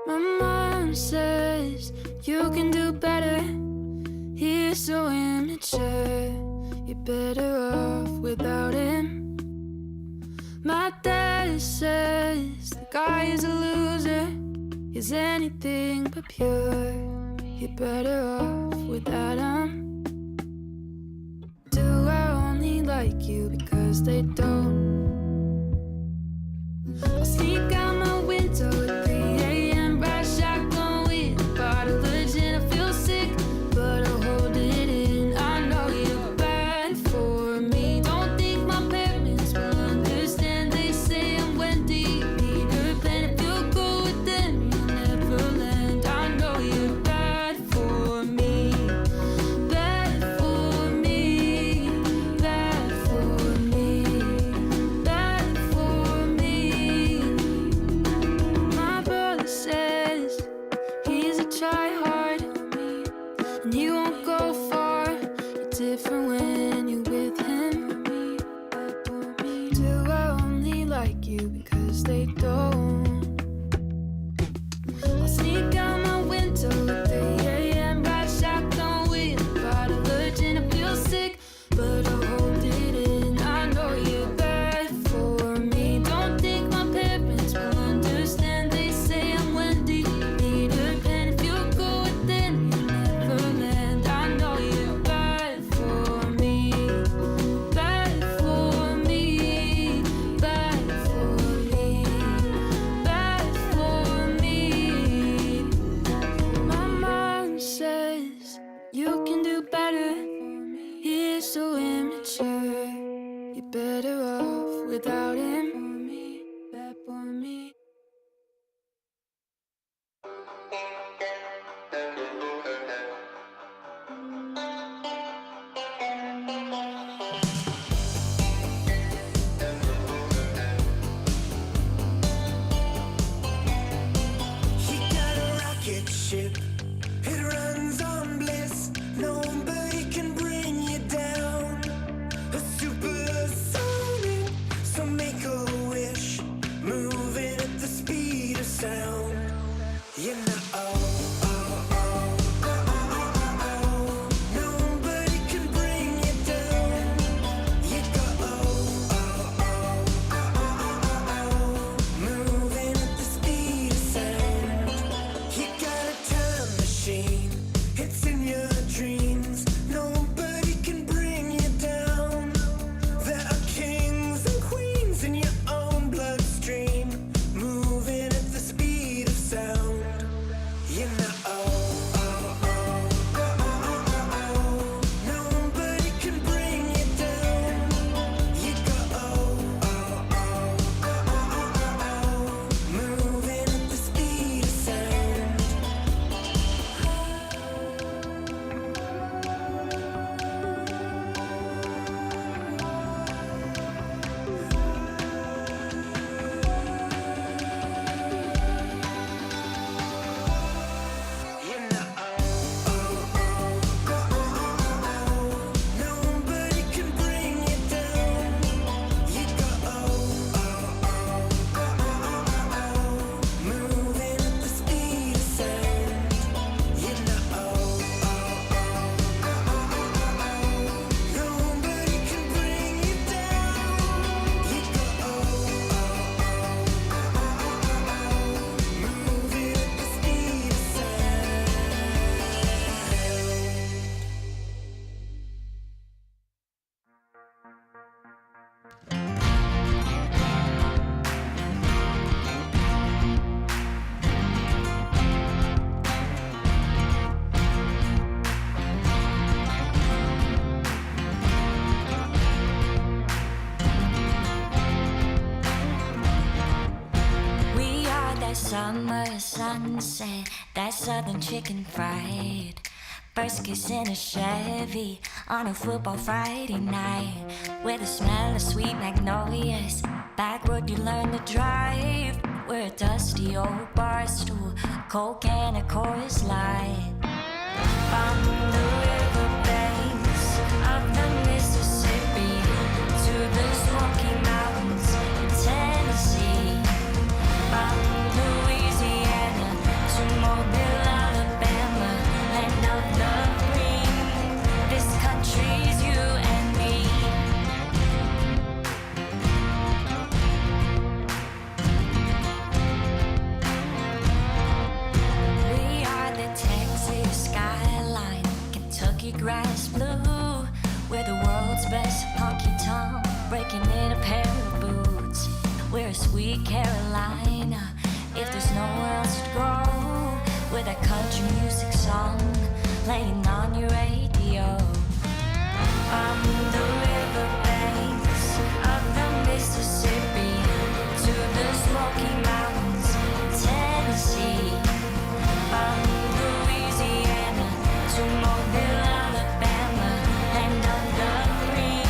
My mom says you can do better. He's so immature. You're better off without him. My dad says the guy is a loser. He's anything but pure. You're better off without him. Do I only like you because they don't? I'll sneak out my window at 3 a.m. Ride shotgun with a bottle of gin. I feel sick, but I'll hold it in. I know you're bad for me. Don't think my parents will understand. They say I'm Wendy, Peter Pan. If you go with them, you'll never land. I know you're bad for me. Bad for me. Bad for me. Bad for me. My brother says he's a tryhard, and he won't go far. You're different when you're with him. Do I only like you because they don't? I'll sneak out my window at 3 a.m. Ride shotgun with a bottle of gin. I feel sick, but I'll hold it in. I know you're bad for me. Don't think my parents will understand. They say I'm Wendy, Peter Pan. If you go with them, you'll never land. I know you're bad for me. Bad for me. Bad for me. Bad for me. My mom says you can do better. He's so immature. You're better off without him. Bad for me. He got a rocket ship, it runs on bliss. Nobody can bring you down. A supersonic, so make a wish. Moving at the speed of sound. You know, nobody can bring you down. You go, moving at the speed of sound. You got a time machine, it's in your dreams. Nobody can bring you down. There are kings and queens in your own bloodstream, moving at the speed of sound. You know, nobody can bring you down. You go, moving at the speed of sound. You know, nobody can bring you down. You go, moving at the speed of sound. You know, nobody can bring you down. You go, moving at the speed of sound. We are that summer sunset, that southern chicken fried. First kiss in a Chevy on a football Friday night, with the smell of sweet magnolias. Back road you learn to drive. We're a dusty old bar stool, coke and a chorus line. From the river banks of the Mississippi to the Smoky Mountains in Tennessee. From Louisiana breaking in a pair of boots. We're a sweet Carolina. If there's nowhere else to go, with that country music song playing on your radio. On the riverbanks of the Mississippi to the Smoky Mountains, Tennessee. From Louisiana to Mobile, Alabama, land of the free.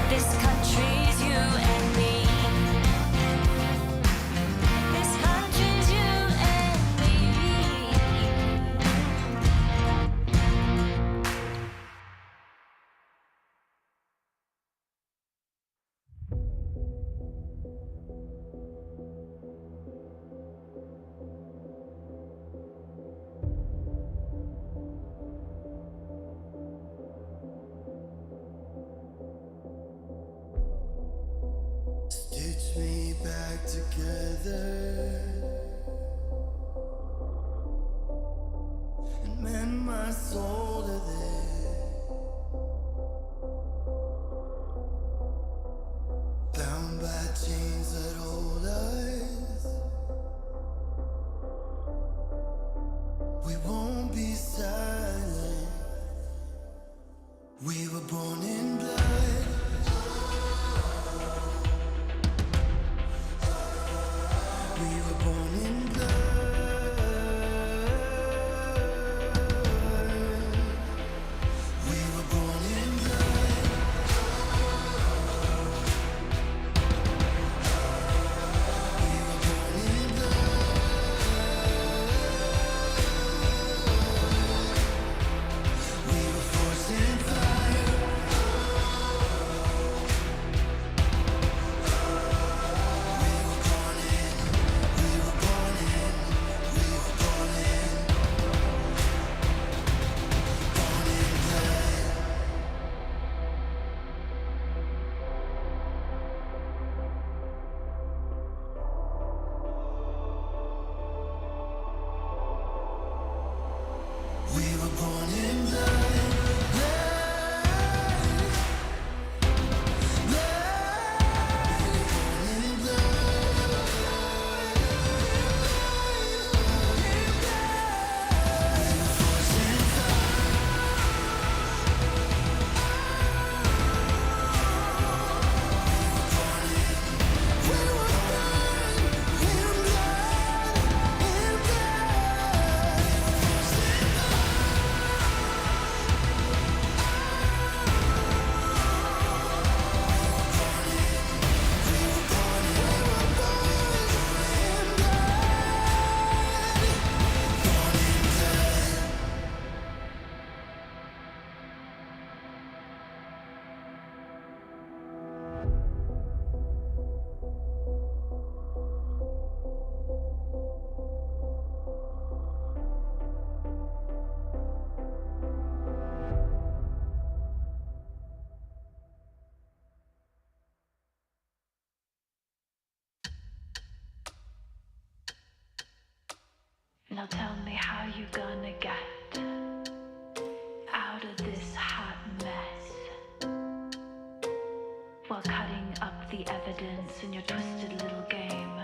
This country's you and me. This country's you and me. Stitch me back together and mend my soul to this. Bound by chains that hold us, we won't be silent. We were born in blood. We were born in blood. We were born in blood. We were born in blood. We were forged in fire. We were born in. We were born in. We were born in. Born in blood. We were born in blood. Blood. Blood. In Now tell me how you gonna get out of this hot mess. While cutting up the evidence in your twisted little game,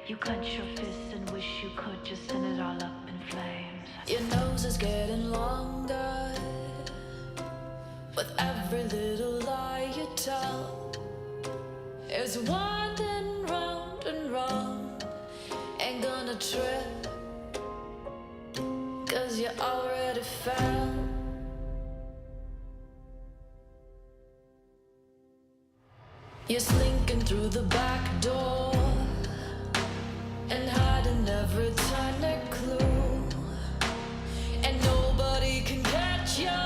you clench your fists and wish you could just send it all up in flames. Your nose is getting longer with every little lie you tell. It's winding round and round. Ain't gonna trip, 'cause you already fell. You're slinking through the back door and hiding every tiny clue, and nobody can catch you.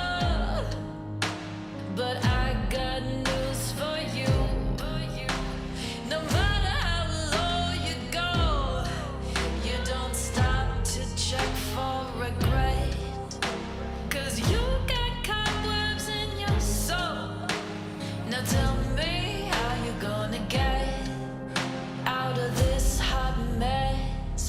But I got news for you. No matter how low you go, you don't stop to check for regret. 'Cause you got cobwebs in your soul. Now tell me how you gonna get out of this hot mess.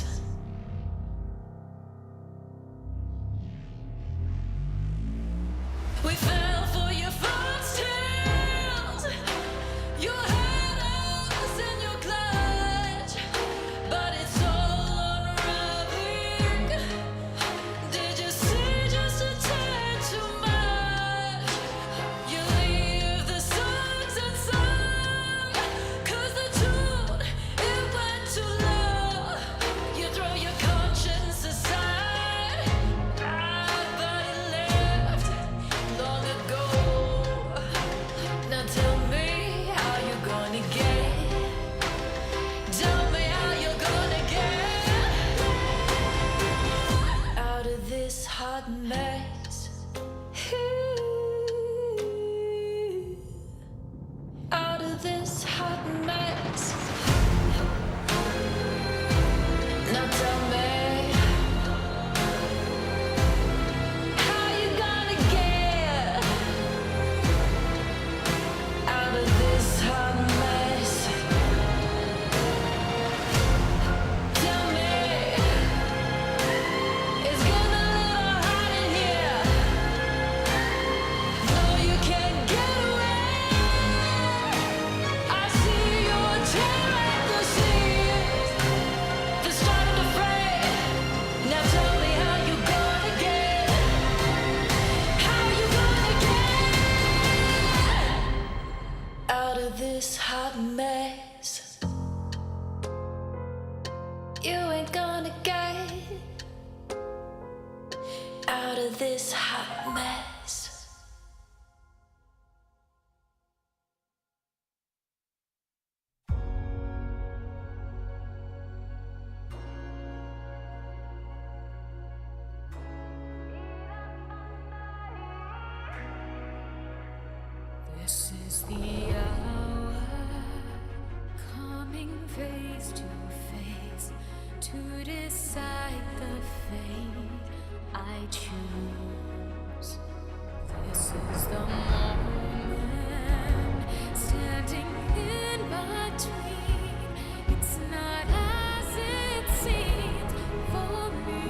this hot mess. This is the hour, coming face to face to decide the fate I choose. This is the moment, standing in between. It's not as it seems for me.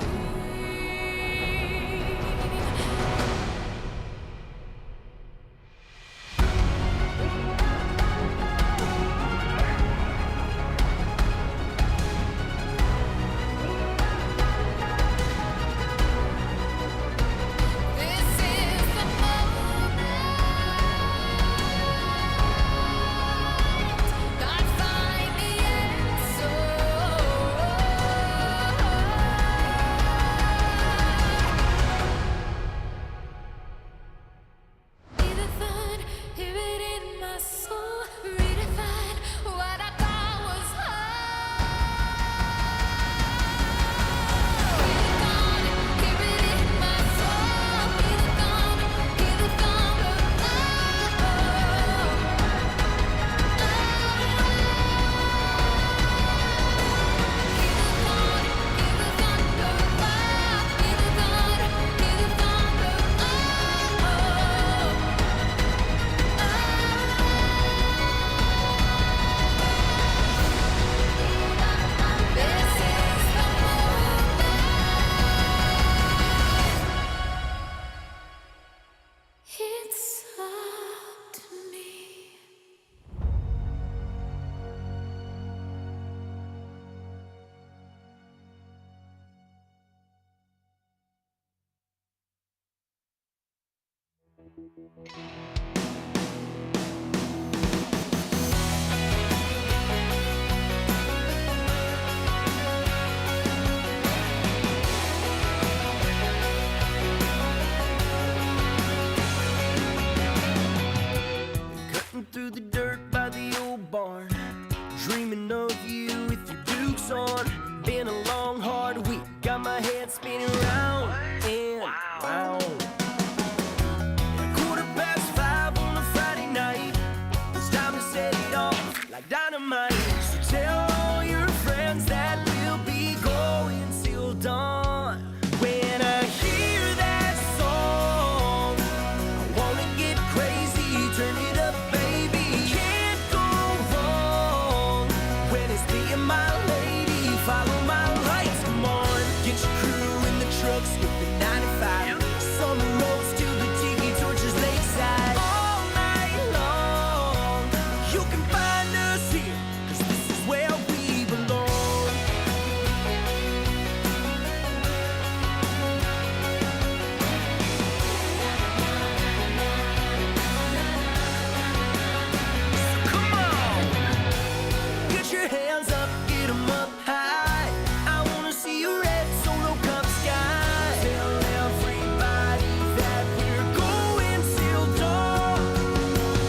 This is the moment, God find the answer. Be the fun, hear it in my soul, redefine what I thought was whole. Be the fun, hear it in my soul, be the fun, hear the thunder This is the moment. It's up to me. Cutting through the dirt by the old barn, dreaming of you with your dukes on. Been a long, hard week, got my head spinning round and round. 5:15 on a Friday night, it's time to set it off like dynamite. So tell all your friends that we'll be going till dawn. When I hear that song, I wanna get crazy, turn it up, baby. Can't go wrong when it's me and my lady. Follow my lights, come on. Get your crew in the trucks with the 95. Summer roads to the tiki torches lakeside. All night long, you can find us here, 'cause this is where we belong. Come on, get your hands up, get 'em up high. I wanna see your red solo cup sky. Tell everybody that we're going till dawn.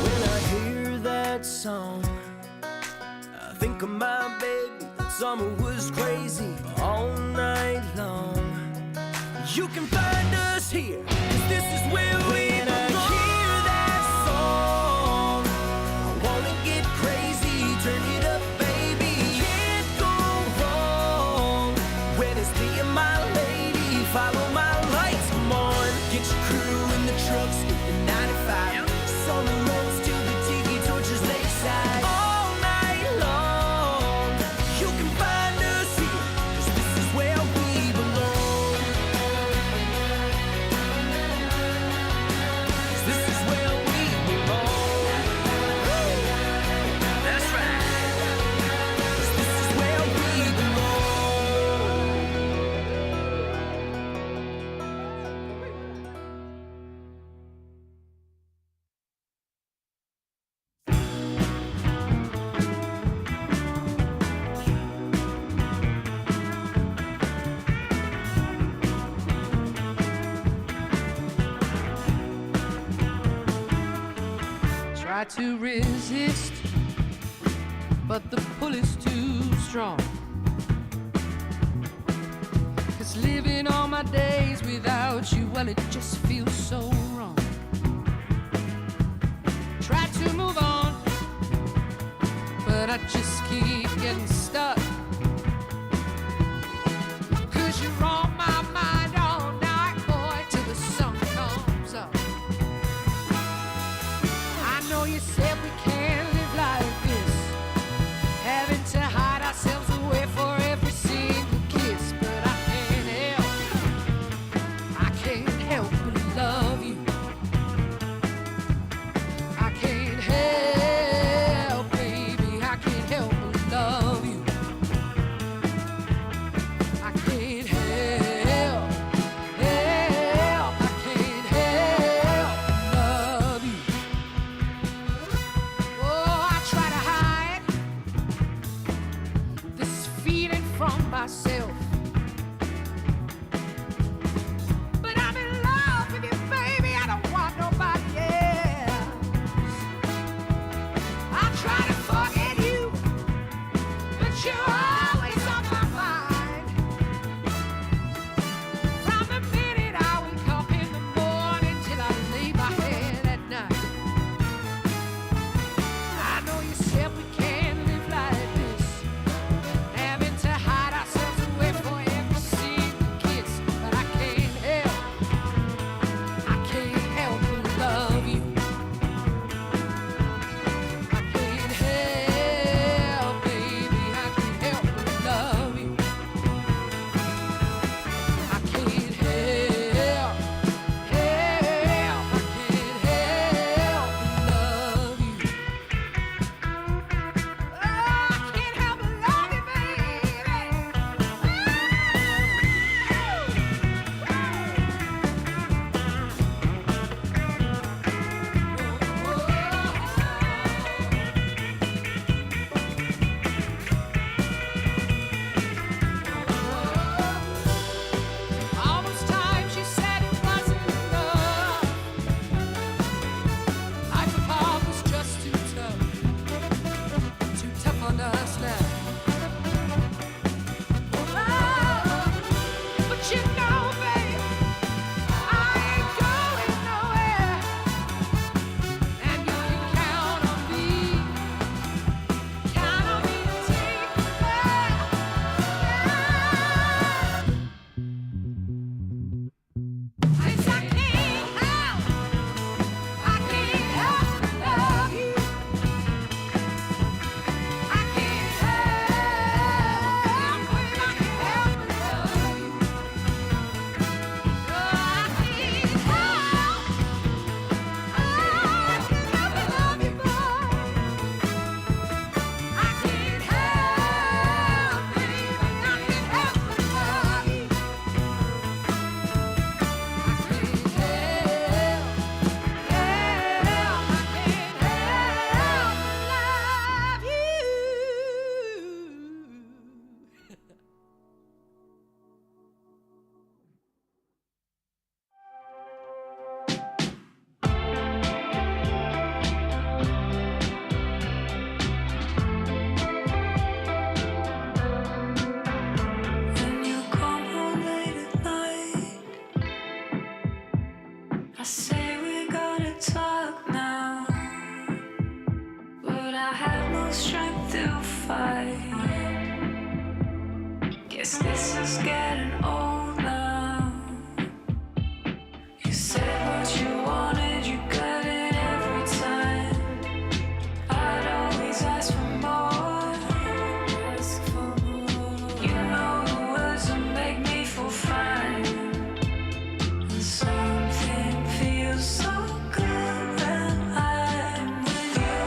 When I hear that song, I think of my baby. That summer was crazy all night long. You can find us here, 'cause this is where we belong. When I hear that song, I wanna get crazy, turn it up, baby. Can't go wrong when it's me and my lady. Follow my lights, come on. Get your crew in the trucks with the 95. Summer roads to the tiki torches lakeside. All night long, you can find us here, 'cause this is where we belong. to resist, but the pull is too strong. 'Cause living all my days without you, well, it just feels so wrong. Try to move on, but I just keep getting stuck. 'Cause you're on my mind all night, boy, till the sun comes up. I know you said we can't live like this, having to hide ourselves away for every single kiss, but I can't help but love you. I can't help, baby, I can't help but love you. I can't help, I can't help but love you. Oh, I try to hide this feeling from myself, but I'm in love with you, baby. I don't want nobody else. I try to forget you, but you're always on my mind. From the minute I wake up in the morning till I lay my head at night. I know you said we can't live like this, having to hide ourselves away for every single kiss, but I can't help but love you. I can't help, baby, I can't help but love you. I can't help, I can't help but love you. Oh, I can't help but love you, baby. All those times you said it wasn't enough, life apart was just too tough on us now. But you know, babe, I ain't going nowhere, and you can count on me to take you there. Yes, I can't help but love you. I can't help, baby, I can't help but love you. Oh, I can't help, I can't help but love you, boy. I can't help, baby, I can't help but love you. I can't help, I can't help but love you. When you come home late at night, I say we gotta talk now, but I have no strength to fight. Guess this is getting old now. You said what you wanted, you got it every time. I'd always ask for more. You know the words that make me feel fine. And something feels so good when I'm with you.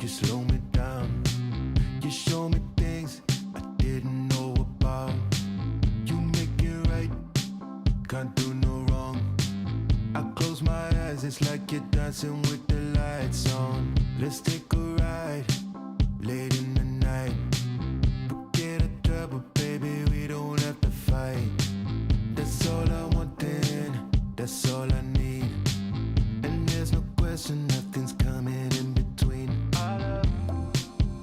you slow me down. You show me things I didn't know about. You make it right, can't do no wrong. I close my eyes, it's like you're dancing with the lights on. Let's take a ride, late in the night. Forget the trouble, baby, we don't have to fight. That's all I want then, that's all I need. And there's no question, nothing's coming in between. Our love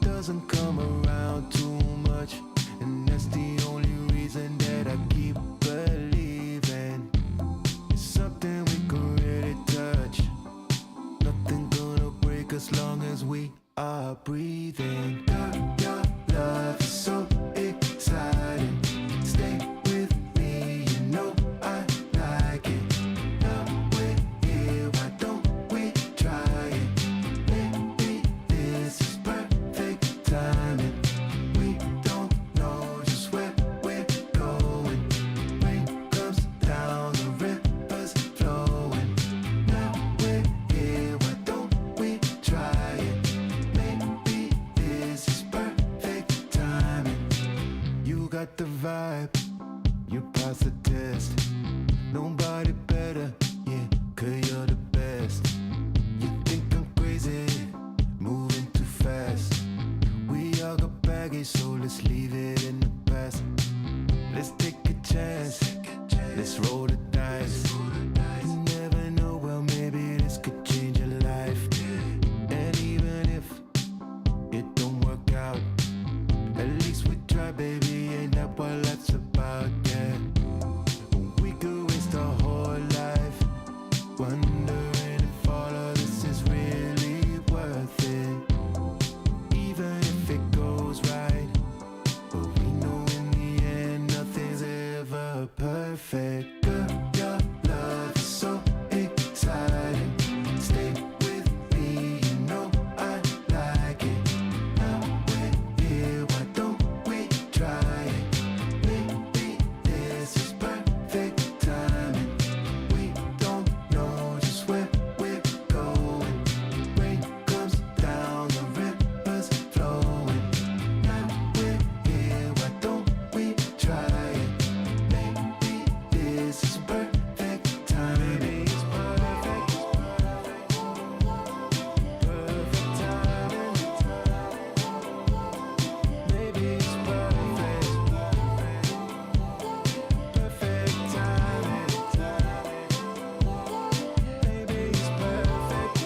doesn't come around too much, and that's the only reason that I keep believing. It's something we can really touch. Nothing gonna break us long as we are breathing. Your love is so exciting. Stay with me, you know I like it. Now we're here, why don't we try it? Maybe this is perfect timing. We don't know just where we're going. Rain comes down, the river's flowing. Now we're here, why don't we try it? Maybe this is perfect timing. You got the vibe, you pass the test. Nobody better, yeah, 'cause you're the best. You think I'm crazy, moving too fast. We all got baggage, so let's leave it in the past. Let's take a chance, let's roll the dice. You never know, well maybe this could change your life. And even if it don't work out, at least we try, baby, ain't that what life's about, yeah. We could waste our whole life wondering if all of this is really worth it. Even if it goes right, but we know in the end nothing's ever perfect. Girl, your love is so exciting. Stay with me, you know I like it. Now we're here, why don't we try it? Maybe this is perfect timing. We don't know just where we're going. Rain comes down, the river's flowing. Now we're here, why don't we try it? Maybe this is perfect timing. Maybe it's perfect. Perfect timing. Maybe it's perfect. Perfect timing. Maybe it's perfect.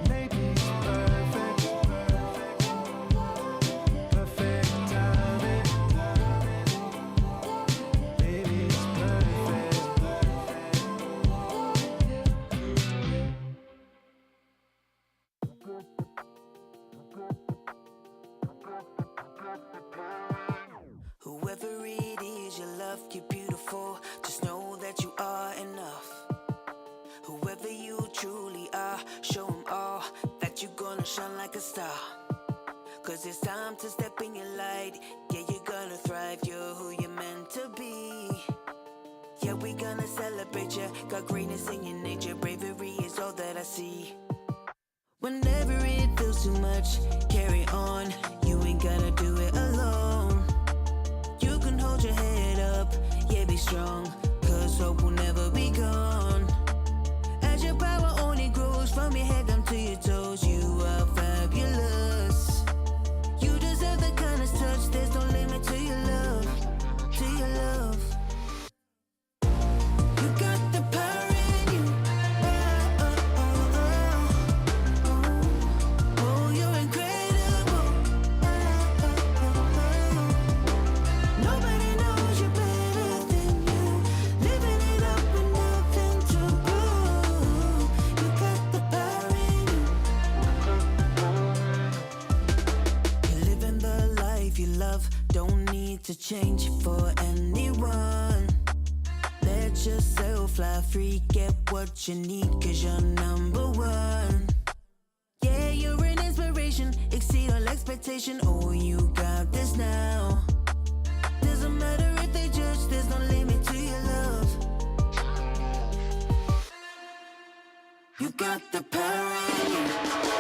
Maybe it's perfect. Perfect timing. Maybe it's perfect. Whoever it is you love, you're beautiful. Just know that you are enough. Whoever you truly are, show 'em all that you're gonna shine like a star. 'Cause it's time to step in your light. Yeah, you're gonna thrive, you're who you're meant to be. Yeah, we gonna celebrate you. Got greatness in your nature, bravery is all that I see. Whenever it feels too much, carry on. You ain't gotta do it alone. You can hold your head up, yeah, be strong. 'Cause hope will never be gone. As your power only grows from your head down to your toes, you are fabulous. You deserve the kindest touch, there's no limit to your love, to your love. You got the power in you. Oh, oh, oh, oh. Oh, you're incredible. Oh, oh, oh, oh. Nobody knows you better than you. Living it up with nothing to prove. You got the power in you. You're living the life you love. Don't need to change it for anyone. Let yourself fly free, get what you need, 'cause you're number one. Yeah, you're an inspiration, exceed all expectation. Oh, you got this now. Doesn't matter if they judge, there's no limit to your love. You got the power in you.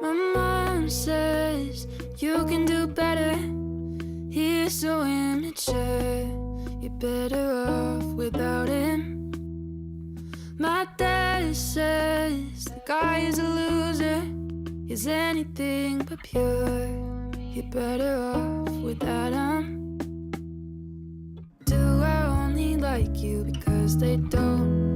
My mom says you can do better. He's so immature. You're better off without him. My dad says the guy is a loser. He's anything but pure. You're better off without him. Do I only like you because they don't?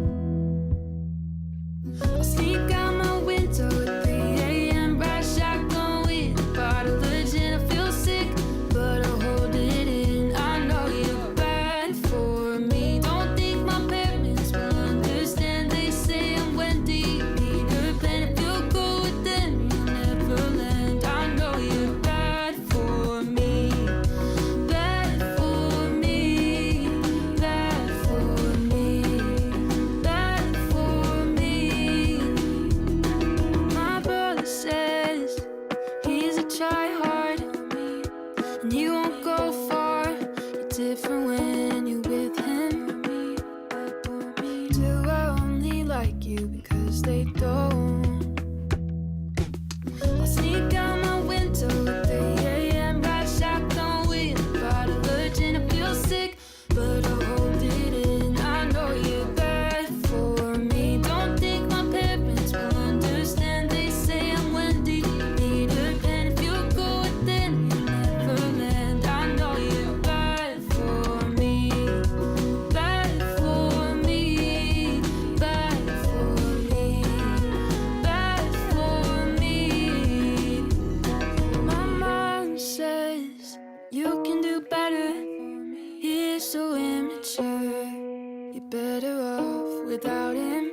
I'll sneak out my window at 3 a.m. Ride shotgun with a bottle of gin. I feel sick, but I'll hold it in. I know you're bad for me. Don't think my parents will understand. They say I'm Wendy, Peter Pan. If you go with them, you'll never land. I know you're bad for me. Bad for me. Bad for me. Bad for me. My brother says he's a tryhard, and he won't go far. You're different when you're with him. Do I only like you because they don't? I'll sneak out my window at 3 a.m. Ride shotgun with a bottle of gin. I feel sick, but I'll hold it in. I know you're bad for me. Don't think my parents will understand. They say I'm Wendy, Peter Pan. If you go with them, you'll never land. I know you're bad for me. Bad for me. Bad for me. Bad for me. My mom says you can do better. He's so immature. You're better off without him.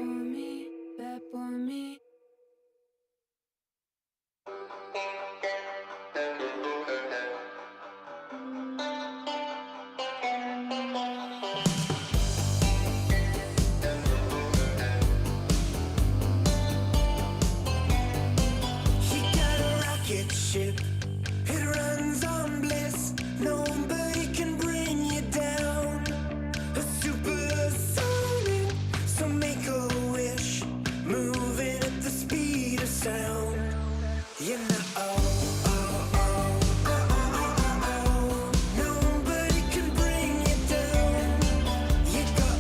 Bad for me. He got a rocket ship. It runs on bliss. Nobody can bring you down. A supersonic, so make a wish. Moving at the speed of sound. You know, nobody can bring you down. You go,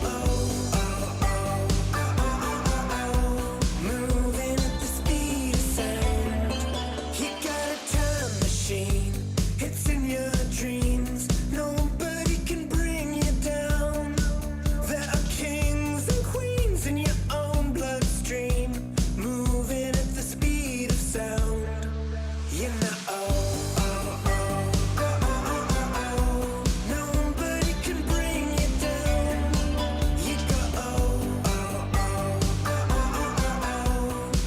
moving at the speed of sound. You got a time machine, it's in your dreams. Nobody can bring you down. There are kings and queens in your own bloodstream, moving at the speed of sound. You know, nobody can bring you down. You go,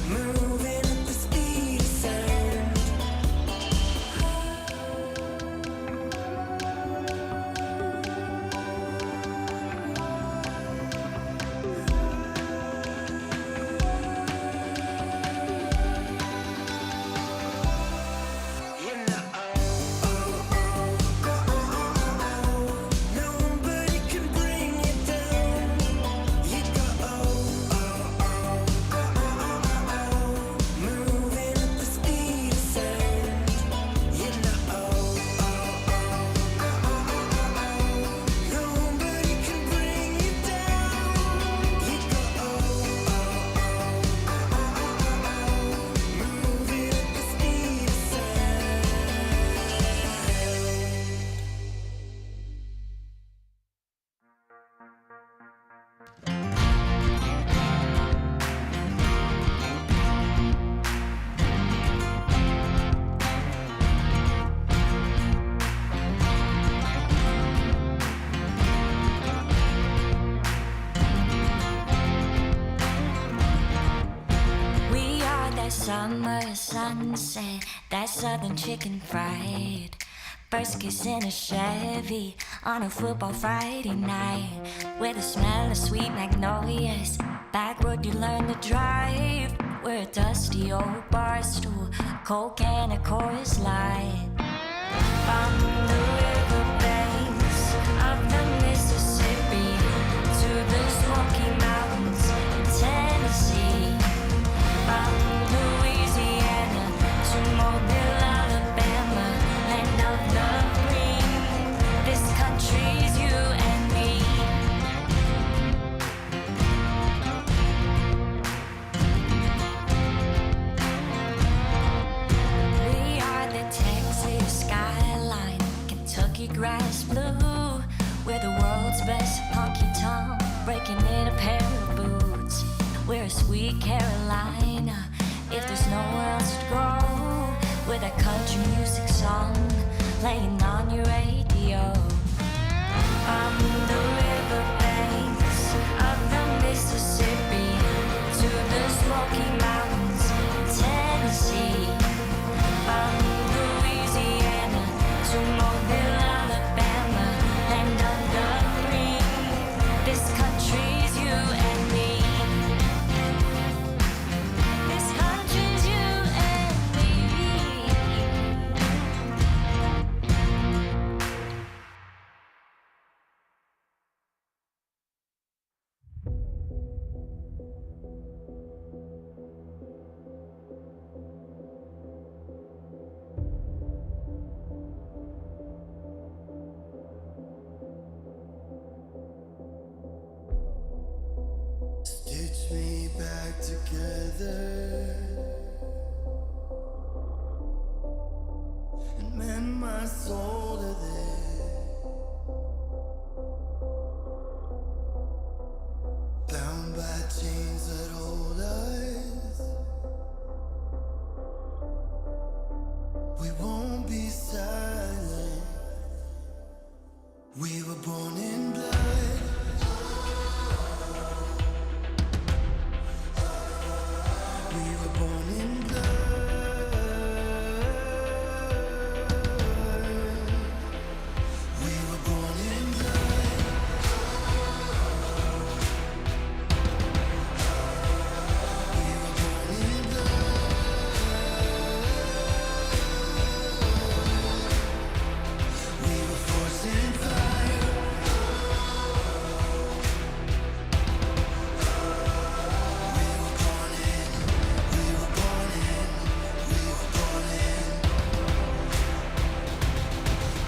moving at the speed of sound. You know, nobody can bring you down. You go, moving at the speed of sound. You know, nobody can bring you down. You go, moving at the speed of sound. We are that summer sunset, that southern chicken fried. First kiss in a Chevy on a football Friday night, with the smell of sweet magnolias. Back road you learn to drive. We're a dusty old bar stool, coke and a chorus line. From the river banks of the Mississippi to the Smoky Mountains in Tennessee. From Louisiana best honky tonk, breaking in a pair of boots. We're a sweet Carolina, if there's nowhere else to go, with a country music song playing on your radio. From the riverbanks of the Mississippi to the Smoky Mountains, Tennessee. From Louisiana to Mobile, Alabama, land of the green. This country's you and me. This country's you and me. Stitch me back together and mend my soul to this. Bound by chains that hold us, we won't be silent. We were born in blood. We were born in blood. We were born in blood. We were born in blood. We were forced in fire. We were born in. We were born in. We were born in.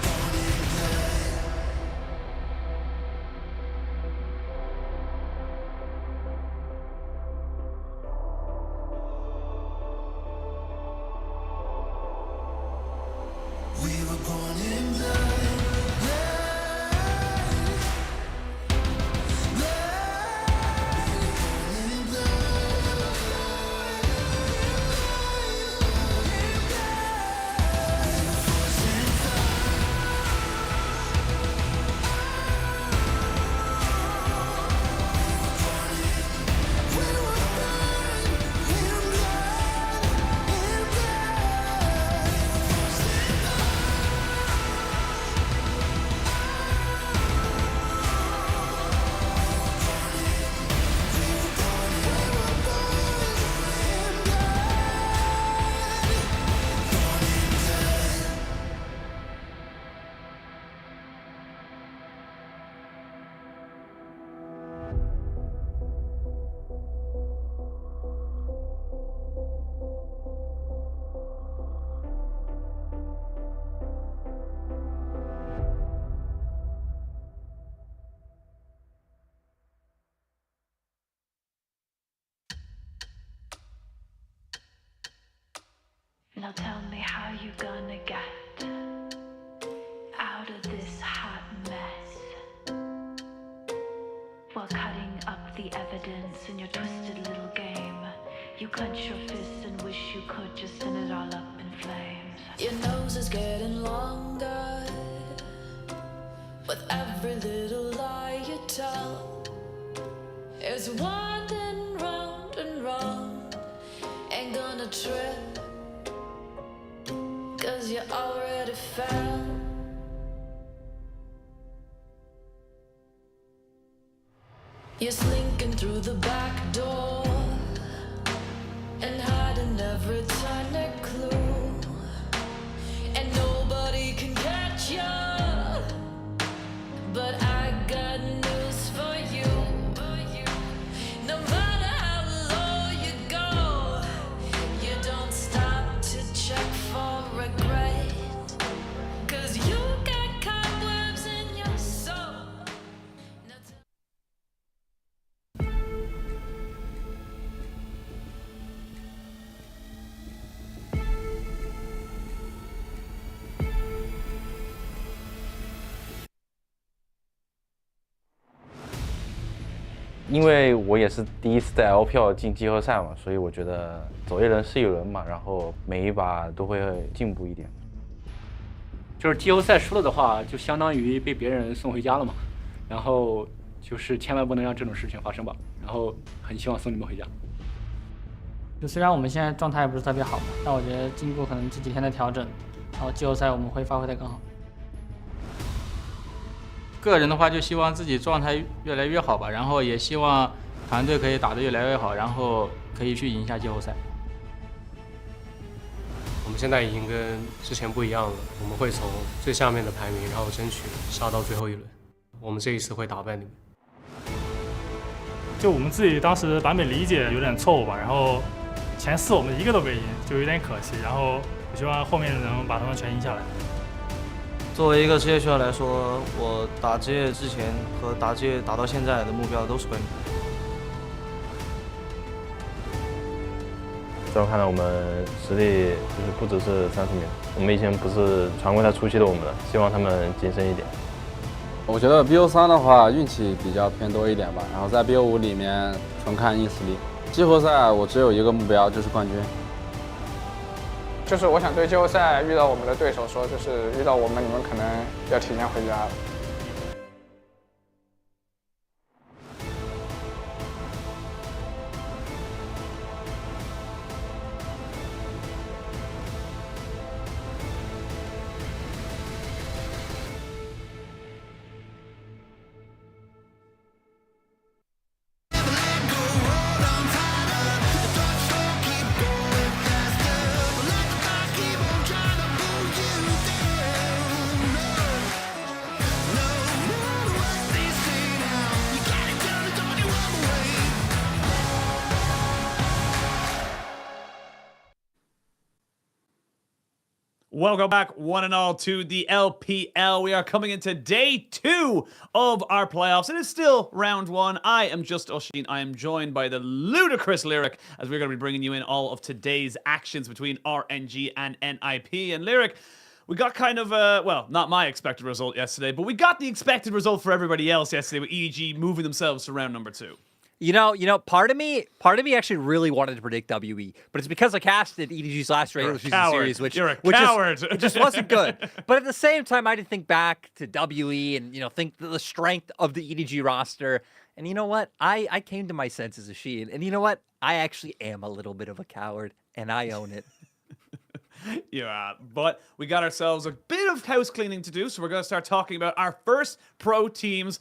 Born in blood. We were born in blood. Blood. Blood. We were born in blood. We were forced in fire. We were born in blood. In blood. Forced in Now tell me how you gonna get out of this hot mess while cutting up the evidence in your twisted little game. You clench your fists and wish you could just send it all up in flames. Your nose is getting longer with every little lie you tell. It's winding round and round. Ain't gonna trip, 'cause you already fell. You're slinking through the back door and hiding every tiny clue, and nobody can catch you. But I got news for you. No matter how low you go, you don't stop to check for regret, 'cause you got cobwebs in your soul. Now tell 因为我也是第一次在 LPL 进季后赛嘛，所以我觉得走一轮是一轮嘛，然后每一把都会进步一点。就是季后赛输了的话，就相当于被别人送回家了嘛。然后就是千万不能让这种事情发生吧。然后很希望送你们回家。就虽然我们现在状态不是特别好嘛，但我觉得经过可能这几天的调整，然后季后赛我们会发挥得更好。个人的话，就希望自己状态越来越好吧，然后也希望团队可以打得越来越好，然后可以去赢下季后赛。我们现在已经跟之前不一样了，我们会从最下面的排名，然后争取杀到最后一轮。我们这一次会打败你们。就我们自己当时版本理解有点错误吧，然后前4我们一个都没赢，就有点可惜。然后我希望后面能把他们全赢下来。作为一个职业选手来说，我打职业之前和打职业打到现在的目标都是冠军。最后看到我们实力就是不只是30名，我们以前不是常规赛初期的我们了，希望他们谨慎一点。我觉得 BO3 的话运气比较偏多一点吧，然后在 BO5 里面纯看硬实力。季后赛我只有一个目标，就是冠军。就是我想对季后赛遇到我们的对手说，就是遇到我们，你们可能要提前回家了。Welcome back, one and all, to the LPL. We are coming into day 2 of our playoffs. It is still round 1. I am just Oshin. I am joined by the ludicrous Lyric, as we're going to be bringing you in all of today's actions between RNG and NIP. And Lyric, we got kind of well, not my expected result yesterday, but we got the expected result for everybody else yesterday with EDG moving themselves to round number 2. You know, part of me actually really wanted to predict WE, but it's because I casted EDG's last regular season series, which it just wasn't good. But at the same time, I had to think back to WE and think the strength of the EDG roster. And you know what? I came to my senses, Asheen. And you know what? I actually am a little bit of a coward, and I own it. Yeah, but we got ourselves a bit of house cleaning to do, so we're going to start talking about our first pro teams.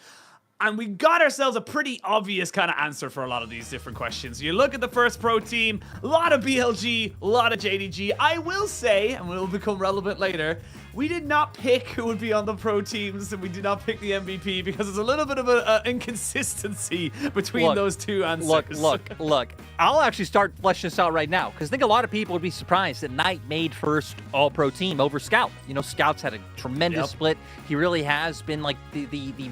And we got ourselves a pretty obvious kind of answer for a lot of these different questions. You look at the first pro team, a lot of BLG, a lot of JDG. I will say, and it will become relevant later, we did not pick who would be on the pro teams, and we did not pick the MVP because there's a little bit of an inconsistency between those two answers. Look. I'll actually start fleshing this out right now because I think a lot of people would be surprised that Knight made first all-pro team over Scout. Scout's had a tremendous split. He really has been like the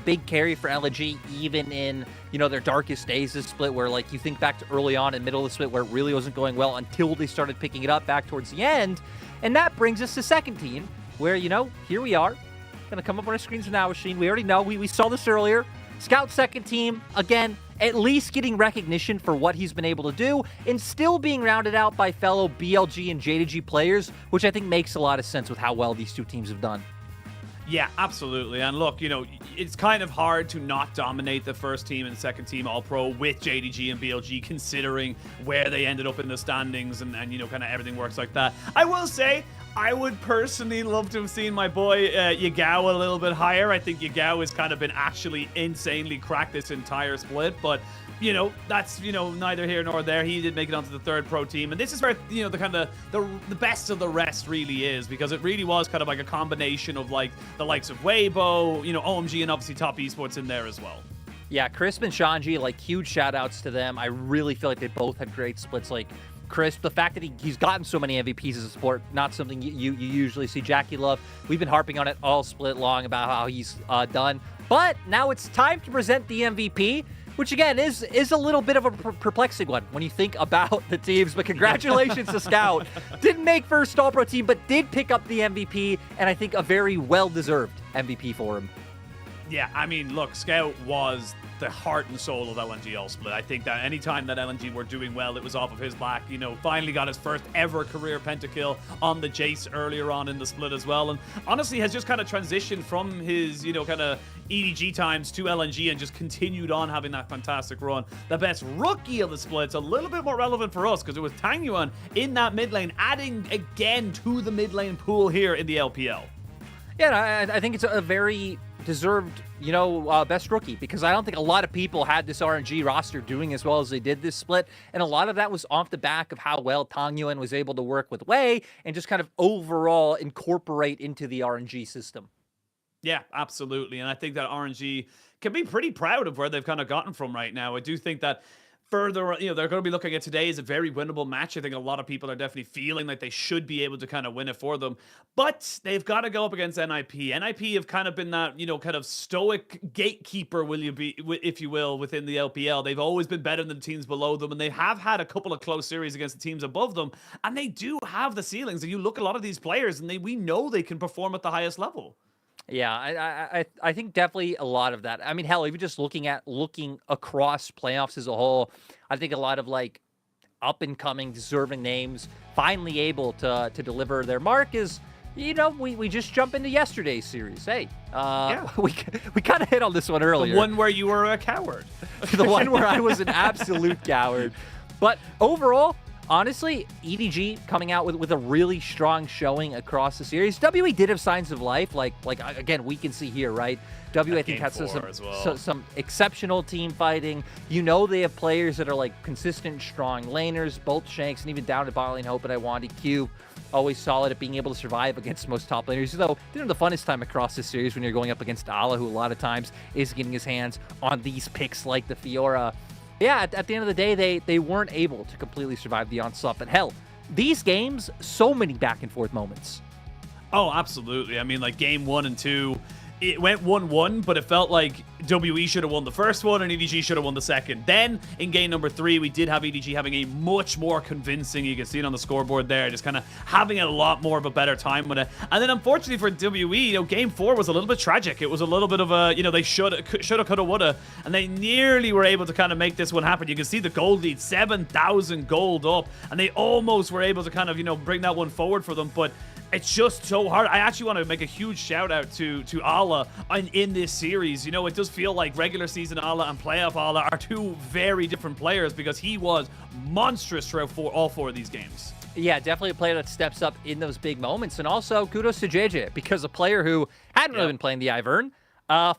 big carry for LNG, even in their darkest days. This split where you think back to early on in middle of the split where it really wasn't going well until they started picking it up back towards the end. And that brings us to second team, where here we are. Gonna come up on our screens now, Asheen. We already know. We saw this earlier. Scout second team, again, at least getting recognition for what he's been able to do and still being rounded out by fellow BLG and JDG players, which I think makes a lot of sense with how well these two teams have done. Yeah, absolutely. And look, it's kind of hard to not dominate the first team and second team All-Pro with JDG and BLG, considering where they ended up in the standings and kind of everything works like that. I will say, I would personally love to have seen my boy Yagao a little bit higher. I think Yagao has kind of been actually insanely cracked this entire split, but that's neither here nor there. He did make it onto the third pro team, and this is where the best of the rest really is, because it really was kind of like a combination of the likes of Weibo, OMG, and obviously Top Esports in there as well. Yeah, Crisp and Shanji, huge shout outs to them. I really feel like they both had great splits. Crisp, the fact that he's gotten so many MVPs as a sport, not something you usually see. Jackie Love, we've been harping on it all split long about how he's done, but now it's time to present the MVP, which again is a little bit of a perplexing one when you think about the teams. But congratulations to Scout. Didn't make first All-Pro team, but did pick up the MVP, and I think a very well-deserved MVP for him. Yeah, I mean, look, Scout was the heart and soul of LNG all split. I think that anytime that LNG were doing well, it was off of his back. You know, finally got his first ever career pentakill on the Jace earlier on in the split as well. And honestly has just kind of transitioned from his, you know, kind of EDG times to LNG and just continued on having that fantastic run. The best rookie of the split's a little bit more relevant for us because it was Tangyuan in that mid lane, adding again to the mid lane pool here in the LPL. Yeah, I think it's a very deserved, you know, best rookie, because I don't think a lot of people had this RNG roster doing as well as they did this split, and a lot of that was off the back of how well Tang Yuan was able to work with Wei and just kind of overall incorporate into the RNG system. Yeah, absolutely, and I think that RNG can be pretty proud of where they've kind of gotten from right now. I do think that further, you know, they're going to be looking at today as a very winnable match. I think a lot of people are definitely feeling like they should be able to kind of win it for them, but they've got to go up against NIP. NIP have kind of been that, you know, kind of stoic gatekeeper, if you will, within the LPL. They've always been better than the teams below them, and they have had a couple of close series against the teams above them, and they do have the ceilings. And you look at a lot of these players, and we know they can perform at the highest level. Yeah, I think definitely a lot of that. I mean, hell, even just looking across playoffs as a whole, I think a lot of like up and coming, deserving names finally able to deliver their mark is, you know, we just jump into yesterday's series. Hey, we kind of hit on this one earlier. The one where you were a coward. The one where I was an absolute coward. But overall, honestly, EDG coming out with a really strong showing across the series. WE did have signs of life, like again, we can see here, right? I think has some exceptional team fighting. You know, they have players that are like consistent, strong laners, both Shanks, and even down to bot lane Hope and Iwandi Q. Always solid at being able to survive against most top laners. Though, they have the funnest time across this series when you're going up against Ala, who a lot of times is getting his hands on these picks like the Fiora. Yeah, at the end of the day, they weren't able to completely survive the onslaught. But hell, these games, so many back and forth moments. Oh, absolutely. I mean, like game 1 and 2, it went 1-1, but it felt like WE should have won the first one and EDG should have won the second. Then in game number 3, we did have EDG having a much more convincing, you can see it on the scoreboard there, just kind of having a lot more of a better time with it. And then unfortunately for WE, you know, game 4 was a little bit tragic. It was a little bit of a, you know, they shoulda, coulda, woulda, and they nearly were able to kind of make this one happen. You can see the gold lead, 7,000 gold up, and they almost were able to kind of, you know, bring that one forward for them, but it's just so hard. I actually want to make a huge shout out to Ala in this series. You know, it does feel like regular season Ala and playoff Ala are two very different players because he was monstrous throughout all 4 of these games. Yeah, definitely a player that steps up in those big moments. And also kudos to JJ, because a player who hadn't really been playing the Ivern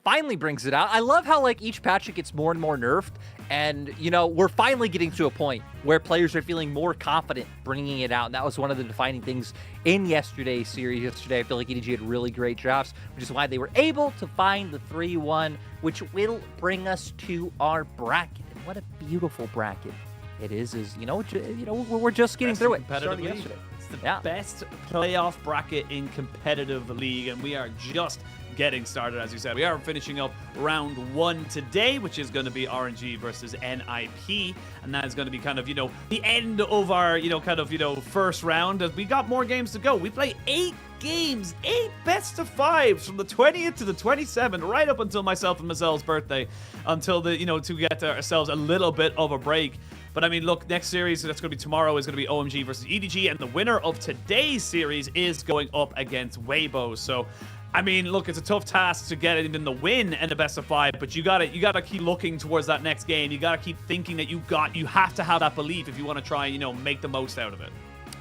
finally brings it out. I love how like each patch it gets more and more nerfed. And, you know, we're finally getting to a point where players are feeling more confident bringing it out. And that was one of the defining things in yesterday's series. Yesterday, I feel like EDG had really great drafts, which is why they were able to find the 3-1, which will bring us to our bracket. And what a beautiful bracket it is, you know, we're just getting through it. Starting yesterday. It's the best playoff bracket in competitive league, and we are just getting started. As you said, we are finishing up round 1 today, which is going to be RNG versus NIP, and that is going to be kind of, you know, the end of our, you know, kind of, you know, first round, as we got more games to go. We play 8 games, 8 best of 5s from the 20th to the 27th, right up until myself and Mazelle's birthday, until the, you know, to get ourselves a little bit of a break. But I mean, look, next series that's going to be tomorrow is going to be OMG versus EDG, and the winner of today's series is going up against Weibo. So I mean, look, it's a tough task to get even the win and the best of 5, but you gotta keep looking towards that next game. You gotta keep thinking that you have to have that belief if you want to try and, you know, make the most out of it.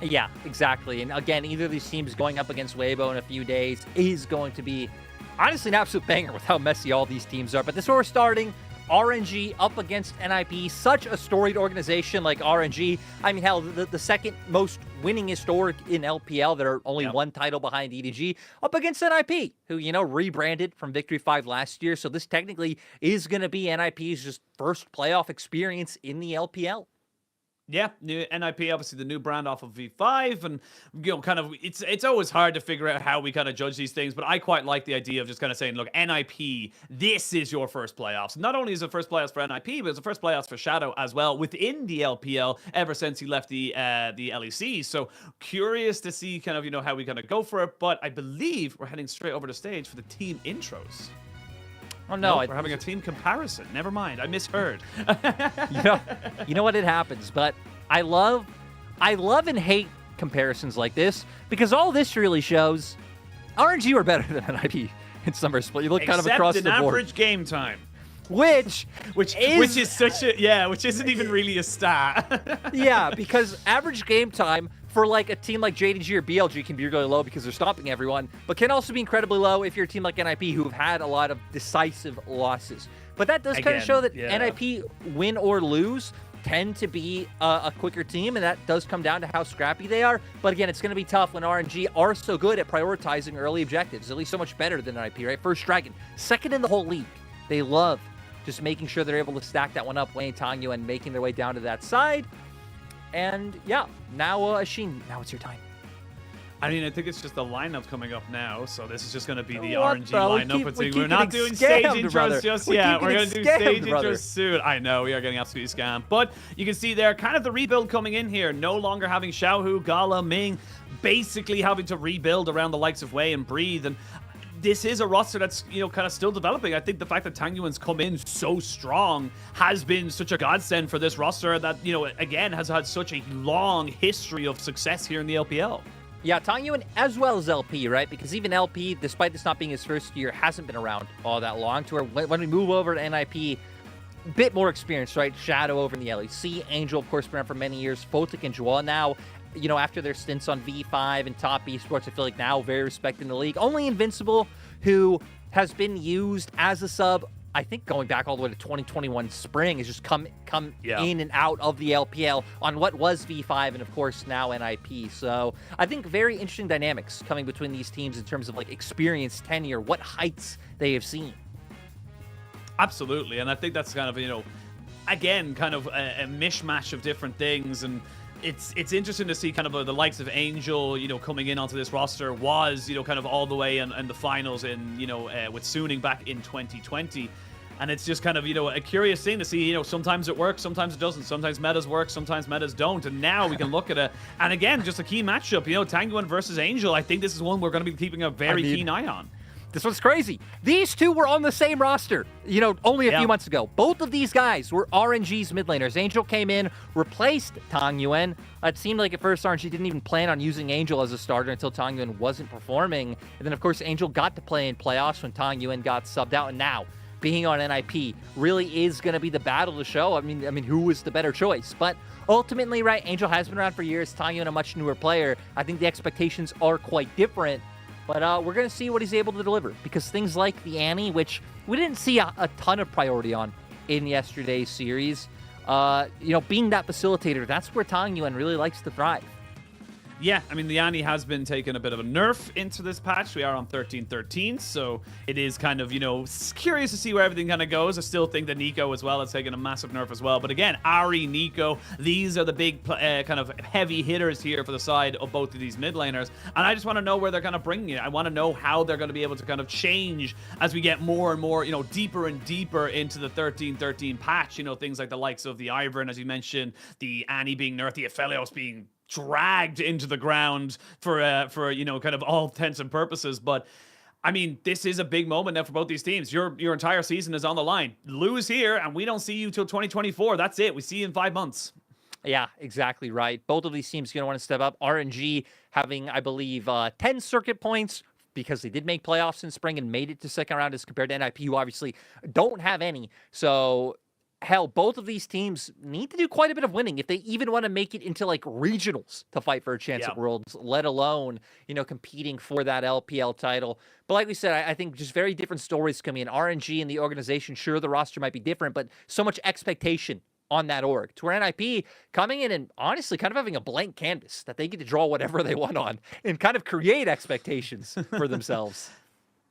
Yeah, exactly. And again, either of these teams going up against Weibo in a few days is going to be honestly an absolute banger with how messy all these teams are. But this is where we're starting. RNG up against NIP, such a storied organization like RNG. I mean, hell, the second most winning historic in LPL that are only one title behind EDG, up against NIP, who, you know, rebranded from Victory 5 last year. So this technically is going to be NIP's just first playoff experience in the LPL. Yeah, new NIP, obviously the new brand off of V5, and, you know, kind of, it's always hard to figure out how we kind of judge these things, but I quite like the idea of just kind of saying, look, NIP, this is your first playoffs. Not only is it first playoffs for NIP, but it's the first playoffs for Shadow as well within the LPL ever since he left the LEC. So curious to see kind of, you know, how we kind of go for it, but I believe we're heading straight over the stage for the team intros. Oh no, Nope, we're having a team comparison. Never mind, I misheard. You know what? It happens, but I love and hate comparisons like this because all this really shows RNG are better than NIP in summer split. You look kind of across the board. Average game time. Which is such a which isn't even really a stat. Yeah, because average game time for like a team like JDG or BLG can be really low because they're stomping everyone, but can also be incredibly low if you're a team like NIP who have had a lot of decisive losses. But that does kind of show that NIP, win or lose, tend to be a quicker team, and that does come down to how scrappy they are. But again, it's going to be tough when RNG are so good at prioritizing early objectives, at least so much better than NIP, right? First Dragon, second in the whole league. They love just making sure they're able to stack that one up, Wayne Tangyu, and making their way down to that side. And yeah, now Ashin, now it's your time. I mean, I think it's just the lineup coming up now, so this is just going to be the What, RNG bro? lineup. We're not doing stage intros just yet. We're going to do stage intros soon. I know, we are getting absolutely scammed. But you can see there, kind of the rebuild coming in here. No longer having Xiaohu, Gala, Ming, basically having to rebuild around the likes of Wei and Breathe. And this is a roster that's, kind of still developing. I think the fact that Tang Yuan's come in so strong has been such a godsend for this roster that, again, has had such a long history of success here in the LPL. Yeah, Tang Yuan as well as LP, right? Because even LP, despite this not being his first year, hasn't been around all that long. To where when we move over to NIP, a bit more experience, right? Shadow over in the LEC, Angel, of course, been around for many years. Photic and Joel now, after their stints on V5 and top esports, I feel like now very respected in the league. Only Invincible, who has been used as a sub, I think going back all the way to 2021 spring, has just come in and out of the LPL on what was V5 and, of course, now NIP. So I think very interesting dynamics coming between these teams in terms of like experience, tenure, what heights they have seen. Absolutely, and I think that's kind of, again, kind of a mishmash of different things, and it's interesting to see kind of the likes of Angel, coming in onto this roster was, kind of all the way in the finals in, with Suning back in 2020. And it's just kind of, a curious thing to see, sometimes it works, sometimes it doesn't. Sometimes metas work, sometimes metas don't. And now we can look at it. And again, just a key matchup, Tang Yuan versus Angel. I think this is one we're going to be keeping a very keen eye on. This one's crazy. These two were on the same roster, only a few months ago. Both of these guys were RNG's mid laners. Angel came in, replaced Tang Yuan. It seemed like at first RNG didn't even plan on using Angel as a starter until Tang Yuan wasn't performing. And then, of course, Angel got to play in playoffs when Tang Yuan got subbed out. And now, being on NIP really is going to be the battle to show. I mean, who was the better choice? But ultimately, right, Angel has been around for years. Tang Yuan, a much newer player. I think the expectations are quite different. But we're going to see what he's able to deliver, because things like the Annie, which we didn't see a ton of priority on in yesterday's series, being that facilitator, that's where Tang Yuan really likes to thrive. Yeah, I mean, the Annie has been taking a bit of a nerf into this patch. We are on 13-13, so it is kind of, curious to see where everything kind of goes. I still think that Nico as well has taken a massive nerf as well. But again, Ari, Nico, these are the big kind of heavy hitters here for the side of both of these mid laners. And I just want to know where they're kind of bringing it. I want to know how they're going to be able to kind of change as we get more and more, deeper and deeper into the 13-13 patch. Things like the likes of the Ivern, as you mentioned, the Annie being nerfed, the Aphelios being dragged into the ground for kind of all intents and purposes. But I mean, this is a big moment now for both these teams. Your entire season is on the line. Lose here and we don't see you till 2024. That's it. We see you in 5 months. Yeah, exactly right. Both of these teams are going to want to step up. RNG having, I believe, 10 circuit points because they did make playoffs in spring and made it to second round as compared to NIP, who obviously don't have any. So hell, both of these teams need to do quite a bit of winning if they even want to make it into like regionals to fight for a chance at Worlds, let alone, competing for that LPL title. But like we said, I think just very different stories coming in. RNG and the organization, sure, the roster might be different, but so much expectation on that org. To where NIP coming in and honestly kind of having a blank canvas that they get to draw whatever they want on and kind of create expectations for themselves.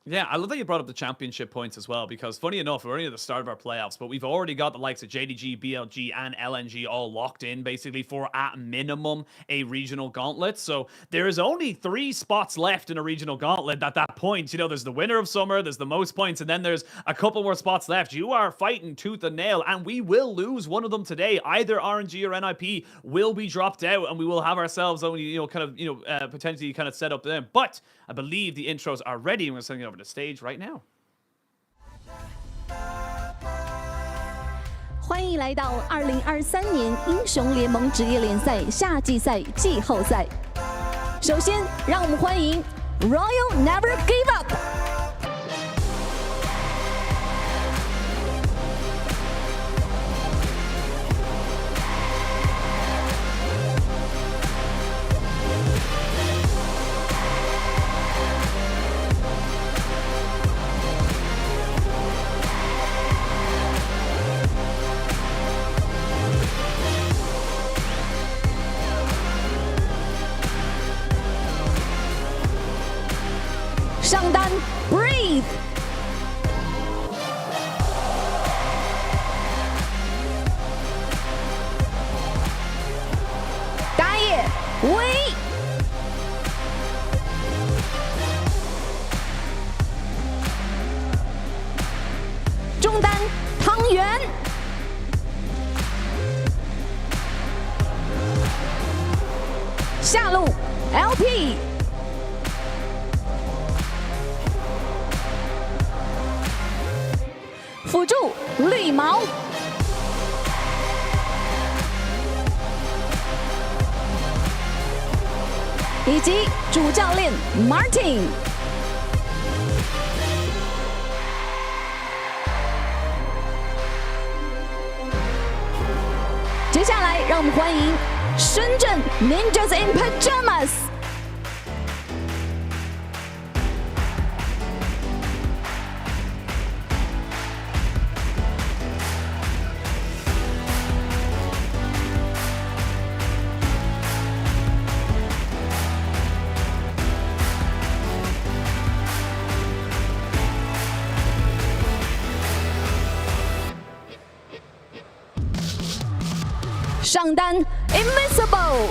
Yeah, I love that you brought up the championship points as well, because funny enough, we're only at the start of our playoffs, but we've already got the likes of JDG, BLG, and LNG all locked in, basically, for, at minimum, a regional gauntlet. So there is only 3 spots left in a regional gauntlet at that point. There's the winner of summer, there's the most points, and then there's a couple more spots left. You are fighting tooth and nail, and we will lose one of them today. Either RNG or NIP will be dropped out, and we will have ourselves only, potentially kind of set up there. But I believe the intros are ready, and we're sending it over to stage right now. 欢迎来到2023年英雄联盟职业联赛夏季赛季后赛。首先，让我们欢迎 Royal Never Give Up。上单 Breathe， 打野 We， 中单汤圆，下路 LP。辅助绿毛，以及主教练 Martin。接下来，让我们欢迎深圳 Ninjas in Pajamas。上单 Invincible，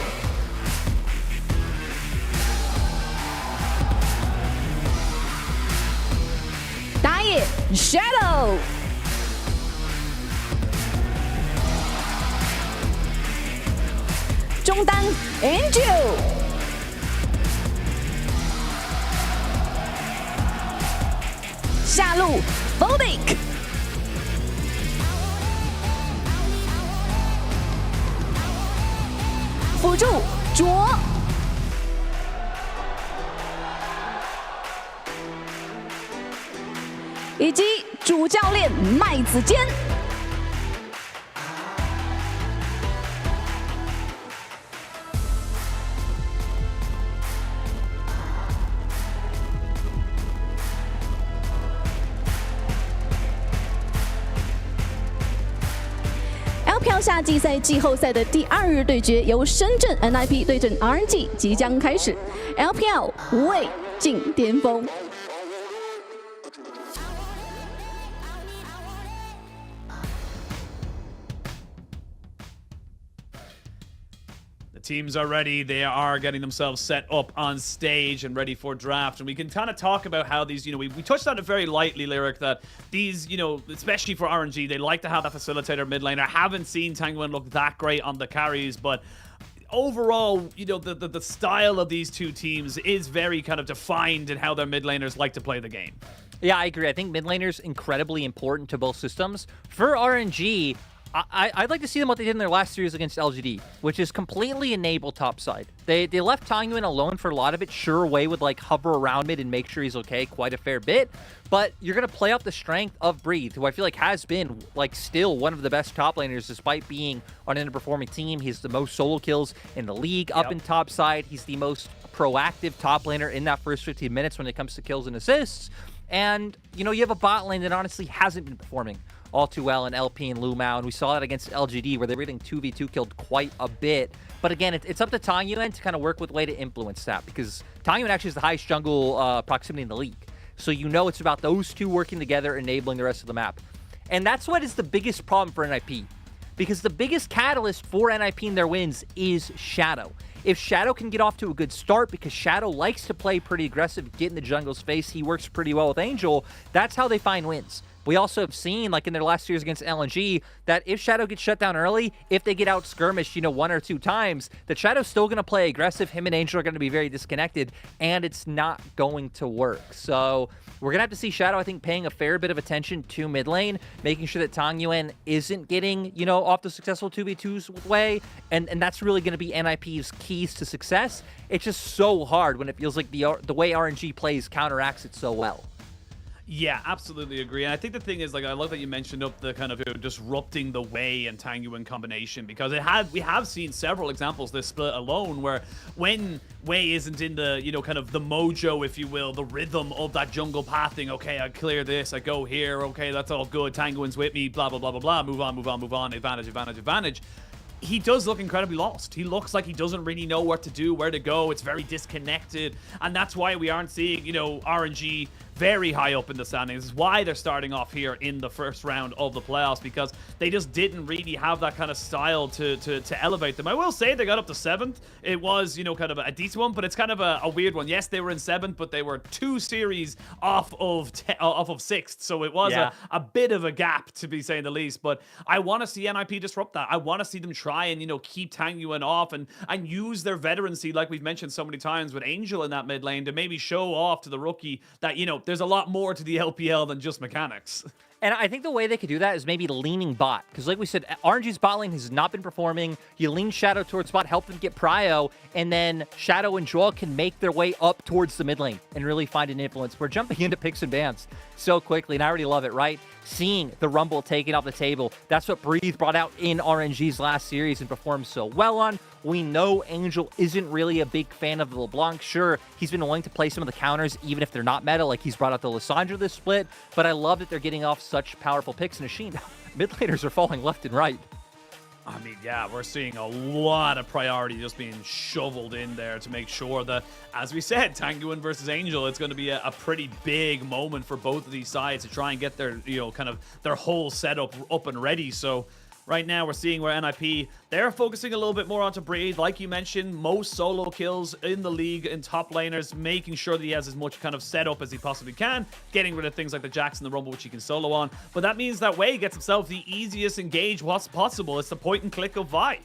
打野 Shadow， 中单 Angel， 下路 Phobic。辅助卓，以及主教练麦子坚。LPL 夏季赛季后赛的第2日对决，由深圳 NIP 对阵 RNG 即将开始。LPL 未尽巅峰。Teams are ready. They are getting themselves set up on stage and ready for draft. And we can kind of talk about how these, we touched on it very lightly, Lyric, that these, especially for RNG, they like to have that facilitator mid lane. I haven't seen Tanguin look that great on the carries, but overall, the style of these two teams is very kind of defined in how their mid laners like to play the game. Yeah, I agree. I think mid laners incredibly important to both systems. For RNG, I'd like to see them what they did in their last series against LGD, which is completely enable topside. They left Tanguin alone for a lot of it. Sure, Wei would like hover around mid and make sure he's okay quite a fair bit, but you're going to play off the strength of Breathe, who I feel like has been like still one of the best top laners despite being on an underperforming team. He's the most solo kills in the league up in topside. He's the most proactive top laner in that first 15 minutes when it comes to kills and assists. And, you have a bot lane that honestly hasn't been performing all too well in LP and Lumao, and we saw that against LGD where they were getting 2v2 killed quite a bit. But again, it's up to Tangyuan to kind of work with Wei to influence that, because Tangyuan actually has the highest jungle proximity in the league. So it's about those two working together, enabling the rest of the map. And that's what is the biggest problem for NIP, because the biggest catalyst for NIP in their wins is Shadow. If Shadow can get off to a good start, because Shadow likes to play pretty aggressive, get in the jungle's face, he works pretty well with Angel, that's how they find wins. We also have seen, like in their last series against LNG, that if Shadow gets shut down early, if they get out skirmished, 1 or 2 times, that Shadow's still going to play aggressive. Him and Angel are going to be very disconnected, and it's not going to work. So we're going to have to see Shadow, I think, paying a fair bit of attention to mid lane, making sure that Tang Yuan isn't getting, off the successful 2v2s way, and that's really going to be NIP's keys to success. It's just so hard when it feels like the way RNG plays counteracts it so well. Yeah, absolutely agree. And I think the thing is, like, I love that you mentioned up the kind of disrupting the Wei and Tang Yuan combination, because we have seen several examples this split alone where when Wei isn't in the, kind of the mojo, if you will, the rhythm of that jungle pathing, okay, I clear this, I go here, okay, that's all good, Tang Yuan's with me, blah, blah, blah, blah, blah, move on, move on, move on, advantage, advantage, advantage. He does look incredibly lost. He looks like he doesn't really know what to do, where to go. It's very disconnected. And that's why we aren't seeing, RNG very high up in the standings. It's why they're starting off here in the first round of the playoffs, because they just didn't really have that kind of style to elevate them. I will say they got up to 7th. It was, kind of a decent one, but it's kind of a weird one. Yes, they were in 7th, but they were 2 series off of 6th. So it was a bit of a gap, to be saying the least. But I want to see NIP disrupt that. I want to see them try and, keep Tang Yuan off and use their veterancy, like we've mentioned so many times with Angel in that mid lane, to maybe show off to the rookie that, there's a lot more to the LPL than just mechanics. And I think the way they could do that is maybe leaning bot. Because like we said, RNG's bot lane has not been performing. You lean Shadow towards bot, help them get prio, and then Shadow and Joel can make their way up towards the mid lane and really find an influence. We're jumping into picks and bans so quickly, and I already love it, right? Seeing the Rumble taken off the table. That's what Breathe brought out in RNG's last series and performed so well on. We know Angel isn't really a big fan of the LeBlanc. Sure, he's been willing to play some of the counters, even if they're not meta, like he's brought out the Lissandra this split, but I love that they're getting off such powerful picks. And Ashin, mid laners are falling left and right. I mean, yeah, we're seeing a lot of priority just being shoveled in there to make sure that, as we said, Tang Yuan versus Angel, it's going to be a pretty big moment for both of these sides to try and get their, kind of their whole setup up and ready. So right now, we're seeing where NIP, they're focusing a little bit more onto Breathe. Like you mentioned, most solo kills in the league in top laners, making sure that he has as much kind of setup as he possibly can, getting rid of things like the Jax and the Rumble, which he can solo on. But that means that Wei gets himself the easiest engage what's possible. It's the point and click of Vi.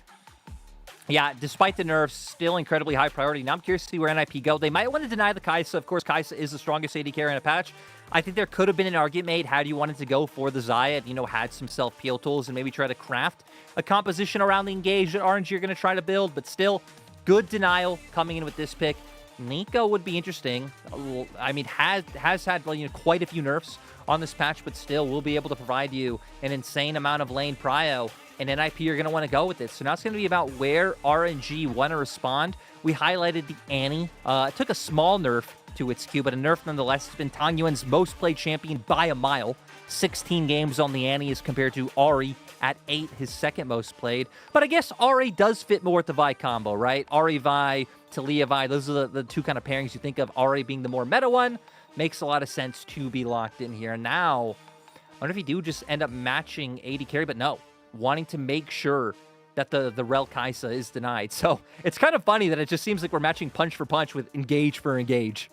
Yeah, despite the nerfs, still incredibly high priority. Now I'm curious to see where NIP go. They might want to deny the Kai'Sa. Of course, Kai'Sa is the strongest AD carry in a patch. I think there could have been an argument made had you wanted to go for the Xayah, had some self-peel tools and maybe try to craft a composition around the engage that RNG are going to try to build. But still, good denial coming in with this pick. Nico would be interesting. I mean, has had quite a few nerfs on this patch, but still will be able to provide you an insane amount of lane prio. And NIP are going to want to go with it. So now it's going to be about where RNG want to respond. We highlighted the Annie. It took a small nerf to its Q, but a nerf nonetheless. It's been Tang Yuan's most played champion by a mile. 16 games on the Annie as compared to Ahri at 8, his second most played. But I guess Ahri does fit more with the Vi combo, right? Ahri Vi, Talia Vi, those are the two kind of pairings you think of. Ahri being the more meta one. Makes a lot of sense to be locked in here. Now, I wonder if you do just end up matching AD carry, but no. Wanting to make sure that the Rel Kai'Sa is denied. So it's kind of funny that it just seems like we're matching punch for punch with engage for engage.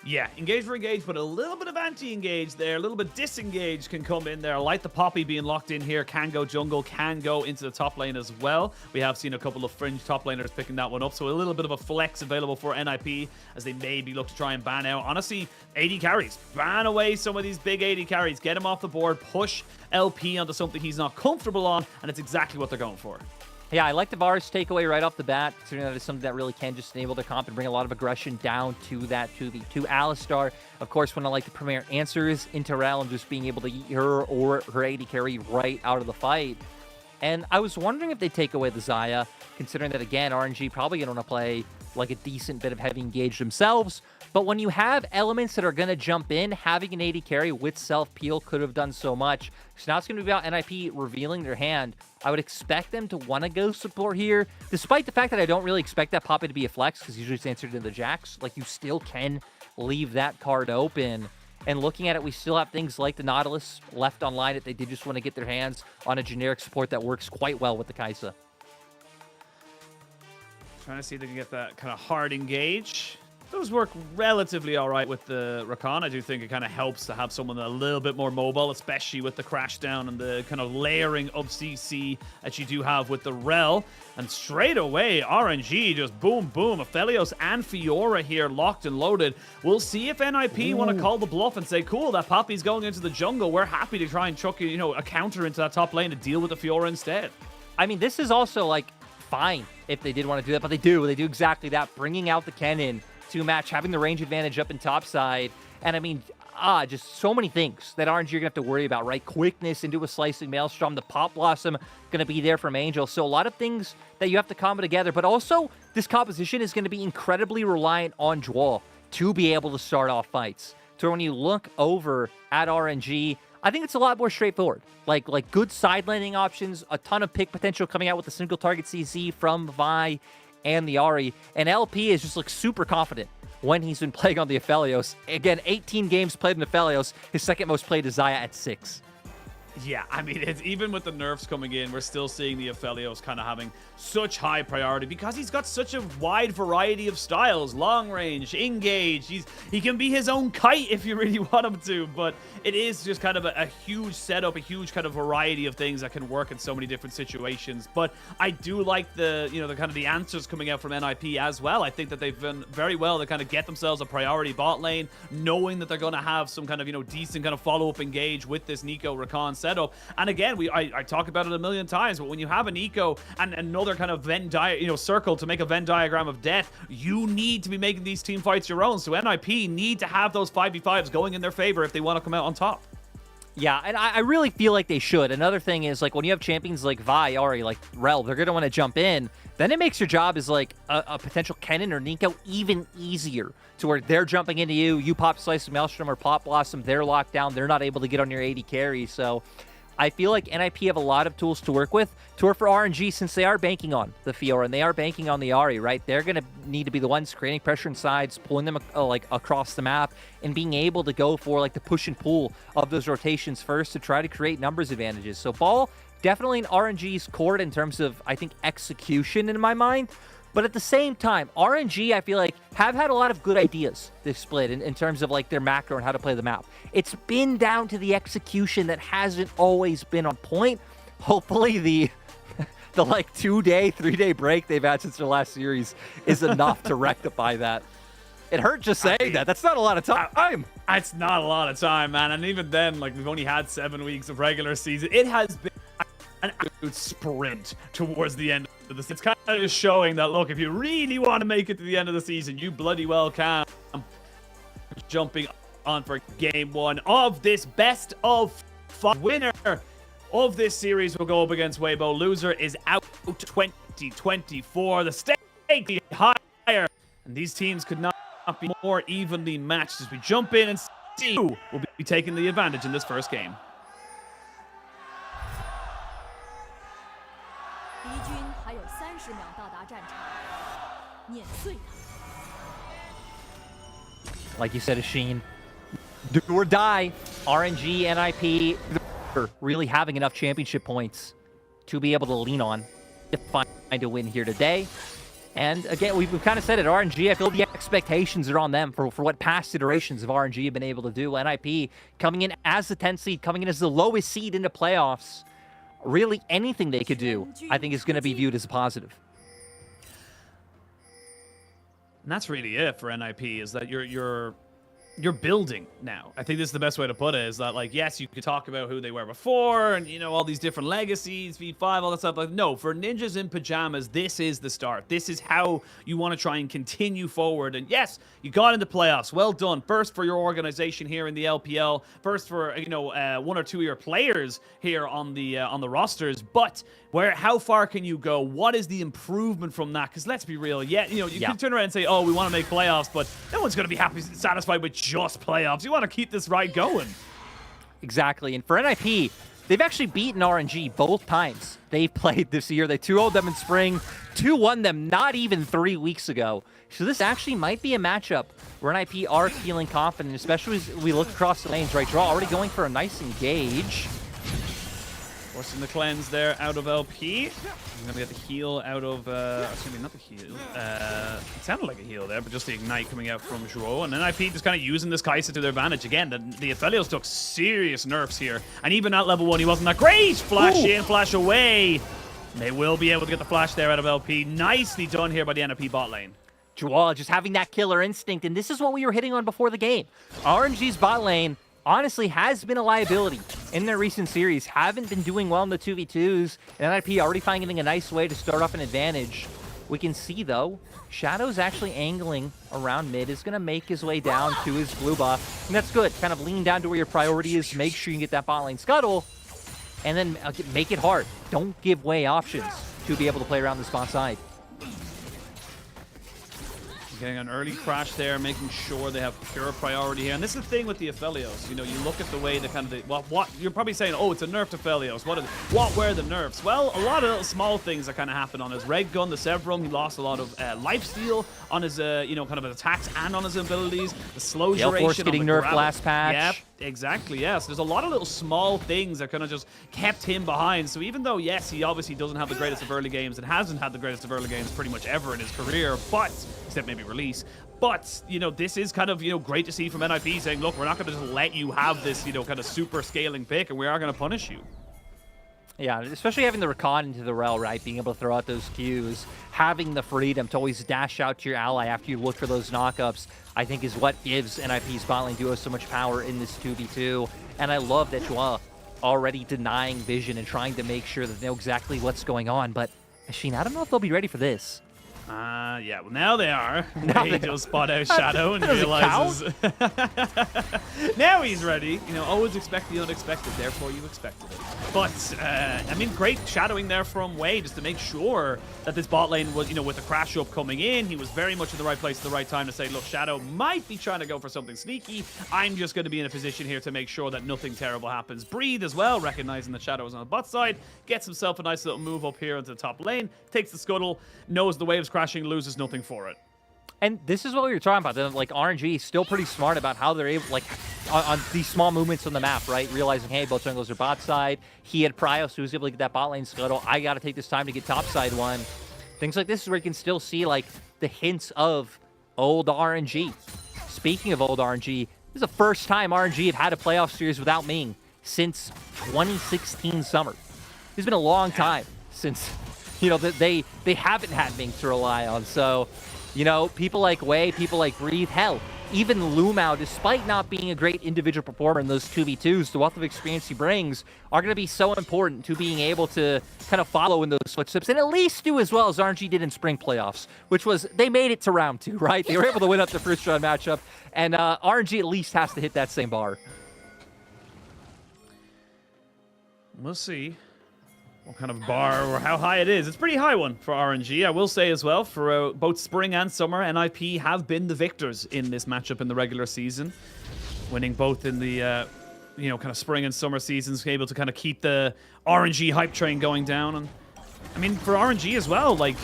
Yeah, engage for engage, but a little bit of anti-engage there, a little bit disengage can come in there. I like the Poppy being locked in here, can go jungle, can go into the top lane as well. We have seen a couple of fringe top laners picking that one up, so a little bit of a flex available for NIP as they maybe look to try and ban out. Honestly, AD carries. Ban away some of these big AD carries, get him off the board, push LP onto something he's not comfortable on, and it's exactly what they're going for. Yeah, I like the Varus takeaway right off the bat, considering that is something that really can just enable their comp and bring a lot of aggression down to that 2v2. Alistar, of course, one of like the premier answers into Rel and just being able to eat her or her AD carry right out of the fight. And I was wondering if they take away the Xayah, considering that, again, RNG probably going to want to play like a decent bit of heavy engage themselves. But when you have elements that are going to jump in, having an AD carry with self-peel could have done so much. So now it's going to be about NIP revealing their hand. I would expect them to want to go support here, despite the fact that I don't really expect that Poppy to be a flex, because usually it's answered in the Jax. Like, you still can leave that card open. And looking at it, we still have things like the Nautilus left online if they did just want to get their hands on a generic support that works quite well with the Kai'Sa. Trying to see if they can get that kind of hard engage. Those work relatively all right with the Rakan. I do think it kind of helps to have someone a little bit more mobile, especially with the crash down and the kind of layering of CC that you do have with the Rel. And straight away, RNG just boom, boom. Aphelios and Fiora here locked and loaded. We'll see if NIP want to call the bluff and say, cool, that Poppy's going into the jungle. We're happy to try and chuck, you know, a counter into that top lane to deal with the Fiora instead. I mean, this is also, like, fine if they did want to do that, but they do. They do exactly that, bringing out the Kennen to match, having the range advantage up in top side. And I mean, just so many things that RNG are going to have to worry about, right? Quickness into a slicing Maelstrom, the Pop Blossom going to be there from Angel. So a lot of things that you have to combo together, but also this composition is going to be incredibly reliant on Dwal to be able to start off fights. So when you look over at RNG, I think it's a lot more straightforward. Like good side landing options, a ton of pick potential coming out with the single target CC from Vi and the Ahri. And LP is just like super confident when he's been playing on the Aphelios. Again, 18 games played in Aphelios. His second most played is Xayah at 6. Yeah, I mean, it's even with the nerfs coming in, we're still seeing the Aphelios kind of having such high priority because he's got such a wide variety of styles. Long range, engage, he can be his own kite if you really want him to, but it is just kind of a huge setup, a huge kind of variety of things that can work in so many different situations. But I do like the, you know, the kind of the answers coming out from NIP as well. I think that they've done very well to kind of get themselves a priority bot lane, knowing that they're going to have some kind of, you know, decent kind of follow-up engage with this Nico Rakan setup. And again, I talk about it a million times, but when you have an eco and another kind of circle to make a Venn diagram of death, you need to be making these team fights your own. So NIP need to have those 5v5s going in their favor if they want to come out on top. Yeah, and I really feel like they should. Another thing is, like, when you have champions like Vi, Ahri, like Rel, they're going to want to jump in. Then it makes your job as, like, a potential Kennen or Nico even easier, to where they're jumping into you, you pop Slice of Maelstrom or Pop Blossom, they're locked down, they're not able to get on your 80 carry. So I feel like NIP have a lot of tools to work with. For RNG, since they are banking on the Fiora and they are banking on the Ahri, right? They're going to need to be the ones creating pressure in sides, pulling them like across the map, and being able to go for like the push and pull of those rotations first to try to create numbers advantages. So ball definitely in RNG's court in terms of, I think, execution in my mind. But at the same time, RNG, I feel like, have had a lot of good ideas this split in terms of like their macro and how to play the map. It's been down to the execution that hasn't always been on point. Hopefully the like 2-day, 3-day break they've had since their last series is enough to rectify that. It hurt just saying that. That's not a lot of time. It's not a lot of time, man. And even then, like, we've only had 7 weeks of regular season. It has been an absolute sprint towards the end of the season. It's kind of just showing that, look, if you really want to make it to the end of the season, you bloody well can. Jumping on for game 1 of this best of 5 winner of this series will go up against Weibo. Loser is out 2024. The stakes be higher, and these teams could not be more evenly matched as we jump in and see who will be taking the advantage in this first game. Like you said, Ashin, do or die. RNG, NIP, really having enough championship points to be able to lean on to find a win here today. And again, we've kind of said it, RNG, I feel the expectations are on them for what past iterations of RNG have been able to do. NIP coming in as the 10th seed, coming in as the lowest seed into playoffs. Really, anything they could do, I think, is going to be viewed as a positive. And that's really it for NIP, is that you're building now. I think this is the best way to put it, is that, like, yes, you could talk about who they were before and, you know, all these different legacies, V5, all that stuff. Like, no, for Ninjas in Pajamas, this is the start. This is how you want to try and continue forward. And yes, you got into playoffs. Well done. First for your organization here in the LPL. First for, you know, 1 or 2 of your players here on the rosters. But how far can you go? What is the improvement from that? Because let's be real, you can turn around and say, oh, we want to make playoffs, but no one's going to be satisfied with just playoffs. You want to keep this ride going. Exactly. And for NIP, they've actually beaten RNG both times they've played this year. They 2-0'd them in spring, 2-1 them not even 3 weeks ago. So this actually might be a matchup where NIP are feeling confident, especially as we look across the lanes, right? Draw already going for a nice engage. Forcing the cleanse there out of LP. I'm gonna get the heal out of, excuse me, not the heal. It sounded like a heal there, but just the ignite coming out from Zhuo. And then NIP just kind of using this Kai'Sa to their advantage. Again, the Aphelios took serious nerfs here. And even at level 1, he wasn't that great. Flash in, flash away. They will be able to get the flash there out of LP. Nicely done here by the NIP bot lane. Zhuo just having that killer instinct, and this is what we were hitting on before the game. RNG's bot lane honestly has been a liability in their recent series. Haven't been doing well in the 2v2s, and NIP already finding a nice way to start off an advantage. We can see, though, Shadow's actually angling around mid, is going to make his way down to his blue buff, and that's good. Kind of lean down to where your priority is, make sure you get that bot lane scuttle, and then make it hard. Don't give away options to be able to play around the spot side. Getting an early crash there, making sure they have pure priority here. And this is the thing with the Aphelios. You know, you look at the way the kind of what you're probably saying, oh, it's a nerf to Aphelios. What were the nerfs? Well, a lot of little small things that kind of happened on his red gun, the Severum. He lost a lot of lifesteal on his, you know, kind of attacks and on his abilities. The slow duration. Getting nerfed last patch. Yep, exactly. Yes, there's a lot of little small things that kind of just kept him behind. So even though, yes, he obviously doesn't have the greatest of early games and hasn't had the greatest of early games pretty much ever in his career, but except maybe release. But, you know, this is kind of, you know, great to see from NIP saying, look, we're not going to just let you have this, you know, kind of super scaling pick, and we are going to punish you. Yeah, especially having the recon into the rel, right? Being able to throw out those Qs, having the freedom to always dash out to your ally after you look for those knockups, I think is what gives NIP's bot lane duo so much power in this 2v2. And I love that Chua already denying vision and trying to make sure that they know exactly what's going on. But, Machine, I don't know if they'll be ready for this. Yeah, well, now they are. They just spot out Shadow and realizes. Now he's ready. You know, always expect the unexpected, therefore you expected it. But, I mean, great shadowing there from Wei just to make sure that this bot lane was, you know, with the crash up coming in, he was very much in the right place at the right time to say, look, Shadow might be trying to go for something sneaky. I'm just going to be in a position here to make sure that nothing terrible happens. Breathe as well, recognizing that Shadow is on the bot side, gets himself a nice little move up here into the top lane, takes the scuttle, knows the waves crashing, loses nothing for it. And this is what we were talking about. Like, RNG is still pretty smart about how they're able, like, on these small movements on the map, right? Realizing, hey, both jungles are bot side. He had Pryos, who was able to get that bot lane scuttle. I got to take this time to get top side one. Things like this is where you can still see, like, the hints of old RNG. Speaking of old RNG, this is the first time RNG have had a playoff series without Ming since 2016 summer. It's been a long time since, you know, they haven't had Ming to rely on. So, you know, people like Wei, people like Breathe, hell, even Lumao, despite not being a great individual performer in those 2v2s, the wealth of experience he brings are going to be so important to being able to kind of follow in those footsteps and at least do as well as RNG did in spring playoffs, which was they made it to round 2, right? They were able to win up the first round matchup, and RNG at least has to hit that same bar. We'll see what kind of bar or how high it is. It's a pretty high one for RNG. I will say as well, for both spring and summer, NIP have been the victors in this matchup in the regular season, winning both in the you know, kind of spring and summer seasons, able to kind of keep the RNG hype train going down. And I mean, for RNG as well, like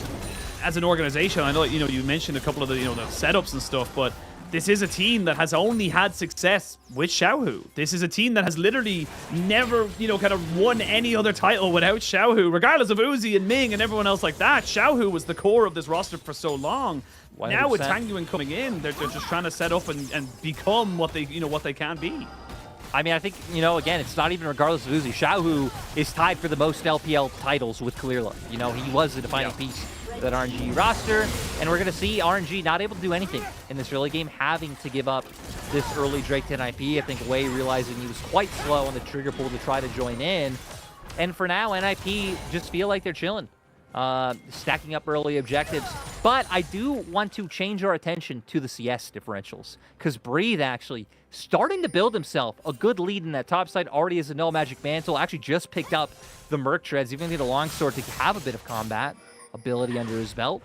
as an organization, I know, you know, you mentioned a couple of the, you know, the setups and stuff, but this is a team that has only had success with Xiaohu. This is a team that has literally never, you know, kind of won any other title without Xiaohu, regardless of Uzi and Ming and everyone else like that. Xiaohu was the core of this roster for so long. 100%. Now with Tang Yuan coming in, they're just trying to set up and become what they, you know, what they can be. I mean, I think, you know, again, it's not even regardless of Uzi. Xiaohu is tied for the most LPL titles with Clearla. You know, he was the defining piece of that RNG roster, and we're going to see RNG not able to do anything in this early game, having to give up this early Drake to NIP. I think Wei realizing he was quite slow on the trigger pull to try to join in. And for now, NIP just feel like they're chilling, stacking up early objectives. But I do want to change our attention to the CS differentials, because Breathe actually starting to build himself a good lead in that top side. Already has a Null Magic Mantle, actually just picked up the Merc Treads, even need a Longsword to have a bit of combat ability under his belt.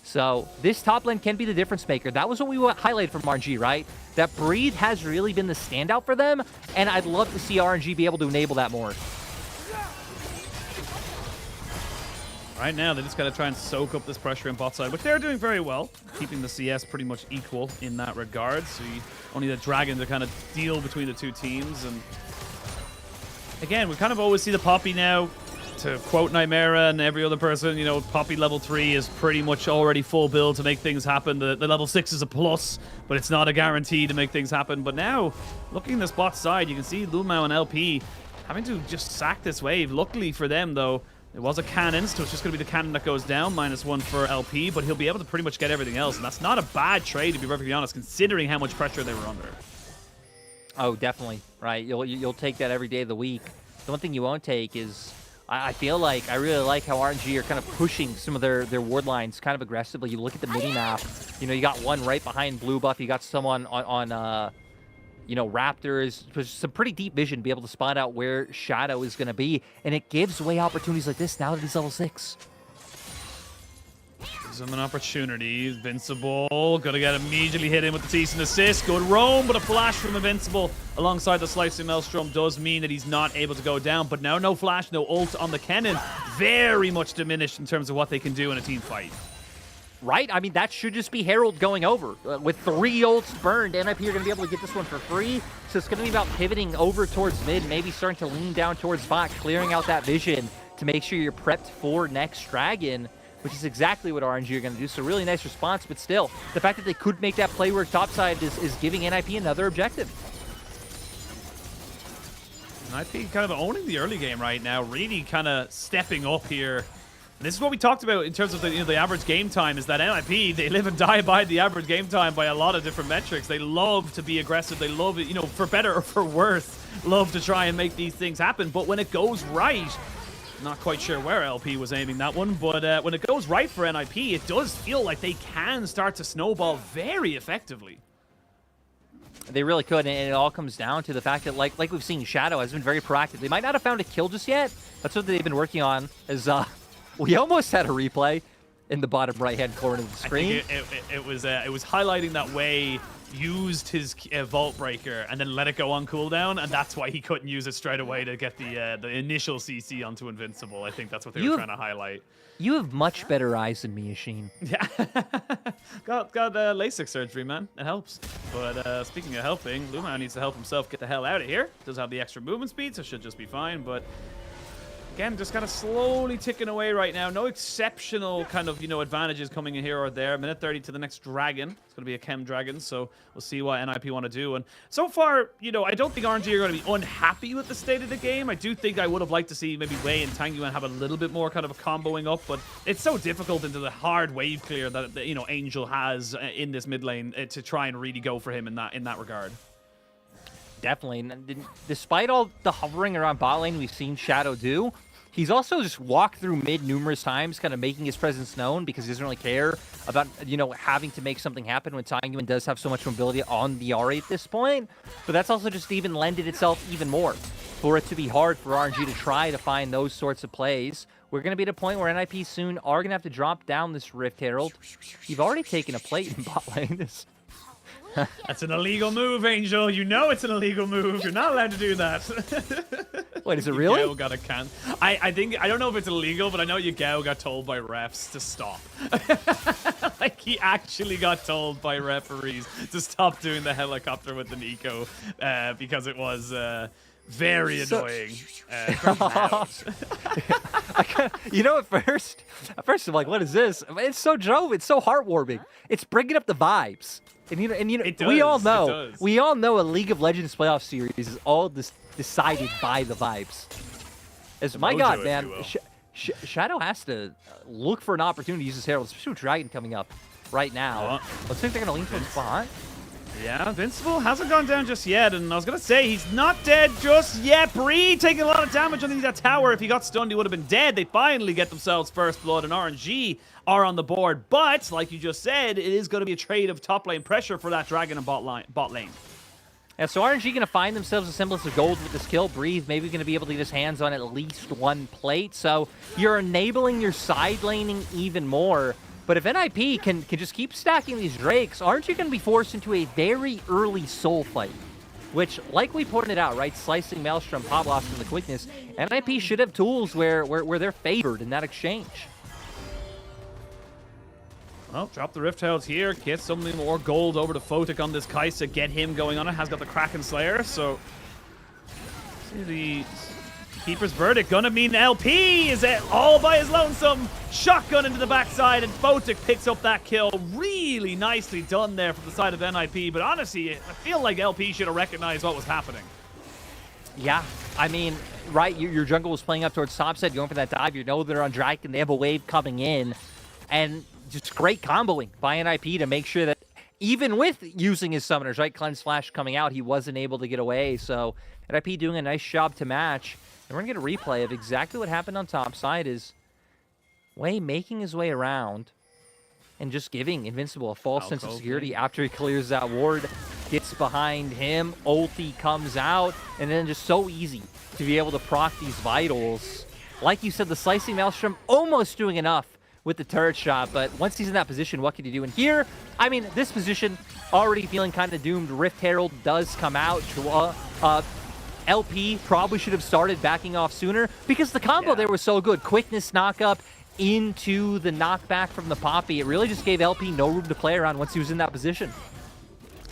So this top lane can be the difference maker. That was what we highlighted from RNG, right? That Breathe has really been the standout for them, and I'd love to see RNG be able to enable that more. Right now, they just got to try and soak up this pressure in bot side, which they're doing very well, keeping the CS pretty much equal in that regard. So you only need a Dragon to kind of deal between the two teams. And again, we kind of always see the Poppy now. To quote Nightmare and every other person, you know, Poppy level 3 is pretty much already full build to make things happen. The level 6 is a plus, but it's not a guarantee to make things happen. But now, looking at this bot side, you can see Lumao and LP having to just sack this wave. Luckily for them, though, it was a cannon, so it's just going to be the cannon that goes down, -1 for LP, but he'll be able to pretty much get everything else. And that's not a bad trade, to be perfectly honest, considering how much pressure they were under. Oh, definitely, right? You'll take that every day of the week. The one thing you won't take is... I feel like I really like how RNG are kind of pushing some of their ward lines kind of aggressively. You look at the mini map, you know, you got one right behind blue buff. You got someone on you know, Raptors. Some pretty deep vision to be able to spot out where Shadow is going to be, and it gives away opportunities like this now that he's level 6. Gives him an opportunity. Invincible. Gonna get immediately hit in with the decent assist. Good roam, but a flash from Invincible alongside the Slicing Maelstrom does mean that he's not able to go down. But now no flash, no ult on the cannon. Very much diminished in terms of what they can do in a team fight. Right? I mean, that should just be Herald going over. With 3 ults burned, NIP are going to be able to get this one for free. So it's going to be about pivoting over towards mid, maybe starting to lean down towards bot, clearing out that vision to make sure you're prepped for next Dragon, which is exactly what RNG are going to do. So really nice response, but still, the fact that they could make that play work topside is giving NIP another objective. NIP kind of owning the early game right now, really kind of stepping up here. And this is what we talked about in terms of the average game time, is that NIP, they live and die by the average game time by a lot of different metrics. They love to be aggressive. They love it, you know, for better or for worse, love to try and make these things happen. But when it goes right, not quite sure where LP was aiming that one, but when it goes right for NIP, it does feel like they can start to snowball very effectively. They really could, and it all comes down to the fact that, like we've seen, Shadow has been very proactive. They might not have found a kill just yet. That's what they've been working on, as we almost had a replay in the bottom right-hand corner of the screen. I think it was highlighting that Wei used his Vault Breaker and then let it go on cooldown, and that's why he couldn't use it straight away to get the initial CC onto Invincible. I think that's what they were trying to highlight. You have much better eyes than me, Ashin. Yeah. got LASIK surgery, man. It helps. But speaking of helping, Lumao needs to help himself get the hell out of here. Does have the extra movement speed, so should just be fine, but again, just kind of slowly ticking away right now. No exceptional kind of, you know, advantages coming in here or there. Minute 30 to the next Dragon. It's going to be a Chem Dragon, so we'll see what NIP want to do. And so far, you know, I don't think RNG are going to be unhappy with the state of the game. I do think I would have liked to see maybe Wei and Tangyuan have a little bit more kind of a comboing up, but it's so difficult into the hard wave clear that, you know, Angel has in this mid lane to try and really go for him in that regard. Definitely. And despite all the hovering around bot lane we've seen Shadow do, he's also just walked through mid numerous times, kind of making his presence known because he doesn't really care about, you know, having to make something happen when Tangyuan does have so much mobility on the RA at this point. But that's also just even lended itself even more for it to be hard for RNG to try to find those sorts of plays. We're going to be at a point where NIP soon are going to have to drop down this Rift Herald. You've already taken a plate in bot lane. That's an illegal move, Angel. You know it's an illegal move. You're not allowed to do that. Wait, is it really? Yagao got a can. I think, I don't know if it's illegal, but I know Yagao got told by refs to stop. Like, he actually got told by referees to stop doing the helicopter with the Nico because it was very annoying. You know, at first I'm like, what is this? It's so dope. It's so heartwarming. It's bringing up the vibes. And you know, we all know a League of Legends playoff series is all decided by the vibes. As my God, man, Shadow has to look for an opportunity to use his Herald, especially with Dragon coming up right now. Looks like they're gonna lean towards spot. Yeah, Invincible hasn't gone down just yet, and I was going to say, he's not dead just yet. Bree taking a lot of damage underneath that tower. If he got stunned, he would have been dead. They finally get themselves first blood, and RNG are on the board. But, like you just said, it is going to be a trade of top lane pressure for that Dragon and bot lane. Yeah, so RNG going to find themselves a semblance of gold with this kill. Breathe maybe going to be able to get his hands on at least one plate. So you're enabling your side laning even more. But if NIP can just keep stacking these Drakes, aren't you going to be forced into a very early soul fight? Which, like we pointed out, right, Slicing Maelstrom, Pop Loss, and the quickness, NIP should have tools where they're favored in that exchange. Well, drop the Rift Herald here, get something more gold over to Photic on this Kai'Sa, get him going on it, has got the Kraken Slayer, so... See the Keeper's verdict gonna mean LP is all by his lonesome. Shotgun into the backside, and Photic picks up that kill. Really nicely done there from the side of NIP, but honestly, I feel like LP should have recognized what was happening. Yeah, I mean, right, your jungle was playing up towards top side, going for that dive. You know they're on Draken, they have a wave coming in, and just great comboing by NIP to make sure that even with using his summoners, right, Cleanse Flash coming out, he wasn't able to get away. So NIP doing a nice job to match. And we're going to get a replay of exactly what happened on top side is Wei making his way around and just giving Invincible a false sense of security after he clears that ward, gets behind him, ulti comes out, and then just so easy to be able to proc these vitals. Like you said, the Slicing Maelstrom almost doing enough with the turret shot, but once he's in that position, what can you do? And here, I mean, this position already feeling kind of doomed. Rift Herald does come out. LP probably should have started backing off sooner because the combo there was so good. Quickness knock up into the knockback from the Poppy. It really just gave LP no room to play around once he was in that position.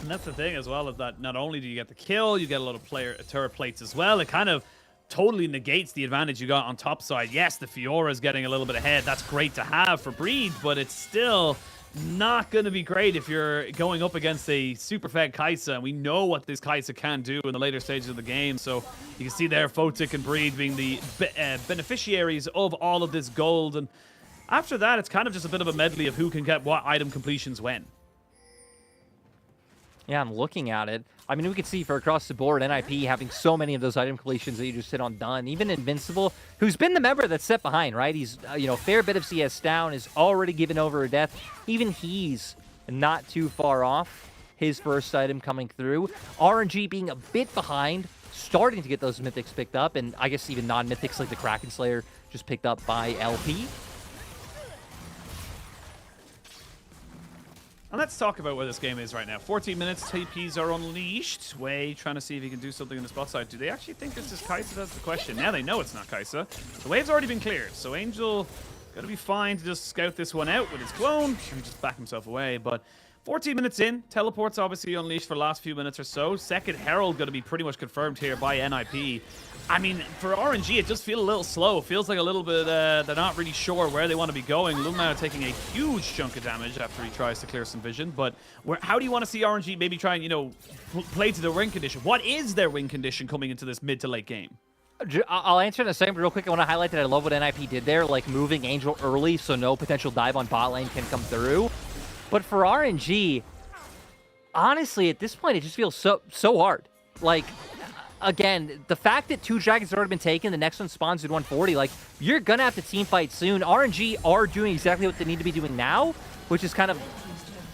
And that's the thing as well, is that not only do you get the kill, you get a lot of turret plates as well. It kind of totally negates the advantage you got on top side. Yes, the Fiora's getting a little bit ahead. That's great to have for Breed, but it's still not going to be great if you're going up against a super fed Kai'Sa, and we know what this Kai'Sa can do in the later stages of the game. So you can see there Photic and Breed being the beneficiaries of all of this gold, and after that it's kind of just a bit of a medley of who can get what item completions when. Yeah, I'm looking at it. I mean, we could see for across the board, NIP having so many of those item completions that you just hit on done. Even Invincible, who's been the member that's set behind, right? He's, you know, fair bit of CS down, is already given over a death. Even he's not too far off his first item coming through. RNG being a bit behind, starting to get those mythics picked up, and I guess even non-mythics like the Kraken Slayer just picked up by LP. And let's talk about where this game is right now. 14 minutes, TPs are unleashed. Wei trying to see if he can do something in the spot side. Do they actually think this is Kai'Sa? That's the question. Now they know it's not Kai'Sa. The wave's already been cleared, so Angel gonna be fine to just scout this one out with his clone and just back himself away. But 14 minutes in, teleport's obviously unleashed for the last few minutes or so. Second Herald gonna be pretty much confirmed here by NIP. I mean, for RNG, it just feels a little slow. It feels like a little bit, they're not really sure where they want to be going. Lumina taking a huge chunk of damage after he tries to clear some vision. But how do you want to see RNG maybe try and, you know, play to their win condition? What is their win condition coming into this mid to late game? I'll answer in a second, but real quick, I want to highlight that I love what NIP did there, like moving Angel early so no potential dive on bot lane can come through. But for RNG, honestly, at this point, it just feels so hard. Like, again, the fact that 2 dragons have already been taken, the next one spawns at 140, like, you're going to have to team fight soon. RNG are doing exactly what they need to be doing now, which is kind of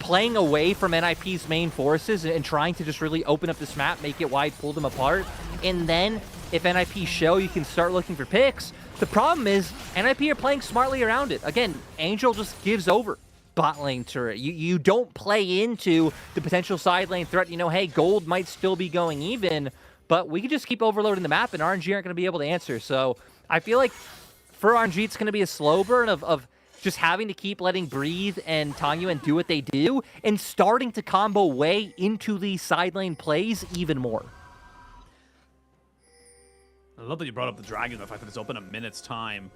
playing away from NIP's main forces and trying to just really open up this map, make it wide, pull them apart. And then, if NIP show, you can start looking for picks. The problem is, NIP are playing smartly around it. Again, Angel just gives over bot lane turret. You don't play into the potential side lane threat. You know, hey, gold might still be going even, but we can just keep overloading the map, and RNG aren't going to be able to answer. So I feel like for RNG, it's going to be a slow burn of just having to keep letting Breathe and Tangyuan do what they do and starting to combo way into these side lane plays even more. I love that you brought up the dragon, the fact that it's up in a minute's time.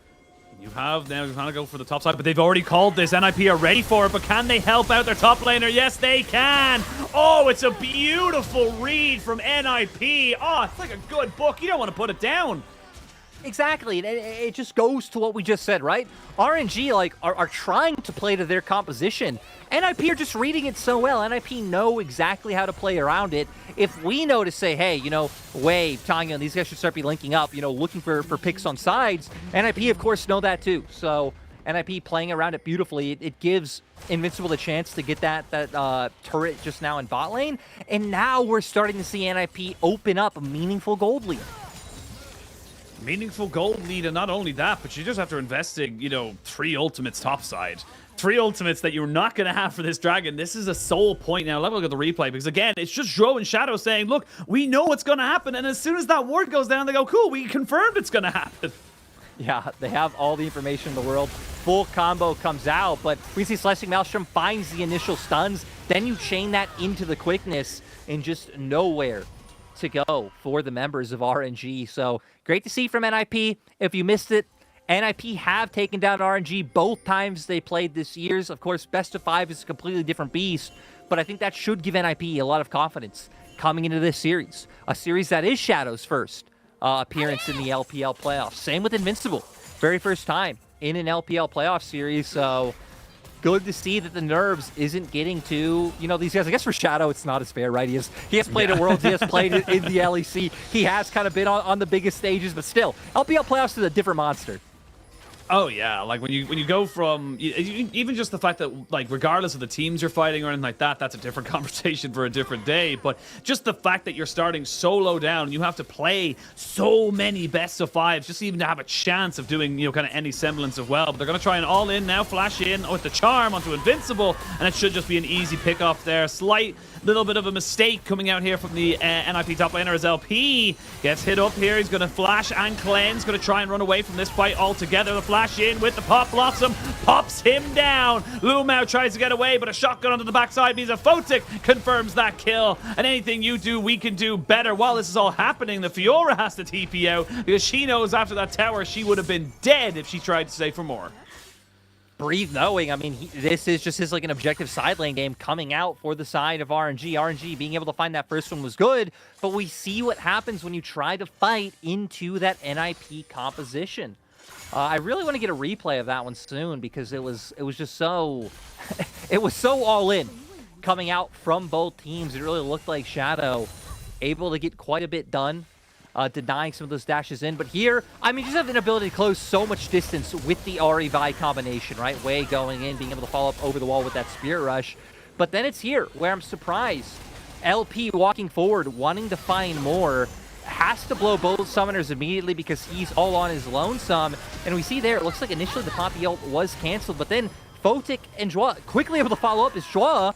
You have now trying to go for the top side, but they've already called this. NIP are ready for it, but can they help out their top laner? Yes, they can. Oh, it's a beautiful read from NIP. Oh, it's like a good book. You don't want to put it down. Exactly. It just goes to what we just said, right? RNG like are trying to play to their composition. NIP are just reading it so well. NIP know exactly how to play around it. If we know to say, hey, you know, Wave, Tanya, these guys should start be linking up, you know, looking for picks on sides, NIP, of course, know that too. So NIP playing around it beautifully. It gives Invincible the chance to get that turret just now in bot lane. And now we're starting to see NIP open up a meaningful gold lead. Meaningful gold lead, and not only that, but you just have to invest in, you know, 3 ultimates topside. 3 ultimates that you're not going to have for this dragon. This is a sole point now. Let me look at the replay, because again, it's just Zhou and Shadow saying, look, we know what's going to happen, and as soon as that ward goes down, they go, cool, we confirmed it's going to happen. Yeah, they have all the information in the world. Full combo comes out, but we see Slicing Maelstrom finds the initial stuns, then you chain that into the quickness, and just nowhere to go for the members of RNG. So great to see from NIP. If you missed it, NIP have taken down RNG both times they played this year's. Of course, best of 5 is a completely different beast, but I think that should give NIP a lot of confidence coming into this series. A series that is Shadow's first appearance in the LPL playoffs. Same with Invincible. Very first time in an LPL playoff series, so good to see that the nerves isn't getting to, these guys. I guess for Shadow, it's not as fair, right? He has played at Worlds, he has played in the LEC, he has kind of been on the biggest stages, but still, LPL playoffs is a different monster. Oh yeah, like when you go from even just the fact that, like, regardless of the teams you're fighting or anything like that, that's a different conversation for a different day. But just the fact that you're starting so low down, and you have to play so many best of 5s just even to have a chance of doing kind of any semblance of well. But they're gonna try an all in now, flash in with the charm onto Invincible, and it should just be an easy pick off there. Slight little bit of a mistake coming out here from the NIP top laner as LP gets hit up here. He's gonna flash and cleanse, gonna try and run away from this fight altogether. The flash in with the Pop Blossom pops him down. Lumao tries to get away, but a shotgun onto the backside means a Photic confirms that kill. And anything you do, we can do better. While this is all happening, the Fiora has to TP out because she knows after that tower she would have been dead if she tried to stay for more. Breathe knowing, I mean, this is just his, like, an objective side lane game coming out for the side of RNG. RNG being able to find that first one was good, but we see what happens when you try to fight into that NIP composition. I really want to get a replay of that one soon because it was just so it was so all in coming out from both teams. It really looked like Shadow able to get quite a bit done, denying some of those dashes in. But here, I mean, just have an ability to close so much distance with the Ahri Vi combination, right? Way going in, being able to follow up over the wall with that Spirit Rush. But then it's here where I'm surprised. LP walking forward, wanting to find more, has to blow both summoners immediately because he's all on his lonesome. And we see there, it looks like initially the Poppy ult was canceled, but then Photic and Joa quickly able to follow up as Joa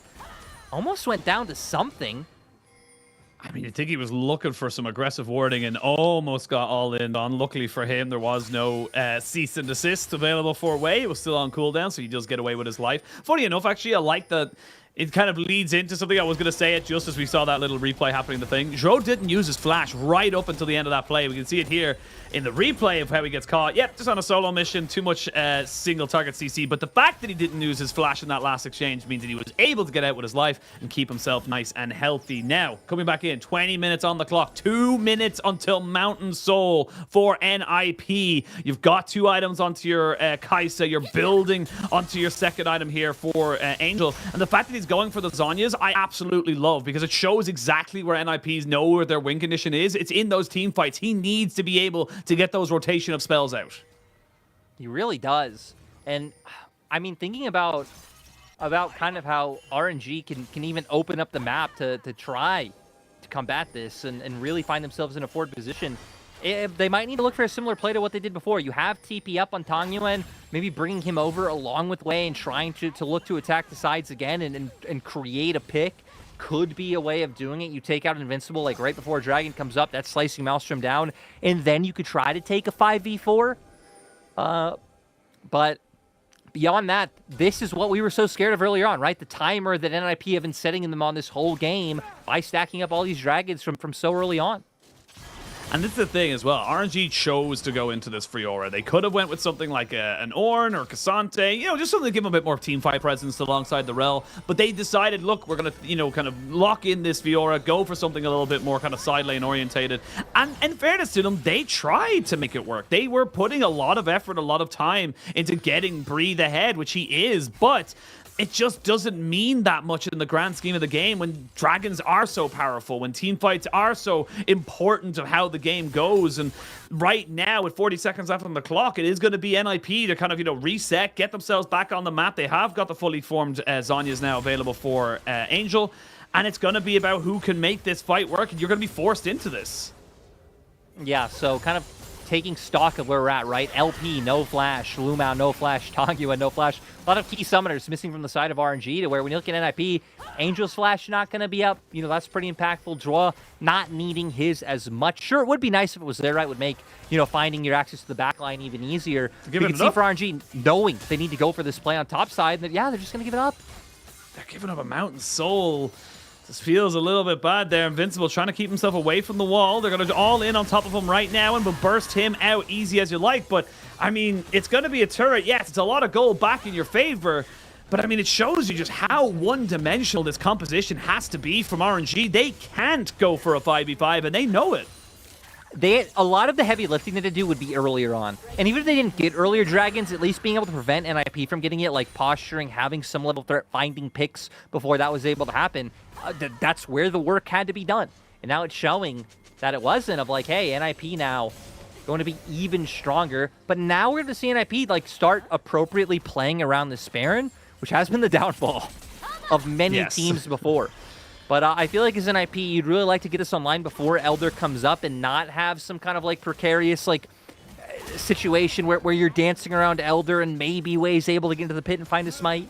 almost went down to something. I mean, I think he was looking for some aggressive warding and almost got all in on. Luckily for him, there was no cease and desist available for Wei. It was still on cooldown, so he does get away with his life. Funny enough, actually, I like that. It kind of leads into something I was going to say it just as we saw that little replay happening. The thing, Zhou didn't use his flash right up until the end of that play. We can see it here in the replay of how he gets caught. Yep, just on a solo mission, too much single target CC. But the fact that he didn't use his flash in that last exchange means that he was able to get out with his life and keep himself nice and healthy. Now, coming back in, 20 minutes on the clock, 2 minutes until Mountain Soul for NIP. You've got 2 items onto your Kai'Sa. You're building onto your second item here for Angel. And the fact that he's going for the Zhonya's, I absolutely love because it shows exactly where NIPs know where their win condition is. It's in those team fights. He needs to be able to get those rotation of spells out. He really does. And I mean, thinking about kind of how RNG can even open up the map to try to combat this and really find themselves in a forward position. They might need to look for a similar play to what they did before. You have TP up on Tangyuan, maybe bringing him over along with Wei and trying to look to attack the sides again and create a pick. Could be a way of doing it. You take out Invincible like right before Dragon comes up. That's slicing Maelstrom down. And then you could try to take a 5v4. But beyond that, this is what we were so scared of earlier on, right? The timer that NIP have been setting them on this whole game by stacking up all these Dragons from so early on. And this is the thing as well. RNG chose to go into this Fiora. They could have went with something like an Ornn or Cassante, just something to give them a bit more team fight presence alongside the Rel. But they decided, look, we're going to, kind of lock in this Fiora, go for something a little bit more kind of side lane orientated. And in fairness to them, they tried to make it work. They were putting a lot of effort, a lot of time into getting Breathe ahead, which he is, but it just doesn't mean that much in the grand scheme of the game when dragons are so powerful, when team fights are so important of how the game goes. And right now, with 40 seconds left on the clock, it is going to be NIP to kind of, reset, get themselves back on the map. They have got the fully formed Zhonya's now available for Angel. And it's going to be about who can make this fight work, and you're going to be forced into this. Yeah, so kind of taking stock of where we're at, right? LP, no flash. Lumao, no flash. Tangyuan, no flash. A lot of key summoners missing from the side of RNG to where when you look at NIP, Angel's flash not going to be up. That's pretty impactful. Draw not needing his as much. Sure, it would be nice if it was there, right? Would make, finding your access to the back line even easier. You can see for RNG, knowing they need to go for this play on top side, that, yeah, they're just going to give it up. They're giving up a Mountain Soul. This feels a little bit bad there. Invincible trying to keep himself away from the wall. They're going to all in on top of him right now and will burst him out easy as you like. But, I mean, it's going to be a turret. Yes, it's a lot of gold back in your favor. But, I mean, it shows you just how one-dimensional this composition has to be from RNG. They can't go for a 5v5, and they know it. A lot of the heavy lifting that they do would be earlier on. And even if they didn't get earlier dragons, at least being able to prevent NIP from getting it, like posturing, having some level of threat, finding picks before that was able to happen, that's where the work had to be done. And now it's showing that it wasn't, of like, hey, NIP now going to be even stronger. But now we're going to see NIP like start appropriately playing around the Baron, which has been the downfall of many teams before. But I feel like as an IP, you'd really like to get this online before Elder comes up and not have some kind of like precarious like situation where you're dancing around Elder and maybe Wei's able to get into the pit and find a smite.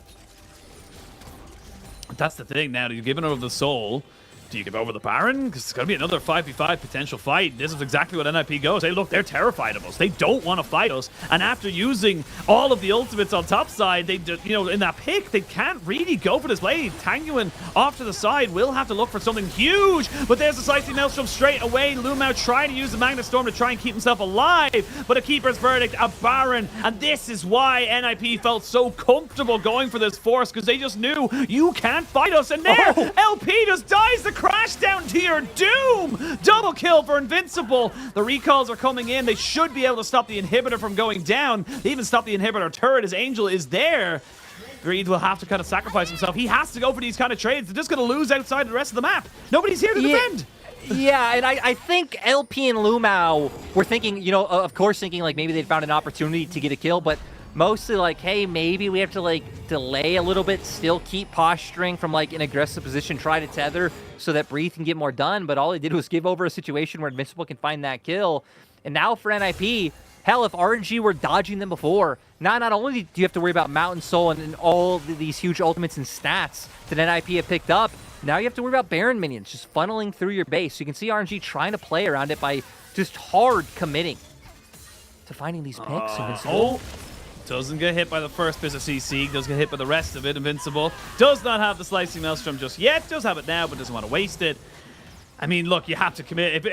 That's the thing now. You've given over the soul. Do you give over the Baron? Because it's going to be another 5v5 potential fight. This is exactly what NIP goes. Hey, look, they're terrified of us. They don't want to fight us. And after using all of the ultimates on top side, they, in that pick, they can't really go for this play. Tanguin off to the side will have to look for something huge. But there's the Slicing Maelstrom straight away. Lumao trying to use the Magnet Storm to try and keep himself alive. But a Keeper's Verdict, a Baron. And this is why NIP felt so comfortable going for this force, because they just knew you can't fight us. And there, LP just dies the crash down to your doom. Double kill for Invincible. The recalls are coming in. They should be able to stop the inhibitor from going down. They even stop the inhibitor turret as Angel is there. Greed will have to kind of sacrifice himself. He has to go for these kind of trades. They're just going to lose outside the rest of the map. Nobody's here to defend. Yeah, and I think LP and Lumao were thinking, of course thinking like maybe they'd found an opportunity to get a kill, but mostly like, hey, maybe we have to like delay a little bit, still keep posturing from like an aggressive position, try to tether so that Breathe can get more done. But all he did was give over a situation where Invincible can find that kill. And now for NIP, hell, if RNG were dodging them before, not only do you have to worry about Mountain Soul and all these huge ultimates and stats that NIP have picked up, now you have to worry about Baron minions just funneling through your base. So you can see RNG trying to play around it by just hard committing to finding these picks. Doesn't get hit by the first bit of CC, does get hit by the rest of it. Invincible does not have the Slicing Maelstrom just yet, does have it now, but doesn't want to waste it. I mean, look, you have to commit.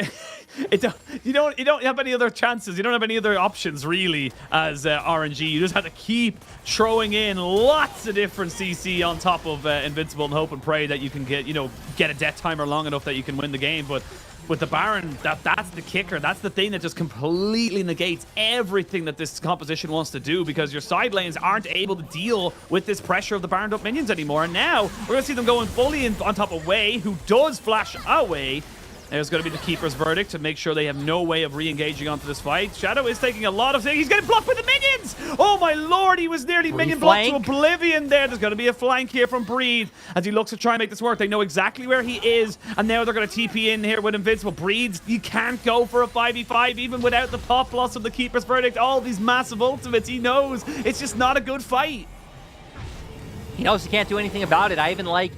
You don't have any other chances. You don't have any other options, really, as RNG. You just have to keep throwing in lots of different CC on top of Invincible and hope and pray that you can get a death timer long enough that you can win the game. But with the Baron, that's the kicker. That's the thing that just completely negates everything that this composition wants to do, because your side lanes aren't able to deal with this pressure of the Baroned up minions anymore. And now we're going to see them going fully in on top of Wei, who does flash away. There's going to be the Keeper's Verdict to make sure they have no way of re-engaging onto this fight. Shadow is taking a lot of things. He's getting blocked by the minions! Oh my lord, he was nearly minion blocked to oblivion there. There's going to be a flank here from Breathe as he looks to try and make this work. They know exactly where he is, and now they're going to TP in here with Invincible. Breathe, you can't go for a 5v5 even without the pop loss of the Keeper's Verdict. All these massive ultimates, he knows it's just not a good fight. He knows he can't do anything about it. I even like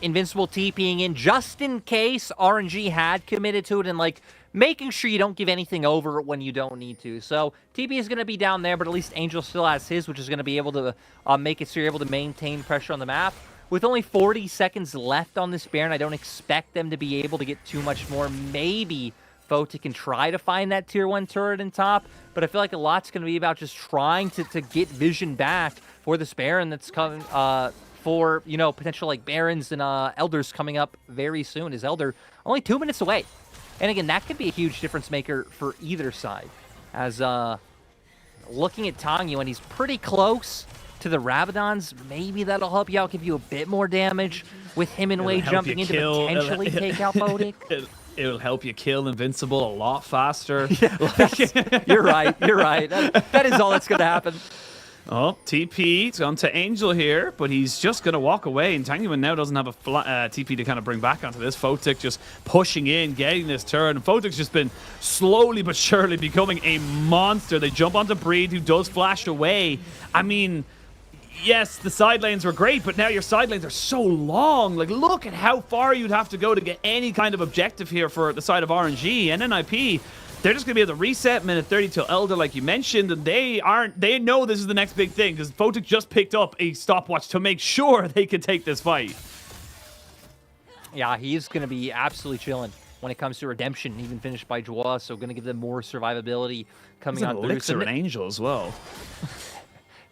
Invincible TPing in just in case RNG had committed to it, and like making sure you don't give anything over when you don't need to. So TP is going to be down there, but at least Angel still has his, which is going to be able to make it so you're able to maintain pressure on the map. With only 40 seconds left on this Baron, I don't expect them to be able to get too much more. Maybe Photic can try to find that tier 1 turret in top, but I feel like a lot's going to be about just trying to get vision back for this Baron that's coming for, potential like Barons and Elders coming up very soon. Is Elder only 2 minutes away? And again, that could be a huge difference maker for either side. As looking at Tangyuan, he's pretty close to the Rabadons. Maybe that'll help you out, give you a bit more damage with him and Wei jumping in to potentially take out Photic. It'll help you kill Invincible a lot faster. You're right. That is all that's going to happen. Oh, TP. It's on to Angel here, but he's just going to walk away. And Tanguin now doesn't have a TP to kind of bring back onto this. Photic just pushing in, getting this turn. And Photic's just been slowly but surely becoming a monster. They jump onto Breed, who does flash away. I mean, yes, the side lanes were great, but now your side lanes are so long. Like, look at how far you'd have to go to get any kind of objective here for the side of RNG. And NIP, they're just going to be able to reset minute 30 till Elder, like you mentioned, and they know this is the next big thing, because Photic just picked up a stopwatch to make sure they can take this fight. Yeah, he's going to be absolutely chilling when it comes to redemption, even finished by Joie, so going to give them more survivability coming He's on an through. elixir and angel as well.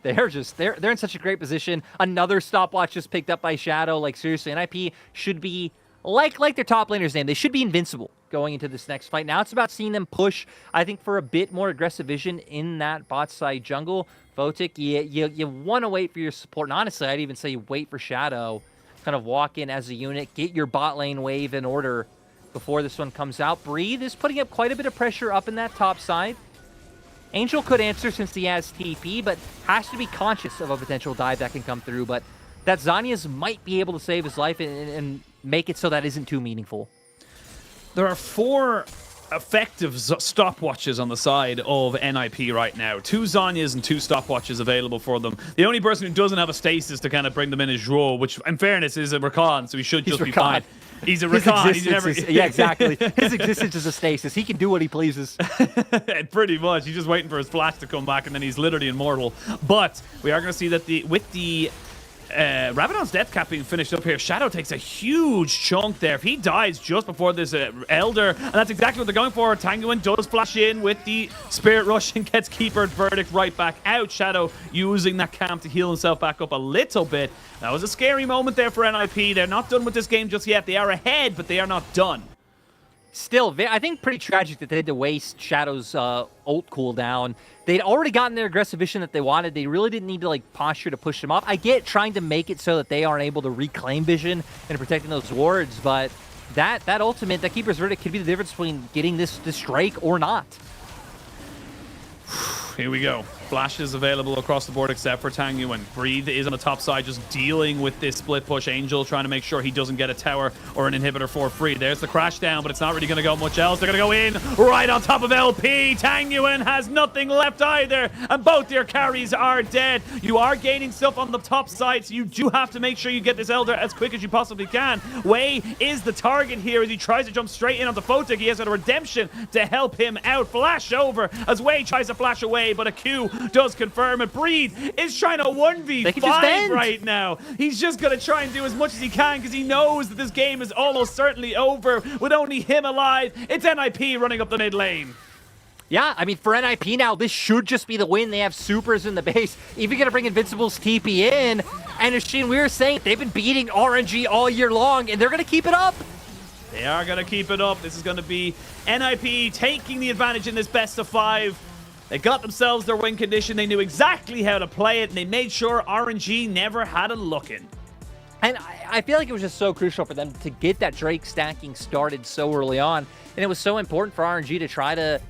They're in such a great position. Another stopwatch just picked up by Shadow. Like, seriously, NIP should be, like their top laner's name, they should be invincible going into this next fight. Now it's about seeing them push, I think, for a bit more aggressive vision in that bot side jungle. Photic, you want to wait for your support. And honestly, I'd even say you wait for Shadow, kind of walk in as a unit, get your bot lane wave in order before this one comes out. Breathe is putting up quite a bit of pressure up in that top side. Angel could answer since he has TP, but has to be conscious of a potential dive that can come through. But that Zhonya's might be able to save his life and make it so that isn't too meaningful. There are 4 effective stopwatches on the side of NIP right now. 2 Zhonyas and 2 stopwatches available for them. The only person who doesn't have a stasis to kind of bring them in is Zhuo, which, in fairness, is a Rakan, so he should just be fine. He's a Rakan. He's never... Yeah, exactly. His existence is a stasis. He can do what he pleases. Pretty much. He's just waiting for his flash to come back, and then he's literally immortal. But we are going to see that with the Rabadon's death cap being finished up here, Shadow takes a huge chunk there. If he dies just before this Elder, and that's exactly what they're going for. Tanguin does flash in with the Spirit Rush and gets Keeper's Verdict right back out. Shadow using that camp to heal himself back up a little bit. That was a scary moment there for NIP. They're not done with this game just yet. They are ahead, but they are not done. Still, I think pretty tragic that they had to waste Shadow's ult cooldown. They'd already gotten their aggressive vision that they wanted. They really didn't need to like posture to push them off. I get trying to make it so that they aren't able to reclaim vision and protecting those wards, but that ultimate, that Keeper's Verdict could be the difference between getting this Drake or not. Here we go. Flashes available across the board except for Tanguin. Breathe is on the top side just dealing with this split push. Angel trying to make sure he doesn't get a tower or an inhibitor for free. There's the crash down, but it's not really going to go much else. They're going to go in right on top of LP. Tanguin has nothing left either, and both their carries are dead. You are gaining stuff on the top side, so you do have to make sure you get this Elder as quick as you possibly can. Wei is the target here as he tries to jump straight in onto Photic. He has got a redemption to help him out. Flash over as Wei tries to flash away, but a Q does confirm it. Breathe is trying to 1v5 right now. He's just going to try and do as much as he can because he knows that this game is almost certainly over with only him alive. It's NIP running up the mid lane. Yeah, I mean, for NIP now, this should just be the win. They have supers in the base. Even going to bring Invincible's TP in. And as Sheen, we were saying, they've been beating RNG all year long, and they're going to keep it up. They are going to keep it up. This is going to be NIP taking the advantage in this best of 5. They got themselves their win condition. They knew exactly how to play it, and they made sure RNG never had a look-in. And I feel like it was just so crucial for them to get that Drake stacking started so early on. And it was so important for RNG to try to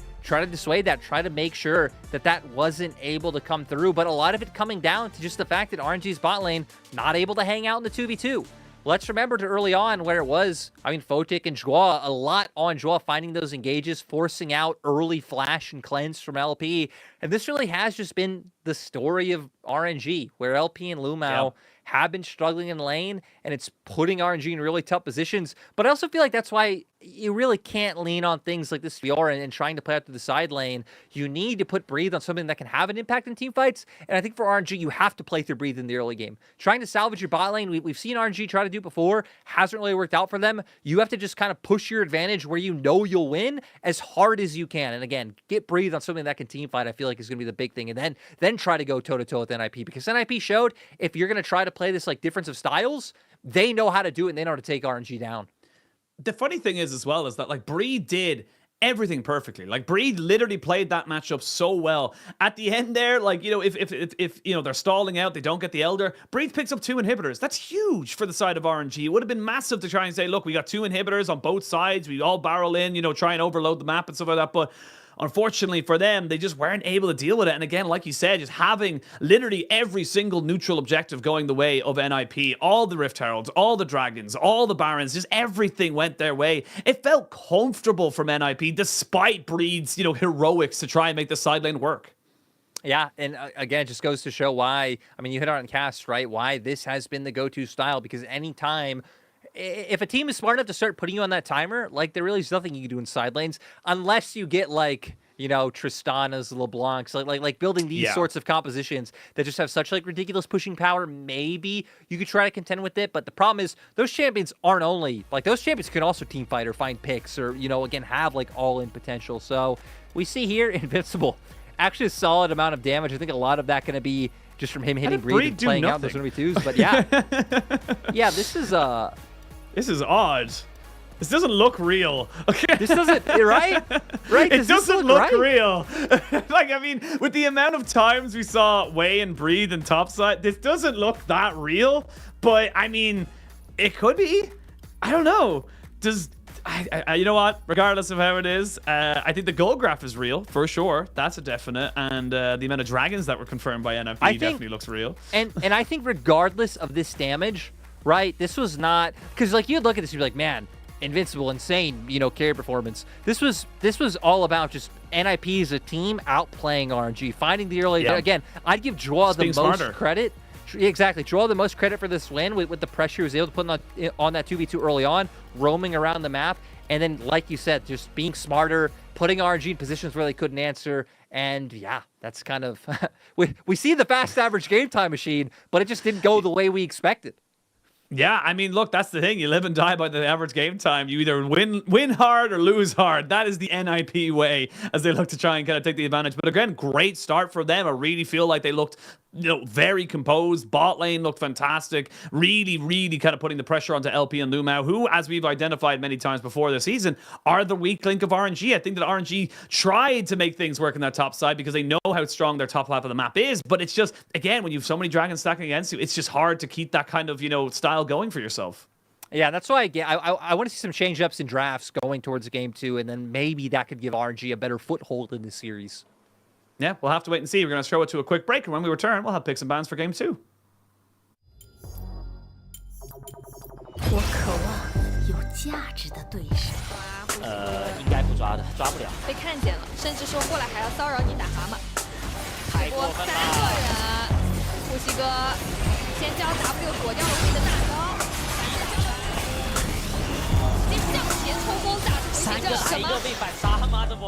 dissuade that, try to make sure that that wasn't able to come through. But a lot of it coming down to just the fact that RNG's bot lane not able to hang out in the 2v2. Let's remember to early on where it was, I mean, Photic and Joie, a lot on Joie finding those engages, forcing out early flash and cleanse from LP. And this really has just been the story of RNG, where LP and Lumao have been struggling in lane, and it's putting RNG in really tough positions. But I also feel like that's why you really can't lean on things like this Fiora and trying to play out through the side lane. You need to put Breathe on something that can have an impact in team fights. And I think for RNG, you have to play through Breathe in the early game. Trying to salvage your bot lane, we've seen RNG try to do it before. Hasn't really worked out for them. You have to just kind of push your advantage where you know you'll win as hard as you can. And again, get Breathe on something that can team fight, I feel like is going to be the big thing. And then try to go toe-to-toe with NIP. Because NIP showed if you're going to try to play this like difference of styles, they know how to do it and they know how to take RNG down. The funny thing is as well is that like Breed did everything perfectly. Like Breed literally played that matchup so well. At the end there, like, you know, if you know, they're stalling out, they don't get the Elder, Breed picks up 2 inhibitors. That's huge for the side of RNG. It would have been massive to try and say, look, we got 2 inhibitors on both sides. We all barrel in, you know, try and overload the map and stuff like that. But unfortunately for them, they just weren't able to deal with it. And again, like you said, just having literally every single neutral objective going the way of NIP, all the Rift Heralds, all the Dragons, all the Barons, just everything went their way. It felt comfortable from NIP despite Breed's, you know, heroics to try and make the side lane work. Yeah, and again, it just goes to show why, I mean, you hit on Cast, right? Why this has been the go-to style, because anytime if a team is smart enough to start putting you on that timer, like there really is nothing you can do in side lanes unless you get like Tristanas, LeBlancs, like building these sorts of compositions that just have such like ridiculous pushing power. Maybe you could try to contend with it, but the problem is those champions aren't only like those champions can also team fight or find picks or again have like all-in potential. So we see here Invincible actually a solid amount of damage. I think a lot of that going to be just from him hitting Breed and playing out those 1v2s. But yeah, yeah, this is odd. This doesn't look real. Okay. This doesn't, right? Right? It doesn't look real. Like, I mean, with the amount of times we saw Wei and Breathe and Topside, this doesn't look that real. But, I mean, it could be. I don't know. You know what? Regardless of how it is, I think the goal graph is real, for sure. That's a definite. And the amount of dragons that were confirmed by NFP definitely looks real. And I think regardless of this damage, right, this was not... Because, like, you'd look at this and be like, man, Invincible, insane, carry performance. This was all about just NIP as a team outplaying RNG, finding the early... Again, I'd give Draw the most credit. Exactly. Draw the most credit for this win with the pressure he was able to put on that 2v2 early on, roaming around the map, and then, like you said, just being smarter, putting RNG in positions where they couldn't answer, and yeah, that's kind of... we see the fast average game time machine, but it just didn't go the way we expected. Yeah, I mean, look, that's the thing. You live and die by the average game time. You either win hard or lose hard. That is the NIP way as they look to try and kind of take the advantage. But again, great start for them. I really feel like they looked very composed. Bot lane looked fantastic. Really, really kind of putting the pressure onto LP and Lumao, who, as we've identified many times before this season, are the weak link of RNG. I think that RNG tried to make things work in that top side because they know how strong their top half of the map is. But it's just, again, when you have so many dragons stacking against you, it's just hard to keep that kind of, style going for yourself. Yeah, that's why I want to see some change-ups in drafts going towards game 2, and then maybe that could give RNG a better foothold in the series. Yeah, we'll have to wait and see. We're going to throw it to a quick break, and when we return, we'll have picks and bans for game 2. 我渴望有价值的对手。应该不抓的，抓不了。被看见了，甚至说过来还要骚扰你打蛤蟆。太过分了！3个人，呼吸哥先将 W 躲掉了自己的大招，先向前冲锋打出回血阵，3个被反杀吗？这不？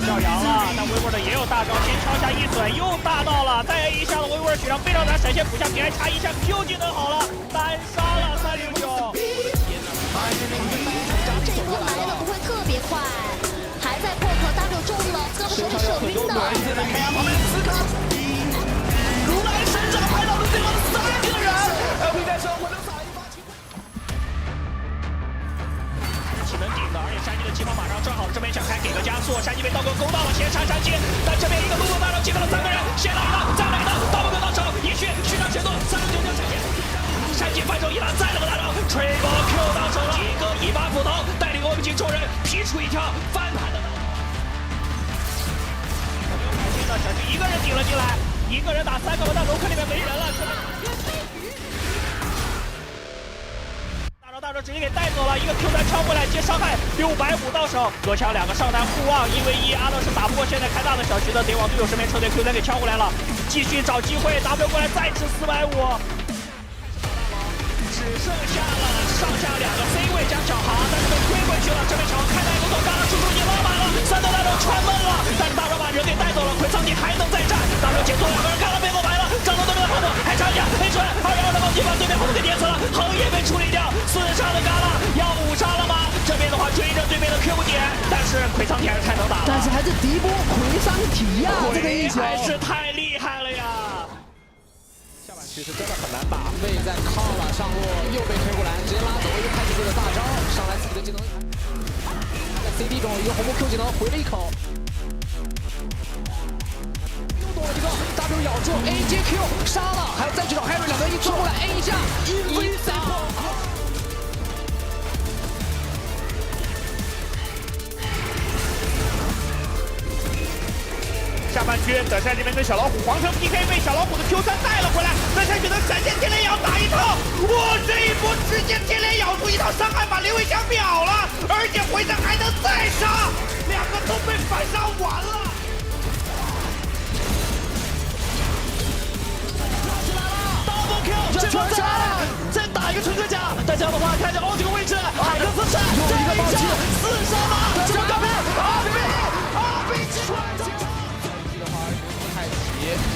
跳摇了，但微微的也有大招，先敲下一损，又大到了，再 A 一下的微微血量非常难，闪现补下平 I 插一下 Q 技能好了，单杀了369。这一波来的不会特别快，还在破壳 W 中了，这手里手晕的。如来神掌拍到了对方3个人 ，LP 在上回头撒一发清。岂能顶的，而且山鸡的气泡马上正好，这边想开给个加速，山鸡被刀哥勾到了，先杀山鸡，但这边一个路过大招击到了3个人，先来一刀，再来一刀，刀哥到手，一血续上前路，399闪现。山鸡反手一拉，再来个大招 ，Triple Q 到手了，一个一把斧头带领我们进众人劈出一条翻盘的道路。小鸡一个人顶了进来，一个人打3个，但龙坑里面没人了。大招直接给带走了，一个 Q 弹敲过来接伤害，650到手，隔墙2个上单互望，1v1，阿乐是打不过现在开大的小徐的，得往队友身边撤退 ，Q 弹给敲过来了，继续找机会 ，W 过来再吃450。只剩下了上下2个 C 位加小航，但是被推回去了。这边小航开大一个头，刚刚出手已经拉满了，3头大招穿闷了，但是大招把人给带走了。葵苍体还能再战，大招解脱，2个人看了背后白了，张到对面的航头还差一下，黑锤212的暴击把对面航头给电死了，横也被处理掉，4杀的嘎啦要5杀了吗？这边的话追着对面的 Q 点，但是葵苍体还是太能打了，但是还是敌波葵桑体呀，这个英雄还是太厉害了呀！其实真的很难打，魏在靠了上路，又被推过来，直接拉走一个太极队的大招，上来自己的技能，在 CD 中一个红木 Q 技能回了一口，又躲了一个 W 咬住 A 接 Q 杀了，还要再去找 Harry 2个一撞过来 A 一下一再破。下半区，德善这边跟小老虎皇城 PK， 被小老虎的 Q3 带了回来，德善选择闪现天雷咬打一套，哇，这一波直接天雷咬出一套伤害，把刘伟强秒了，而且回城还能再杀，2个都被反杀完了。Double Q， 这波再来，再打一个纯哥奖，但这样的话看着这个位置，海克斯是这一下4杀吗？这个高比2比7。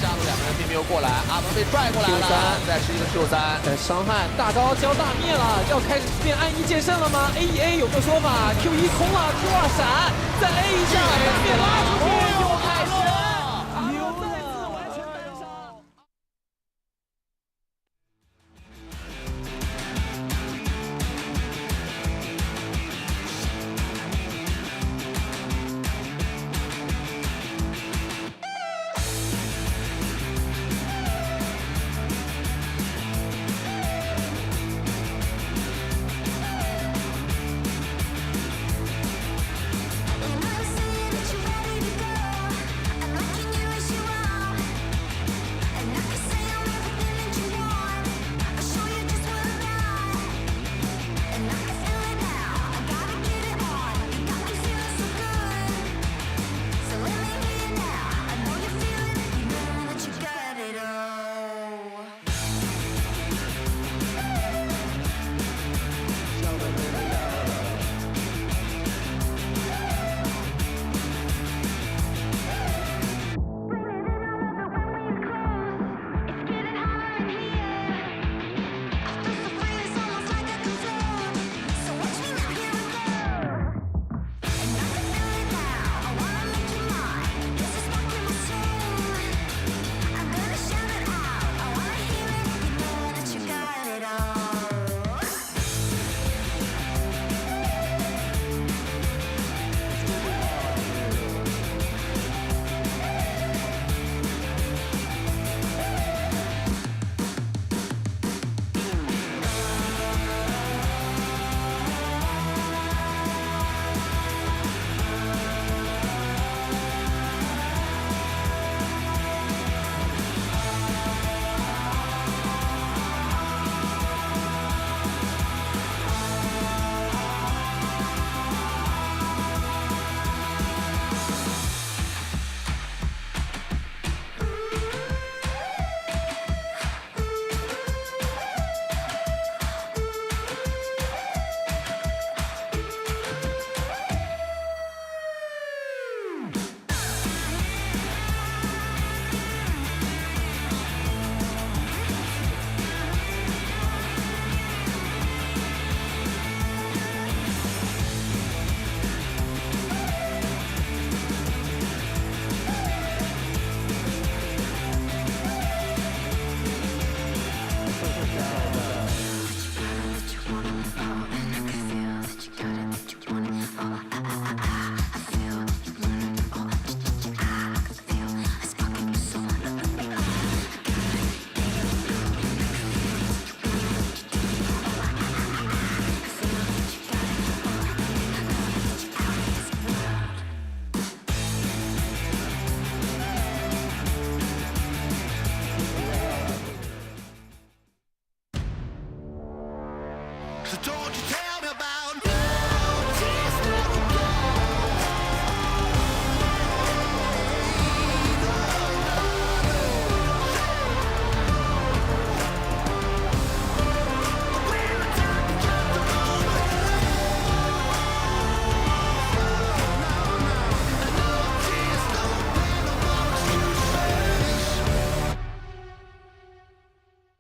下路2个人并没有过来，阿文被拽过来了，再是一个 Q3，伤害大招将大灭了，要开始变暗一剑圣了吗 ？A1A 有个说法 ，Q1 空了 ，Q2 闪，再 A 一下，别拉出去，又开始了，牛了，完全单杀。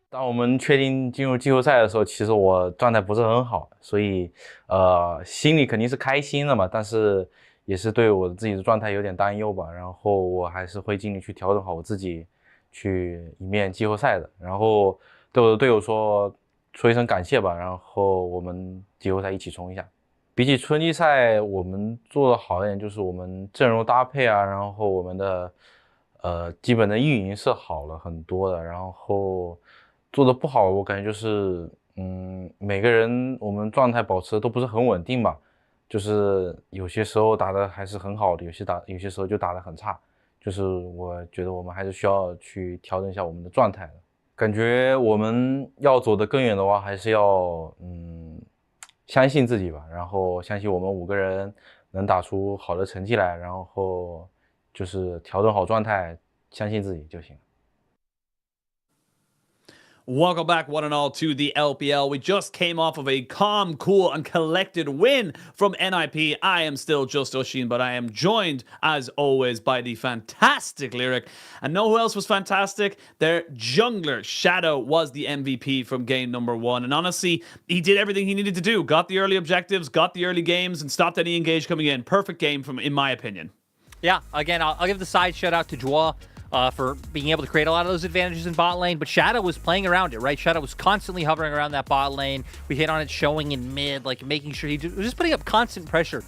当我们确定进入季后赛的时候，其实我状态不是很好，所以心里肯定是开心的嘛，但是也是对我自己的状态有点担忧吧。然后我还是会尽力去调整好我自己，去迎面季后赛的。然后对我的队友说一声感谢吧，然后我们季后赛一起冲一下。比起春季赛，我们做的好一点就是我们阵容搭配啊，然后我们的基本的运营是好了很多的，然后做的不好，我感觉就是每个人我们状态保持的都不是很稳定吧，就是有些时候打的还是很好的，有些时候就打得很差，就是我觉得我们还是需要去调整一下我们的状态的。感觉我们要走得更远的话，还是要相信自己吧，然后相信我们5个人能打出好的成绩来，然后就是调整好状态，相信自己就行。Welcome back, one and all, to the LPL. We just came off of a calm, cool, and collected win from NIP. I am still just Oshin, but I am joined, as always, by the fantastic Lyric. And know who else was fantastic? Their jungler, Shadow, was the MVP from game number 1. And honestly, he did everything he needed to do. Got the early objectives, got the early games, and stopped any engage coming in. Perfect game, in my opinion. Yeah, again, I'll give the side shout out to Joie. For being able to create a lot of those advantages in bot lane, but Shadow was playing around it, right? Shadow was constantly hovering around that bot lane. We hit on it showing in mid, like making sure he was just putting up constant pressure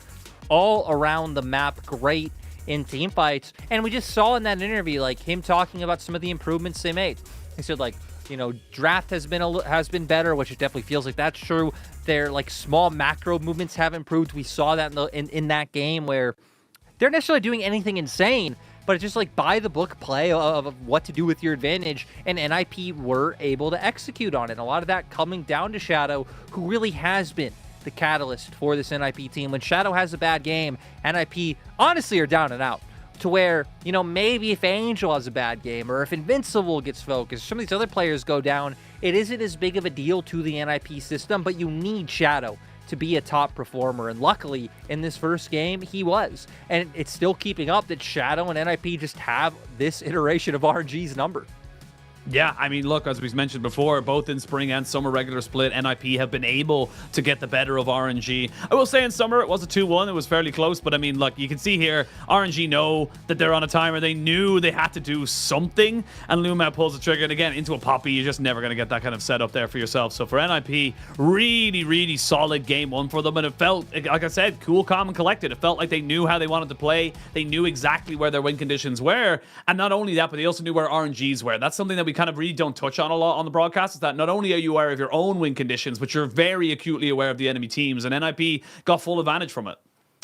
all around the map. Great in team fights. And we just saw in that interview, like him talking about some of the improvements they made. He said, like, you know, draft has been better, which it definitely feels like that's true. Their like small macro movements have improved. We saw that in that game where they're not necessarily doing anything insane, but it's just like by the book play of what to do with your advantage, and NIP were able to execute on it. And a lot of that coming down to Shadow, who really has been the catalyst for this NIP team. When Shadow has a bad game, NIP honestly are down and out. To where, you know, maybe if Angel has a bad game, or if Invincible gets focused, some of these other players go down, it isn't as big of a deal to the NIP system, but you need Shadow to be a top performer, and luckily in this first game he was, and it's still keeping up that Shadow and NIP just have this iteration of RNG's number. Yeah, I mean, look, as we've mentioned before, both in spring and summer regular split, NIP have been able to get the better of RNG. I will say in summer, it was a 2-1. It was fairly close, but I mean, look, you can see here, RNG know that they're on a timer. They knew they had to do something, and Luma pulls the trigger, and again, into a poppy, you're just never going to get that kind of setup there for yourself. So for NIP, really, really solid game 1 for them, and it felt, like I said, cool, calm, and collected. It felt like they knew how they wanted to play. They knew exactly where their win conditions were, and not only that, but they also knew where RNGs were. That's something that we kind of really don't touch on a lot on the broadcast, is that not only are you aware of your own win conditions, but you're very acutely aware of the enemy teams, and NIP got full advantage from it.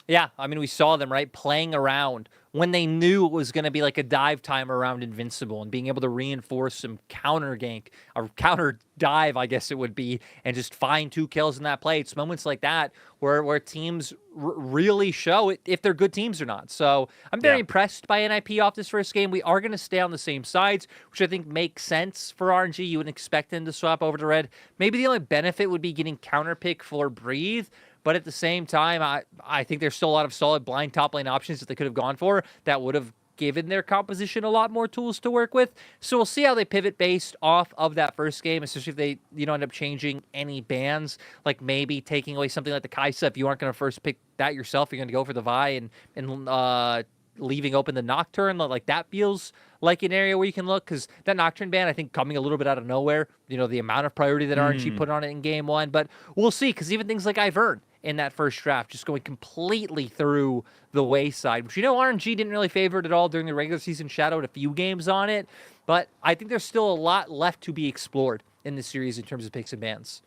Yeah, I mean, we saw them, right, playing around when they knew it was going to be like a dive time around Invincible, and being able to reinforce some counter gank, or counter dive, I guess it would be, and just find 2 kills in that play. It's moments like that where teams really show if they're good teams or not. So I'm very impressed by NIP off this first game. We are going to stay on the same sides, which I think makes sense for RNG. You wouldn't expect them to swap over to red. Maybe the only benefit would be getting counter pick for Breathe. But at the same time, I think there's still a lot of solid blind top lane options that they could have gone for that would have given their composition a lot more tools to work with. So we'll see how they pivot based off of that first game, especially if they, you know, end up changing any bans, like maybe taking away something like the Kaisa. If you aren't going to first pick that yourself, you're going to go for the Vi and leaving open the Nocturne. Like that feels like an area where you can look, because that Nocturne ban, I think, coming a little bit out of nowhere, you know, the amount of priority that RNG put on it in game 1. But we'll see, because even things like Ivern in that first draft just going completely through the wayside, which, you know, RNG didn't really favor it at all during the regular season. Shadowed a few games on it, but I think there's still a lot left to be explored in this series in terms of picks and bans.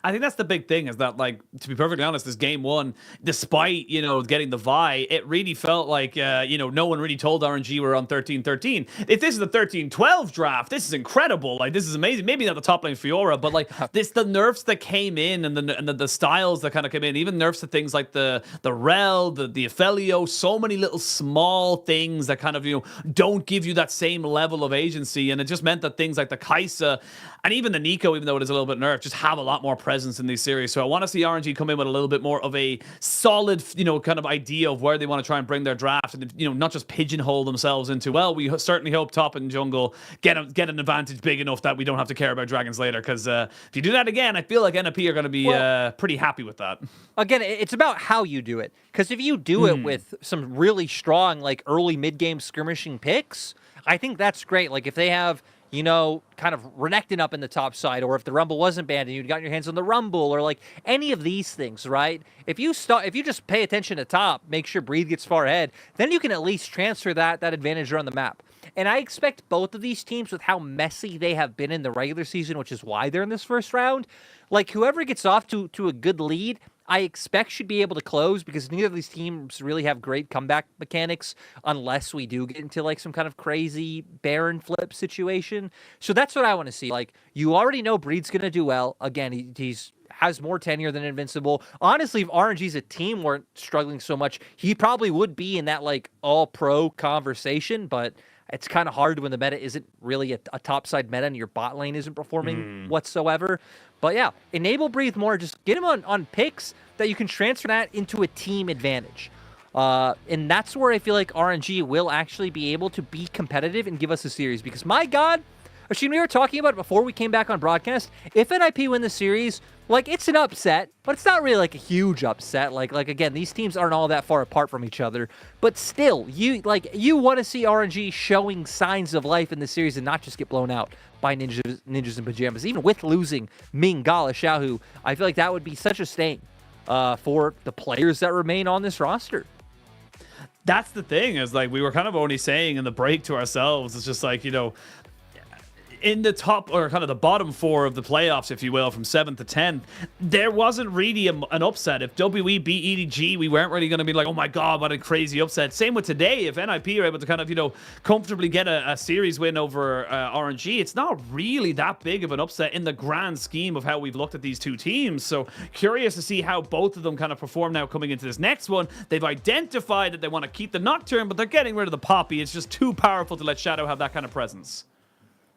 I think that's the big thing, is that, like, to be perfectly honest, this game 1, despite, you know, getting the Vi, it really felt like, you know, no one really told RNG we're on 13-13. If this is the 13-12 draft, this is incredible. Like, this is amazing. Maybe not the top lane Fiora, but like the nerfs that came in, and the styles that kind of came in, even nerfs to things like the Rel, the Ophelio, so many little small things that kind of, you know, don't give you that same level of agency. And it just meant that things like the Kaisa and even the Nico, even though it is a little bit nerfed, just have a lot more presence in these series. So I want to see RNG come in with a little bit more of a solid, you know, kind of idea of where they want to try and bring their draft, and, you know, not just pigeonhole themselves into, well, we certainly hope top and jungle get an advantage big enough that we don't have to care about dragons later. Because if you do that again, I feel like NIP are going to be pretty happy with that. Again, it's about how you do it. Because if you do it with some really strong, like, early mid-game skirmishing picks, I think that's great. Like, if they have, you know, kind of Renekton up in the top side, or if the Rumble wasn't banned and you'd gotten your hands on the Rumble, or like any of these things, right? If you just pay attention to top, make sure Breathe gets far ahead, then you can at least transfer that advantage around the map. And I expect both of these teams, with how messy they have been in the regular season, which is why they're in this first round, like whoever gets off to a good lead, I expect should be able to close, because neither of these teams really have great comeback mechanics unless we do get into like some kind of crazy Baron flip situation. So that's what I want to see. Like, you already know Breed's going to do well. Again, he's has more tenure than Invincible. Honestly, if RNG's a team weren't struggling so much, he probably would be in that like all-pro conversation, but it's kind of hard when the meta isn't really a top side meta and your bot lane isn't performing whatsoever. But yeah, enable Breathe More. Just get him on picks that you can transfer that into a team advantage. And that's where I feel like RNG will actually be able to be competitive and give us a series. Because my God, Ashin, we were talking about it before we came back on broadcast. If NIP win the series, like, it's an upset, but it's not really like a huge upset. Like again, these teams aren't all that far apart from each other. But still, you want to see RNG showing signs of life in the series and not just get blown out by ninjas in pajamas. Even with losing Ming, Gala, Xiaohu, I feel like that would be such a stain for the players that remain on this roster. That's the thing, is like we were kind of only saying in the break to ourselves, it's just like, you know, in the top, or kind of the bottom 4 of the playoffs, if you will, from 7th to 10th, there wasn't really an upset. If WE beat EDG, we weren't really going to be like, oh my God, what a crazy upset. Same with today. If NIP are able to kind of, you know, comfortably get a series win over RNG, it's not really that big of an upset in the grand scheme of how we've looked at these two teams. So curious to see how both of them kind of perform now coming into this next one. They've identified that they want to keep the Nocturne, but they're getting rid of the Poppy. It's just too powerful to let Shadow have that kind of presence.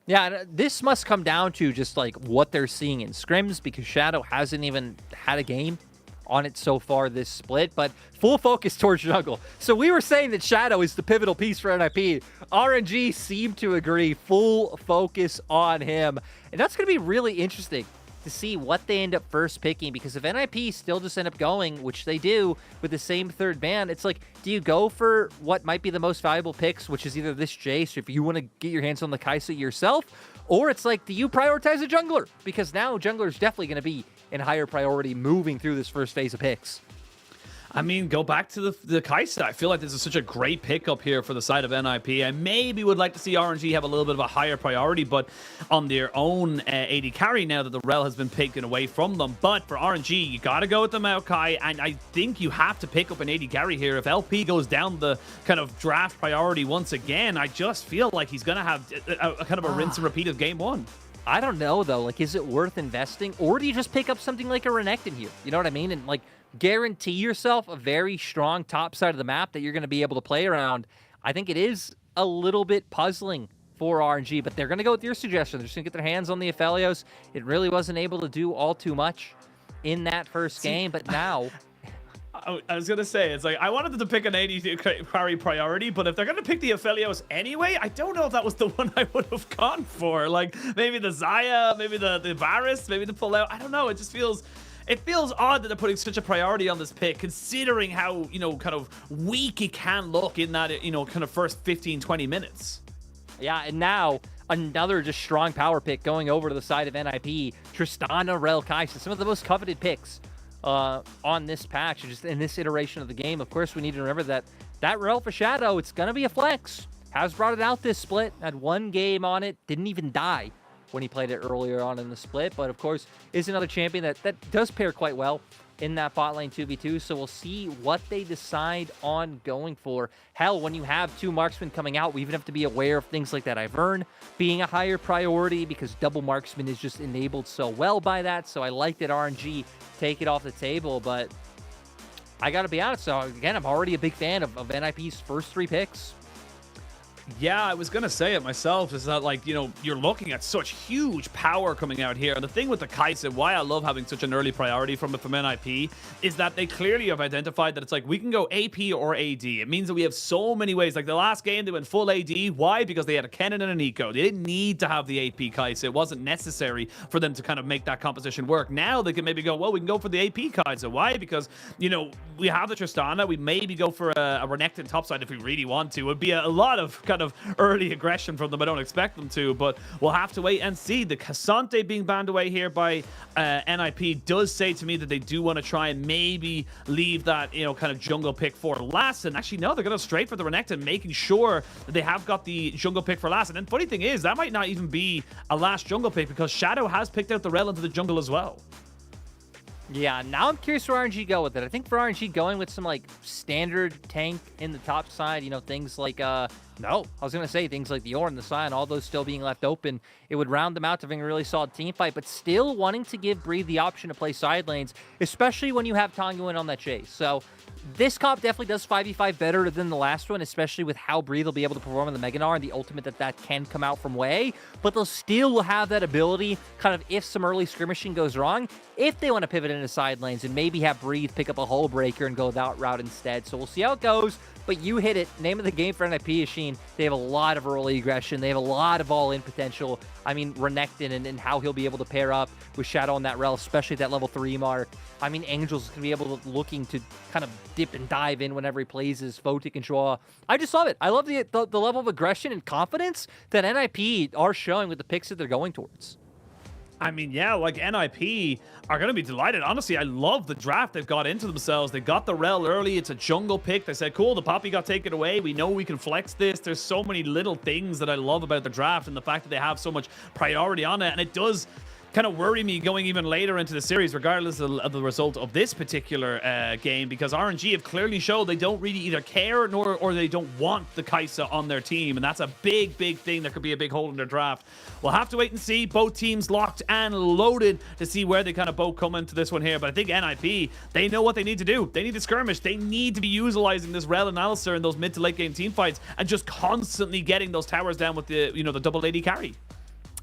Yeah, this must come down to just like what they're seeing in scrims, because Shadow hasn't even had a game on it so far this split, but full focus towards jungle. So we were saying that Shadow is the pivotal piece for NIP. RNG seemed to agree, full focus on him. And that's going to be really interesting to see what they end up first picking, because if NIP still just end up going, which they do, with the same third ban, it's like, do you go for what might be the most valuable picks, which is either this Jace, or if you want to get your hands on the Kai'Sa yourself, or it's like, do you prioritize a jungler? Because now jungler is definitely going to be in higher priority moving through this first phase of picks. I mean, go back to the Kai'Sa. I feel like this is such a great pickup here for the side of NIP. I maybe would like to see RNG have a little bit of a higher priority, but on their own AD carry now that the Rel has been taken away from them. But for RNG, you got to go with the Maokai, and I think you have to pick up an AD carry here. If LP goes down the kind of draft priority once again, I just feel like he's going to have a kind of a rinse and repeat of game 1. I don't know, though. Like, is it worth investing? Or do you just pick up something like a Renekton here? You know what I mean? And, like, guarantee yourself a very strong top side of the map that you're going to be able to play around. I think it is a little bit puzzling for RNG, but they're going to go with your suggestion. They're just going to get their hands on the Aphelios. It really wasn't able to do all too much in that first game, but now... I was going to say, it's like, I wanted them to pick an AD carry priority, but if they're going to pick the Aphelios anyway, I don't know if that was the one I would have gone for. Like, maybe the Xayah, maybe the Varus, maybe the Pullout. I don't know. It just feels... It feels odd that they're putting such a priority on this pick, considering how, you know, kind of weak it can look in that, you know, kind of first 15, 20 minutes. Yeah, and now another just strong power pick going over to the side of NIP. Tristana, Rel, Kai'Sa, some of the most coveted picks on this patch, just in this iteration of the game. Of course, we need to remember that Rel for Shadow, it's going to be a flex. Has brought it out this split, had one game on it, didn't even die when he played it earlier on in the split, but of course is another champion that does pair quite well in that bot lane 2v2, so we'll see what they decide on going for. Hell, when you have 2 marksmen coming out, we even have to be aware of things like that Ivern being a higher priority, because double marksman is just enabled so well by that, so I like that RNG take it off the table, but I gotta be honest, so again, I'm already a big fan of NIP's first 3 picks. Yeah, I was going to say it myself, is that, like, you know, you're looking at such huge power coming out here. And the thing with the Kai'Sa, why I love having such an early priority from NIP, is that they clearly have identified that it's like, we can go AP or AD. It means that we have so many ways. Like, the last game, they went full AD. Why? Because they had a Kennen and an Eco. They didn't need to have the AP Kai'Sa. It wasn't necessary for them to kind of make that composition work. Now they can maybe go, well, we can go for the AP Kai'Sa. Why? Because, you know, we have the Tristana. We maybe go for a Renekton topside if we really want to. It would be a lot of kind of early aggression from them. I don't expect them to, but we'll have to wait and see. The Cassante being banned away here by NIP does say to me that they do want to try and maybe leave that, you know, kind of jungle pick for last. And actually, no, they're going to straight for the Renekton, making sure that they have got the jungle pick for last. And then funny thing is, that might not even be a last jungle pick, because Shadow has picked out the Rel into the jungle as well. Yeah, now I'm curious where RNG go with it. I think for RNG going with some, like, standard tank in the top side, you know, things like No, I was going to say things like the Ornn, the Sion, all those still being left open. It would round them out to having a really solid team fight, but still wanting to give Breathe the option to play side lanes, especially when you have Tangyuan on that chase. So this comp definitely does 5v5 better than the last one, especially with how Breathe will be able to perform on the Meganar and the ultimate that can come out from Wei. But they'll still have that ability, kind of if some early skirmishing goes wrong, if they want to pivot into side lanes and maybe have Breathe pick up a hull breaker and go that route instead. So we'll see how it goes. But you hit it. Name of the game for NIP, Yashin. They have a lot of early aggression. They have a lot of all-in potential. I mean, Renekton and how he'll be able to pair up with Shadow on that rel, especially at that level 3 mark. I mean, Angel's going to be able to looking to kind of dip and dive in whenever he plays his Photic and Draw. I just love it. I love the level of aggression and confidence that NIP are showing with the picks that they're going towards. I mean, yeah, like NIP are going to be delighted. Honestly, I love the draft they've got into themselves. They got the rel early. It's a jungle pick. They said, cool, the Poppy got taken away. We know we can flex this. There's so many little things that I love about the draft and the fact that they have so much priority on it. And it does kind of worry me going even later into the series, regardless of the result of this particular game, because RNG have clearly showed they don't really either care or they don't want the Kai'Sa on their team, and that's a big thing that could be a big hole in their draft. We'll have to wait and see. Both teams locked and loaded to see where they kind of both come into this one here, but I think NIP, they know what they need to do. They need to skirmish. They need to be utilizing this rel and Alistair in those mid to late game team fights and just constantly getting those towers down with the, you know, the double AD carry.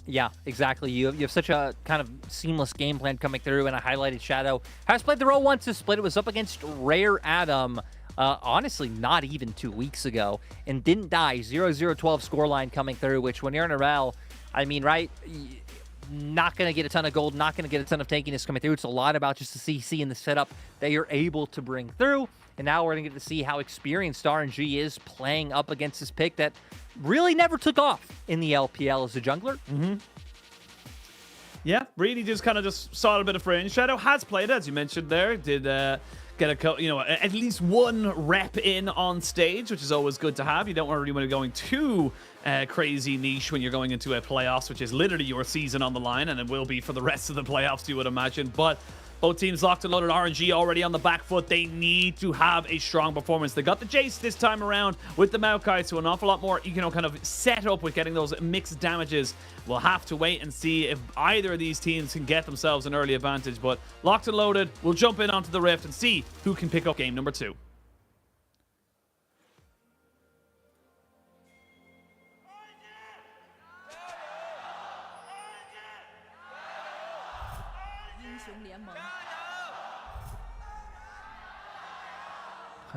Yeah, exactly. You have such a kind of seamless game plan coming through, and I highlighted Shadow has played the role once to split. It was up against Rare Adam, honestly, not even 2 weeks ago, and didn't die. 0-0-12 scoreline coming through, which when you're in a rel, I mean, right, not going to get a ton of gold, not going to get a ton of tankiness coming through. It's a lot about just the CC and the setup that you're able to bring through. And now we're going to get to see how experienced RNG is playing up against this pick that really never took off in the LPL as a jungler. Yeah, really just kind of just saw a bit of fringe. Shadow has played, as you mentioned there, did get a, you know, at least one rep in on stage, which is always good to have. You don't really want to go too crazy niche when you're going into a playoffs, which is literally your season on the line, and it will be for the rest of the playoffs, you would imagine. But both teams locked and loaded. RNG already on the back foot. They need to have a strong performance. They got the Jace this time around with the Maokai, so an awful lot more, you know, kind of set up with getting those mixed damages. We'll have to wait and see if either of these teams can get themselves an early advantage. But locked and loaded, we'll jump in onto the Rift and see who can pick up game number 2.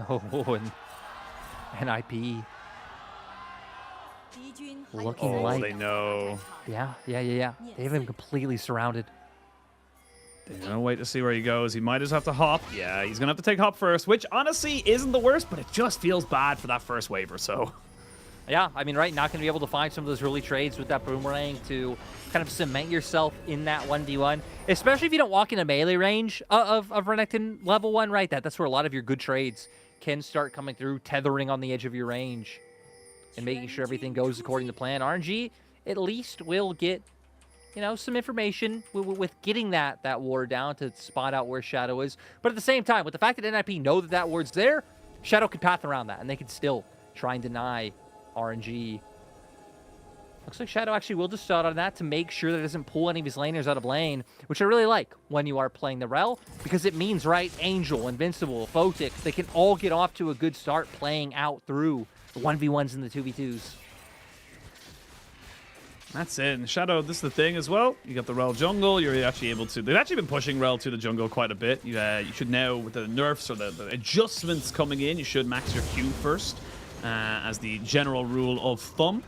Oh, and NIP looking like they know. Yeah. They have him completely surrounded. They're gonna wait to see where he goes. He might just have to hop. Yeah, he's gonna have to take hop first, which honestly isn't the worst, but it just feels bad for that first wave or so. Yeah, I mean, right, not going to be able to find some of those early trades with that boomerang to kind of cement yourself in that 1v1, especially if you don't walk in a melee range of Renekton level 1, right? That's where a lot of your good trades can start coming through, tethering on the edge of your range and making sure everything goes according to plan. RNG at least will get, you know, some information with getting that ward down to spot out where Shadow is. But at the same time, with the fact that NIP know that ward's there, Shadow could path around that, and they could still try and deny RNG. Looks like Shadow actually will just start on that to make sure that it doesn't pull any of his laners out of lane, which I really like when you are playing the rel, because it means, right, Angel, Invincible, Photic, they can all get off to a good start playing out through the 1v1s and the 2v2s. That's it. And Shadow, this is the thing as well. You got the rel jungle. You're actually able to... They've actually been pushing rel to the jungle quite a bit. You should now, with the nerfs or the adjustments coming in, you should max your Q first. As the general rule of thumb.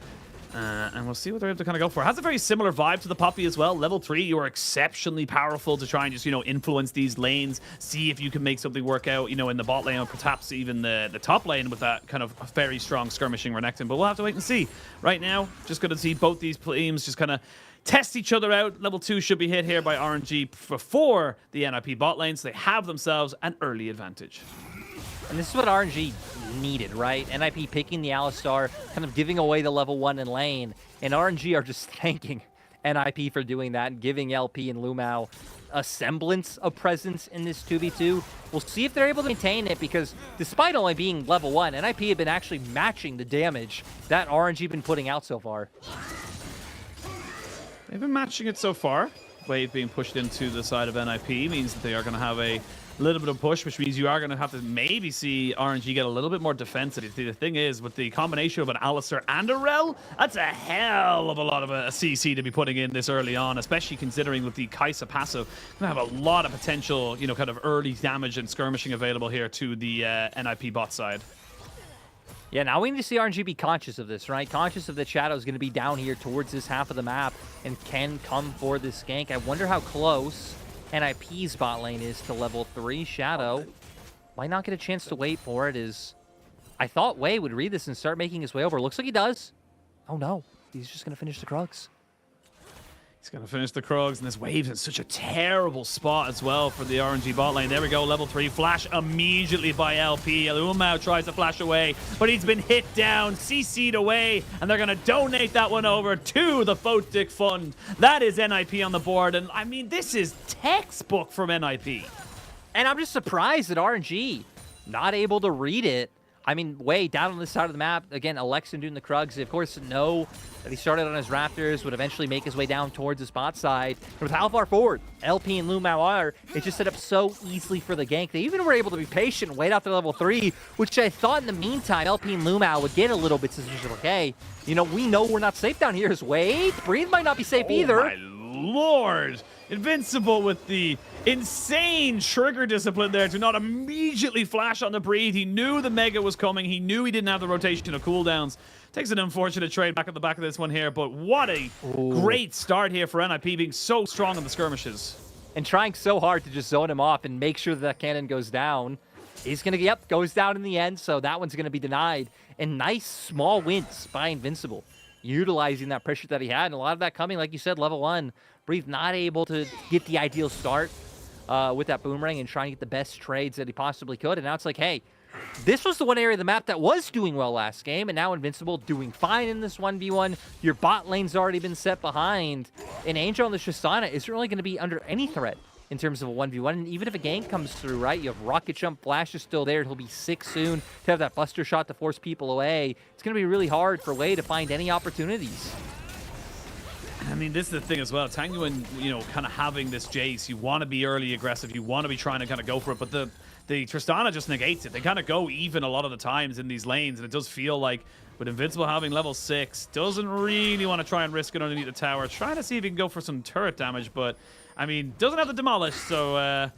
And we'll see what they're able to kind of go for. It has a very similar vibe to the Poppy as well. Level 3, you are exceptionally powerful to try and just, you know, influence these lanes. See if you can make something work out, you know, in the bot lane or perhaps even the top lane with that kind of very strong skirmishing Renekton. But we'll have to wait and see. Right now, just going to see both these teams just kind of test each other out. Level 2 should be hit here by RNG before the NIP bot lane, so they have themselves an early advantage. And this is what RNG needed, right? NIP picking the Alistar, kind of giving away the level 1 in lane, and RNG are just thanking NIP for doing that and giving LP and Lumao a semblance of presence in this 2v2. We'll see if they're able to maintain it, because despite only being level 1, NIP have been actually matching the damage that RNG been putting out so far. They've been matching it so far. Wave being pushed into the side of NIP means that they are going to have a little bit of push, which means you are going to have to maybe see RNG get a little bit more defensive. The thing is, with the combination of an Alistar and a Rel, that's a hell of a lot of a CC to be putting in this early on, especially considering with the Kai'Sa passive, going to have a lot of potential, you know, kind of early damage and skirmishing available here to the NIP bot side. Yeah, now we need to see RNG be conscious of this, right? Conscious of that Shadow's going to be down here towards this half of the map and can come for this gank. I wonder how close NIP's bot lane is to level 3. Shadow might not get a chance to wait for it. I thought Wei would read this and start making his way over. Looks like he does. Oh no, he's just going to finish the Krugs. He's going to finish the Krugs, and this Wave's in such a terrible spot as well for the RNG bot lane. There we go, level 3. Flash immediately by LP. Umau tries to flash away, but he's been hit down, CC'd away, and they're going to donate that one over to the Photic Fund. That is NIP on the board, and I mean, this is textbook from NIP. And I'm just surprised that RNG not able to read it. I mean, way down on this side of the map. Again, Alexin doing the Krugs. They, of course, know that he started on his Raptors, would eventually make his way down towards the spot side. But with how far forward LP and Lumau are, it just set up so easily for the gank. They even were able to be patient and wait out to level 3, which I thought in the meantime, LP and Lumau would get a little bit suspicious. Like, hey, you know, we know we're not safe down here. Wait, Breathe might not be safe either. Oh, my Lord. Invincible with the insane trigger discipline there to not immediately flash on the Breathe. He knew the Mega was coming. He knew he didn't have the rotation of cooldowns. Takes an unfortunate trade back at the back of this one here, but what a great start here for NIP, being so strong in the skirmishes. And trying so hard to just zone him off and make sure that cannon goes down. He's going to, yep, goes down in the end, so that one's going to be denied. And nice small wins by Invincible, utilizing that pressure that he had, and a lot of that coming, like you said, level 1. Breathe not able to get the ideal start with that boomerang and trying to get the best trades that he possibly could. And now it's like, hey, this was the one area of the map that was doing well last game, and now Invincible doing fine in this 1v1. Your bot lane's already been set behind, and Angel on the Tristana isn't really going to be under any threat in terms of a 1v1. And even if a gank comes through, right, you have Rocket Jump, Flash is still there. He'll be 6 soon to have that Buster Shot to force people away. It's going to be really hard for Wei to find any opportunities. I mean, this is the thing as well. Tanguin, you know, kind of having this Jace, you want to be early aggressive, you want to be trying to kind of go for it, but the Tristana just negates it. They kind of go even a lot of the times in these lanes, and it does feel like with Invincible having level 6, doesn't really want to try and risk it underneath the tower. Trying to see if he can go for some turret damage, but, I mean, doesn't have the Demolish, so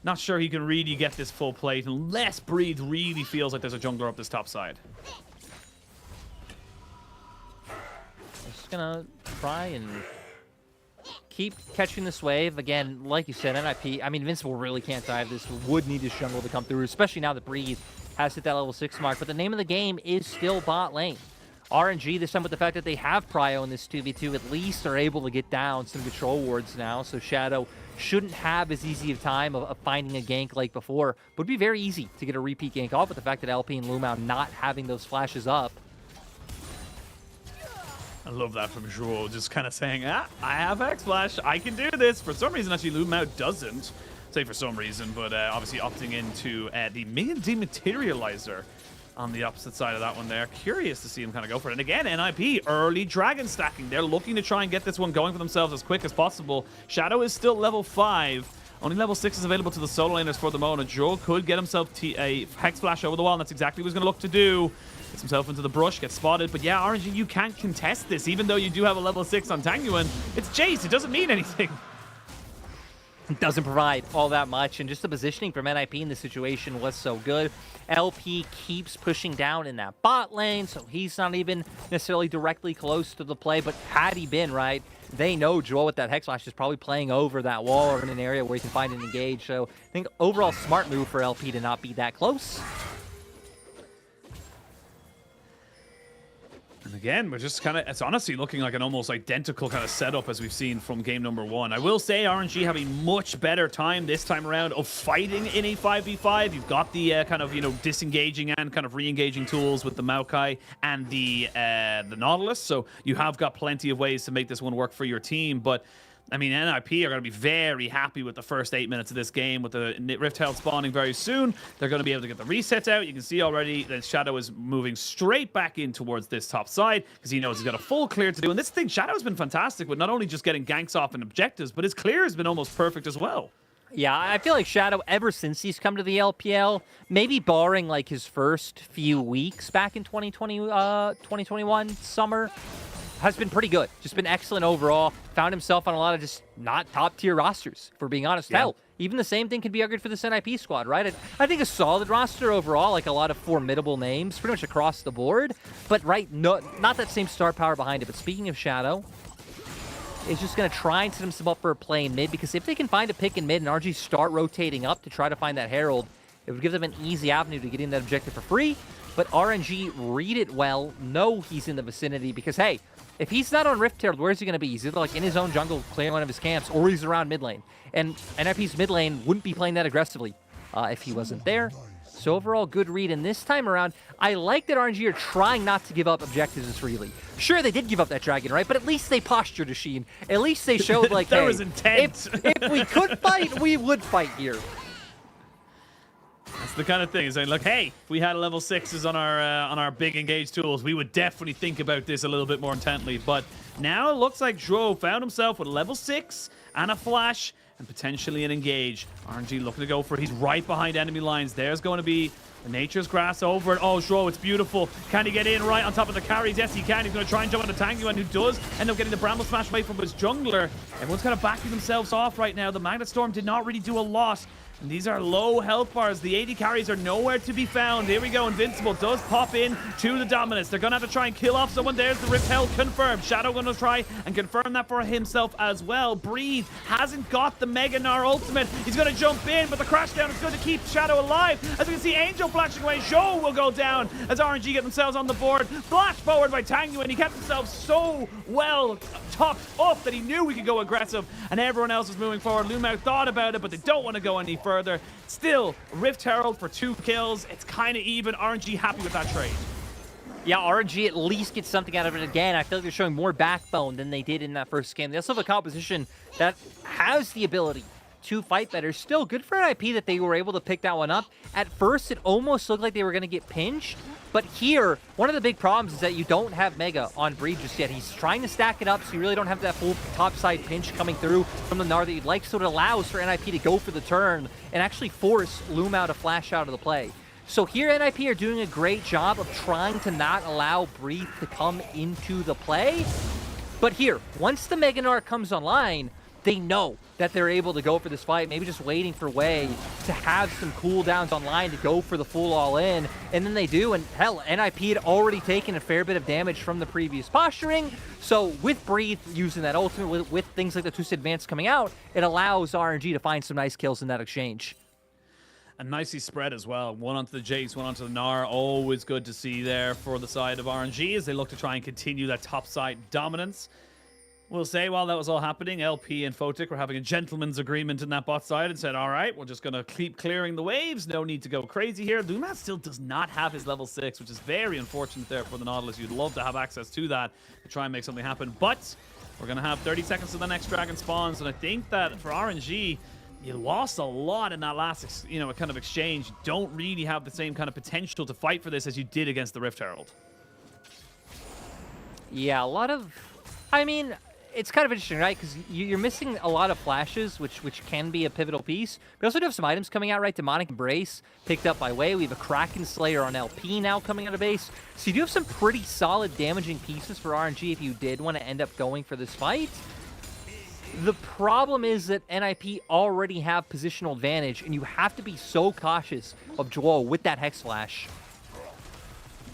not sure he can really get this full plate unless Breathe really feels like there's a jungler up this top side. Just gonna try and keep catching this wave. Again, like you said, NIP, I mean, Invincible really can't dive this. Would need his jungle to come through, especially now that Breathe has hit that level 6 mark. But the name of the game is still bot lane. RNG, this time with the fact that they have Prio in this 2v2, at least are able to get down some control wards now. So Shadow shouldn't have as easy of time of finding a gank like before. But it'd be very easy to get a repeat gank off with the fact that LP and Lumau not having those flashes up. I love that from Zhuo, just kind of saying, I have X-Flash, I can do this. For some reason, actually, Lumau doesn't. Say for some reason, but obviously opting into the Minion Dematerializer on the opposite side of that one there. Curious to see him kind of go for it. And again, NIP, early dragon stacking. They're looking to try and get this one going for themselves as quick as possible. Shadow is still level 5. Only level 6 is available to the solo laners for the moment. Zhuo could get himself a Hex Flash over the wall, and that's exactly what he's going to look to do. Gets himself into the brush, gets spotted. But yeah, RNG, you can't contest this. Even though you do have a level 6 on Tanguin, it's Jace. It doesn't mean anything. It doesn't provide all that much, and just the positioning from NIP in this situation was so good. LP keeps pushing down in that bot lane, so he's not even necessarily directly close to the play, but had he been, right, they know Joel with that Hex Flash is probably playing over that wall or in an area where he can find and engage. So I think overall smart move for LP to not be that close. And again, we're just kind of, it's honestly looking like an almost identical kind of setup as we've seen from game number 1. I will say RNG have a much better time this time around of fighting in a 5v5. You've got the kind of, you know, disengaging and kind of re-engaging tools with the Maokai and the Nautilus. So you have got plenty of ways to make this one work for your team. But I mean, NIP are going to be very happy with the first 8 minutes of this game, with the Rift Herald spawning very soon. They're going to be able to get the resets out. You can see already that Shadow is moving straight back in towards this top side because he knows he's got a full clear to do. And this thing, Shadow's been fantastic with not only just getting ganks off and objectives, but his clear has been almost perfect as well. Yeah, I feel like Shadow, ever since he's come to the LPL, maybe barring like his first few weeks back in 2021 summer, has been pretty good. Just been excellent overall. Found himself on a lot of just not top-tier rosters, for being honest. Yeah. Hell, even the same thing can be argued for this NIP squad, right? I think a solid roster overall, like a lot of formidable names, pretty much across the board. But, right, not that same star power behind it. But speaking of Shadow, is just going to try and set himself up for a play in mid, because if they can find a pick in mid and RNG start rotating up to try to find that Herald, it would give them an easy avenue to get in that objective for free. But RNG read it well, know he's in the vicinity, because, hey, if he's not on Rift Herald, where is he going to be? He's either like in his own jungle clearing one of his camps, or he's around mid lane. And NIP's mid lane wouldn't be playing that aggressively if he wasn't there. So overall, good read. And this time around, I like that RNG are trying not to give up objectives as freely. Sure, they did give up that dragon, right? But at least they postured to Sheen. At least they showed, like, there hey, was intent. if we could fight, we would fight here. That's the kind of thing. It's like, look, hey, if we had a level 6s on our big engage tools, we would definitely think about this a little bit more intently. But now it looks like Dro found himself with a level 6 and a flash and potentially an engage. RNG looking to go for it. He's right behind enemy lines. There's going to be a Nature's Grass over it. Oh, Dro, it's beautiful. Can he get in right on top of the carries? Yes, he can. He's going to try and jump on the Tanguan, who does end up getting the Bramble Smash away from his jungler. Everyone's kind of backing themselves off right now. The Magnet Storm did not really do a lot. And these are low health bars. The AD carries are nowhere to be found. Here we go. Invincible does pop in to the Dominus. They're going to have to try and kill off someone. There's the Rift Herald confirmed. Shadow going to try and confirm that for himself as well. Breathe hasn't got the Mega Gnar ultimate. He's going to jump in, but the crash down is going to keep Shadow alive. As we can see, Angel flashing away. Zhou will go down as RNG get themselves on the board. Flash forward by Tangu, and he kept himself so well topped up that he knew we could go aggressive, and everyone else was moving forward. Lumao thought about it, but they don't want to go any further. Still, Rift Herald for 2 kills. It's kind of even. RNG happy with that trade. Yeah, RNG at least gets something out of it again. I feel like they're showing more backbone than they did in that first game. They also have a composition that has the ability to fight better. Still, good for NIP that they were able to pick that one up. At first, it almost looked like they were going to get pinched. But here, one of the big problems is that you don't have Mega on Breed just yet. He's trying to stack it up, so you really don't have that full topside pinch coming through from the Gnar that you'd like. So it allows for NIP to go for the turn and actually force Lumao to flash out of the play. So here, NIP are doing a great job of trying to not allow Breathe to come into the play. But here, once the Mega Gnar comes online, they know that they're able to go for this fight, maybe just waiting for Wei to have some cooldowns online to go for the full all-in, and then they do, and hell, NIP had already taken a fair bit of damage from the previous posturing, so with Breathe using that ultimate, with things like the Twisted Advance coming out, it allows RNG to find some nice kills in that exchange. And nicely spread as well. One onto the Jace, one onto the Gnar. Always good to see there for the side of RNG as they look to try and continue that top side dominance. We'll say while that was all happening, LP and Photic were having a gentleman's agreement in that bot side and said, all right, we're just going to keep clearing the waves. No need to go crazy here. Lumao still does not have his level 6, which is very unfortunate there for the Nautilus. You'd love to have access to that to try and make something happen. But we're going to have 30 seconds to the next dragon spawns. And I think that for RNG, you lost a lot in that last, kind of exchange. You don't really have the same kind of potential to fight for this as you did against the Rift Herald. Yeah, a lot of... I mean... It's kind of interesting, right? Because you're missing a lot of flashes, which can be a pivotal piece. We also do have some items coming out, right? Demonic Embrace picked up by Wei. We have a Kraken Slayer on LP now coming out of base. So you do have some pretty solid damaging pieces for RNG if you did want to end up going for this fight. The problem is that NIP already have positional advantage, and you have to be so cautious of Zhuo with that Hex Flash.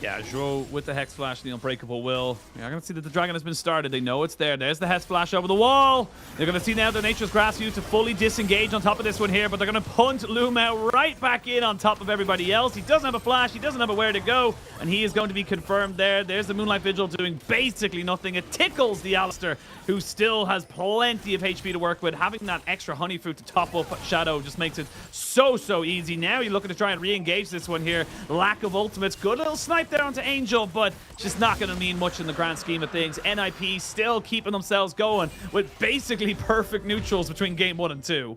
Yeah, Zhuo with the Hex Flash, the Unbreakable Will. You're going to see that the Dragon has been started. They know it's there. There's the Hex Flash over the wall. They're going to see now the Nature's Grass used to fully disengage on top of this one here, but they're going to punt Lumao right back in on top of everybody else. He doesn't have a flash. He doesn't have a where to go, and he is going to be confirmed there. There's the Moonlight Vigil doing basically nothing. It tickles the Alistair, who still has plenty of HP to work with. Having that extra honey fruit to top up Shadow just makes it so easy. Now you're looking to try and re-engage this one here. Lack of ultimates. Good little snipe right there onto Angel, but just not going to mean much in the grand scheme of things. NIP still keeping themselves going with basically perfect neutrals between game 1 and 2.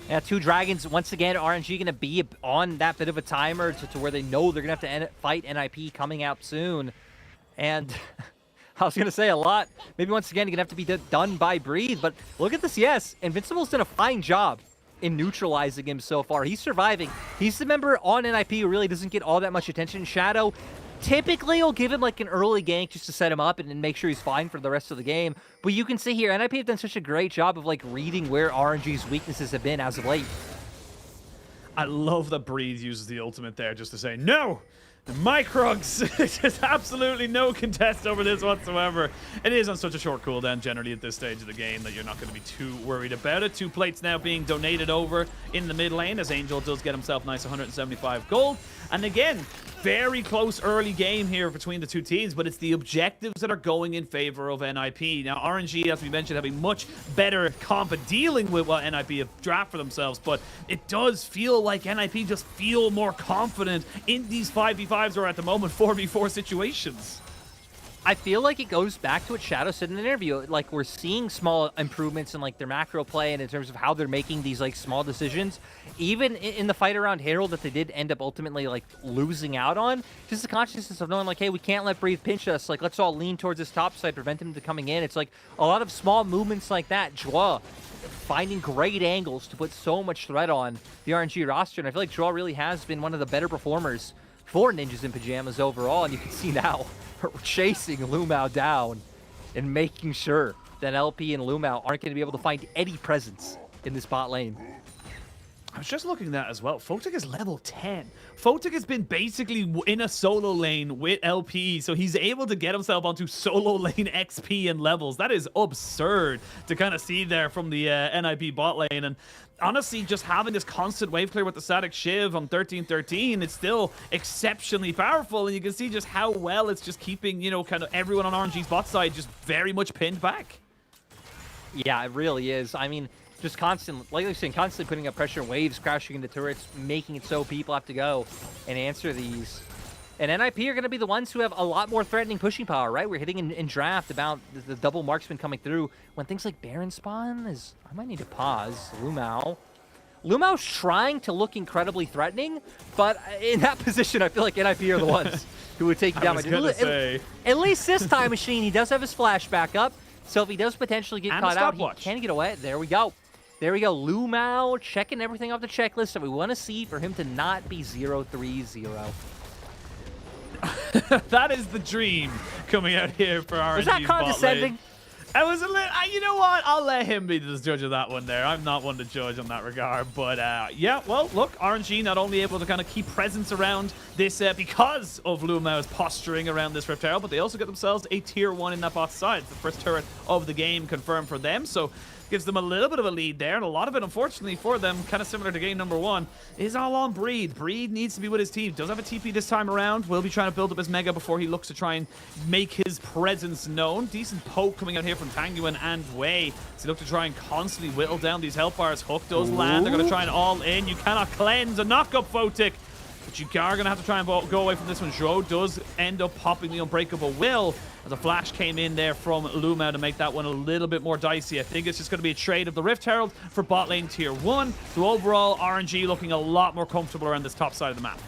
Yeah, 2 Dragons. Once again, RNG going to be on that bit of a timer to where they know they're going to have to fight NIP coming out soon. And I was going to say a lot. Maybe once again, you're going to have to be done by Breathe. But look at this. Yes, Invincible's done a fine job in neutralizing him so far. He's surviving. He's the member on NIP who really doesn't get all that much attention. Shadow typically will give him like an early gank just to set him up and make sure he's fine for the rest of the game. But you can see here, NIP have done such a great job of like reading where RNG's weaknesses have been as of late. I love that Breeze uses the ultimate there just to say, no! The Microgs, there's absolutely no contest over this whatsoever. It is on such a short cooldown generally at this stage of the game that you're not going to be too worried about it. 2 plates now being donated over in the mid lane as Angel does get himself nice 175 gold. And again, very close early game here between the 2 teams, but it's the objectives that are going in favor of NIP. Now, RNG, as we mentioned, have a much better comp at dealing with what NIP have drafted for themselves, but it does feel like NIP just feel more confident in these 5v5s or at the moment 4v4 situations. I feel like it goes back to what Shadow said in the interview. Like, we're seeing small improvements in like their macro play and in terms of how they're making these like small decisions. Even in the fight around Herald that they did end up ultimately like losing out on, just the consciousness of knowing like, hey, we can't let Breathe pinch us. Like, let's all lean towards this top side, prevent him from coming in. It's like a lot of small movements like that. Joie finding great angles to put so much threat on the RNG roster. And I feel like Joie really has been one of the better performers for Ninjas in Pajamas overall. And you can see now, chasing Lumao down and making sure that LP and Lumao aren't going to be able to find any presence in this bot lane. I was just looking at that as well. Photic is level 10. Photic has been basically in a solo lane with LP, so he's able to get himself onto solo lane XP and levels. That is absurd to kind of see there from the NIP bot lane. And honestly, just having this constant wave clear with the static Shiv on 13-13, it's still exceptionally powerful. And you can see just how well it's just keeping, you know, kind of everyone on RNG's bot side just very much pinned back. Yeah, it really is. I mean, just constant, like you're saying, constantly putting up pressure, waves crashing into turrets, making it so people have to go and answer these. And NIP are going to be the ones who have a lot more threatening pushing power, right? We're hitting in draft about the double marksman coming through. When things like Baron spawn, I might need to pause. Lumao's trying to look incredibly threatening, but in that position, I feel like NIP are the ones who would take you down. At least this time machine, he does have his flash back up. So if he does potentially get caught out, he can get away. There we go. There we go. Lumao checking everything off the checklist that we want to see for him to not be 0-3-0. That is the dream coming out here for RNG. Was that condescending? I was a little, you know what? I'll let him be the judge of that one there. I'm not one to judge on that regard. But yeah, well, look, RNG not only able to kind of keep presence around this because of Lumao's posturing around this Rift Herald, but they also get themselves a tier 1 in that bot side. It's the first turret of the game confirmed for them. So gives them a little bit of a lead there, and a lot of it, unfortunately, for them, kind of similar to game number 1, is all on Breed. Breed needs to be with his team. Does have a TP this time around. Will be trying to build up his Mega before he looks to try and make his presence known. Decent poke coming out here from Tanguan and Wei. So he look to try and constantly whittle down these health bars. Hook does land. They're going to try and all in. You cannot cleanse a knock-up Photic. But you are going to have to try and go away from this one. Zhou does end up popping the Unbreakable Will. As a flash came in there from Lumao to make that one a little bit more dicey. I think it's just going to be a trade of the Rift Herald for bot lane tier 1. So overall, RNG looking a lot more comfortable around this top side of the map.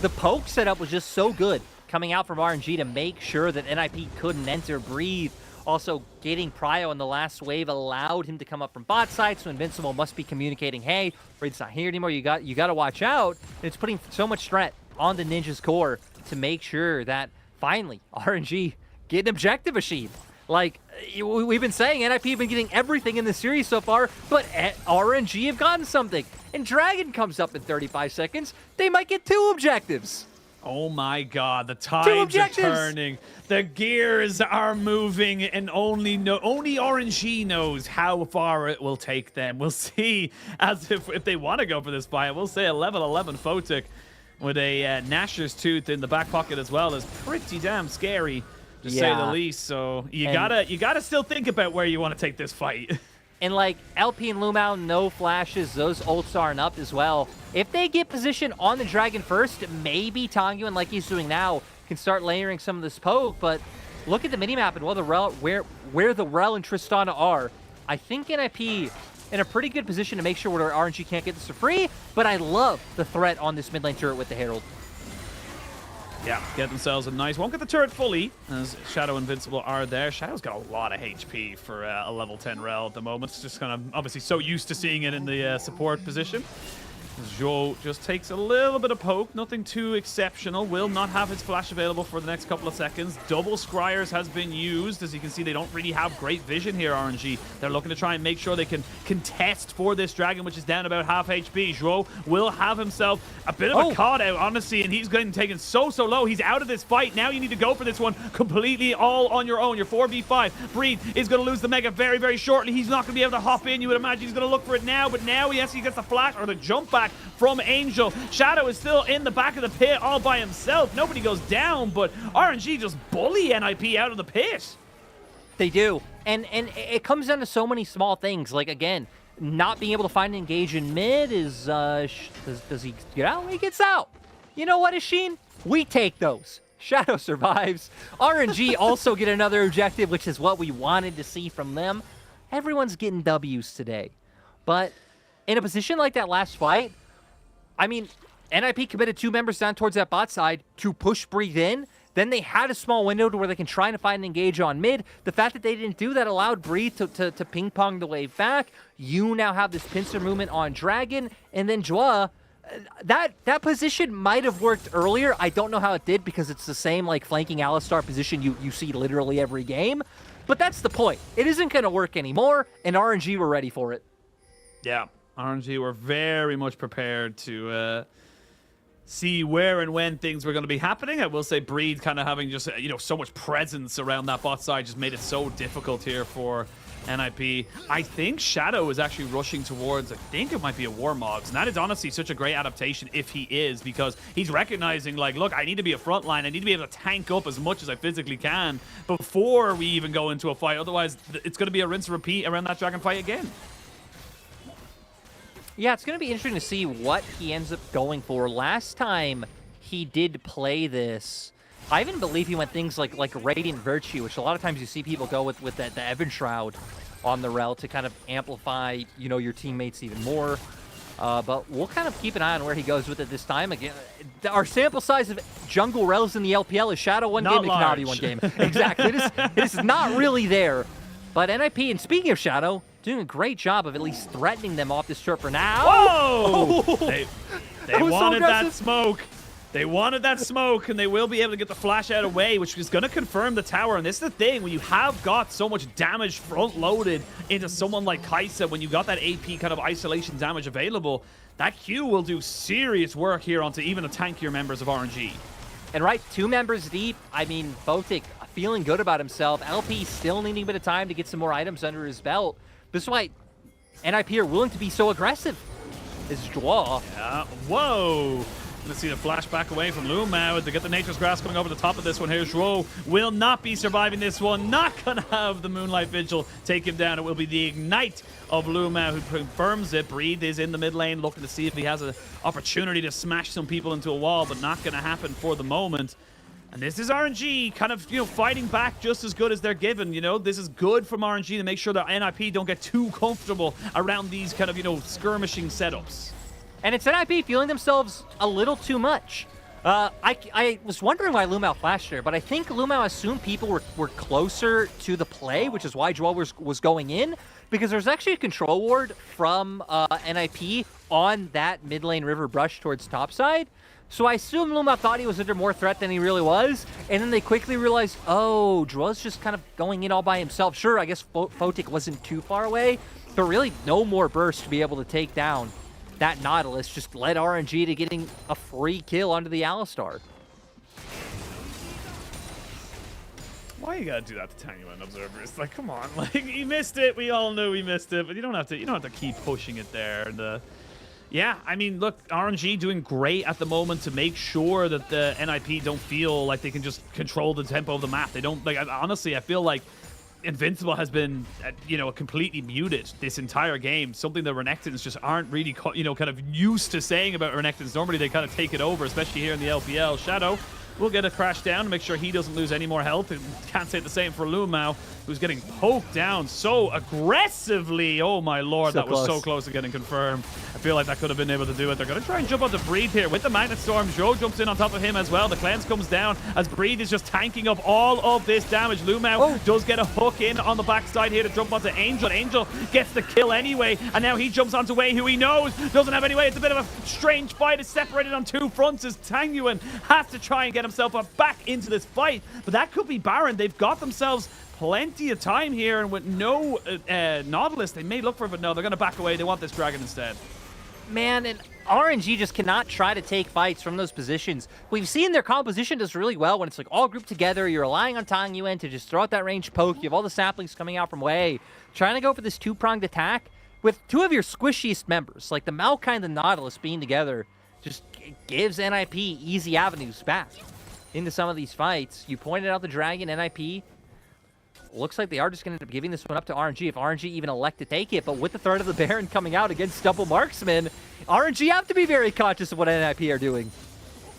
The poke setup was just so good coming out from RNG to make sure that NIP couldn't enter Breathe. Also, getting Prio in the last wave allowed him to come up from bot side, so Invincible must be communicating, hey, Breathe's not here anymore, you got to watch out. And it's putting so much threat on the Ninja's core to make sure that finally RNG get an objective machine. Like, we've been saying, NIP have been getting everything in the series so far, but RNG have gotten something. And Dragon comes up in 35 seconds, they might get 2 objectives. Oh my god, the tides are turning. The gears are moving, and only RNG knows how far it will take them. We'll see as if they want to go for this fight. We'll say a level 11 Photic with a Gnasher's Tooth in the back pocket as well is pretty damn scary, to say the least. So you gotta still think about where you want to take this fight. And like LP and Lumao, no flashes, those ults aren't up as well. If they get position on the Dragon first, maybe Tangyuan, like he's doing now, can start layering some of this poke. But look at the minimap and where the Rel and Tristana are. I think NIP in a pretty good position to make sure where RNG can't get this for free. But I love the threat on this mid lane turret with the Herald. Yeah, get themselves a nice. Won't get the turret fully, as Shadow Invincible are there. Shadow's got a lot of HP for a level 10 Rel at the moment. It's just kind of obviously so used to seeing it in the support position. Zhou just takes a little bit of poke, nothing too exceptional. Will not have his flash available for the next couple of seconds. Double Scryers has been used. As you can see, they don't really have great vision here, RNG. They're looking to try and make sure they can contest for this Dragon, which is down about half HP. Zhou will have himself a bit of a caught out, honestly, and he's getting taken so low. He's out of this fight. Now you need to go for this one completely all on your own. Your 4v5. Breed is going to lose the Mega very, very shortly. He's not going to be able to hop in. You would imagine he's going to look for it now, but now yes, he gets the flash or the jump back from Angel. Shadow is still in the back of the pit all by himself. Nobody goes down, but RNG just bully NIP out of the pit. They do. And it comes down to so many small things. Like, again, not being able to find an engage in mid is, does he get out? He gets out. You know what, Ashin? We take those. Shadow survives. RNG also get another objective, which is what we wanted to see from them. Everyone's getting W's today. But in a position like that last fight, I mean, NIP committed 2 members down towards that bot side to push Breathe in. Then they had a small window to where they can try and find an engage on mid. The fact that they didn't do that allowed Breathe to ping-pong the wave back. You now have this pincer movement on Dragon. And then Jua, that position might have worked earlier. I don't know how it did because it's the same like flanking Alistar position you see literally every game. But that's the point. It isn't going to work anymore, and RNG were ready for it. Yeah. RNG were very much prepared to see where and when things were going to be happening. I will say Breed kind of having just, so much presence around that bot side just made it so difficult here for NIP. I think Shadow is actually rushing towards, I think it might be a Warmogs, and that is honestly such a great adaptation if he is, because he's recognizing, like, look, I need to be a front line. I need to be able to tank up as much as I physically can before we even go into a fight. Otherwise, it's going to be a rinse and repeat around that Dragon fight again. Yeah, it's going to be interesting to see what he ends up going for. Last time he did play this, I even believe he went things like Radiant Virtue, which a lot of times you see people go with the Evan Shroud on the Rel to kind of amplify, your teammates even more. But we'll kind of keep an eye on where he goes with it this time. Again, our sample size of jungle Rels in the LPL is Shadow one game and Commodity one game. Exactly. It is not really there. But NIP, and speaking of Shadow, doing a great job of at least threatening them off this turret for now. Whoa! Oh! They wanted that smoke. They wanted that smoke, and they will be able to get the flash out away, which is going to confirm the tower. And this is the thing, when you have got so much damage front-loaded into someone like Kai'Sa, when you got that AP kind of isolation damage available, that Q will do serious work here onto even the tankier members of RNG. And right, 2 members deep. I mean, Botic feeling good about himself. LP still needing a bit of time to get some more items under his belt. This is why NIP are willing to be so aggressive. Is Jua. Yeah, whoa. Gonna see the flash back away from Lumao to get the Nature's Grass coming over the top of this one here. Zhuo will not be surviving this one. Not gonna have the Moonlight Vigil take him down. It will be the Ignite of Lumao who confirms it. Breathe is in the mid lane looking to see if he has an opportunity to smash some people into a wall, but not gonna happen for the moment. And this is RNG kind of, fighting back just as good as they're given. This is good from RNG to make sure that NIP don't get too comfortable around these kind of, skirmishing setups. And it's NIP feeling themselves a little too much. I was wondering why Lumao flashed there, but I think Lumao assumed people were closer to the play, which is why Joel was going in, because there's actually a control ward from NIP on that mid lane river brush towards topside. So I assume Lumao thought he was under more threat than he really was, and then they quickly realized, oh, Dro's just kind of going in all by himself. Sure, I guess Photic wasn't too far away, but really no more burst to be able to take down that Nautilus. Just led RNG to getting a free kill onto the Alistar. Why you gotta do that to Tangyuan observers? Like, come on, like, he missed it. We all knew he missed it, but you don't have to keep pushing it there. Yeah, I mean, look, RNG doing great at the moment to make sure that the NIP don't feel like they can just control the tempo of the map. They don't, like, honestly, I feel like Invincible has been, completely muted this entire game. Something that Renekton's just aren't really, kind of used to saying about Renekton's. Normally they kind of take it over, especially here in the LPL. Shadow will get a crash down to make sure he doesn't lose any more health. And can't say the same for Lumao, who's getting poked down so aggressively. Oh my lord, that was so close to getting confirmed. I feel like that could have been able to do it. They're going to try and jump onto Breathe here with the Magnet Storm. Joe jumps in on top of him as well. The cleanse comes down as Breathe is just tanking up all of this damage. Lumao does get a hook in on the backside here to jump onto Angel. Angel gets the kill anyway, and now he jumps onto Wei, who he knows doesn't have any way. It's a bit of a strange fight. It's separated on two fronts as Tangyuan has to try and get himself back into this fight. But that could be Baron. They've got themselves plenty of time here, and with no Nautilus, they may look for it, but no, they're going to back away. They want this dragon instead. Man, and RNG just cannot try to take fights from those positions. We've seen their composition does really well when it's like all grouped together. You're relying on Tangyuan to just throw out that range poke. You have all the saplings coming out from Wei. Trying to go for this two-pronged attack with two of your squishiest members, like the Maokai and the Nautilus being together, just gives NIP easy avenues back into some of these fights. You pointed out the dragon. NIP looks like they are just going to end up giving this one up to RNG if RNG even elect to take it. But with the threat of the Baron coming out against double marksman, RNG have to be very cautious of what NIP are doing.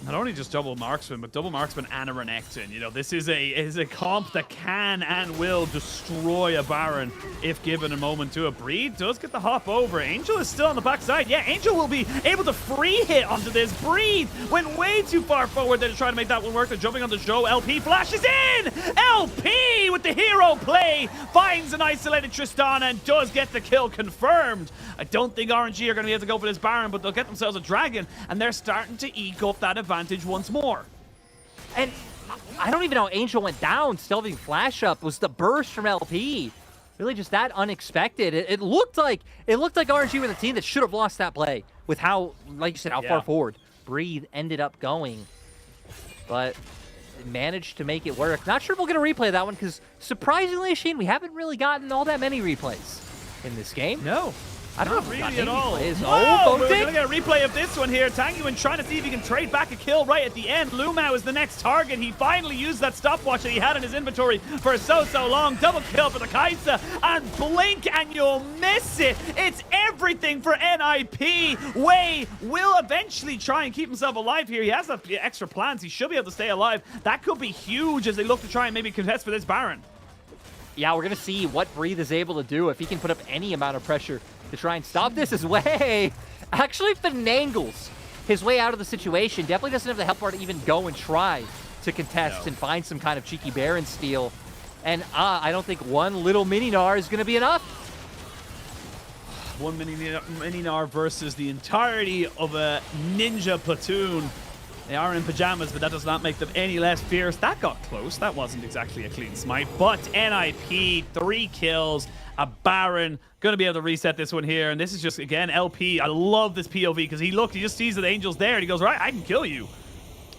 Not only just double marksman, but double marksman and a Renekton. This is a comp that can and will destroy a Baron if given a moment to it. Breed does get the hop over. Angel is still on the backside. Yeah, Angel will be able to free hit onto this. Breed went way too far forward there to try to make that one work. They're jumping onto Joe. LP flashes in! LP with the hero play finds an isolated Tristana and does get the kill confirmed. I don't think RNG are going to be able to go for this Baron, but they'll get themselves a dragon, and they're starting to eke up that advantage once more. And I don't even know how Angel went down. Still having flash up was the burst from LP. Really just that unexpected. It looked like RNG were the team that should have lost that play with how, like you said, how far forward Breathe ended up going. But managed to make it work. Not sure if we'll get a replay of that one because surprisingly, Shane, we haven't really gotten all that many replays in this game. No. I don't know if really at all. Oh, we're going to get a replay of this one here. Tangyuan trying to see if he can trade back a kill right at the end. Lumao is the next target. He finally used that stopwatch that he had in his inventory for so long. Double kill for the Kaisa. And blink and you'll miss it. It's everything for NIP. Wei will eventually try and keep himself alive here. He has extra plans. He should be able to stay alive. That could be huge as they look to try and maybe contest for this Baron. Yeah, we're going to see what Breathe is able to do if he can put up any amount of pressure to try and stop this. As Wei actually finangles his way out of the situation. Definitely doesn't have the help bar to even go and try to contest and find some kind of cheeky Baron steal. And I don't think one little mini-Gnar is going to be enough. One mini-Gnar versus the entirety of a ninja platoon. They are in pajamas, but that does not make them any less fierce. That got close. That wasn't exactly a clean smite, but NIP, 3 kills, a Baron, going to be able to reset this one here. And this is just, again, LP. I love this POV because he just sees that the Angel's there, and he goes, right, I can kill you.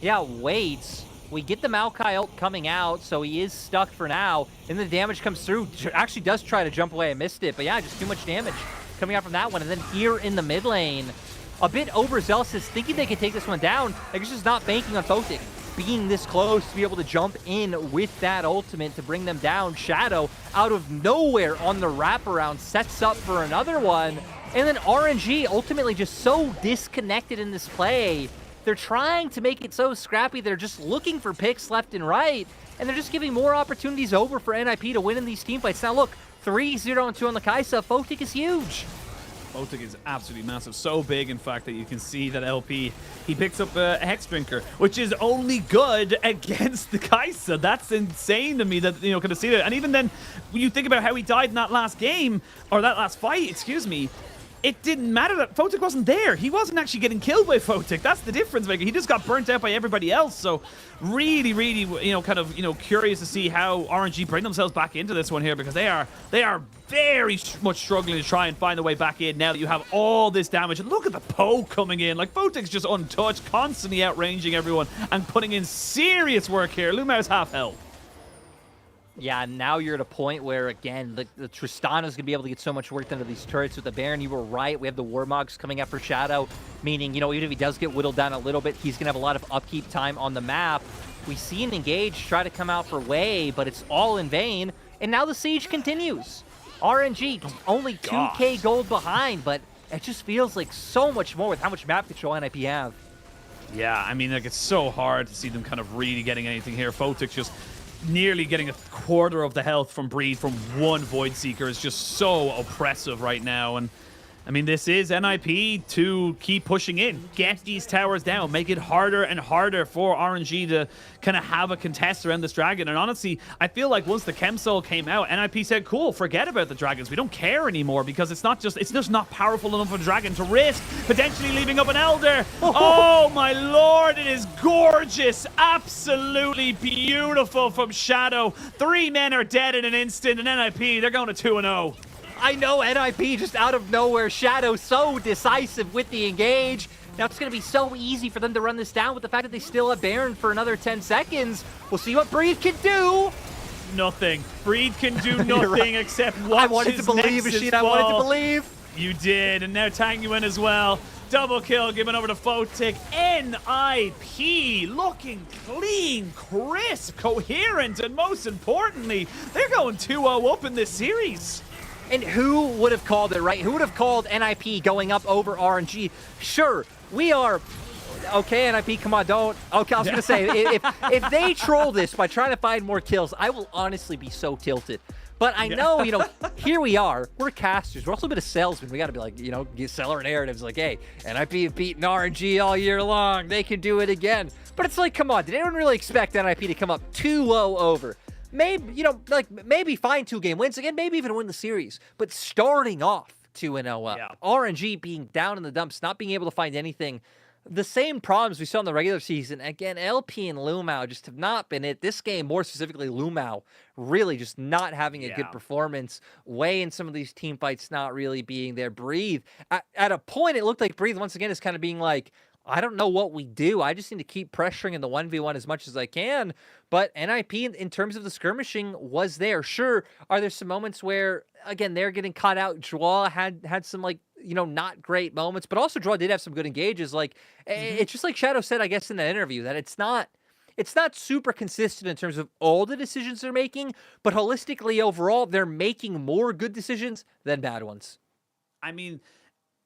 Yeah, waits. We get the Maokai ult coming out, so he is stuck for now. And the damage comes through. Actually does try to jump away. I missed it, but yeah, just too much damage coming out from that one. And then here in the mid lane, a bit overzealous, is thinking they can take this one down. I guess just not banking on Photic being this close to be able to jump in with that ultimate to bring them down. Shadow out of nowhere on the wraparound sets up for another one. And then RNG ultimately just so disconnected in this play. They're trying to make it so scrappy. They're just looking for picks left and right. And they're just giving more opportunities over for NIP to win in these team fights. Now look, 3-0-2 on the Kaisa. Photic is huge. Photic is absolutely massive. So big, in fact, that you can see that LP, he picks up a Hex Drinker, which is only good against the Kaisa. That's insane to me that, kind of see that. And even then, when you think about how he died in that last game, or that last fight, excuse me, it didn't matter that Photic wasn't there. He wasn't actually getting killed by Photic. That's the difference maker. He just got burnt out by everybody else. So really, curious to see how RNG bring themselves back into this one here, because they are very much struggling to try and find a way back in now that you have all this damage. And look at the poke coming in. Like, Photic's just untouched, constantly outranging everyone and putting in serious work here. Lumao's half health. Yeah, now you're at a point where, again, the Tristana's going to be able to get so much work done to these turrets with the Baron. You were right. We have the Warmogs coming up for Shadow, meaning, even if he does get whittled down a little bit, he's going to have a lot of upkeep time on the map. We see an Engage try to come out for Wei, but it's all in vain. And now the siege continues. RNG only 2K gold behind, but it just feels like so much more with how much map control NIP have. Yeah, I mean, like, it's so hard to see them kind of really getting anything here. Photic just nearly getting a quarter of the health from Breed from one Void Seeker is just so oppressive right now. And I mean, this is NIP to keep pushing in, get these towers down, make it harder and harder for RNG to kind of have a contest around this dragon. And honestly, I feel like once the Chem Soul came out, NIP said, cool, forget about the dragons. We don't care anymore because it's just not powerful enough of a dragon to risk potentially leaving up an Elder. Oh my lord, it is gorgeous. Absolutely beautiful from Shadow. 3 men are dead in an instant, and NIP, they're going to 2-0. I know NIP just out of nowhere. Shadow so decisive with the engage. Now it's going to be so easy for them to run this down with the fact that they still have Baron for another 10 seconds. We'll see what Breed can do. Nothing. Breed can do nothing except watch I wanted to believe, Nexus Ishida. I wanted to believe. You did, and now Tanguin as well. Double kill given over to Photic. NIP looking clean, crisp, coherent, and most importantly, they're going 2-0 up in this series. And who would have called it, right? Who would have called NIP going up over RNG? Sure, we are... Okay, NIP, come on, don't... Okay, I was going to say, if they troll this by trying to find more kills, I will honestly be so tilted. But I know, here we are. We're casters. We're also a bit of salesmen. We got to be like, sell our narratives like, hey, NIP have beaten RNG all year long. They can do it again. But it's like, come on, did anyone really expect NIP to come up 2-0 over? Maybe, maybe find 2-game wins again, maybe even win the series. But starting off 2-0 up, RNG being down in the dumps, not being able to find anything. The same problems we saw in the regular season. Again, LP and Lumao just have not been it. This game, more specifically Lumao, really just not having a good performance. Way in some of these team fights not really being there. Breathe. At a point, it looked like Breathe, once again, is kind of being like, I don't know what we do. I just need to keep pressuring in the 1v1 as much as I can. But NIP, in terms of the skirmishing, was there. Sure, are there some moments where, again, they're getting caught out? Joao had some, not great moments. But also, Joao did have some good engages. It's just like Shadow said, I guess, in that interview, that it's not super consistent in terms of all the decisions they're making. But holistically, overall, they're making more good decisions than bad ones. I mean...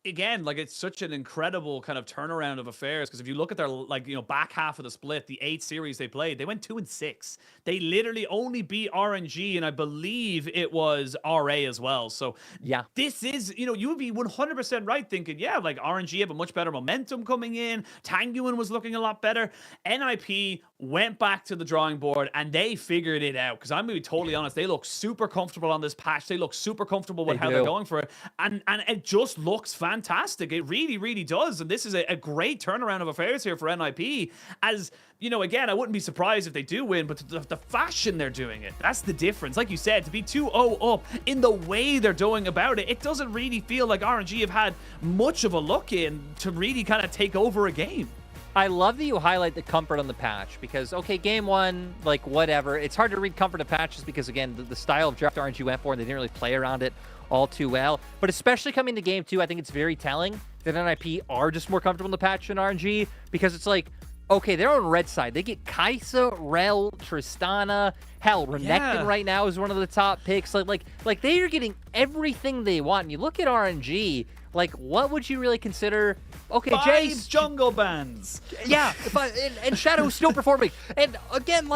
Again, it's such an incredible kind of turnaround of affairs, because if you look at their back half of the split, the 8 series they played, they went 2-6. They literally only beat RNG, and I believe it was RA as well. So yeah, this is, you would be 100% right thinking, RNG have a much better momentum coming in. Tanguin was looking a lot better. NIP went back to the drawing board and they figured it out, because I'm going to be totally honest, they look super comfortable on this patch. They look super comfortable with how they're going for it, and it just looks fantastic. It really, really does. And this is a great turnaround of affairs here for NIP. As again, I wouldn't be surprised if they do win, but the fashion they're doing it, that's the difference. Like you said, to be 2-0 up in the way they're doing about it, it doesn't really feel like RNG have had much of a look in to really kind of take over a game. I love that you highlight the comfort on the patch, because, okay, game one, whatever. It's hard to read comfort of patches because, again, the style of draft RNG went for, and they didn't really play around it all too well. But especially coming to game 2, I think it's very telling that NIP are just more comfortable in the patch than RNG, because it's like, okay, they're on red side. They get Kaisa, Rel, Tristana. Hell, Renekton right now is one of the top picks. Like they are getting everything they want. And you look at RNG, what would you really consider? Okay, 5 Jace, jungle bands. Yeah, and Shadow's still performing. And again,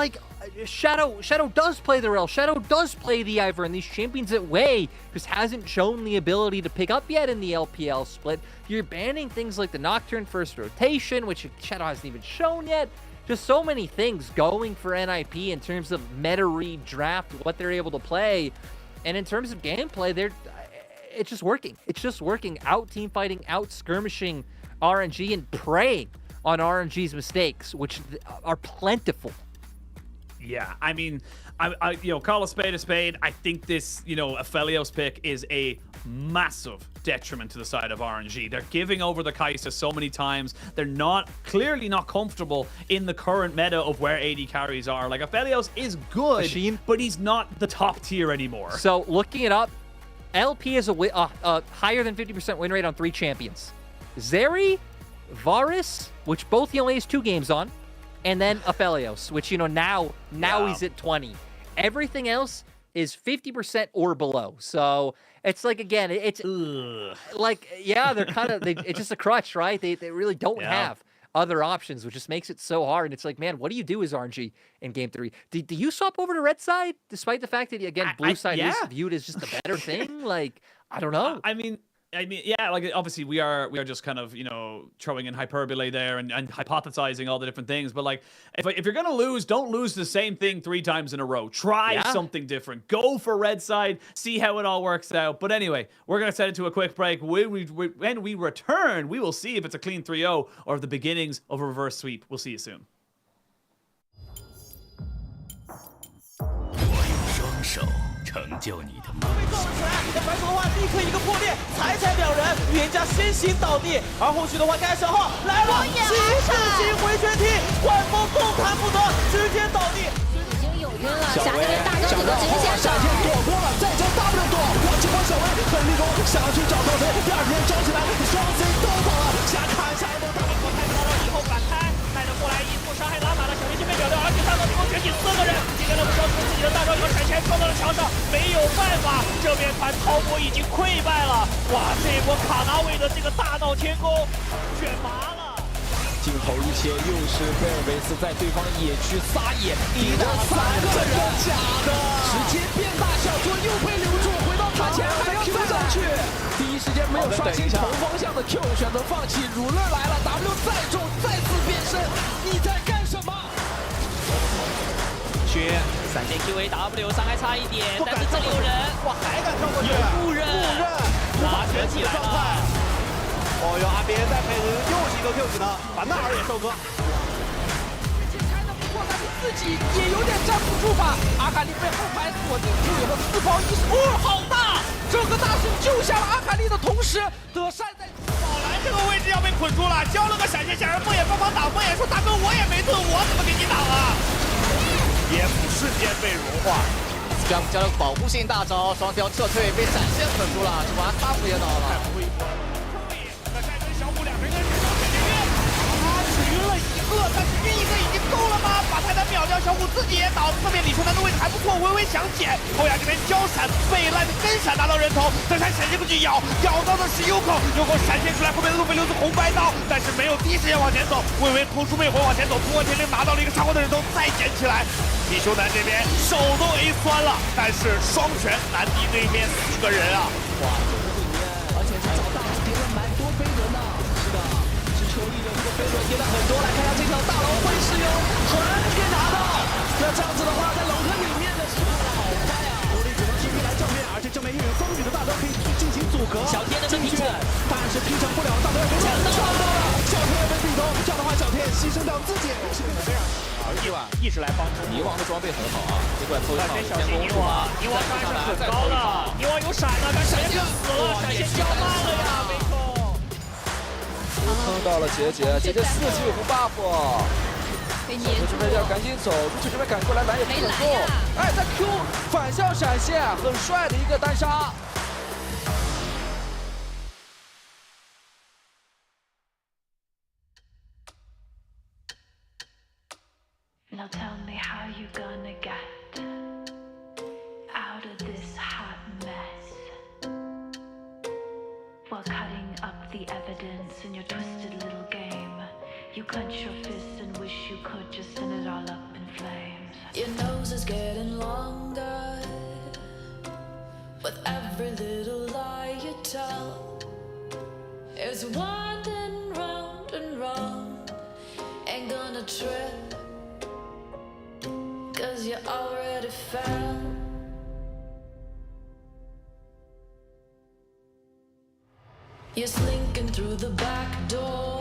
Shadow does play the Rel. Shadow does play the Ivor, and these champions at Way just hasn't shown the ability to pick up yet in the LPL split. You're banning things like the Nocturne first rotation, which Shadow hasn't even shown yet. Just so many things going for NIP in terms of meta read draft, what they're able to play. And in terms of gameplay, it's just working. It's just working. Out team fighting, out skirmishing RNG, and preying on RNG's mistakes, which are plentiful. Yeah, I mean, I call a spade. I think this, Aphelios pick is a massive detriment to the side of RNG. They're giving over the Kaisa so many times. They're clearly not comfortable in the current meta of where AD carries are. Aphelios is good, but he's not the top tier anymore. So looking it up, LP is a higher than 50% win rate on 3 champions. Zeri, Varus, which both he only has 2 games on, and then Aphelios, which, now he's at 20. Everything else, is 50% or below. So it's like, again, it's like, yeah, they're kind of, it's just a crutch, right? They really don't have other options, which just makes it so hard. And it's like, man, what do you do as RNG in game 3? Do you swap over to red side, despite the fact that, again, blue side is viewed as just a better thing? Like, I don't know. I mean, yeah, like obviously we are just kind of, throwing in hyperbole there and hypothesizing all the different things. But like, if you're gonna lose, don't lose the same thing 3 times in a row. Try something different. Go for red side. See how it all works out. But anyway, we're gonna set it to a quick break. When we return, we will see if it's a clean 3-0 or the beginnings of a reverse sweep. We'll see you soon. 成就你的梦想。被撞了起来，那反手的话立刻一个破裂，踩两人，预言家先行倒地，而后续的话该消耗来了，骑士型回旋踢，换风动弹不得，直接倒地。已经有晕了，侠这边大招几个直接先上。闪现躲过了，再交 W 躲，往前往小威很立功，想去找头锤，第二时间招起来，双 C 都走了，瞎看下一波大美国太高了，以后反开，带着过来一步伤害拉满了，小林先被秒掉，而且大招进攻卷起4个人，接着呢不消除自己的大招以后闪现撞到了墙上，没有办法，这边团滔博已经溃败了，哇，这波卡纳维的这个大闹天宫选拔了。镜头一切，又是贝尔维斯在对方野区撒野，敌的3个人，假的，直接变大小做又被留住，回到塔前还要 Q 上去，第一时间没有刷新头方向的 Q 选择放弃，儒勒来了 ，W 再中，再次变身，你在干什么？去闪现 QAW 伤害差一点，但是这里有人，哇，还敢跳过去，有木刃，拉卷起来了。哦哟，阿边在配合又是一个 Q 技能，把纳尔也收割。开的不错，但是自己也有点站不住吧。阿卡丽被后排锁定住以后，4包1哦，好大！这个大树救下了阿卡丽的同时，德善在宝蓝这个位置要被捆住了，交了个闪现下人，梦魇帮忙挡，梦魇说大哥我也没盾，我怎么给你挡啊？野辅瞬间被融化。Scum 交了保护性大招，双挑撤退被闪现捆住了，这把大斧也倒了。但是晕一个已经够了吗？把泰坦秒掉，小虎自己也倒，侧面李春南的位置还不错，微微想捡。欧亚这边交闪，被烂的跟闪拿到人头，德山闪现过去咬到的是优口闪现出来，后面的路飞流子红白刀，但是没有第一时间往前走，微微偷出魅魂往前走，突破天灵拿到了一个上官的人头，再捡起来。李修南这边手都 A 酸了，但是双拳南敌那边4个人啊，哇，而且是找大叠了蛮多飞轮的，是的。球力的这个飞轮叠了很多，来看一下这条大龙会使用魂给拿到。那这样子的话，在龙坑里面的速度好快啊！狐狸只能 TP 来正面，而且正面又有风雨的大招可以去进行阻隔。小天的进去，但是劈成不了，大招要被抢到了。小天要被壁咚，这样的话小天牺牲掉自己，是变得非常意识来帮助。泥王的装备很好啊，这块偷一套天宫路啊，泥王伤害是很高的，泥王有闪的，但闪现死了，闪现交慢了呀，没错。碰到了杰杰4级有个 buff， 被黏住，这边要赶紧走，如此这边赶过来，蓝也不能动。哎，在 Q 反向闪现，很帅的一个单杀。Now tell me how you gonna get out of this hot mess. While cutting up the evidence in your twisted little game, you clench your fists and wish you could just send it all up in flames. Your nose is getting longer with every little lie you tell. It's winding round and round, ain't gonna trip, 'cause you already fell. You're slinking through the back door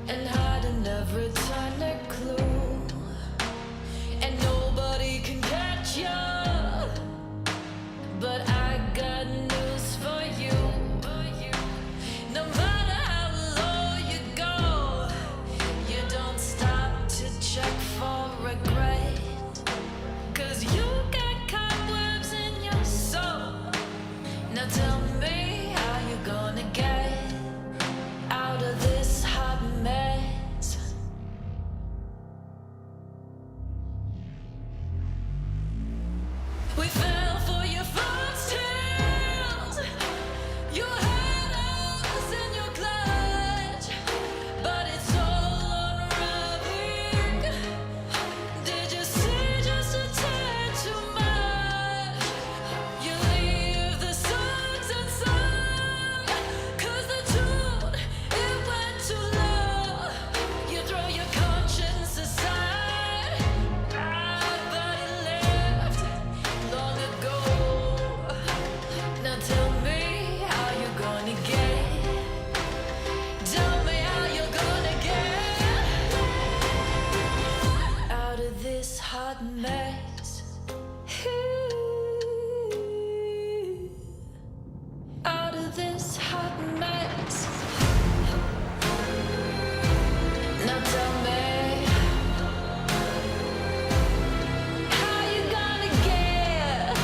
and hiding every tiny clue, and nobody can catch you, but I got news for you. No matter how low you go, you don't stop to check for regret, 'cause you got cobwebs in your soul. Now tell me how you gonna get out of this hot mess. this hot mess. Out of this hot mess. Now tell me, how you gonna get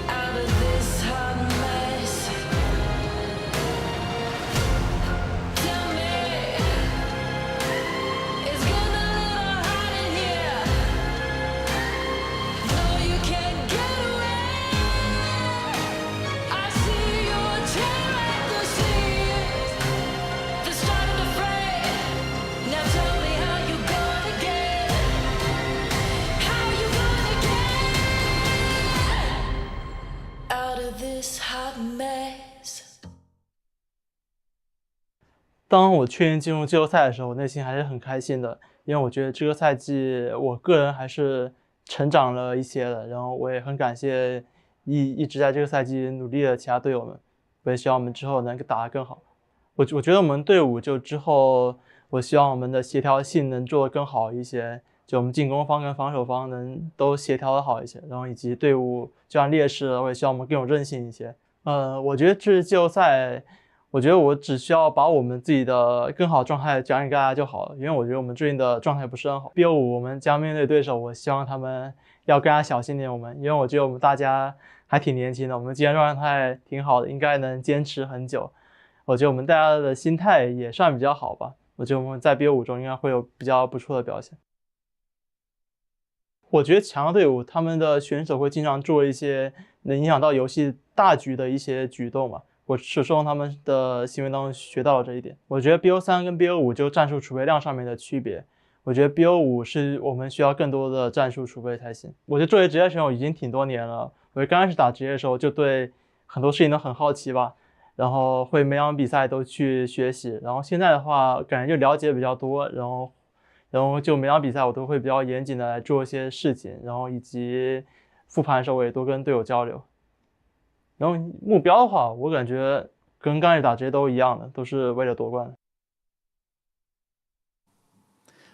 out of this hot mess? Tell me, it's getting a little hot in here. No, you can't get away. I see your tear at the seams. They're starting to fray. Now tell me how you gonna get. How you gonna get out of this hot mess? 当我确定进入季后赛的时候，我内心还是很开心的，因为我觉得这个赛季我个人还是成长了一些的，然后我也很感谢一直在这个赛季努力的其他队友们，我也希望我们之后能打得更好。我觉得我们队伍就之后，我希望我们的协调性能做得更好一些，就我们进攻方跟防守方能都协调的好一些，然后以及队伍就像劣势，我也希望我们更有韧性一些。我觉得这是季后赛。我觉得我只需要把我们自己的更好状态讲给大家就好了，因为我觉得我们最近的状态不是很好。BO5我们将面对对手，我希望他们要更加小心点我们，因为我觉得我们大家还挺年轻的，我们今天状态挺好的，应该能坚持很久。我觉得我们大家的心态也算比较好吧，我觉得我们在BO5中应该会有比较不错的表现。我觉得强的队伍他们的选手会经常做一些能影响到游戏大局的一些举动嘛。我是从他们的行为当中学到了这一点。我觉得 BO3 跟 BO5 就战术储备量上面的区别，我觉得 BO5 是我们需要更多的战术储备才行。我觉得作为职业选手已经挺多年了，我刚开始打职业的时候就对很多事情都很好奇吧，然后会每场比赛都去学习，然后现在的话感觉就了解比较多，然后就每场比赛我都会比较严谨的来做一些事情，然后以及复盘的时候我也多跟队友交流。然后目标的话，我感觉跟刚开始打职业都一样的，都是为了夺冠。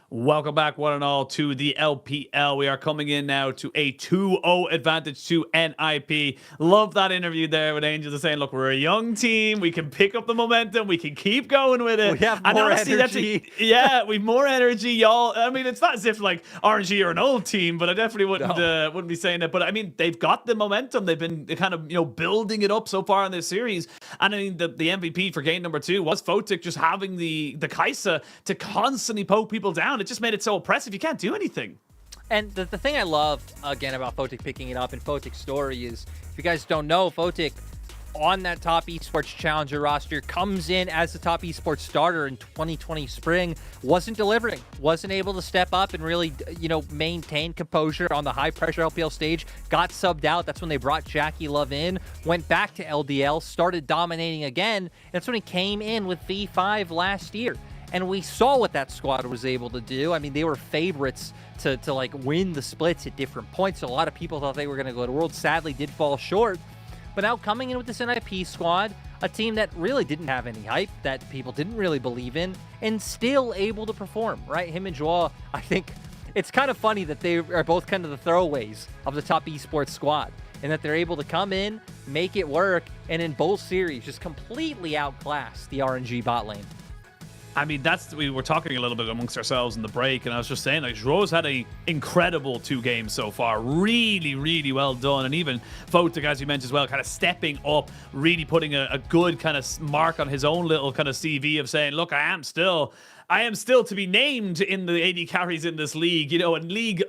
Welcome back, one and all, to the LPL. We are coming in now to a 2-0 advantage to NIP. Love that interview there with Angel saying, look, we're a young team. We can pick up the momentum. We can keep going with it. We have more energy. Yeah, we've more energy, y'all. I mean, it's not as if like RNG are an old team, but I definitely wouldn't be saying that. But I mean, they've got the momentum. They've been kind of, building it up so far in this series. And I mean, the MVP for game number 2 was Photic just having the Kaisa to constantly poke people down. It just made it so oppressive. You can't do anything. And the thing I love, again, about Photic picking it up in Photic's story is, if you guys don't know, Photic on that top esports challenger roster comes in as the top esports starter in 2020 spring, wasn't delivering, wasn't able to step up and really, maintain composure on the high pressure LPL stage, got subbed out. That's when they brought Jackie Love in, went back to LDL, started dominating again. And that's when he came in with V5 last year. And we saw what that squad was able to do. I mean, they were favorites to like win the splits at different points. A lot of people thought they were going to go to Worlds. Sadly, did fall short. But now coming in with this NIP squad, a team that really didn't have any hype, that people didn't really believe in, and still able to perform, right? Him and Joao, I think it's kind of funny that they are both kind of the throwaways of the top esports squad, and that they're able to come in, make it work, and in both series just completely outclass the RNG bot lane. I mean, we were talking a little bit amongst ourselves in the break, and I was just saying, like, Rose had an incredible 2 games so far. Really, really well done. And even Photic, as you mentioned as well, kind of stepping up, really putting a good kind of mark on his own little kind of CV of saying, look, I am still to be named in the AD carries in this league, and league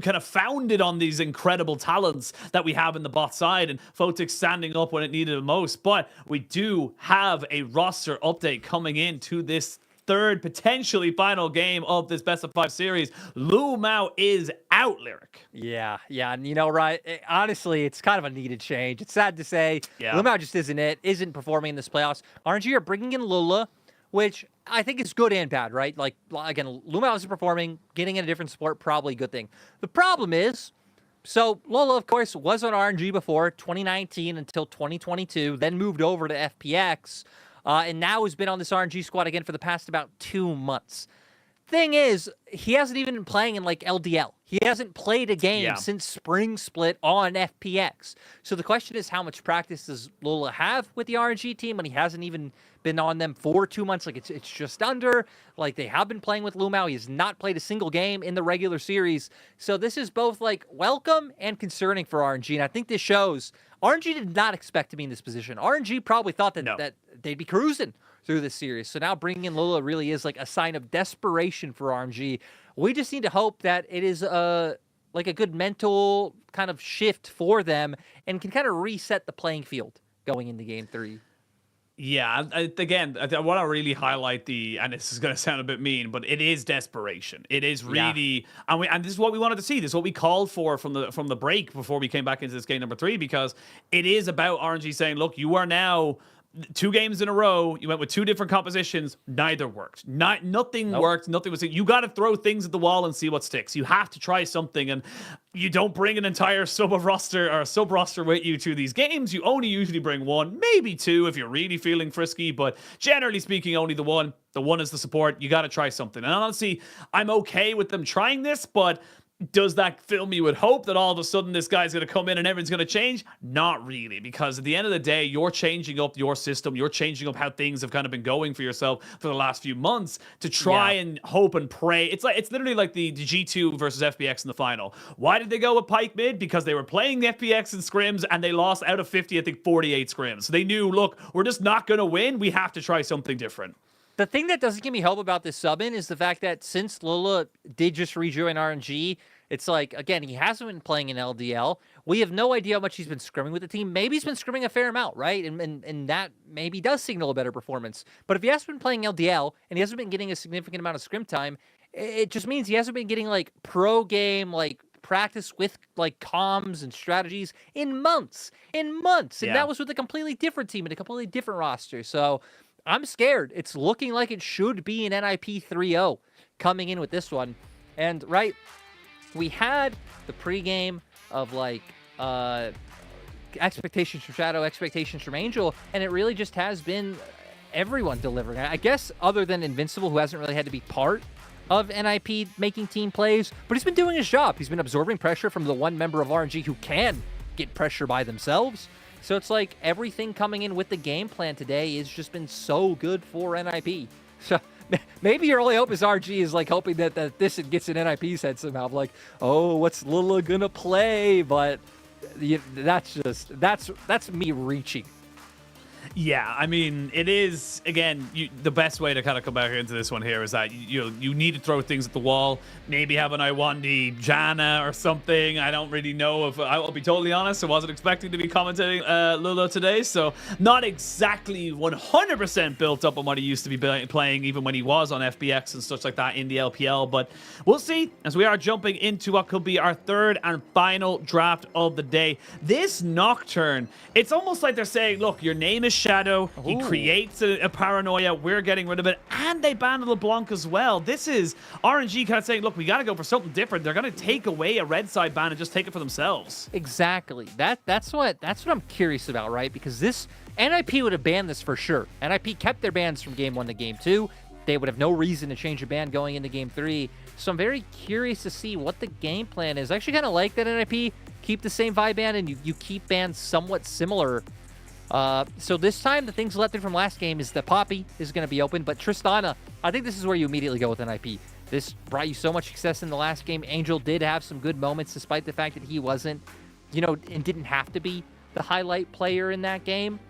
kind of founded on these incredible talents that we have in the bot side, and Photic standing up when it needed it most. But we do have a roster update coming into this third, potentially final game of this best of 5 series. Lu Mao is out, Lyric. Yeah, and right, honestly, it's kind of a needed change. It's sad to say. Yeah. Lu Mao just isn't performing in this playoffs. RNG are bringing in Lula, which I think is good and bad, right? Like, again, Lu Mao isn't performing, getting in a different sport, probably a good thing. The problem is, so Lola, of course, was on RNG before 2019 until 2022, then moved over to FPX, and now has been on this RNG squad again for the past about 2 months. thing is, he hasn't even been playing in like LDL. He hasn't played a game since Spring Split on FPX. So the question is, how much practice does Lola have with the RNG team when he hasn't even been on them for 2 months? Like it's just under. Like they have been playing with Lumao. He has not played a single game in the regular series. So this is both like welcome and concerning for RNG. And I think this shows RNG did not expect to be in this position. RNG probably thought that, that they'd be cruising through this series. So now bringing in Lola really is like a sign of desperation for RNG. We just need to hope that it is like a good mental kind of shift for them and can kind of reset the playing field going into game 3. Yeah, again, I want to really highlight and this is going to sound a bit mean, but it is desperation. It is really, and this is what we wanted to see. This is what we called for from the break before we came back into this game number 3, because it is about RNG saying, look, you are now 2 games in a row. You went with 2 different compositions. Neither worked. Nothing worked. Nothing was. You got to throw things at the wall and see what sticks. You have to try something, and you don't bring an entire sub roster with you to these games. You only usually bring 1, maybe 2 if you're really feeling frisky. But generally speaking, only the 1. The 1 is the support. You got to try something. And honestly, I'm okay with them trying this, but does that fill me with hope that all of a sudden this guy's going to come in and everything's going to change? Not really, because at the end of the day, you're changing up your system. You're changing up how things have kind of been going for yourself for the last few months to try and hope and pray. It's literally like the G2 versus FPX in the final. Why did they go with Pike mid? Because they were playing the FPX in scrims and they lost out of 50, I think 48 scrims. So they knew, look, we're just not going to win. We have to try something different. The thing that doesn't give me hope about this sub-in is the fact that since Lola did just rejoin RNG, it's like, again, he hasn't been playing in LDL. We have no idea how much he's been scrimming with the team. Maybe he's been scrimming a fair amount, right? And that maybe does signal a better performance. But if he hasn't been playing LDL and he hasn't been getting a significant amount of scrim time, it just means he hasn't been getting, like, pro game, like, practice with, like, comms and strategies in months. And that was with a completely different team and a completely different roster. So I'm scared. It's looking like it should be an NIP 3-0 coming in with this one. And, right, we had the pregame of, like, expectations from Shadow, expectations from Angel, and it really just has been everyone delivering. I guess other than Invincible, who hasn't really had to be part of NIP making team plays, but he's been doing his job. He's been absorbing pressure from the one member of RNG who can get pressure by themselves. So it's like everything coming in with the game plan today has just been so good for NIP. So maybe your only hope is RG is like hoping that this gets in NIP's head somehow. Like, oh, what's Lila gonna play? But that's me reaching. Yeah, I mean, it is, again, the best way to kind of come back into this one here is that you need to throw things at the wall. Maybe have an Iwandi Jana or something. I don't really know if, I'll be totally honest, I wasn't expecting to be commentating Lula today, so not exactly 100% built up on what he used to be playing even when he was on FBX and such like that in the LPL, but we'll see as we are jumping into what could be our 3rd and final draft of the day. This Nocturne, it's almost like they're saying, look, your name is Shadow. He creates a paranoia. We're getting rid of it. And they banned LeBlanc as well. This is RNG kind of saying, look, we got to go for something different. They're going to take away a red side ban and just take it for themselves. Exactly. That's what I'm curious about, right? Because this NIP would have banned this for sure. NIP kept their bans from game 1 to game 2. They would have no reason to change a ban going into game 3. So I'm very curious to see what the game plan is. I actually kind of like that NIP keep the same vibe ban and you keep bans somewhat similar. So this time, the things left in from last game is that Poppy is going to be open, but Tristana, I think this is where you immediately go with NIP. This brought you so much success in the last game. Angel did have some good moments, despite the fact that he wasn't, and didn't have to be the highlight player in that game.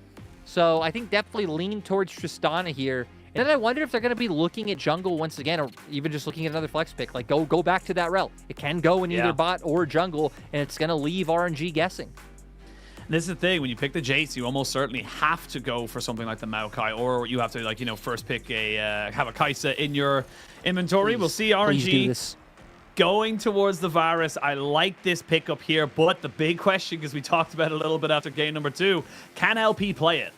So I think definitely lean towards Tristana here. And then I wonder if they're going to be looking at jungle once again, or even just looking at another flex pick. Like, go back to that rel. It can go in either bot or jungle, and it's going to leave RNG guessing. This is the thing, when you pick the Jace, you almost certainly have to go for something like the Maokai, or you have to, first pick have a Kaisa in your inventory. We'll see RNG going towards the Varus. I like this pickup here, but the big question, because we talked about it a little bit after game number 2, can LP play it?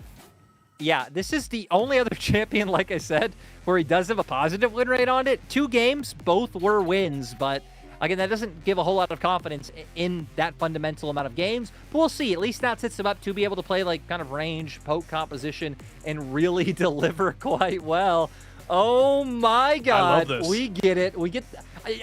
Yeah, this is the only other champion, like I said, where he does have a positive win rate on it. 2 games, both were wins, but again, that doesn't give a whole lot of confidence in that fundamental amount of games. But we'll see. At least that sets him up to be able to play like kind of range, poke composition, and really deliver quite well. Oh my God. this. We get it. We get.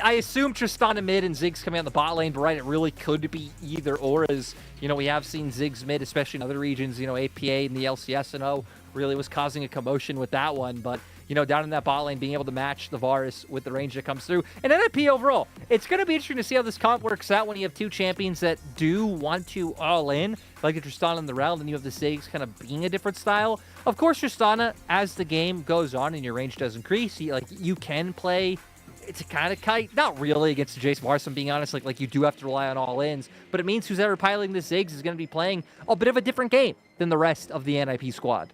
I assume Tristana mid and Ziggs coming on the bot lane, but right, it really could be either or. As you know, we have seen Ziggs mid, especially in other regions. You know, APA and the LCS really was causing a commotion with that one, but. You know, down in that bot lane, being able to match the Varus with the range that comes through. And NIP overall, it's going to be interesting to see how this comp works out when you have two champions that do want to all in, like the Tristana and the Rel, and you have the Ziggs kind of being a different style. Of course, Tristana, as the game goes on and your range does increase, you can play. It's a kind of kite, not really against the Jace Varus, I'm being honest. Like you do have to rely on all ins, but it means who's ever piloting the Ziggs is going to be playing a bit of a different game than the rest of the NIP squad.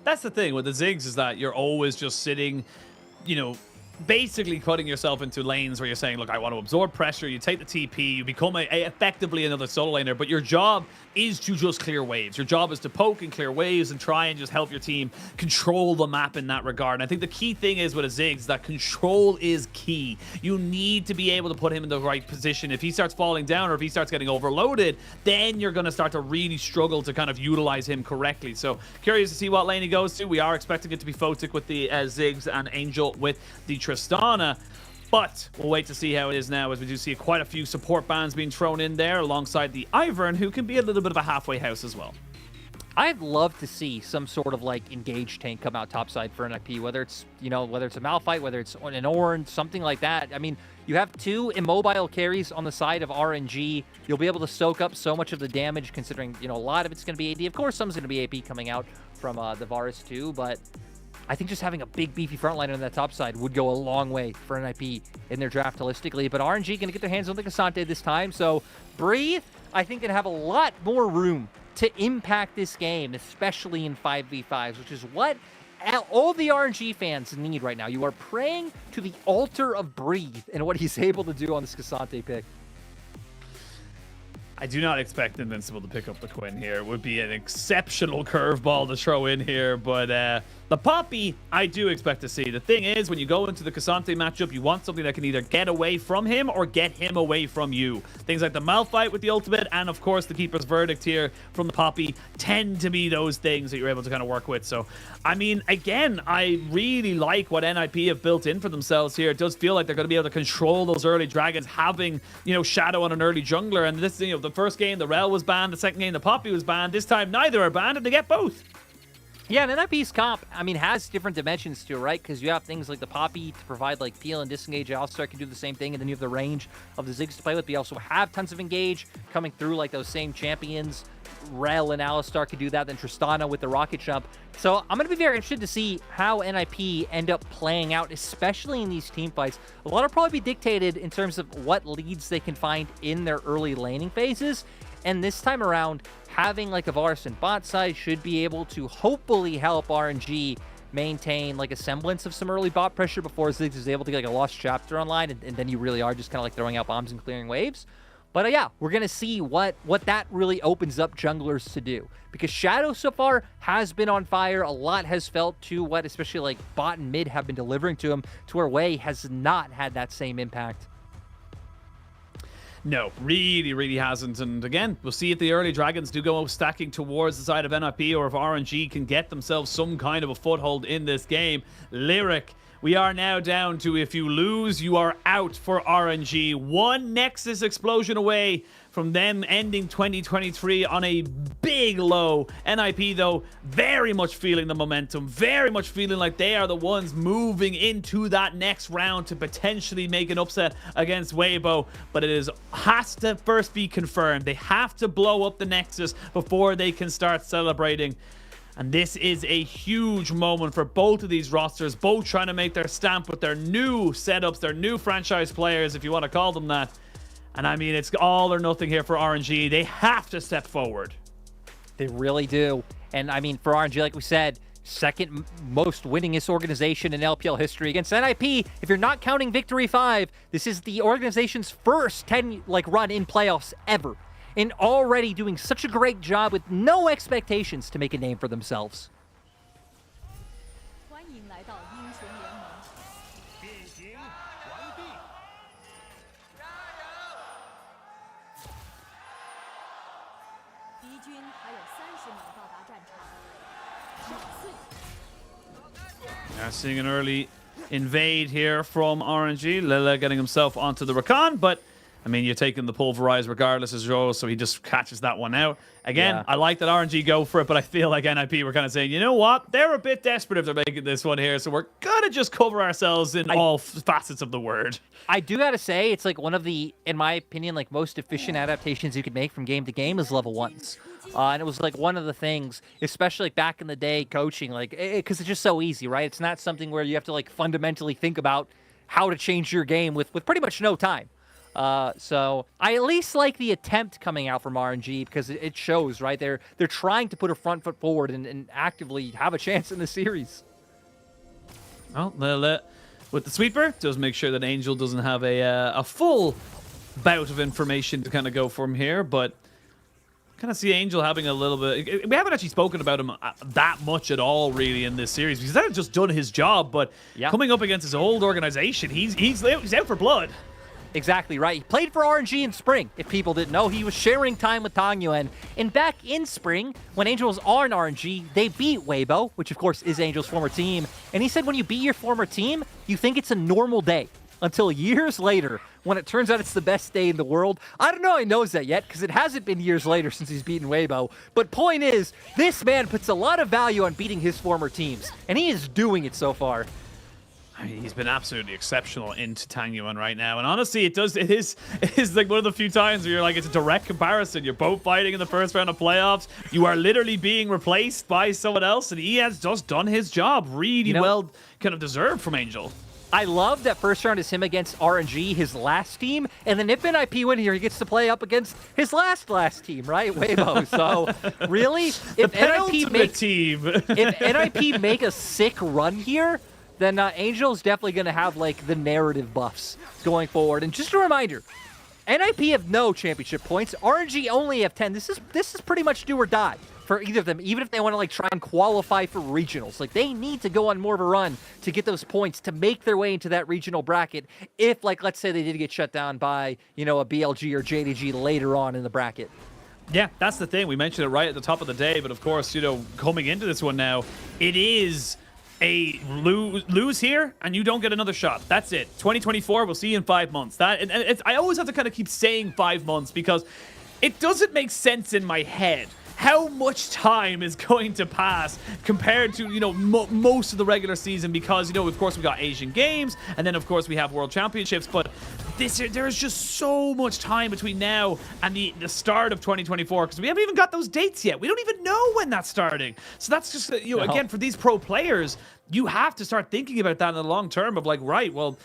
That's the thing with the Ziggs is that you're always just sitting, you know, basically putting yourself into lanes where you're saying, look, I want to absorb pressure. You take the TP, you become effectively another solo laner, but your job is to just clear waves. Your job is to poke and clear waves and try and just help your team control the map in that regard. And I think the key thing is with a Ziggs that control is key. You need to be able to put him in the right position. If he starts falling down or if he starts getting overloaded, then you're going to start to really struggle to kind of utilize him correctly. So curious to see what lane he goes to. We are expecting it to be Photic with the Ziggs and Angel with the Tristana. But we'll wait to see how it is now, as we do see quite a few support bans being thrown in there alongside the Ivern, who can be a little bit of a halfway house as well. I'd love to see some sort of like engaged tank come out topside for NIP, whether it's a Malphite, whether it's an Orange, something like that. I mean, you have two immobile carries on the side of RNG. You'll be able to soak up so much of the damage, considering, you know, a lot of it's going to be AD. Of course, some's going to be AP coming out from the Varus too, but I think just having a big, beefy frontliner on that top side would go a long way for NIP in their draft holistically. But RNG going to get their hands on the Cassante this time. So Breathe, I think, can have a lot more room to impact this game, especially in 5v5s, which is what all the RNG fans need right now. You are praying to the altar of Breathe and what he's able to do on this Cassante pick. I do not expect Invincible to pick up the Quinn here. It would be an exceptional curveball to throw in here, but the Poppy, I do expect to see. The thing is, when you go into the Cassante matchup, you want something that can either get away from him or get him away from you. Things like the Malphite with the ultimate, and of course the Keeper's Verdict here from the Poppy tend to be those things that you're able to kind of work with. So, I mean, again, I really like what NIP have built in for themselves here. It does feel like they're going to be able to control those early dragons, having, you know, Shadow on an early jungler, and this, you know, the first game the Rel was banned, the second game the Poppy was banned. This time neither are banned, and they get both. Yeah, and NIP's comp, I mean, has different dimensions to it, right? Because you have things like the Poppy to provide like peel and disengage. Alistar can do the same thing, and then you have the range of the Ziggs to play with. But you also have tons of engage coming through like those same champions. Rel and Alistar can do that, then Tristana with the rocket jump. So I'm going to be very interested to see how NIP end up playing out, especially in these team fights. A lot will probably be dictated in terms of what leads they can find in their early laning phases. And this time around, having like a Varus and bot side should be able to hopefully help RNG maintain like a semblance of some early bot pressure before Ziggs is able to get like a lost chapter online, and then you really are just kind of like throwing out bombs and clearing waves. But yeah, we're going to see what that really opens up junglers to do. Because Shadow so far has been on fire. A lot has felt to what especially like bot and mid have been delivering to him, to where Wei has not had that same impact. No, really hasn't. And again, we'll see if the early dragons do go stacking towards the side of NIP, or if RNG can get themselves some kind of a foothold in this game. Lyric, we are now down to, if you lose, you are out for RNG. One Nexus explosion away from them ending 2023 on a big low. NIP, though, very much feeling the momentum, very much feeling like they are the ones moving into that next round to potentially make an upset against Weibo. But it has to first be confirmed. They have to blow up the Nexus before they can start celebrating. And this is a huge moment for both of these rosters, both trying to make their stamp with their new setups, their new franchise players, if you want to call them that. And I mean, it's all or nothing here for RNG. They have to step forward. They really do. And I mean, for RNG, like we said, second most winningest organization in LPL history against NIP. If you're not counting Victory 5, this is the organization's first 10 run in playoffs ever. And already doing such a great job with no expectations to make a name for themselves. Yeah, seeing an early invade here from RNG. Lele getting himself onto the Rakan, but I mean, you're taking the pulverize regardless as well, so he just catches that one out. Again, I like that RNG go for it, but I feel like NIP were kind of saying, you know what? They're a bit desperate if they're making this one here, so we're going to just cover ourselves in all facets of the word. I do got to say, it's like one of the, in my opinion, like most efficient adaptations you could make from game to game is level 1s. And it was like one of the things, especially like back in the day coaching, like, because it's just so easy, right? It's not something where you have to like fundamentally think about how to change your game with pretty much no time. So I at least like the attempt coming out from RNG because it shows, right? They're trying to put a front foot forward and actively have a chance in the series. Well, with the sweeper, does make sure that Angel doesn't have a full bout of information to kind of go from here, but kind of see Angel having a little bit. We haven't actually spoken about him that much at all, really, in this series because he's just done his job. But coming up against his old organization, he's out for blood. Exactly right. He played for RNG in spring. If people didn't know, he was sharing time with Tangyuan. And back in spring, when Angel was on RNG, they beat Weibo, which of course is Angel's former team. And he said when you beat your former team, you think it's a normal day. Until years later, when it turns out it's the best day in the world. I don't know how he knows that yet, because it hasn't been years later since he's beaten Weibo. But point is, this man puts a lot of value on beating his former teams. And he is doing it so far. I mean, he's been absolutely exceptional into Tangyuan right now. And honestly, it is like one of the few times where you're like, it's a direct comparison. You're both fighting in the first round of playoffs. You are literally being replaced by someone else. And he has just done his job really well, kind of deserved from Angel. I love that first round is him against RNG, his last team. And then if NIP win here, he gets to play up against his last team, right? Weibo. So really, if NIP make a sick run here, then Angel's definitely going to have, like, the narrative buffs going forward. And just a reminder, NIP have no championship points. RNG only have 10. This is pretty much do or die for either of them, even if they want to, like, try and qualify for regionals. Like, they need to go on more of a run to get those points to make their way into that regional bracket if, like, let's say they did get shut down by, you know, a BLG or JDG later on in the bracket. Yeah, that's the thing. We mentioned it right at the top of the day, but of course, you know, coming into this one now, it is a lose here and you don't get another shot. That's it. 2024, we'll see you in 5 months. I always have to kind of keep saying 5 months because it doesn't make sense in my head how much time is going to pass compared to, you know, most of the regular season because, you know, of course we got Asian Games and then of course we have World Championships, but there's just so much time between now and the start of 2024 because we haven't even got those dates yet. We don't even know when that's starting. So that's just, you know, again, for these pro players, you have to start thinking about that in the long term of like, right, well,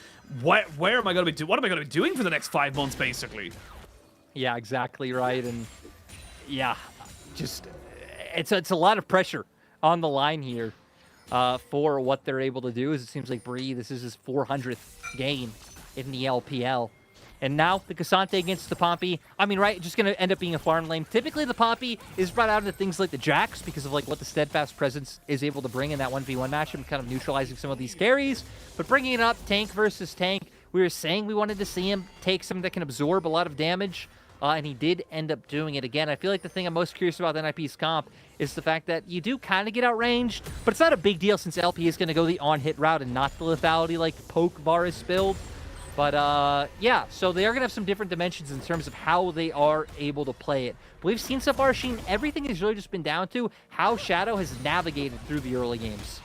what am I going to be doing for the next 5 months, basically? Yeah, exactly right. And yeah, just it's a lot of pressure on the line here for what they're able to do. As it seems like Bree, this is his 400th game in the LPL. And now the Cassante against the Pompey. I mean, right, just going to end up being a farm lane. Typically, the Pompey is brought out into things like the Jax because of like what the Steadfast presence is able to bring in that 1v1 matchup, kind of neutralizing some of these carries. But bringing it up, tank versus tank, we were saying we wanted to see him take something that can absorb a lot of damage. And he did end up doing it again. I feel like the thing I'm most curious about the NIP's comp is the fact that you do kind of get outranged, but it's not a big deal since LP is going to go the on-hit route and not the lethality like Poke Varus build. But yeah, so they are going to have some different dimensions in terms of how they are able to play it. But we've seen so far, Sheen, everything has really just been down to how Shadow has navigated through the early games.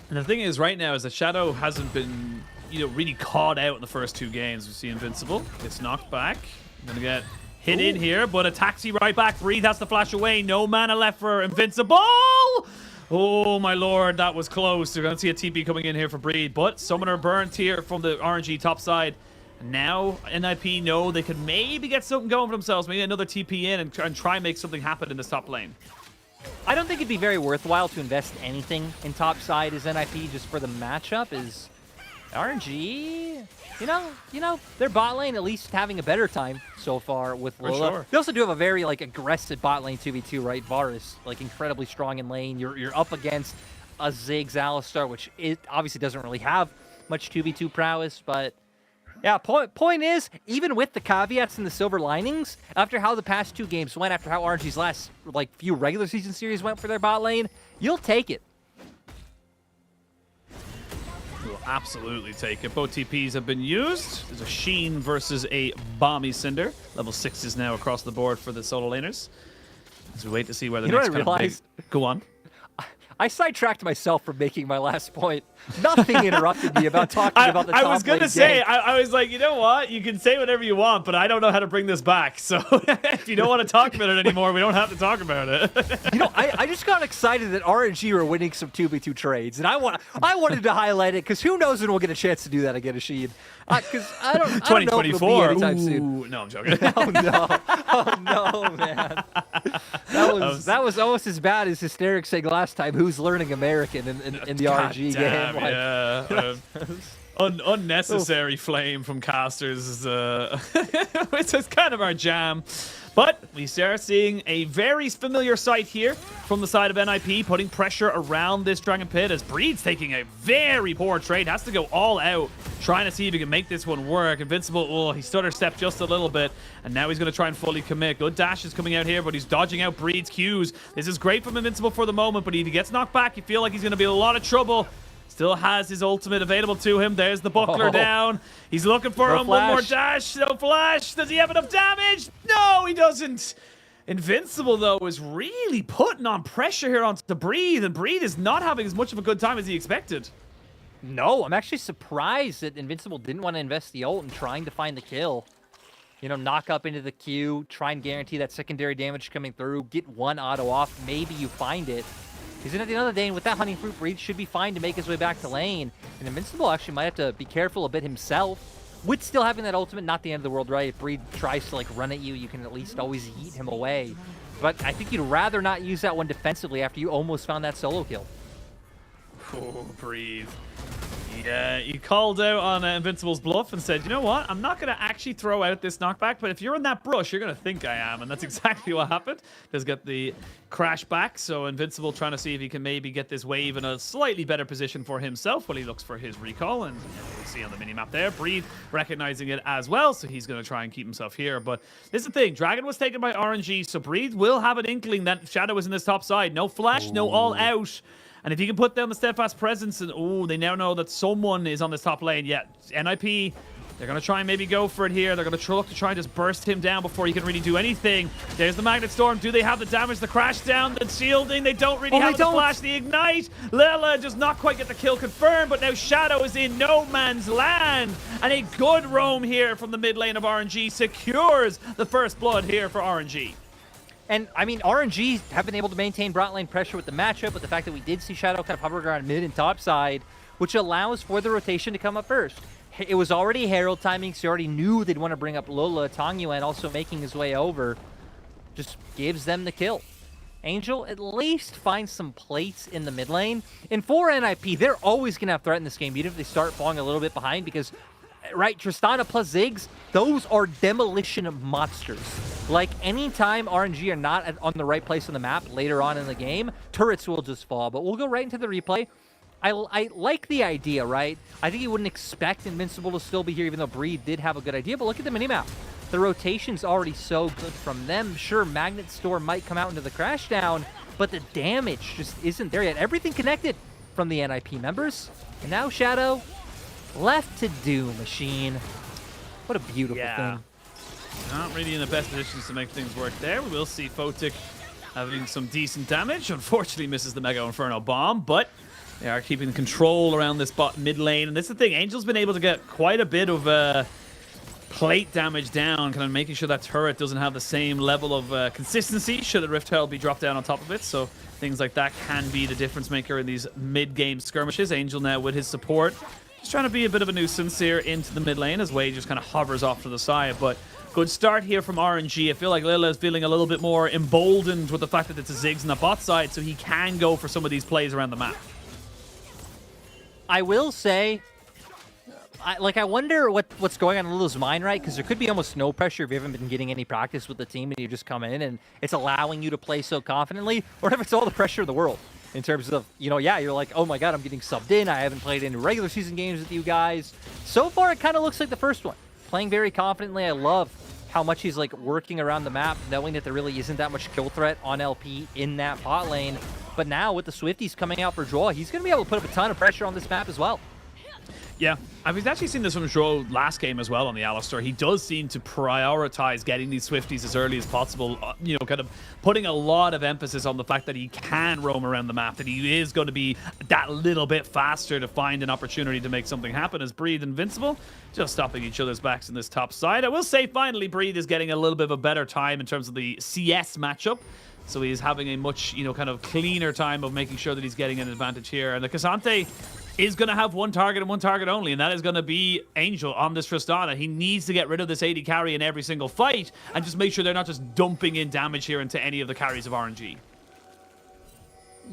And the thing is right now is that Shadow hasn't been, you know, really caught out in the first 2 games. We see Invincible gets knocked back. Gonna get hit in here, but a taxi right back. Breathe has to flash away. No mana left for Invincible. Oh my lord, that was close. You're gonna see a TP coming in here for Breed, but Summoner burnt here from the RNG top side. Now NIP know they could maybe get something going for themselves. Maybe another TP in and try and make something happen in this top lane. I don't think it'd be very worthwhile to invest anything in top side as NIP just for the matchup. Is RNG, you know, their bot lane at least having a better time so far with Lola. Sure. They also do have a very like aggressive bot lane 2v2, right? Varus, like incredibly strong in lane. You're up against a Ziggs Alistar, which it obviously doesn't really have much 2v2 prowess, but yeah, point is, even with the caveats and the silver linings, after how the past 2 games went, after how RNG's last like few regular season series went for their bot lane, you'll take it. absolutely take it. Both TPs have been used. There's a Sheen versus a Bomby Cinder. Level 6s now across the board for the solo laners. As we wait to see where the next kind of big... Go on. I sidetracked myself from making my last point. Nothing interrupted me about talking about the top I was going to lane say, game. I was like, you know what? You can say whatever you want, but I don't know how to bring this back. So if you don't want to talk about it anymore, we don't have to talk about it. You know, I just got excited that RNG were winning some 2v2 trades, and I wanted to highlight it because who knows when we'll get a chance to do that again, Ashid. Because I don't know if it'll be anytime soon. No, I'm joking. Oh no, man. That was almost as bad as Hysteric saying last time, who's learning American in the RNG game. Like, yeah. Unnecessary flame from casters which is kind of our jam. But we start seeing a very familiar sight here from the side of NIP, putting pressure around this Dragon Pit as Breed's taking a very poor trade. Has to go all out, trying to see if he can make this one work. Invincible, oh, he stutter stepped just a little bit, and now he's going to try and fully commit. Good dash is coming out here, but he's dodging out Breed's Qs. This is great from Invincible for the moment, but if he gets knocked back, you feel like he's going to be in a lot of trouble. Still has his ultimate available to him. There's the buckler down. He's looking for him. One more dash. No flash. Does he have enough damage? No, he doesn't. Invincible, though, is really putting on pressure here onto Breed, and Breed is not having as much of a good time as he expected. No, I'm actually surprised that Invincible didn't want to invest the ult in trying to find the kill. You know, knock up into the Q, try and guarantee that secondary damage coming through, get one auto off, maybe you find it. Because at the end of the day, with that Honey Fruit, Breed should be fine to make his way back to lane. And Invincible actually might have to be careful a bit himself. With still having that ultimate, not the end of the world, right? If Breed tries to, like, run at you, you can at least always yeet him away. But I think you'd rather not use that one defensively after you almost found that solo kill. Oh, Breed. Yeah, he called out on Invincible's bluff and said, you know what? I'm not going to actually throw out this knockback, but if you're in that brush, you're going to think I am. And that's exactly what happened. Does get the crash back. So Invincible trying to see if he can maybe get this wave in a slightly better position for himself while he looks for his recall. And you see on the minimap there, Breed recognizing it as well. So he's going to try and keep himself here. But this is the thing. Dragon was taken by RNG. So Breed will have an inkling that Shadow is in this top side. No flash, no all out. And if he can put down the steadfast presence, and oh, they now know that someone is on this top lane. Yeah, NIP, they're going to try and maybe go for it here. They're going to look to try and just burst him down before he can really do anything. There's the Magnet Storm. Do they have the damage, the crash down, the shielding? They don't really have the flash, the ignite. Lela does not quite get the kill confirmed, but now Shadow is in no man's land. And a good roam here from the mid lane of RNG secures the first blood here for RNG. And, I mean, RNG have been able to maintain bot lane pressure with the matchup, with the fact that we did see Shadow kind of hovering around mid and top side, which allows for the rotation to come up first. It was already Herald timing, so you already knew they'd want to bring up Lola. Tangyuan also making his way over. Just gives them the kill. Angel at least finds some plates in the mid lane. And for NIP, they're always going to have threat in this game, even if they start falling a little bit behind, because right, Tristana plus Ziggs, those are demolition monsters. Like, anytime RNG are not on the right place on the map later on in the game, turrets will just fall. But we'll go right into the replay. I like the idea, right? I think you wouldn't expect Invincible to still be here, even though Breed did have a good idea. But look at the minimap. The rotation's already so good from them. Sure, Magnet Storm might come out into the crash down, but the damage just isn't there yet. Everything connected from the NIP members. And now Shadow left to do Machine. What a beautiful thing. Not really in the best positions to make things work there. We will see Photic having some decent damage. Unfortunately misses the Mega Inferno bomb, but they are keeping control around this bot mid lane. And this is the thing, Angel's been able to get quite a bit of plate damage down, kind of making sure that turret doesn't have the same level of consistency should the Rift Herald be dropped down on top of it. So things like that can be the difference maker in these mid-game skirmishes. Angel now with his support, just trying to be a bit of a nuisance here into the mid lane as Wade just kind of hovers off to the side. But good start here from RNG. I feel like Lila is feeling a little bit more emboldened with the fact that it's a Ziggs on the bot side, so he can go for some of these plays around the map. I will say, I wonder what's going on in Lilo's mind, right? Because there could be almost no pressure if you haven't been getting any practice with the team and you just come in and it's allowing you to play so confidently, or if it's all the pressure in the world in terms of, you know, yeah, you're like, oh my God, I'm getting subbed in. I haven't played any regular season games with you guys. So far, it kind of looks like the first one. Playing very confidently. I love how much he's like working around the map, knowing that there really isn't that much kill threat on LP in that bot lane. But now with the Swifties coming out for draw, he's going to be able to put up a ton of pressure on this map as well. Yeah, I've actually seen this from Joe last game as well on the Alistar. He does seem to prioritize getting these Swifties as early as possible, you know, kind of putting a lot of emphasis on the fact that he can roam around the map, that he is going to be that little bit faster to find an opportunity to make something happen. As Breathe Invincible, just stopping each other's backs in this top side. I will say, finally, Breathe is getting a little bit of a better time in terms of the CS matchup. So he's having a much, you know, kind of cleaner time of making sure that he's getting an advantage here. And the Cassante is going to have one target and one target only, and that is going to be Angel on this Tristana. He needs to get rid of this AD carry in every single fight and just make sure they're not just dumping in damage here into any of the carries of RNG.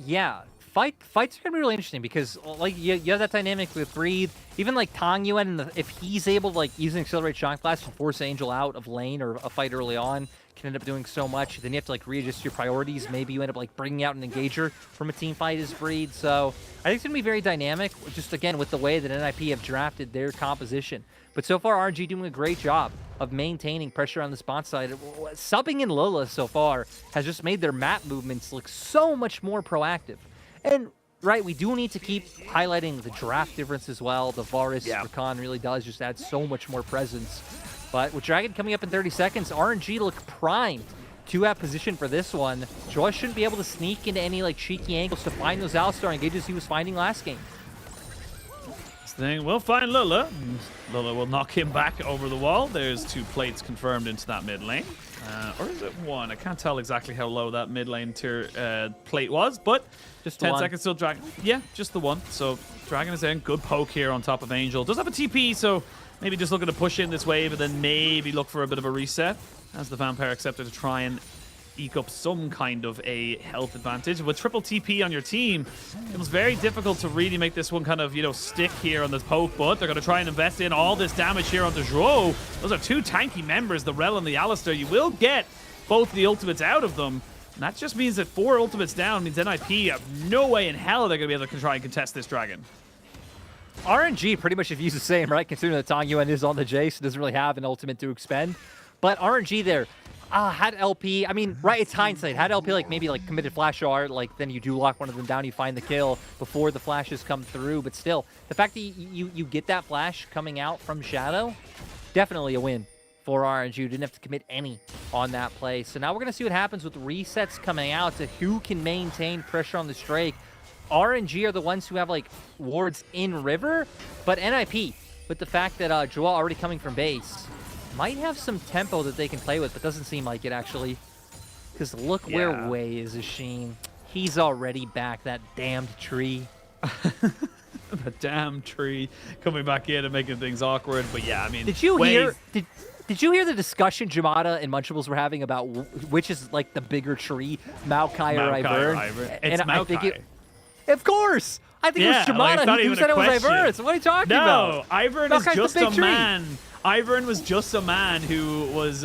Yeah, fights are going to be really interesting because like you have that dynamic with Breathe. Even like Tang Yuan, if he's able to like use an Accelerate Shock Blast to force Angel out of lane or a fight early on, can end up doing so much. Then you have to like readjust your priorities. Maybe you end up like bringing out an engager from a team fight as Breed. So I think it's going to be very dynamic, just again with the way that NIP have drafted their composition. But so far, RNG doing a great job of maintaining pressure on the spawn side. Subbing in Lola so far has just made their map movements look so much more proactive. And right, we do need to keep highlighting the draft difference as well. The Varus Rakan really does just add so much more presence. But with Dragon coming up in 30 seconds, RNG look primed to have position for this one. Joy shouldn't be able to sneak into any like cheeky angles to find those Alistar engages he was finding last game. This thing will find Lula. Lula will knock him back over the wall. There's 2 plates confirmed into that mid lane. Or is it 1? I can't tell exactly how low that mid lane tier plate was, but just 10 seconds still Dragon. Yeah, just the 1. So Dragon is in. Good poke here on top of Angel. Does have a TP, so maybe just looking to push in this wave and then maybe look for a bit of a reset as the Vampire accepted to try and eke up some kind of a health advantage. With triple TP on your team, it was very difficult to really make this one kind of, you know, stick here on this poke, but they're going to try and invest in all this damage here onto Zhuo. Those are 2 tanky members, the Rel and the Alistar. You will get both the ultimates out of them. And that just means that 4 ultimates down means NIP have no way in hell they're going to be able to try and contest this Dragon. RNG pretty much views the same, right? Considering that Tang Yuan is on the Jace, doesn't really have an ultimate to expend. But RNG there, had LP, I mean, right, it's hindsight. Had LP like maybe like committed flash art, like then you do lock one of them down, you find the kill before the flashes come through. But still, the fact that you get that flash coming out from Shadow, definitely a win for RNG. You didn't have to commit any on that play. So now we're going to see what happens with resets coming out to who can maintain pressure on this Drake. RNG are the ones who have like wards in river, but NIP, with the fact that Joel already coming from base, might have some tempo that they can play with, but doesn't seem like it actually. Because look where Wei is, Ashin. He's already back, that damned tree. The damn tree coming back in and making things awkward. But yeah, I mean, did you hear? Did you hear the discussion Jamada and Munchables were having about which is like the bigger tree, Maokai or Ivern? It's Maokai. Of course! I think it was Jamada who said it was Ivern. So what are you talking about? No, Ivern is just a man. Ivern was just a man who was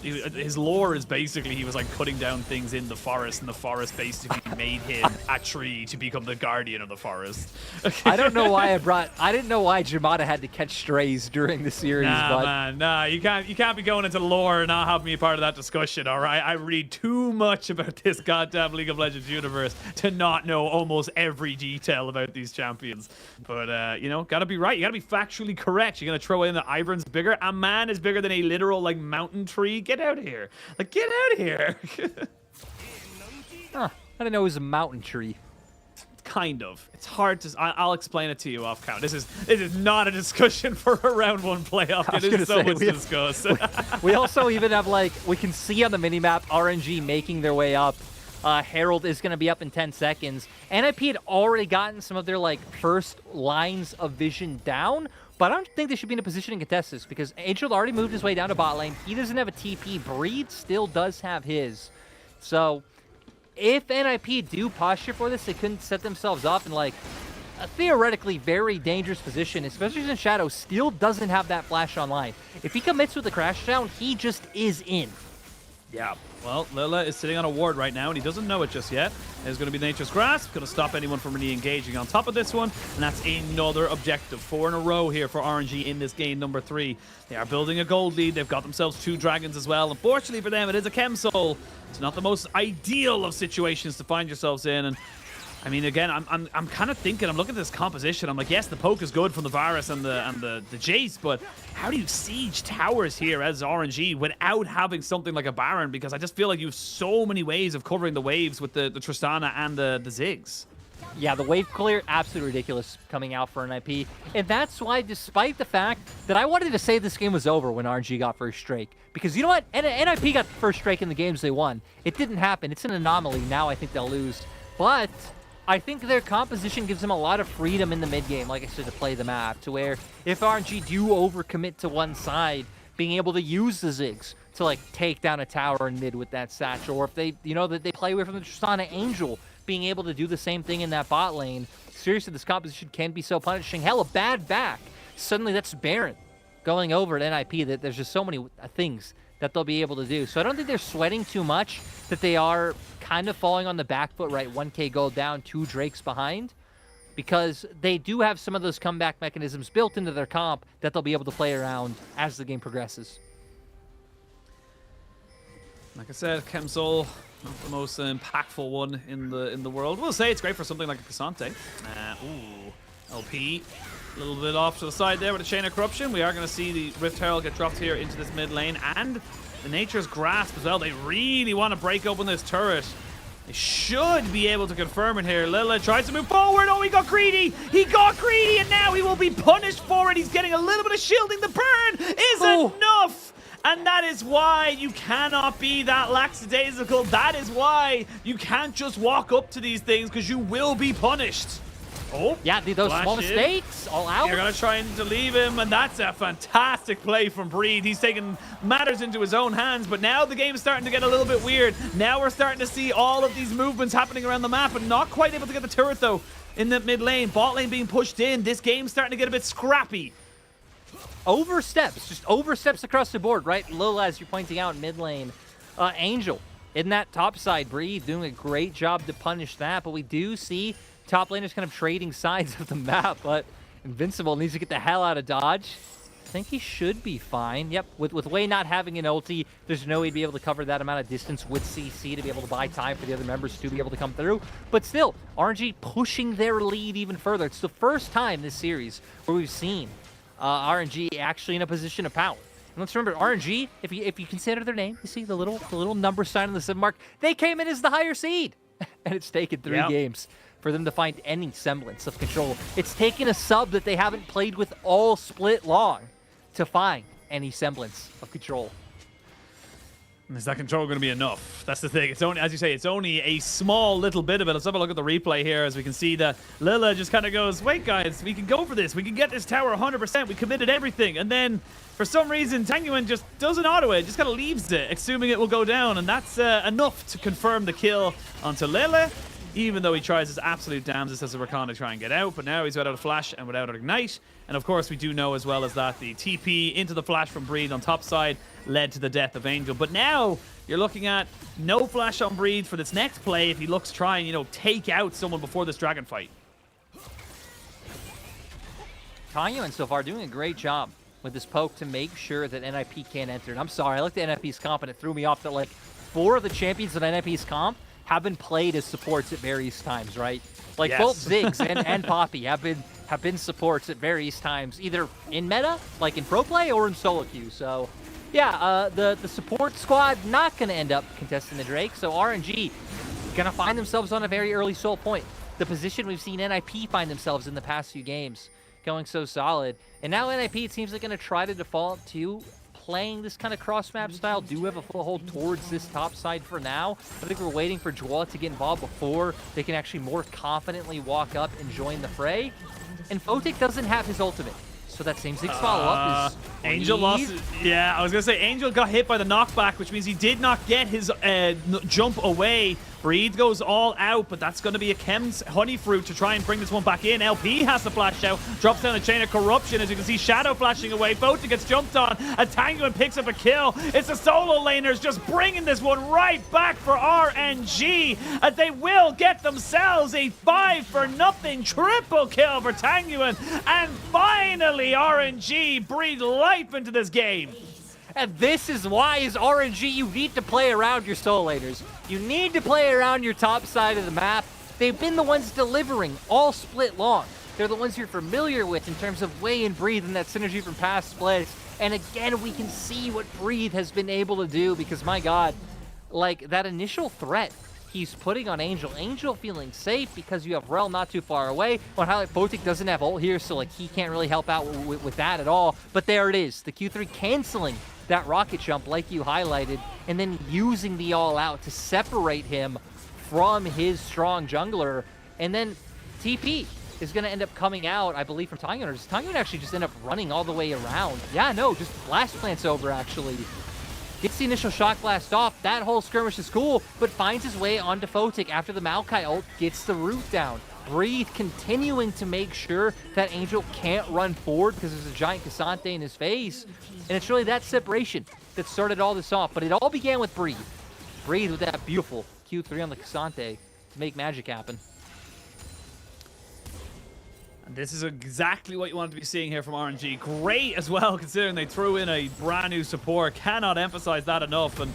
his lore is basically he was like cutting down things in the forest, and the forest basically made him a tree to become the guardian of the forest. I don't know why I didn't know why Jamada had to catch strays during the series. Nah, you can't be going into lore and not having me part of that discussion. All right, I read too much about this goddamn League of Legends universe to not know almost every detail about these champions. But you know, gotta be right. You gotta be factually correct. You're gonna throw in the Ivern's bigger. A man is bigger than a literal like mountain tree. Get out of here! Like, get out of here! Huh, I didn't know it was a mountain tree. Kind of. It's hard to. I'll explain it to you off count. This is not a discussion for a round 1 playoff. It is so much to discuss. We also even have like we can see on the minimap RNG making their way up. Herald is going to be up in 10 seconds. NIP had already gotten some of their like first lines of vision down, but I don't think they should be in a position to contest this because Angel already moved his way down to bot lane. He doesn't have a TP. Breed still does have his. So if NIP do posture for this, they couldn't set themselves up in like a theoretically very dangerous position, especially since Shadow still doesn't have that flash online. If he commits with the crash down, he just is in. Yeah. Well, Lila is sitting on a ward right now, and he doesn't know it just yet. There's going to be Nature's Grasp, going to stop anyone from really engaging on top of this one, and that's another objective. 4 in a row here for RNG in this game number 3. They are building a gold lead. They've got themselves 2 dragons as well. Unfortunately for them, it is a Chem Soul. It's not the most ideal of situations to find yourselves in, and I mean, again, I'm kind of thinking, I'm looking at this composition. I'm like, yes, the poke is good from the Varus and the Jace, but how do you siege towers here as RNG without having something like a Baron? Because I just feel like you have so many ways of covering the waves with the Tristana and the Ziggs. Yeah, the wave clear, absolutely ridiculous coming out for NIP. And that's why, despite the fact that I wanted to say this game was over when RNG got first strike, because you know what? NIP got first strike in the games they won. It didn't happen. It's an anomaly. Now I think they'll lose. But I think their composition gives them a lot of freedom in the mid game, like I said, to play the map, to where if RNG do overcommit to one side, being able to use the Ziggs to like take down a tower in mid with that satchel, or if they, you know, that they play away from the Tristana Angel, being able to do the same thing in that bot lane. Seriously, this composition can be so punishing. Hell, a bad back. Suddenly that's Baron going over at NIP. That there's just so many things that they'll be able to do. So I don't think they're sweating too much, that they are kind of falling on the back foot, right? 1K gold down, 2 Drakes behind, because they do have some of those comeback mechanisms built into their comp that they'll be able to play around as the game progresses. Like I said, Chemsol, not the most impactful one in the world. We'll say it's great for something like a Cassante. Ooh, LP, a little bit off to the side there with a Chain of Corruption. We are going to see the Rift Herald get dropped here into this mid lane, and the Nature's Grasp as well. They really want to break open this turret. They should be able to confirm it here. Lilla tries to move forward. Oh, he got greedy. He got greedy, and now he will be punished for it. He's getting a little bit of shielding. The burn is enough. And that is why you cannot be that lackadaisical. That is why you can't just walk up to these things, because you will be punished. Oh, yeah, those small mistakes, all out. You're going to try and leave him, and that's a fantastic play from Breed. He's taking matters into his own hands, but now the game's starting to get a little bit weird. Now we're starting to see all of these movements happening around the map, and not quite able to get the turret, though, in the mid lane. Bot lane being pushed in. This game's starting to get a bit scrappy. Oversteps, just oversteps across the board, right? Lil, as you're pointing out, mid lane. Angel in that top side, Breathe doing a great job to punish that, but we do see top laners kind of trading sides of the map, but Invincible needs to get the hell out of Dodge. I think he should be fine. Yep, with Wei not having an ulti, there's no way to be able to cover that amount of distance with CC to be able to buy time for the other members to be able to come through. But still, RNG pushing their lead even further. It's the first time this series where we've seen RNG actually in a position of power. And let's remember, RNG, if you consider their name, you see the little number sign on the 7 mark, they came in as the higher seed. And it's taken 3 games for them to find any semblance of control. It's taken a sub that they haven't played with all split long to find any semblance of control. Is that control going to be enough? That's the thing. It's only, as you say, it's only a small little bit of it. Let's have a look at the replay here as we can see that Lilla just kind of goes, wait guys, we can go for this. We can get this tower 100%. We committed everything. And then for some reason, Tanguyen just doesn't auto it. Just kind of leaves it, assuming it will go down. And that's enough to confirm the kill onto Lilla, even though he tries his absolute damnedest as a Rakan to try and get out. But now he's without a flash and without an ignite. And of course, we do know as well as that the TP into the flash from Breed on top side led to the death of Angel. But now you're looking at no flash on Breed for this next play if he looks to try and, you know, take out someone before this dragon fight. Tanguyen so far doing a great job with this poke to make sure that NIP can't enter. And I'm sorry, I looked at NIP's comp and it threw me off that like 4 of the champions of NIP's comp have been played as supports at various times, right? Like both Ziggs and Poppy have been supports at various times, either in meta, like in pro play, or in solo queue. So yeah, the support squad not going to end up contesting the Drake. So RNG going to find themselves on a very early soul point. The position we've seen NIP find themselves in the past few games, going so solid. And now NIP, it seems like going to try to default to playing this kind of cross-map style, do have a foothold towards this top side for now. I think we're waiting for Jwala to get involved before they can actually more confidently walk up and join the fray. And Photic doesn't have his ultimate, so that same Ziggs follow-up is Angel lost. Yeah, I was going to say Angel got hit by the knockback, which means he did not get his jump away. Breed goes all out, but that's going to be a Chem's Honey Fruit to try and bring this one back in. LP has to flash out, drops down the Chain of Corruption. As you can see, Shadow flashing away. Photic gets jumped on. A Tanguyen picks up a kill. It's the solo laners just bringing this one right back for RNG. As they will get themselves a 5-0 triple kill for Tanguyen. And finally, RNG breathe life into this game. And this is why, as RNG, you need to play around your solo laners. You need to play around your top side of the map. They've been the ones delivering all split long. They're the ones you're familiar with in terms of Way and Breathe and that synergy from past splits. And again, we can see what Breathe has been able to do because, my God, like that initial threat he's putting on Angel. Angel feeling safe because you have Rel not too far away. On how like Photic doesn't have ult here, so like he can't really help out with that at all. But there it is, the Q3 canceling that rocket jump like you highlighted, and then using the all out to separate him from his strong jungler. And then TP is going to end up coming out, I believe, from Tangyun. Or does Tangyun actually just end up running all the way around? Yeah, no, just Blast Plants over, actually. Gets the initial Shock Blast off. That whole skirmish is cool, but finds his way onto Photic after the Maokai ult gets the root down. Breathe continuing to make sure that Angel can't run forward because there's a giant Cassante in his face. And it's really that separation that started all this off. But it all began with Breathe. Breathe with that beautiful Q3 on the Cassante to make magic happen. This is exactly what you want to be seeing here from RNG. Great as well, considering they threw in a brand new support. Cannot emphasize that enough, and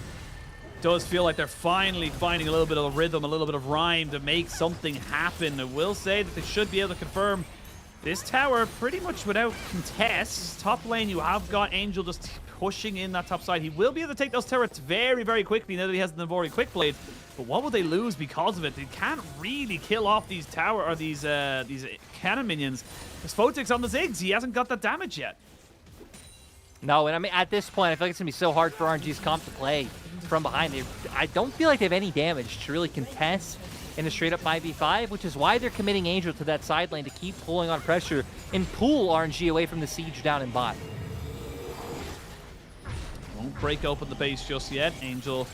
does feel like they're finally finding a little bit of a rhythm, a little bit of rhyme to make something happen. I will say that they should be able to confirm this tower pretty much without contest. Top lane, you have got Angel just pushing in that top side. He will be able to take those turrets very, very quickly now that he has the Navori Quick Blade. But what will they lose because of it? They can't really kill off these tower or these cannon minions. Because Photic's on the Ziggs. He hasn't got that damage yet. No, and I mean, at this point, I feel like it's going to be so hard for RNG's comp to play from behind. I don't feel like they have any damage to really contest in a straight-up 5v5, which is why they're committing Angel to that side lane to keep pulling on pressure and pull RNG away from the siege down in bot. Won't break open the base just yet. Angel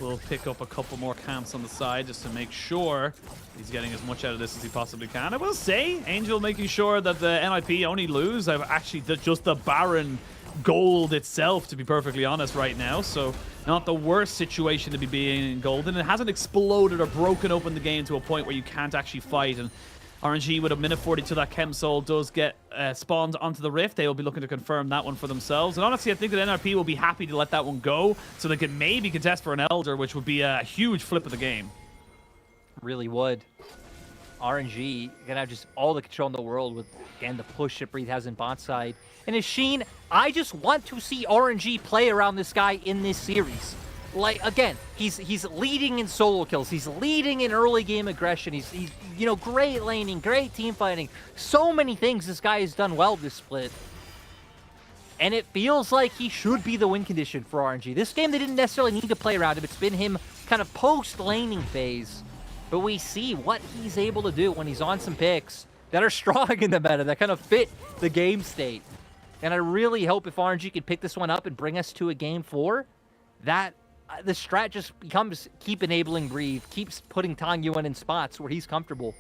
will pick up a couple more camps on the side just to make sure he's getting as much out of this as he possibly can. I will say, Angel making sure that the NIP only lose. I've actually just the Baron gold itself, to be perfectly honest, right now. So not the worst situation to be being in golden. It hasn't exploded or broken open the game to a point where you can't actually fight. And RNG with a minute 42 that Chem Soul does get spawned onto the Rift. They will be looking to confirm that one for themselves. And honestly, I think that NRP will be happy to let that one go so they can maybe contest for an Elder, which would be a huge flip of the game. Really would. RNG gonna have just all the control in the world with, again, the push that Breathe has in bot side. And Sheen, I just want to see RNG play around this guy in this series. Like, again, he's leading in solo kills. He's leading in early game aggression. He's you know, great laning, great team fighting. So many things this guy has done well this split. And it feels like he should be the win condition for RNG. This game, they didn't necessarily need to play around him. It's been him kind of post-laning phase. But we see what he's able to do when he's on some picks that are strong in the meta, that kind of fit the game state. And I really hope if RNG can pick this one up and bring us to a game 4, that the strat just becomes keep enabling Breathe, keeps putting Tangyun in spots where he's comfortable.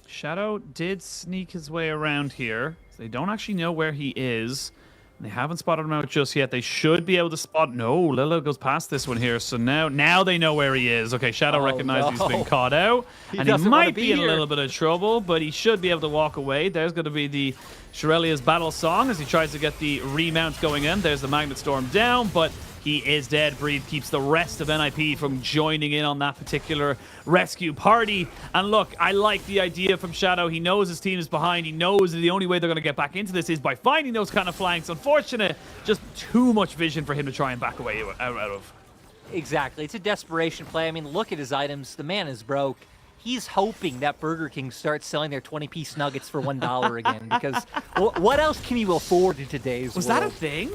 Shadow did sneak his way around here. They don't actually know where he is. They haven't spotted him out just yet. They should be able to spot... No, Lilo goes past this one here. So now they know where he is. Okay, Shadow recognizes he's been caught out. And he might be in a little bit of trouble, but he should be able to walk away. There's going to be the Shirelia's battle song as he tries to get the remount going in. There's the Magnet Storm down, but he is dead. Breathe keeps the rest of NIP from joining in on that particular rescue party. And look, I like the idea from Shadow. He knows his team is behind. He knows that the only way they're going to get back into this is by finding those kind of flanks. Unfortunate, just too much vision for him to try and back away out of. Exactly. It's a desperation play. I mean, look at his items. The man is broke. He's hoping that Burger King starts selling their 20-piece nuggets for $1 again, because what else can you afford in today's world? Was that a thing?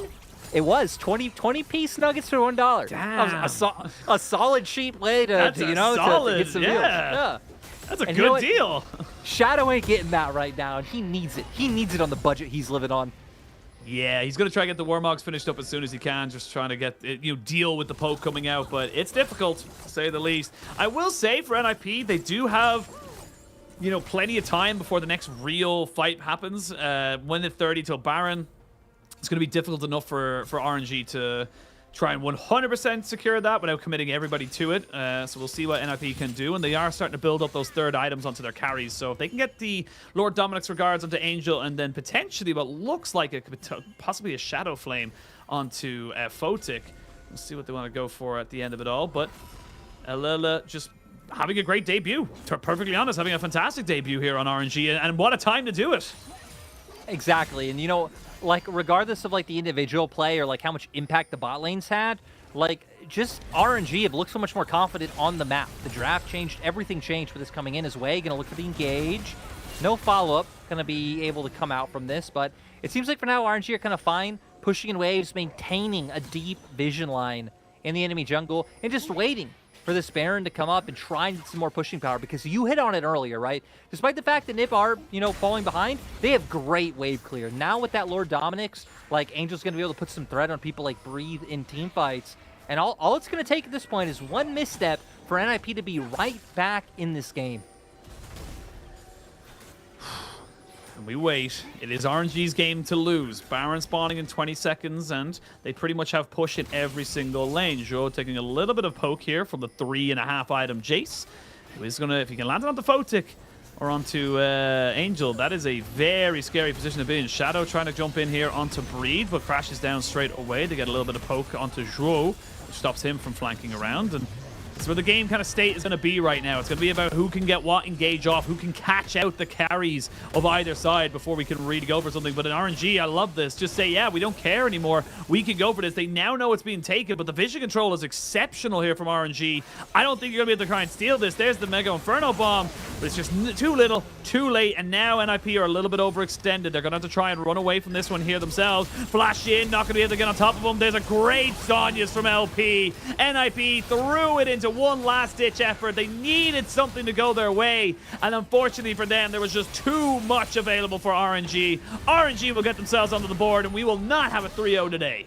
It was 20-piece nuggets for $1. Damn. A solid cheap way to get some deals. Yeah. That's a good deal. Shadow ain't getting that right now, and he needs it. He needs it on the budget he's living on. Yeah, he's going to try to get the Warmogs finished up as soon as he can, just trying to get deal with the poke coming out, but it's difficult, to say the least. I will say for NIP, they do have plenty of time before the next real fight happens. 1 to 30 till Baron. It's going to be difficult enough for RNG to try and 100% secure that without committing everybody to it. So we'll see what NIP can do. And they are starting to build up those third items onto their carries. So if they can get the Lord Dominic's Regards onto Angel and then potentially what looks like it could possibly a Shadow Flame onto Photic, we'll see what they want to go for at the end of it all. But Alela just having a great debut. To be perfectly honest, having a fantastic debut here on RNG, and what a time to do it. Exactly, and you know, like regardless of like the individual play or like how much impact the bot lanes had, like just RNG have looked so much more confident on the map. The draft changed, everything changed for this coming in as Way. Gonna look for the engage. No follow-up gonna be able to come out from this, but it seems like for now RNG are kind of fine, pushing in waves, maintaining a deep vision line in the enemy jungle, and just waiting for this Baron to come up and try and get some more pushing power, because you hit on it earlier, right? Despite the fact that NiP are, you know, falling behind, they have great wave clear. Now with that Lord Dominic's, like, Angel's going to be able to put some threat on people like Breathe in team fights. And all it's going to take at this point is one misstep for NIP to be right back in this game. And we wait. It is RNG's game to lose. Baron spawning in 20 seconds, and they pretty much have push in every single lane. Zhou taking a little bit of poke here from the 3.5 item Jace. He's gonna, if he can land it onto Photic or onto Angel, that is a very scary position to be in. Shadow trying to jump in here onto Breed, but crashes down straight away. They get a little bit of poke onto Zhou, which stops him from flanking around. And that's where the game kind of state is going to be right now. It's going to be about who can get what engage off, who can catch out the carries of either side before we can really go for something. But in RNG, I love this. Just say, yeah, we don't care anymore. We can go for this. They now know it's being taken, but the vision control is exceptional here from RNG. I don't think you're going to be able to try and steal this. There's the Mega Inferno Bomb, but it's just too little, too late, and now NIP are a little bit overextended. They're going to have to try and run away from this one here themselves. Flash in, not going to be able to get on top of them. There's a great Sonya's from LP. NIP threw it into one last-ditch effort. They needed something to go their way, and unfortunately for them, there was just too much available for RNG. RNG will get themselves onto the board, and we will not have a 3-0 today.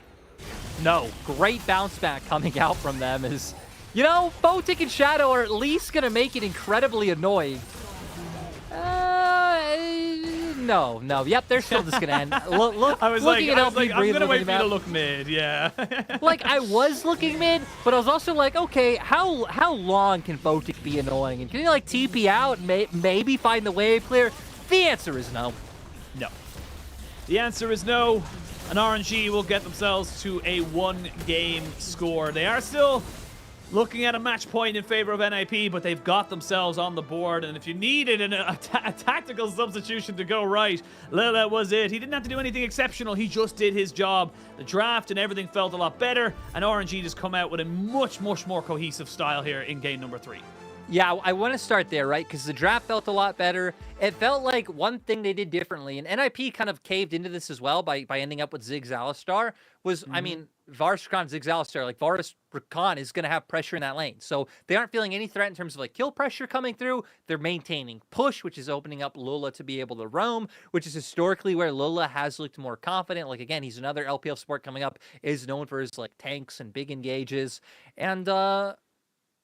No, great bounce back coming out from them is, you know, Photic and Shadow are at least going to make it incredibly annoying. No. Yep, they're still just going to end. I was like, I'm going to wait for you to look mid, yeah. Like, I was looking mid, but I was also like, okay, how long can Photic be annoying? And can you, like, TP out and maybe find the wave clear? The answer is no. No. The answer is no. And RNG will get themselves to a 1-game score. They are still looking at a match point in favor of NIP, but they've got themselves on the board. And if you needed a tactical substitution to go right, that was it. He didn't have to do anything exceptional. He just did his job. The draft and everything felt a lot better, and RNG just come out with a much more cohesive style here in game number 3. Yeah, I want to start there, right? Because the draft felt a lot better. It felt like one thing they did differently, and NIP kind of caved into this as well by ending up with Ziggs Alistar, was, I mean, Varus Rakan, Ziggs Alistar, like Varus Rakan is going to have pressure in that lane. So they aren't feeling any threat in terms of like kill pressure coming through. They're maintaining push, which is opening up Lola to be able to roam, which is historically where Lola has looked more confident. Like, again, he's another LPL support coming up, is known for his like tanks and big engages. And,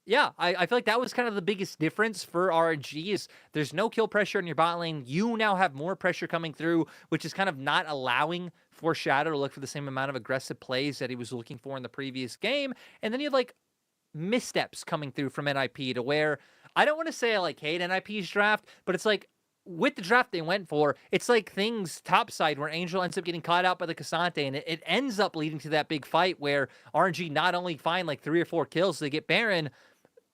yeah, I feel like that was kind of the biggest difference for RNG is there's no kill pressure in your bot lane. You now have more pressure coming through, which is kind of not allowing for Shadow to look for the same amount of aggressive plays that he was looking for in the previous game. And then you have like missteps coming through from NIP to where I don't want to say I like hate NIP's draft, but it's like with the draft they went for, it's like things topside where Angel ends up getting caught out by the Cassante, and it ends up leading to that big fight where RNG not only find like 3 or 4 kills, they get Baron.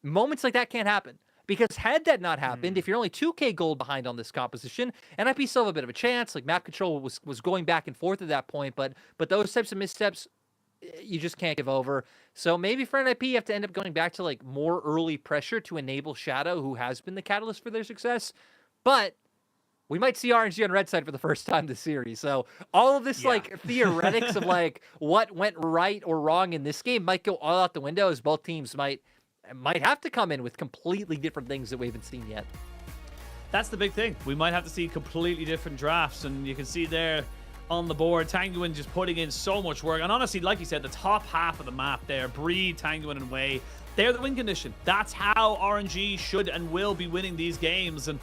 Moments like that can't happen, because had that not happened, if you're only 2k gold behind on this composition, NIP still have a bit of a chance. Like map control was going back and forth at that point, but those types of missteps, you just can't give over. So maybe for NIP, you have to end up going back to like more early pressure to enable Shadow, who has been the catalyst for their success. But we might see RNG on red side for the first time this series. So all of this like theoretics of like what went right or wrong in this game might go all out the window, as both teams might have to come in with completely different things that we haven't seen yet. That's the big thing. We might have to see completely different drafts, and you can see there on the board, Tanguin just putting in so much work. And honestly, like you said, the top half of the map there, Breed, Tanguin, and Wei, they're the win condition. That's how RNG should and will be winning these games. And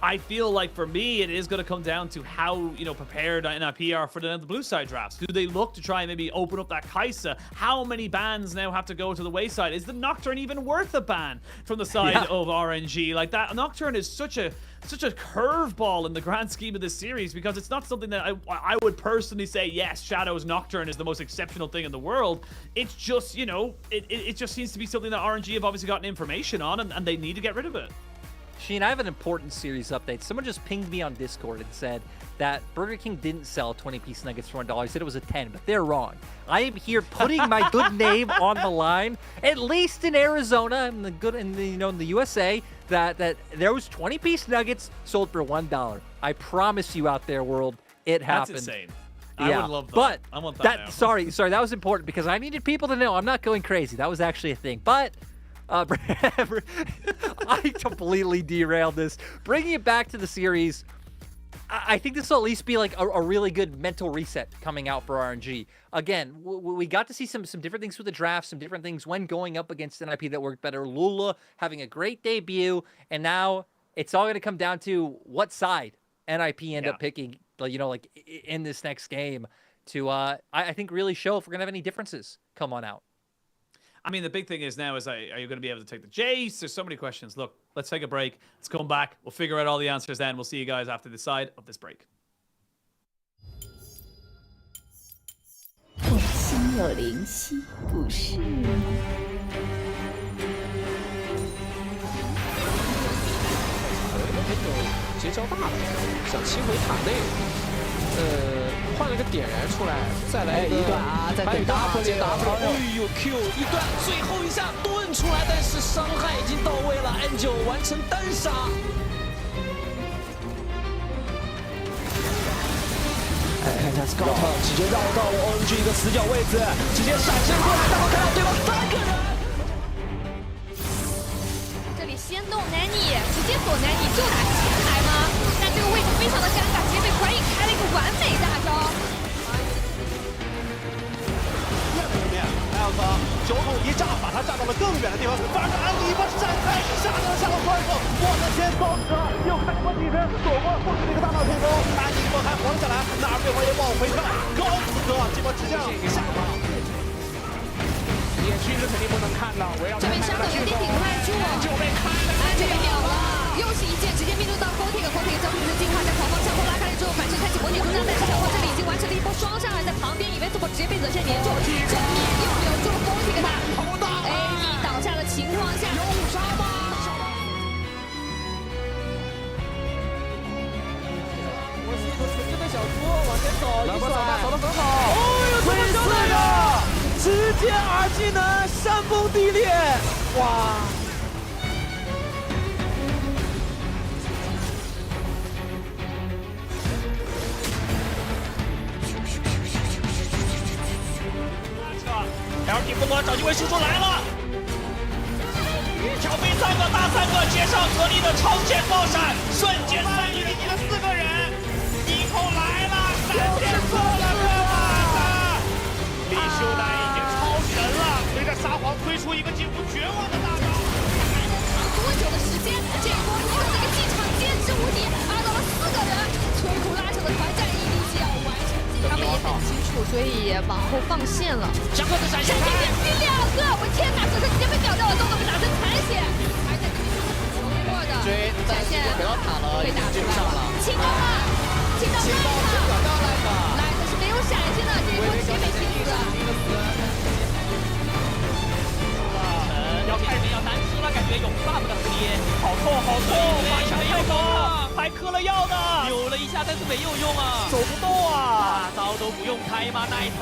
I feel like for me, it is going to come down to how, prepared NIP are for the blue side drafts. Do they look to try and maybe open up that Kai'Sa? How many bans now have to go to the wayside? Is the Nocturne even worth a ban from the side of RNG? Like, that Nocturne is such a curveball in the grand scheme of this series, because it's not something that I would personally say, yes, Shadow's Nocturne is the most exceptional thing in the world. It's just, it just seems to be something that RNG have obviously gotten information on, and they need to get rid of it. Sheen, I have an important series update. Someone just pinged me on Discord and said that Burger King didn't sell 20-piece nuggets for $1. He said it was a 10, but they're wrong. I am here putting my good name on the line, at least in Arizona and in the USA, that those 20-piece nuggets sold for $1. I promise you out there, world, it happened. That's insane. Yeah. I would love that. But I want that now. Sorry, that was important because I needed people to know I'm not going crazy. That was actually a thing. But I completely derailed this. Bringing it back to the series, I think this will at least be like a really good mental reset coming out for RNG. Again, we got to see some different things with the draft, some different things when going up against NIP that worked better. Lula having a great debut, and now it's all going to come down to what side NIP end up picking, in this next game to, I think, really show if we're going to have any differences come on out. I mean, the big thing is now are you going to be able to take the Jace? There's so many questions. Look, let's take a break. Let's come back. We'll figure out all the answers then. We'll see you guys after the side of this break. 我心有灵犀，不是结交大了，想清回塔内，换了个点燃出来，再来一段啊，再对 W， 哎呦 Q 一段，最后一下盾出来，但是伤害已经到位了 ，N9 完成单杀。看一下 Scout 直接绕到了 RNG 一个死角位置，直接闪身过来，但我看到对方3个人。这里先动 Nanny， 直接锁 Nanny 就打前排吗？但这个位置非常的尴尬，直接被怀隐开了一个完美大招。酒桶一炸，把他炸到了更远的地方，反而安迪一波闪开，杀到了下路关口，我的天，高哥又看过几人躲过后面那个大闹天宫，安迪一波还活了下来，哪儿对方也往回看，高哥这波直接下路。野区是肯定不能看的，围绕这边伤口有点顶不太住，就被开了，这边秒了，又是一剑直接命中到 Forting 招平的进化在狂暴向后拉开了之后，反身开启魔点中枪，但是小花这里已经完成了一波双杀，在旁边以为怎么直接被泽线粘住，这里又留住了 Forting 他，AD 倒下的情况下，有杀吗？我是一个纯真的小猪，往前走，一甩，走得很好，哦呦，这么凶的！直接2技能山崩地裂，哇！LP 疯狂找机会输出来了，挑飞3个大3个，接上格力的超前爆闪，瞬间3一敌了4个人，一口来了，闪电做了个马的，李秀男已经超神了，随着沙皇推出一个近乎绝望的大招，多久的时间？这一波一个这个机场坚持无敌，拉到了4个人，村库拉扯的团战EDG要完成，他们也很清楚，所以往后放线了。江哥的闪现，闪现点击2个，我天哪，这直接被秒掉了，动作被打成残血，而且弱的闪现被打出来了，清高了，清高来的是没有闪现的，这一波直接被清死。要开始要单吃了，感觉有 buff 的福利，好痛好痛，发强太高，还嗑了药呢，扭了一下，但是没有用啊，走不动啊，大招都不用开吗 Knight？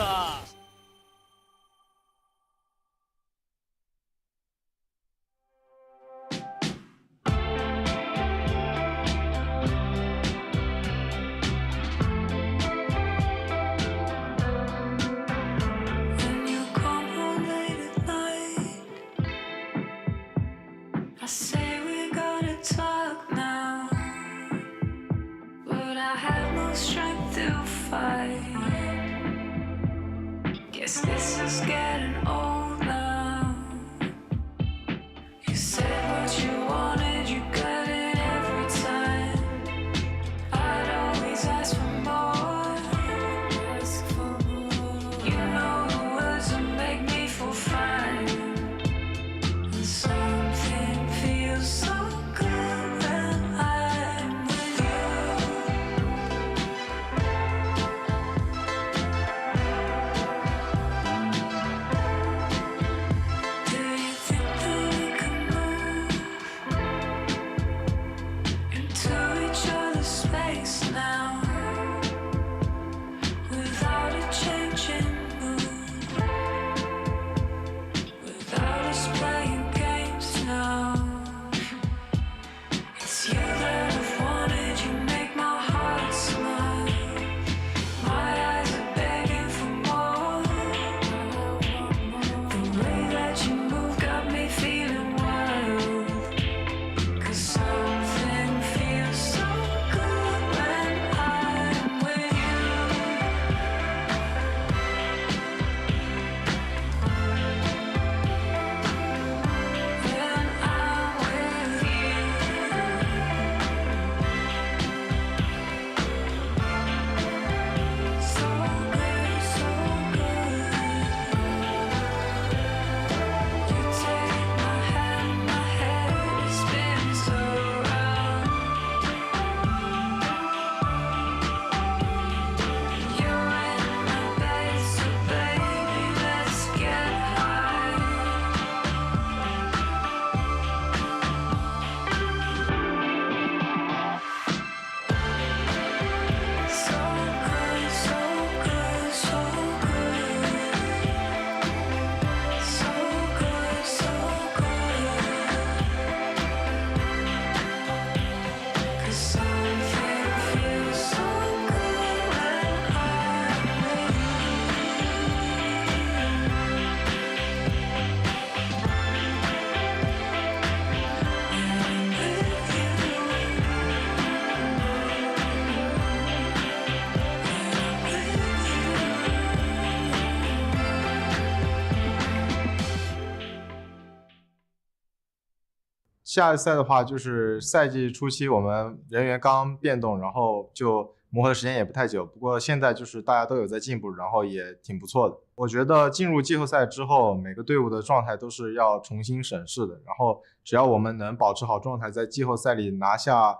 下一赛的话，就是赛季初期我们人员刚变动，然后就磨合的时间也不太久。不过现在就是大家都有在进步，然后也挺不错的。我觉得进入季后赛之后，每个队伍的状态都是要重新审视的。然后只要我们能保持好状态，在季后赛里拿下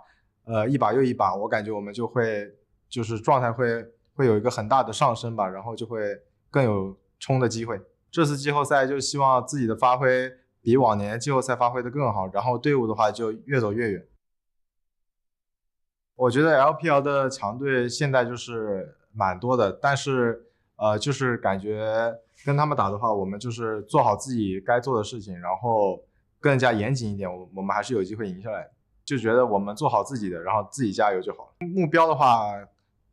一把又一把，我感觉我们就会就是状态会有一个很大的上升吧，然后就会更有冲的机会。这次季后赛就希望自己的发挥比往年季后赛发挥的更好，然后队伍的话就越走越远。我觉得 LPL 的强队现在就是蛮多的，但是就是感觉跟他们打的话，我们就是做好自己该做的事情，然后更加严谨一点，我们还是有机会赢下来的。就觉得我们做好自己的，然后自己加油就好了。目标的话，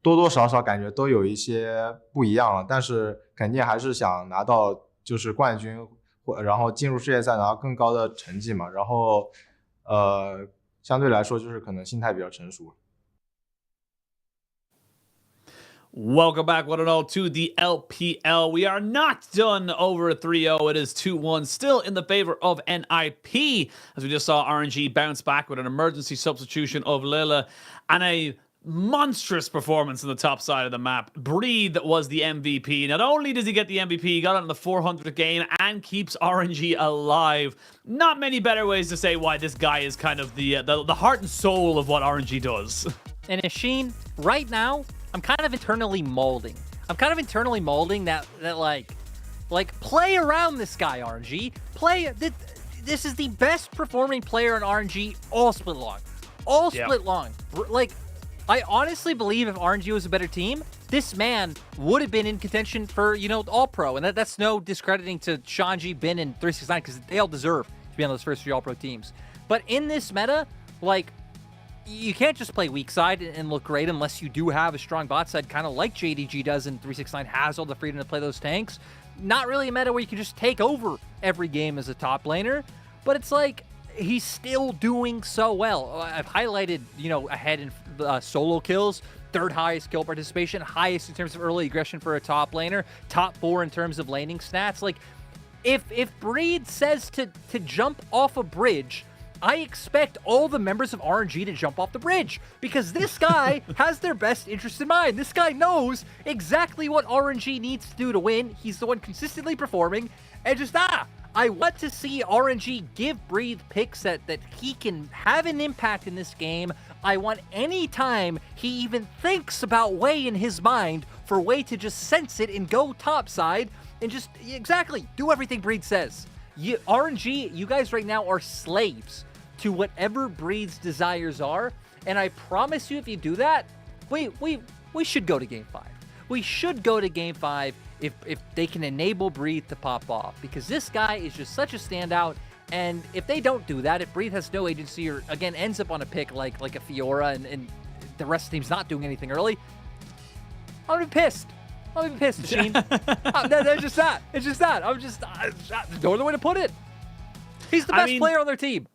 多多少少感觉都有一些不一样了，但是肯定还是想拿到就是冠军，然后进入世界赛拿到更高的成绩嘛。然后相对来说就是可能心态比较成熟。Welcome back, one and all, to the LPL. We are not done over 3-0. It is 2-1, still in the favor of NIP, as we just saw RNG bounce back with an emergency substitution of Lila and a monstrous performance on the top side of the map. Breathe was the MVP. Not only does he get the MVP, he got it in the 400th game and keeps RNG alive. Not many better ways to say why this guy is kind of the heart and soul of what RNG does. And Asheen, right now, I'm kind of internally molding. that like play around this guy, RNG. This is the best performing player in RNG all split long. Split long. Like, I honestly believe if RNG was a better team, this man would have been in contention for, All-Pro. And that's no discrediting to Shanji, Bin, and 369, because they all deserve to be on those first 3 All-Pro teams. But in this meta, like, you can't just play weak side and look great unless you do have a strong bot side, kind of like JDG does, and 369 has all the freedom to play those tanks. Not really a meta where you can just take over every game as a top laner, but it's like he's still doing so well. I've highlighted, ahead in solo kills, 3rd highest kill participation, highest in terms of early aggression for a top laner, top 4 in terms of laning stats. Like, if Breed says to jump off a bridge, I expect all the members of RNG to jump off the bridge, because this guy has their best interest in mind. This guy knows exactly what RNG needs to do to win. He's the one consistently performing, and just, I want to see RNG give Breathe picks that he can have an impact in this game. I want any time he even thinks about Wei in his mind for Wei to just sense it and go topside and just, exactly, do everything Breed says. RNG, you guys right now are slaves to whatever Breed's desires are, and I promise you, if you do that, we should go to Game 5. We should go to Game 5 if they can enable Breed to pop off, because this guy is just such a standout, and if they don't do that, if Breed has no agency or, again, ends up on a pick like a Fiora and the rest of the team's not doing anything early, I'm gonna be pissed. Sheen. It's just that. No other way to put it. He's the best player on their team.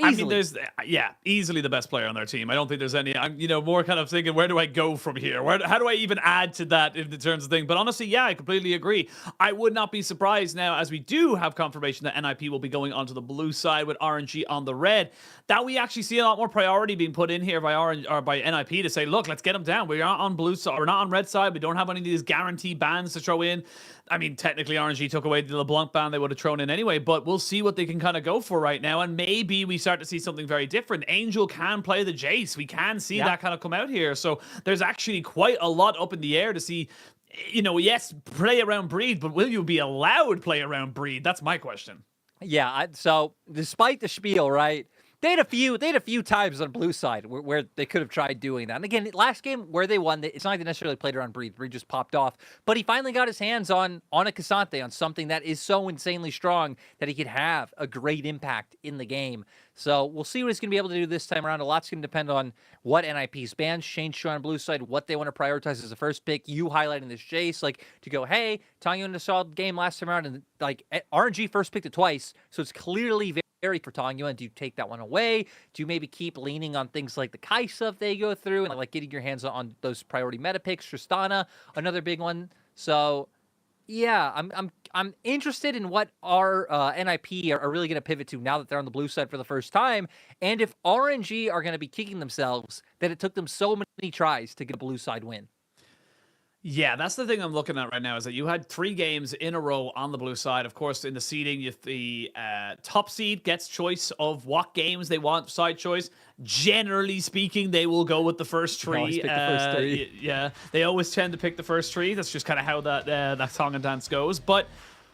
Easily. I mean, easily the best player on their team. I don't think there's any, I'm, more kind of thinking, where do I go from here? How do I even add to that in terms of thing? But honestly, I completely agree. I would not be surprised now, as we do have confirmation that NIP will be going onto the blue side with RNG on the red, that we actually see a lot more priority being put in here by NIP to say, look, let's get them down. We're not on blue side, we're not on red side. We don't have any of these guaranteed bans to throw in. I mean, technically, RNG took away the LeBlanc ban they would have thrown in anyway, but we'll see what they can kind of go for right now, and maybe we start to see something very different. Angel can play the Jace. We can see that kind of come out here, so there's actually quite a lot up in the air to see, yes, play around Breed, but will you be allowed play around Breed? That's my question. Yeah, so despite the spiel, right, They had a few times on blue side where they could have tried doing that. And again, last game where they won, it's not like they necessarily played around Breed. Breed just popped off. But he finally got his hands on a Cassante, on something that is so insanely strong that he could have a great impact in the game. So we'll see what he's going to be able to do this time around. A lot's going to depend on what NIP's bans change to on blue side, what they want to prioritize as a first pick. You highlighting this Jace, like to go, hey, Tanya in a solid game last time around, and like RNG first picked it twice, so it's clearly very for Tanya. And do you take that one away? Do you maybe keep leaning on things like the Kaisa if they go through, and like getting your hands on those priority meta picks? Tristana, another big one. So Yeah, I'm interested in what our NIP are really going to pivot to now that they're on the blue side for the first time, and if RNG are going to be kicking themselves that it took them so many tries to get a blue side win. Yeah, that's the thing I'm looking at right now is that you had 3 games in a row on the blue side. Of course, in the seeding, the top seed gets choice of what games they want side choice. Generally speaking, they will go with the first 3. Always pick the first 3. Yeah, they always tend to pick the first 3. That's just kind of how that song and dance goes. But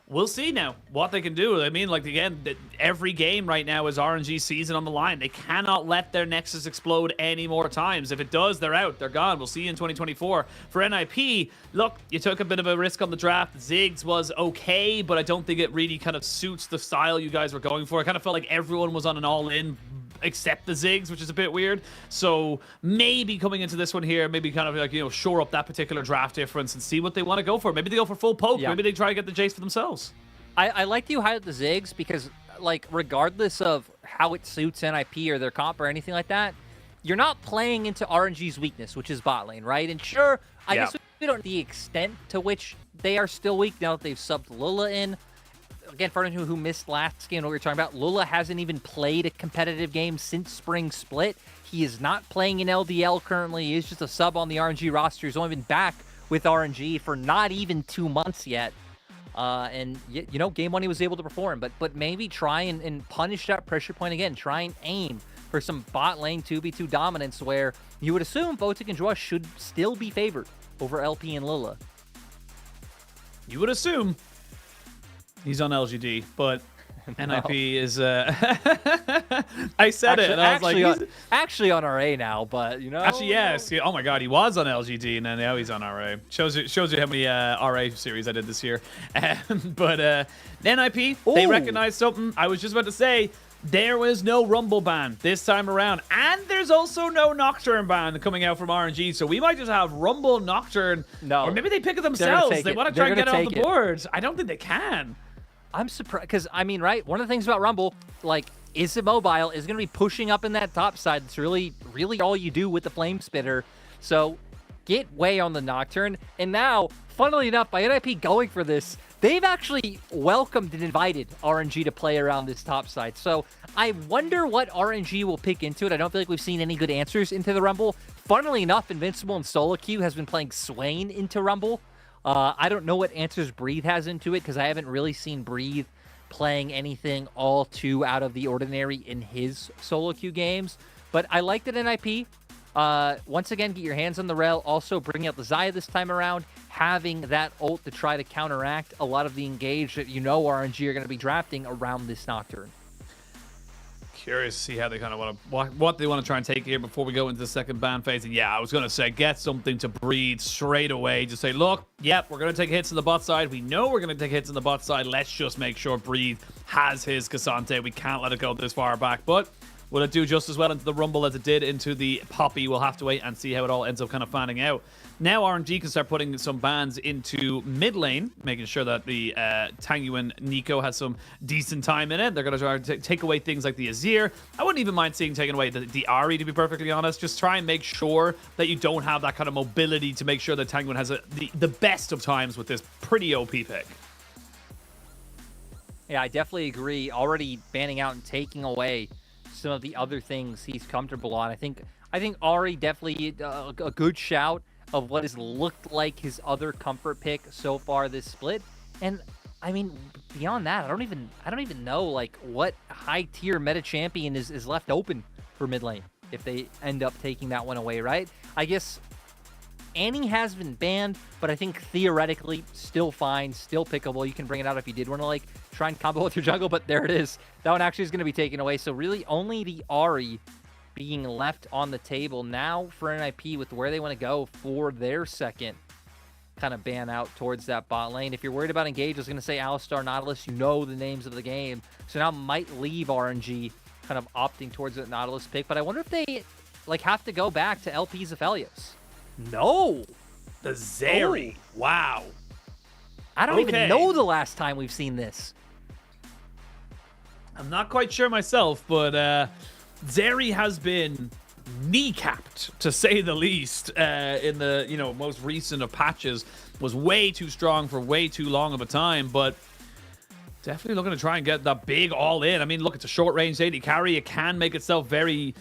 we'll see now what they can do. I mean, like, again, every game right now is RNG season on the line. They cannot let their Nexus explode any more times. If it does, they're out. They're gone. We'll see you in 2024. For NIP, look, you took a bit of a risk on the draft. Ziggs was okay, but I don't think it really kind of suits the style you guys were going for. I kind of felt like everyone was on an all-in except the Ziggs, which is a bit weird. So maybe coming into this one here, maybe kind of like, you know, shore up that particular draft difference and see what they want to go for. Maybe they go for full poke. Yeah. Maybe they try to get the Jace for themselves. I like you highlight the Ziggs because, like, regardless of how it suits NIP or their comp or anything like that, you're not playing into RNG's weakness, which is bot lane, right? And sure, I guess we don't know the extent to which they are still weak now that they've subbed Lula in. Again, for anyone who missed last game, what we were talking about, Lula hasn't even played a competitive game since Spring Split. He is not playing in LDL currently. He is just a sub on the RNG roster. He's only been back with RNG for not even 2 months yet. And, you know, game 1 he was able to perform. But maybe try and punish that pressure point again. Try and aim for some bot lane 2v2 dominance where you would assume Botic and Josh should still be favored over LP and Lula. You would assume. He's on LGD, but NIP is... I said it, and I was like... Actually on RA now, but, you know... Actually, yes. Oh, my God, he was on LGD, and then now he's on RA. Shows you how many RA series I did this year. But NIP, they recognized something. I was just about to say, there was no Rumble ban this time around. And there's also no Nocturne ban coming out from RNG. So we might just have Rumble, Nocturne. No. Or maybe they pick it themselves. They want to try and get it off the board. I don't think they can. I'm surprised, because, I mean, right, one of the things about Rumble, like, is it mobile, is going to be pushing up in that top side. It's really all you do with the Flame Spitter. So, get way on the Nocturne. And now, funnily enough, by NIP going for this, they've actually welcomed and invited RNG to play around this top side. So, I wonder what RNG will pick into it. I don't feel like we've seen any good answers into the Rumble. Funnily enough, Invincible and Solo Q has been playing Swain into Rumble. I don't know what answers Breathe has into it because I haven't really seen Breathe playing anything all too out of the ordinary in his solo queue games. But I like that NIP. Once again, get your hands on the rail. Also, bring out the Xayah this time around. Having that ult to try to counteract a lot of the engage that you know RNG are going to be drafting around this Nocturne. Curious to see how they kind of want to, what they want to try and take here before we go into the second ban phase. And yeah, I was going to say, get something to Breathe straight away. Just say, look, yep, we're going to take hits on the bot side. We know we're going to take hits on the bot side. Let's just make sure Breathe has his Cassante. We can't let it go this far back. But will it do just as well into the Rumble as it did into the Poppy? We'll have to wait and see how it all ends up kind of fanning out. Now RNG can start putting some bans into mid lane, making sure that the Tangu and Nico has some decent time in it. They're going to try to take away things like the Azir. I wouldn't even mind seeing taken away the Ahri, to be perfectly honest. Just try and make sure that you don't have that kind of mobility to make sure that Tanguin has the best of times with this pretty OP pick. Yeah, I definitely agree. Already banning out and taking away some of the other things he's comfortable on. I think Ahri definitely a good shout of what has looked like his other comfort pick so far this split. And I mean, beyond that, I don't even know like what high tier meta champion is left open for mid lane if they end up taking that one away, right? I guess Annie has been banned, but I think theoretically still fine, still pickable. You can bring it out if you did want to like try and combo with your jungle, but there it is. That one actually is going to be taken away. So really only the Ahri being left on the table now for NIP with where they want to go for their second kind of ban out towards that bot lane. If you're worried about engage, I was going to say Alistar, Nautilus, you know the names of the game. So now might leave RNG kind of opting towards that Nautilus pick. But I wonder if they like have to go back to LP's Aphelios. No! The Zeri. Oh. Wow. I don't even know the last time we've seen this. I'm not quite sure myself, but Zeri has been kneecapped, to say the least, in the most recent of patches. was way too strong for way too long of a time, but definitely looking to try and get that big all-in. I mean, look, it's a short-range AD carry. It can make itself very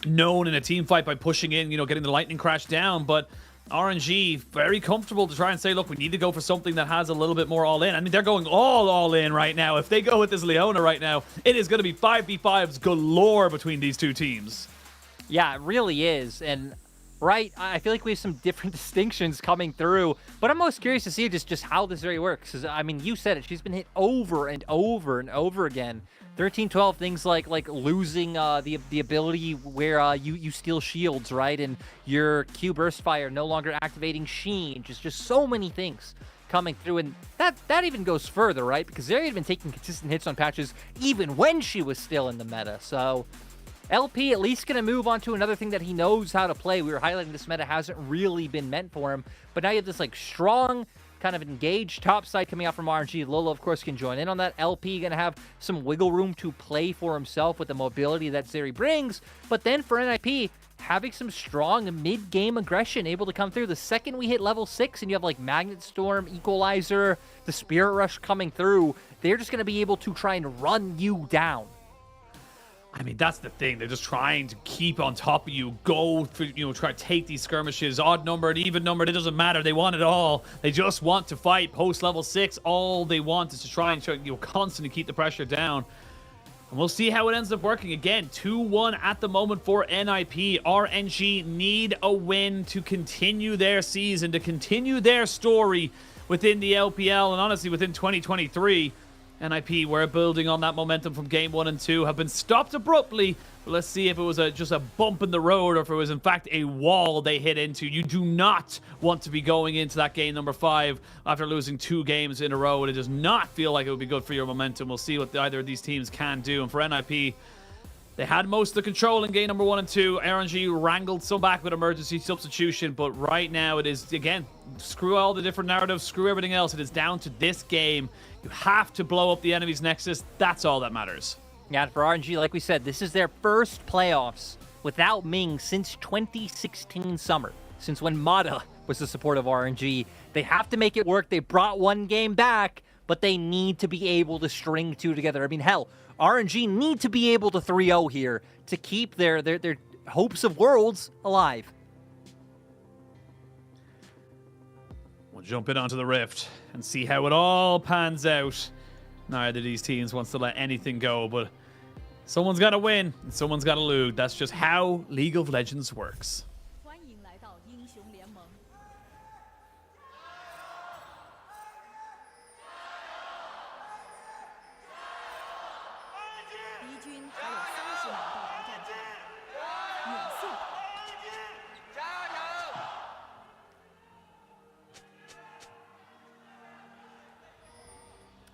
known in a team fight by pushing in, you know, getting the lightning crash down, but RNG very comfortable to try and say, look, we need to go for something that has a little bit more all-in. I mean, they're going all in right now. If they go with this Leona right now, it is going to be 5v5s galore between these two teams. Yeah, it really is. And right, I feel like we have some different distinctions coming through, but I'm most curious to see just how this really works. Because, I mean, you said it. She's been hit over and over and over again. 13-12, things like losing the ability where you steal shields, right? And your Q burst fire no longer activating Sheen. Just so many things coming through. And that even goes further, right? Because Zeri had been taking consistent hits on patches even when she was still in the meta. So LP at least going to move on to another thing that he knows how to play. We were highlighting this meta hasn't really been meant for him, but now you have this like strong, kind of engaged top side coming out from RNG. Lolo, of course, can join in on that. LP going to have some wiggle room to play for himself with the mobility that Zeri brings, but then for NIP, having some strong mid-game aggression able to come through. The second we hit level 6 and you have like Magnet Storm, Equalizer, the Spirit Rush coming through, they're just going to be able to try and run you down. I mean, that's the thing. They're just trying to keep on top of you, go for, you know, try to take these skirmishes, odd numbered, even numbered, it doesn't matter. They want it all. They just want to fight post level 6. All they want is to try and, you know, constantly keep the pressure down. And we'll see how it ends up working. Again, 2-1 at the moment for NIP. RNG need a win to continue their season, to continue their story within the LPL, and honestly, within 2023. NIP were building on that momentum from game 1 and 2, have been stopped abruptly. But let's see if it was just a bump in the road or if it was in fact a wall they hit into. You do not want to be going into that game number 5 after losing 2 games in a row. And it does not feel like it would be good for your momentum. We'll see what either of these teams can do. And for NIP, they had most of the control in game number 1 and 2. RNG wrangled some back with emergency substitution, but right now it is, again, screw all the different narratives, screw everything else. It is down to this game. You have to blow up the enemy's nexus. That's all that matters. Yeah, for RNG, like we said, this is their first playoffs without Ming since 2016 summer, since when Mata was the support of RNG. They have to make it work. They brought 1 game back, but they need to be able to string 2 together. I mean, hell, RNG need to be able to 3-0 here to keep their hopes of worlds alive. We'll jump in onto the Rift and see how it all pans out. Neither of these teams wants to let anything go, but someone's got to win and someone's got to lose. That's just how League of Legends works.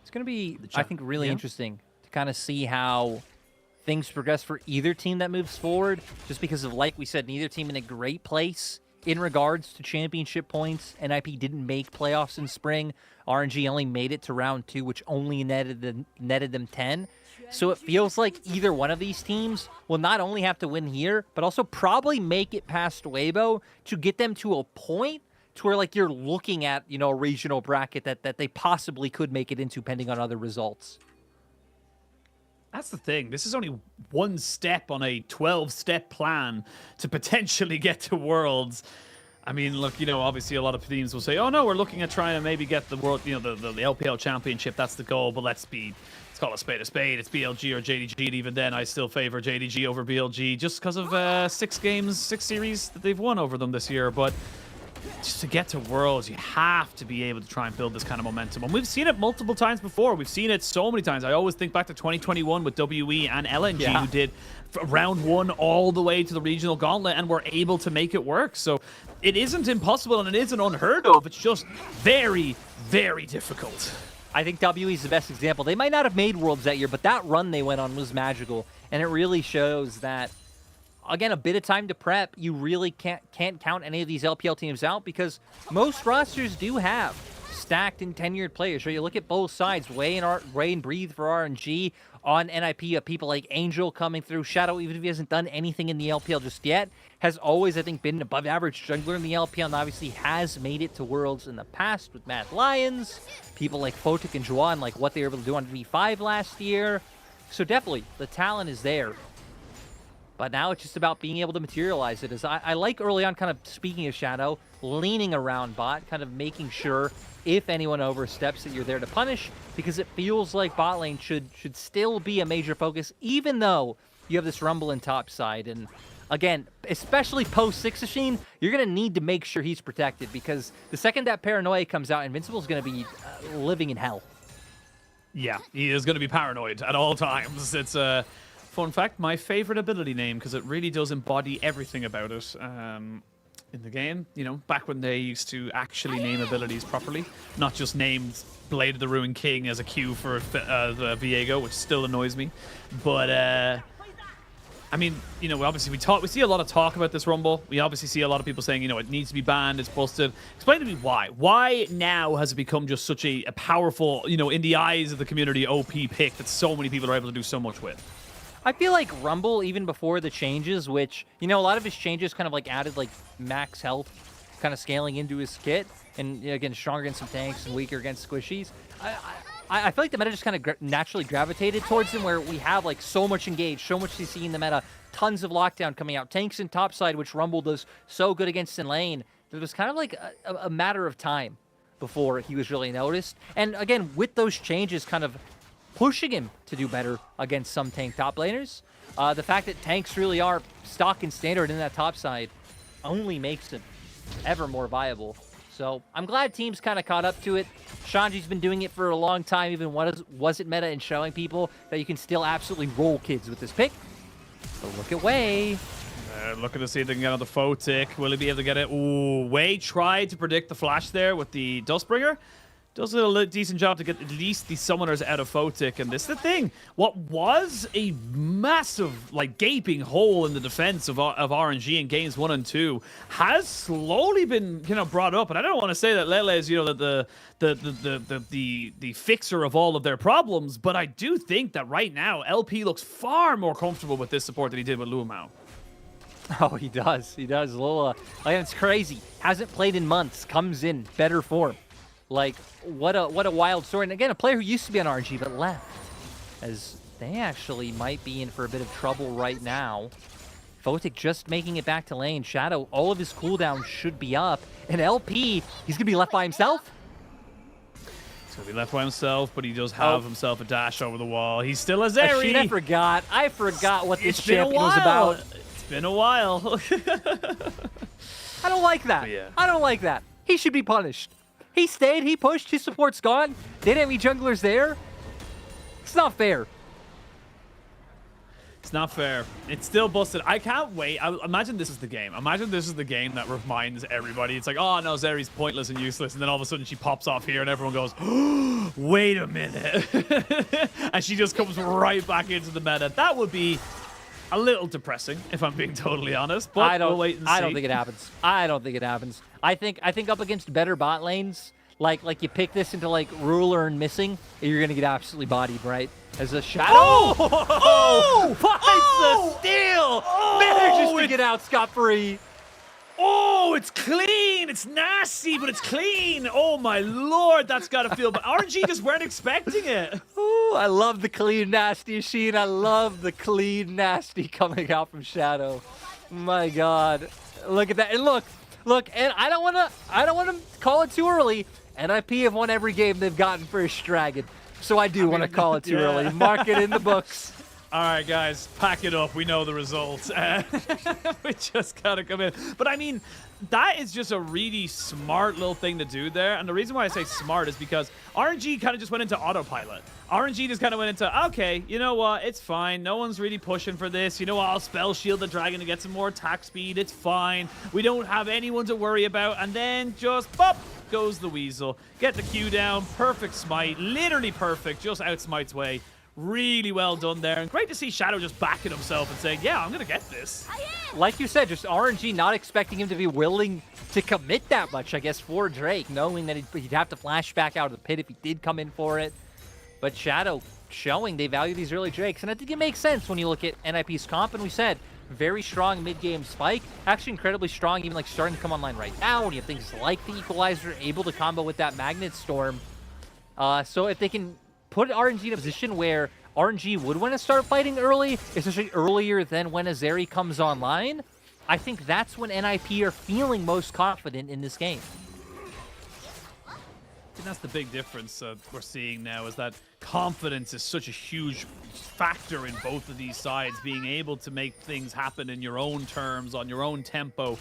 It's going to be, I think, really interesting to kind of see how things progress for either team that moves forward, just because of, like we said, neither team in a great place in regards to championship points. NIP didn't make playoffs in spring. RNG only made it to round 2, which only netted them 10. So it feels like either one of these teams will not only have to win here, but also probably make it past Weibo to get them to a point to where, like, you're looking at, you know, a regional bracket that they possibly could make it into pending on other results. That's the thing. This is only 1 step on a 12-step plan to potentially get to Worlds. I mean, look, you know, obviously a lot of teams will say, oh, no, we're looking at trying to maybe get the world, you know, the LPL Championship. That's the goal. But let's call a spade a spade. It's BLG or JDG. And even then, I still favor JDG over BLG just because of 6 series that they've won over them this year. But just to get to Worlds, you have to be able to try and build this kind of momentum. And we've seen it multiple times before. We've seen it so many times. I always think back to 2021 with WE and LNG, who did round 1 all the way to the regional gauntlet and were able to make it work. So it isn't impossible and it isn't unheard of. It's just very, very difficult. I think WE is the best example. They might not have made Worlds that year, but that run they went on was magical. And it really shows that, again, a bit of time to prep. You really can't count any of these LPL teams out because most rosters do have stacked and tenured players, right? You look at both sides, Way and Breathe for RNG. On NIP, you have people like Angel coming through. Shadow, even if he hasn't done anything in the LPL just yet, has always, I think, been an above-average jungler in the LPL, and obviously has made it to Worlds in the past with Mad Lions. People like Photic and Juan, like what they were able to do on V5 last year. So definitely, the talent is there. But now it's just about being able to materialize it. As I like early on, kind of speaking of Shadow, leaning around bot, kind of making sure if anyone oversteps that you're there to punish, because it feels like bot lane should still be a major focus, even though you have this Rumble in top side. And again, especially post 6ixmachine, you're going to need to make sure he's protected, because the second that Paranoia comes out, Invincible's going to be living in hell. Yeah, he is going to be paranoid at all times. It's a fun fact, my favorite ability name, because it really does embody everything about it in the game. You know, back when they used to actually name abilities properly, not just named Blade of the Ruined King as a Q for Viego, which still annoys me. But I mean, you know, obviously we see a lot of talk about this Rumble. We obviously see a lot of people saying, you know, it needs to be banned, it's busted. Explain to me why. Why now has it become just such a powerful, you know, in the eyes of the community, OP pick that so many people are able to do so much with? I feel like Rumble, even before the changes, which, you know, a lot of his changes kind of like added like max health, kind of scaling into his kit, and you know, again, stronger against some tanks and weaker against squishies. I feel like the meta just kind of naturally gravitated towards him, where we have like so much engaged, so much CC in the meta, tons of lockdown coming out, tanks in topside, which Rumble does so good against in lane. It was kind of like a matter of time before he was really noticed. And again, with those changes kind of pushing him to do better against some tank top laners, the fact that tanks really are stock and standard in that top side only makes it ever more viable. So I'm glad teams kind of caught up to it. Shanji's been doing it for a long time, even wasn't meta, and showing people that you can still absolutely roll kids with this pick. So look at Way. Looking to see if they can get on the Photic. Will he be able to get it? Ooh, Way tried to predict the flash there with the Dustbringer. Does a decent job to get at least the summoners out of Photic, and this is the thing. What was a massive, like, gaping hole in the defense of RNG in games 1 and 2 has slowly been, you know, brought up. And I don't want to say that Lele is, you know, the fixer of all of their problems, but I do think that right now LP looks far more comfortable with this support than he did with Luamao. Oh, he does. He does. Lola, like, it's crazy. Hasn't played in months. Comes in better form. Like, what a wild story. And again, a player who used to be on RNG but left, as they actually might be in for a bit of trouble right now. Photic just making it back to lane. Shadow, all of his cooldowns should be up. And LP, he's going to be left by himself? He's going to be left by himself, but he does have himself a dash over the wall. He's still a Zeri. I forgot what this champion was about. It's been a while. I don't like that. Yeah. I don't like that. He should be punished. He stayed, he pushed, his support's gone. They didn't have any junglers there. It's not fair. It's not fair. It's still busted. I can't wait. Imagine this is the game. Imagine this is the game that reminds everybody. It's like, oh no, Zeri's pointless and useless. And then all of a sudden she pops off here and everyone goes, oh, wait a minute. And she just comes right back into the meta. That would be a little depressing, if I'm being totally honest. But we'll wait and see. I don't think it happens. I don't think it happens. I think up against better bot lanes, like you pick this into like ruler and missing, you're gonna get absolutely bodied, right? As a Shadow. Finds the steal. Manages to get out scot-free. Oh, it's clean. It's nasty, but it's clean. Oh my lord, that's gotta feel. But RNG just weren't expecting it. Ooh, I love the clean nasty machine. I love the clean nasty coming out from Shadow. My God, look at that. And look. And I don't want to call it too early. NIP have won every game they've gotten for Ish Dragon, so I do want to call it too early. Mark it in the books. All right, guys, pack it up. We know the results. We just got to come in. But, I mean, that is just a really smart little thing to do there. And the reason why I say smart is because RNG kind of just went into autopilot. RNG just kind of went into, okay, you know what? It's fine. No one's really pushing for this. You know what? I'll spell shield the dragon to get some more attack speed. It's fine. We don't have anyone to worry about. And then just, pop, goes the Weasel. Get the Q down. Perfect smite. Literally perfect. Just outsmites Way. Really well done there. And great to see Shadow just backing himself and saying, yeah, I'm going to get this. Like you said, just RNG not expecting him to be willing to commit that much, I guess, for Drake, knowing that he'd have to flash back out of the pit if he did come in for it. But Shadow showing they value these early Drakes. And I think it makes sense when you look at NIP's comp. And we said, very strong mid-game spike. Actually incredibly strong, even like starting to come online right now. When you have things like the Equalizer, able to combo with that Magnet Storm. So if they can put RNG in a position where RNG would want to start fighting early, especially earlier than when Azeri comes online, I think that's when NIP are feeling most confident in this game. I think that's the big difference we're seeing now, is that confidence is such a huge factor in both of these sides. Being able to make things happen in your own terms, on your own tempo,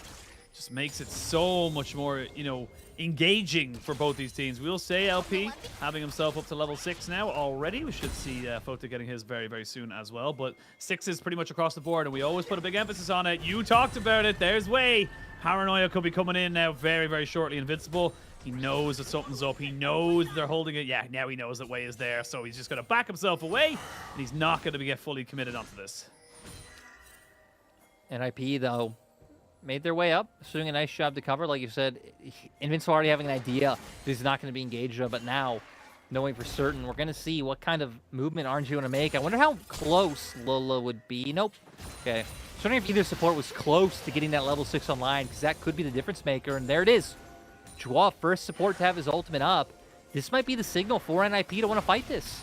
just makes it so much more, you know, engaging for both these teams. We'll say LP having himself up to level 6 now already. We should see Fota getting his very, very soon as well. But 6 is pretty much across the board, and we always put a big emphasis on it. You talked about it. There's Way. Paranoia could be coming in now very, very shortly. Invincible. He knows that something's up. He knows they're holding it. Yeah, now he knows that Way is there. So he's just going to back himself away, and he's not going to get fully committed onto this. NIP, though, made their way up, doing a nice job to cover. Like you said, Invincible already having an idea that he's not going to be engaged, but now, knowing for certain, we're going to see what kind of movement RNG want to make. I wonder how close Lola would be. Nope. Okay. So wondering if either support was close to getting that level 6 online, because that could be the difference maker, and there it is. Joao, first support to have his ultimate up. This might be the signal for NIP to want to fight this.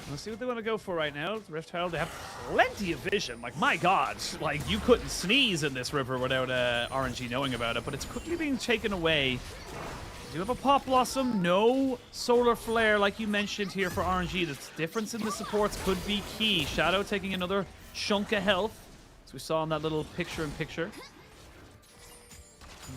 Let's see what they want to go for right now. Rift Herald, they have plenty of vision. Like, my God, like, you couldn't sneeze in this river without RNG knowing about it, but it's quickly being taken away. Do you have a Pop Blossom? No Solar Flare, like you mentioned here for RNG. The difference in the supports could be key. Shadow taking another chunk of health, as we saw in that little picture-in-picture.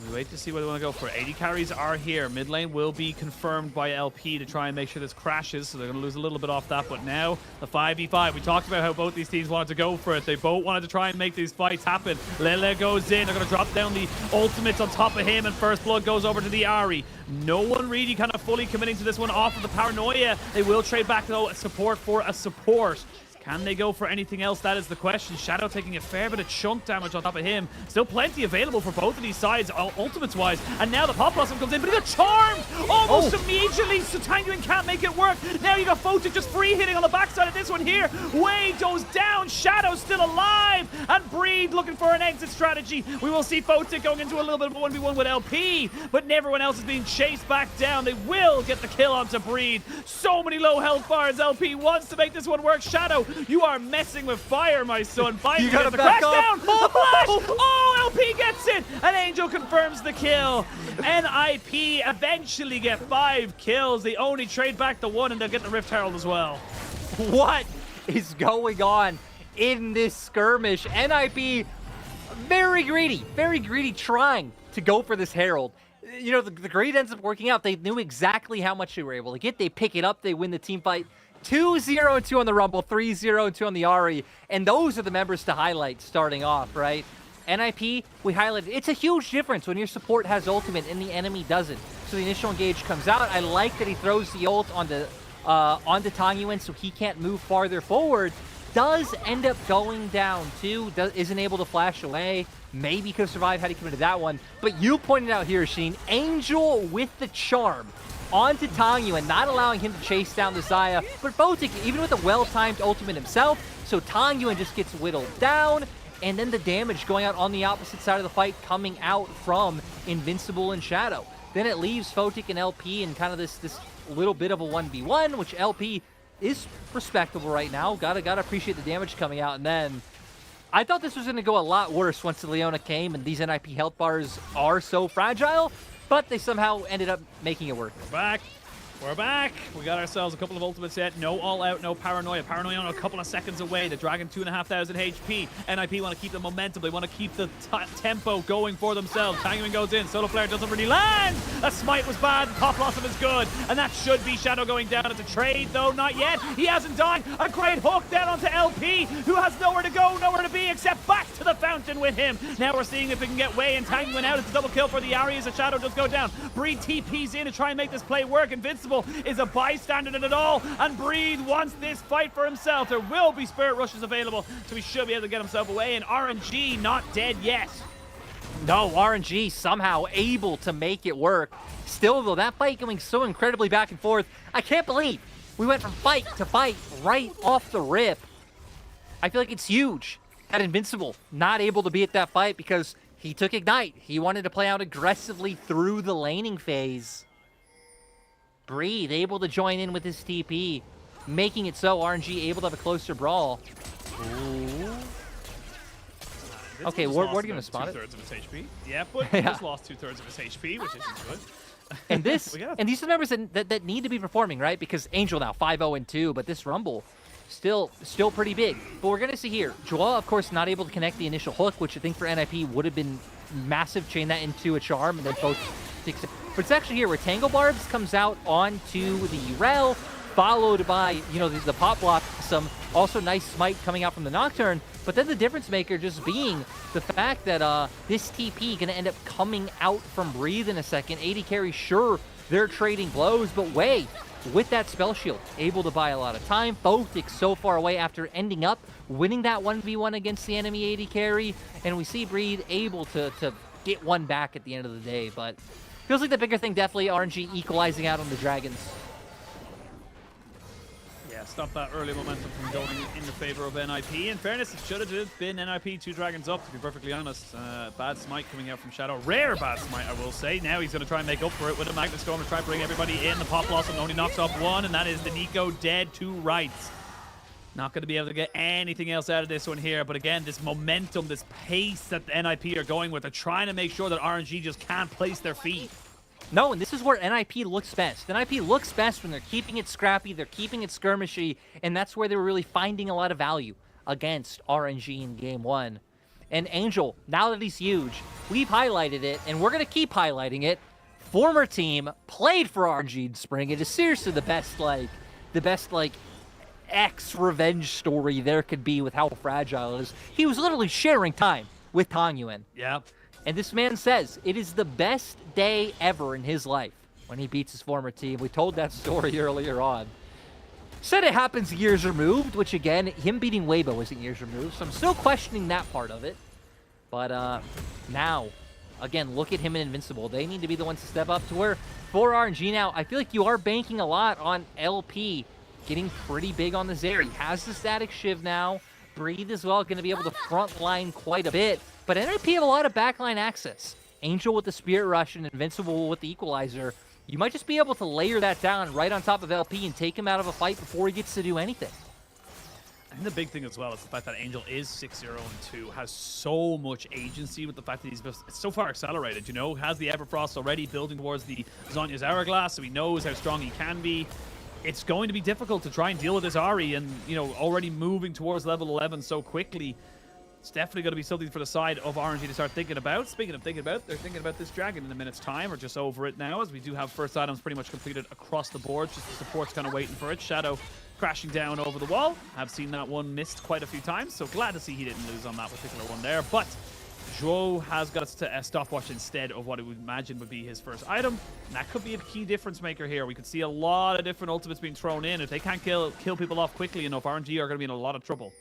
We wait to see what they want to go for. 80 carries are here. Mid lane will be confirmed by LP to try and make sure this crashes, so they're going to lose a little bit off that. But now, the 5v5. We talked about how both these teams wanted to go for it. They both wanted to try and make these fights happen. Lele goes in. They're going to drop down the ultimates on top of him, and First Blood goes over to the Ahri. No one really kind of fully committing to this one off of the Paranoia. They will trade back, though, a support for a support. Can they go for anything else? That is the question. Shadow taking a fair bit of chunk damage on top of him. Still plenty available for both of these sides, ultimates-wise. And now the Pop Blossom comes in, but he got charmed almost immediately, so Tanguin can't make it work. Now you got Fota just free hitting on the backside of this one here. Way goes down. Shadow still alive. And Breed looking for an exit strategy. We will see Fota going into a little bit of a 1v1 with LP, but everyone else is being chased back down. They will get the kill onto Breed. So many low health bars. LP wants to make this one work. Shadow, you are messing with fire, my son. You gotta the back crash up. down. The flash. Oh, LP gets it. And Angel confirms the kill. NIP eventually get 5 kills. They only trade back the 1, and they'll get the Rift Herald as well. What is going on in this skirmish? NIP very greedy, trying to go for this Herald. You know, the greed ends up working out. They knew exactly how much they were able to get. They pick it up. They win the team fight. 2-0-2 on the Rumble, 3-0-2 on the Ahri, and those are the members to highlight starting off, right? NIP, we highlighted, it's a huge difference when your support has ultimate and the enemy doesn't. So the initial engage comes out. I like that he throws the ult onto Tanguin so he can't move farther forward. Does end up going down too, isn't able to flash away. Maybe could have survived had he committed that one. But you pointed out here, Sheen, Angel with the charm onto Tanguin, not allowing him to chase down the Xayah, but Photic, even with a well-timed ultimate himself, so Tanguin just gets whittled down, and then the damage going out on the opposite side of the fight coming out from Invincible and Shadow. Then it leaves Photic and LP in kind of this little bit of a 1v1, which LP is respectable right now. Gotta appreciate the damage coming out, and then I thought this was going to go a lot worse once the Leona came, and these NIP health bars are so fragile, but they somehow ended up making it work. We're back. We're back. We got ourselves a couple of ultimates yet. No all out, no Paranoia. Paranoia on a couple of seconds away. The Dragon 2,500 HP. NIP want to keep the momentum. They want to keep the tempo going for themselves. Tanguin goes in. Solar Flare doesn't really land. A smite was bad. Pop Blossom is good. And that should be Shadow going down. It's a trade, though. Not yet. He hasn't died. A great hook down onto LP, who has nowhere to go, nowhere to be, except back to the fountain with him. Now we're seeing if we can get Way and Tanguin out. It's a double kill for the Ahri as a Shadow does go down. Breed TP's in to try and make this play work. Invincible Invincible is a bystander in it all, and Breathe wants this fight for himself. There will be Spirit Rushes available, so he should be able to get himself away, and RNG not dead yet. No, RNG somehow able to make it work. Still, though, that fight going so incredibly back and forth. I can't believe we went from fight to fight right off the rip. I feel like it's huge that Invincible not able to be at that fight because he took Ignite. He wanted to play out aggressively through the laning phase. Breathe able to join in with his TP, making it so RNG able to have a closer brawl. Ooh. Okay, where are you going to spot it? 2/3 of his HP. Yeah, but he just lost 2/3 of his HP, which isn't good. And this, and these are the numbers that need to be performing, right? Because Angel now 5-0-2, but this Rumble still pretty big. But we're gonna see here, Joel, of course, not able to connect the initial hook, which I think for NIP would have been massive. Chain that into a charm, and then both takes it. But it's actually here where Tangle Barbs comes out onto the Rel, followed by the pop block, some also nice smite coming out from the Nocturne. But then the difference maker just being the fact that this TP gonna end up coming out from Breathe in a second. AD carry, sure, they're trading blows, but wait, with that spell shield, able to buy a lot of time. Photic so far away after ending up winning that 1v1 against the enemy AD carry, and we see Breathe able to get one back at the end of the day. But feels like the bigger thing definitely RNG equalizing out on the Dragons. Yeah, stop that early momentum from going in the favor of NIP. In fairness, it should have just been NIP 2 Dragons up, to be perfectly honest. Bad smite coming out from Shadow. Rare bad smite, I will say. Now he's going to try and make up for it with a Magnus Storm to try and bring everybody in. The pop blossom only knocks off one, and that is the Nico dead to rights. Not going to be able to get anything else out of this one here. But again, this momentum, this pace that the NIP are going with, they're trying to make sure that RNG just can't place their feet. No, and this is where NIP looks best. NIP looks best when they're keeping it scrappy, they're keeping it skirmishy, and that's where they were really finding a lot of value against RNG in Game 1. And Angel, now that he's huge, we've highlighted it, and we're going to keep highlighting it. Former team played for RNG in spring. It is seriously the best X-revenge story there could be with how fragile it is. He was literally sharing time with Tang Yuan. Yeah. And this man says it is the best day ever in his life when he beats his former team. We told that story earlier on. Said it happens years removed, which again, him beating Weibo isn't years removed, so I'm still questioning that part of it. But now, again, look at him in Invincible. They need to be the ones to step up to where for RNG now, I feel like you are banking a lot on LP getting pretty big on the Zeri. He has the static shiv now. Breathe as well, going to be able to front line quite a bit. But NIP have a lot of backline access. Angel with the Spirit Rush and Invincible with the Equalizer. You might just be able to layer that down right on top of LP and take him out of a fight before he gets to do anything. And the big thing as well is the fact that Angel is 6-0-2, has so much agency with the fact that he's so far accelerated, has the Everfrost already building towards the Zhonya's Hourglass, so he knows how strong he can be. It's going to be difficult to try and deal with this Ahri and, already moving towards level 11 so quickly. It's definitely going to be something for the side of RNG to start thinking about. Speaking of thinking about, they're thinking about this Dragon in a minute's time, or just over it now, as we do have first items pretty much completed across the board. Just the support's kind of waiting for it. Shadow crashing down over the wall. I've seen that one missed quite a few times, so glad to see he didn't lose on that particular one there. But Zhuo has got a stopwatch instead of what I would imagine would be his first item. And that could be a key difference maker here. We could see a lot of different ultimates being thrown in. If they can't kill people off quickly enough, RNG are going to be in a lot of trouble.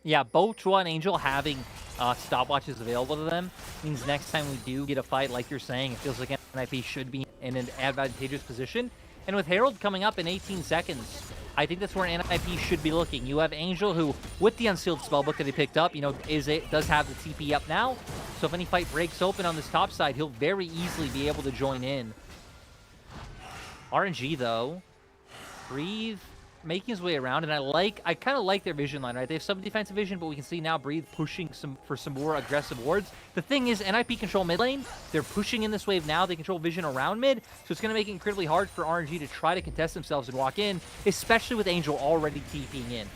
Yeah, both Joel and Angel having stopwatches available to them means next time we do get a fight, like you're saying, it feels like NIP should be in an advantageous position. And with Herald coming up in 18 seconds, I think that's where NIP should be looking. You have Angel, who, with the Unsealed Spellbook that he picked up, does have the TP up now. So if any fight breaks open on this top side, he'll very easily be able to join in. RNG, though, Breathe making his way around, and I kind of like their vision line, right? They have some defensive vision, but we can see now Breathe pushing for some more aggressive wards. The thing is, NIP control mid lane. They're pushing in this wave now. They control vision around mid, so it's going to make it incredibly hard for RNG to try to contest themselves and walk in, especially with Angel already TPing in.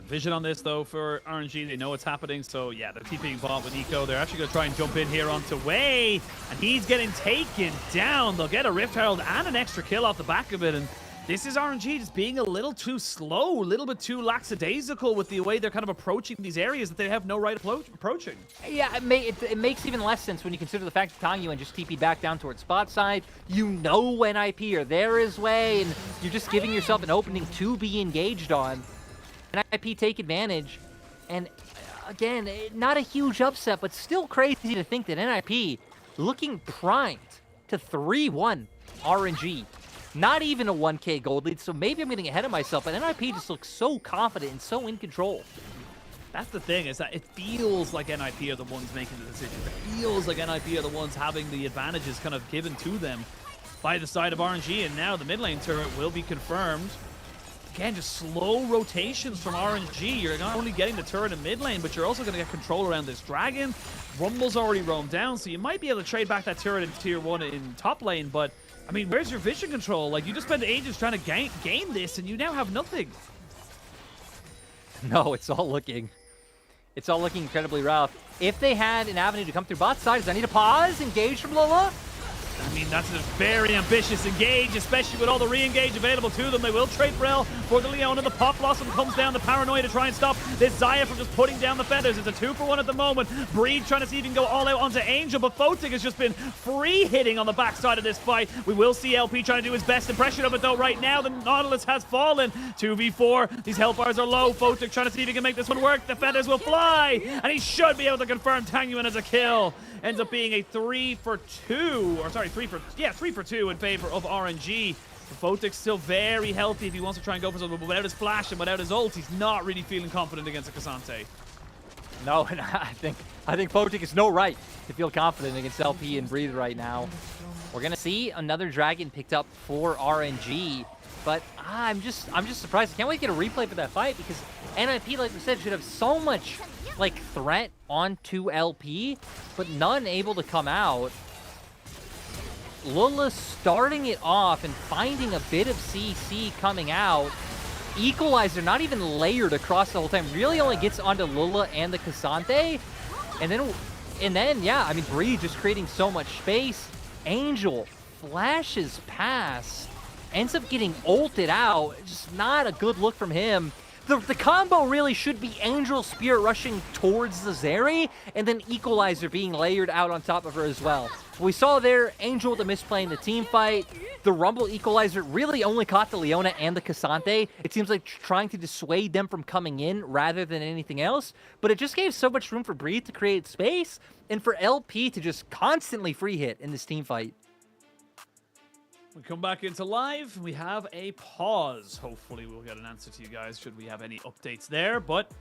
Vision on this, though, for RNG. They know what's happening, so yeah, they're TPing bot with Eco. They're actually going to try and jump in here onto Wei, and he's getting taken down. They'll get a Rift Herald and an extra kill off the back of it, and This is RNG just being a little too slow, a little bit too lackadaisical with the way they're kind of approaching these areas that they have no right approaching. Yeah, it makes even less sense when you consider the fact that Tangyuan just TP'd back down towards spot side. You know NIP are there his way, and you're just giving yourself an opening to be engaged on. NIP take advantage, and again, not a huge upset, but still crazy to think that NIP looking primed to 3-1 RNG. Not even a 1K gold lead, so maybe I'm getting ahead of myself, but NIP just looks so confident and so in control. That's the thing, is that it feels like NIP are the ones making the decisions. It feels like NIP are the ones having the advantages kind of given to them by the side of RNG, and now the mid lane turret will be confirmed. Again, just slow rotations from RNG. You're not only getting the turret in mid lane, but you're also going to get control around this dragon. Rumble's already roamed down, so you might be able to trade back that turret in tier 1 in top lane, but I mean, where's your vision control? Like, you just spent ages trying to gain this, and you now have nothing. No, it's all looking incredibly rough. If they had an avenue to come through bot side, does I need to pause? Engage from Lola? I mean, that's a very ambitious engage, especially with all the re-engage available to them. They will trade Brell for the Leona. The Pop Blossom comes down, the Paranoia to try and stop this Xayah from just putting down the feathers. It's a 2-for-1 at the moment. Breed trying to see if he can go all out onto Angel, but Photic has just been free hitting on the backside of this fight. We will see LP trying to do his best impression of it, though. Right now, the Nautilus has fallen. 2v4. These health bars are low. Photic trying to see if he can make this one work. The feathers will fly, and he should be able to confirm Tangyuan as a kill. Ends up being a 3-for-2, or sorry, 3-for-2 in favor of RNG. Photic's still very healthy if he wants to try and go for something, but without his flash and without his ult, he's not really feeling confident against a Cassante. No, and I think Photic is no right to feel confident against LP and Breathe right now. We're gonna see another dragon picked up for RNG, but I'm just surprised. I can't wait to get a replay for that fight, because NIP, like we said, should have so much like threat onto LP, but none able to come out. Lula starting it off and finding a bit of CC coming out. Equalizer not even layered across the whole time. Really only gets onto Lula and the Cassante. And then yeah, I mean, Bree just creating so much space. Angel flashes past, ends up getting ulted out. Just not a good look from him. The combo really should be Angel Spirit rushing towards the Zeri, and then Equalizer being layered out on top of her as well. We saw there, Angel the misplay in the team fight. The Rumble Equalizer really only caught the Leona and the Cassante. It seems like trying to dissuade them from coming in rather than anything else, but it just gave so much room for Breathe to create space, and for LP to just constantly free hit in this team fight. We come back into live, and we have a pause. Hopefully we'll get an answer to you guys should we have any updates there, but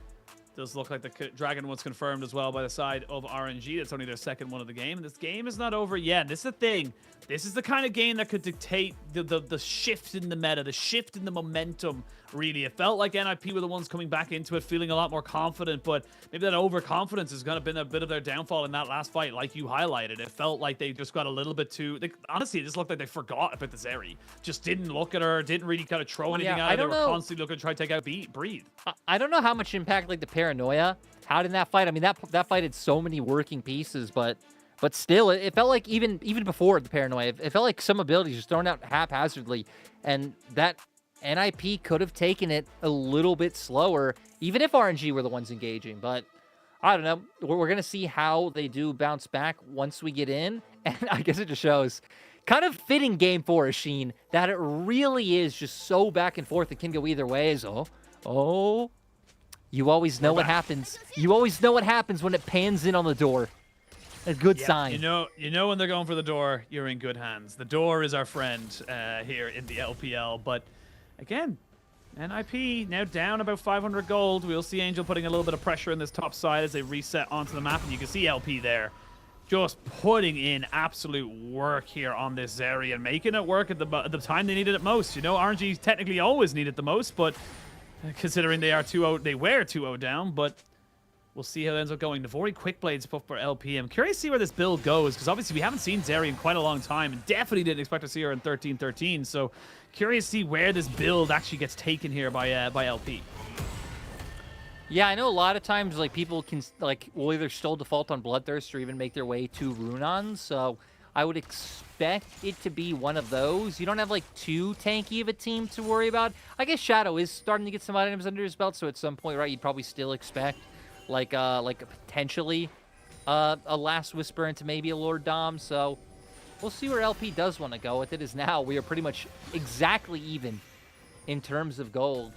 does look like the Dragon was confirmed as well by the side of RNG. That's only their second one of the game. This game is not over yet. This is the thing. This is the kind of game that could dictate the shift in the meta, the shift in the momentum, really. It felt like NIP were the ones coming back into it, feeling a lot more confident, but maybe that overconfidence has kind of been a bit of their downfall in that last fight, like you highlighted. It felt like they just got a little bit too... honestly, it just looked like they forgot about the Zeri. Just didn't look at her, didn't really kind of throw anything at her. They were constantly looking to try to take out Breathe. I don't know how much impact like the Paranoia had in that fight. I mean, that fight had so many working pieces, but still, it felt like even before the Paranoia, it felt like some abilities just thrown out haphazardly, and that NIP could have taken it a little bit slower, even if RNG were the ones engaging. But I don't know. We're going to see how they do bounce back once we get in, and I guess it just shows kind of fitting game for Sheen that it really is just so back and forth. It can go either ways. Oh, you always know what happens. You always know what happens when it pans in on the door. A good sign. You know when they're going for the door, you're in good hands. The door is our friend here in the LPL. But again, NIP now down about 500 gold. We'll see Angel putting a little bit of pressure in this top side as they reset onto the map. And you can see LP there just putting in absolute work here on this area and making it work at the time they needed it most. You know, RNG technically always need it the most, but considering they were 2-0 down, but we'll see how it ends up going. Navori Quick Blades for LP. I'm curious to see where this build goes, because obviously we haven't seen Zeri in quite a long time, and definitely didn't expect to see her in 13-13. So curious to see where this build actually gets taken here by LP. Yeah, I know a lot of times like people can will either still default on Bloodthirst or even make their way to Runan. So I would expect it to be one of those. You don't have like too tanky of a team to worry about. I guess Shadow is starting to get some items under his belt, so at some point, right, you'd probably still expect like potentially a Last Whisper into maybe a Lord Dom. So we'll see where LP does want to go with it. As now we are pretty much exactly even in terms of gold.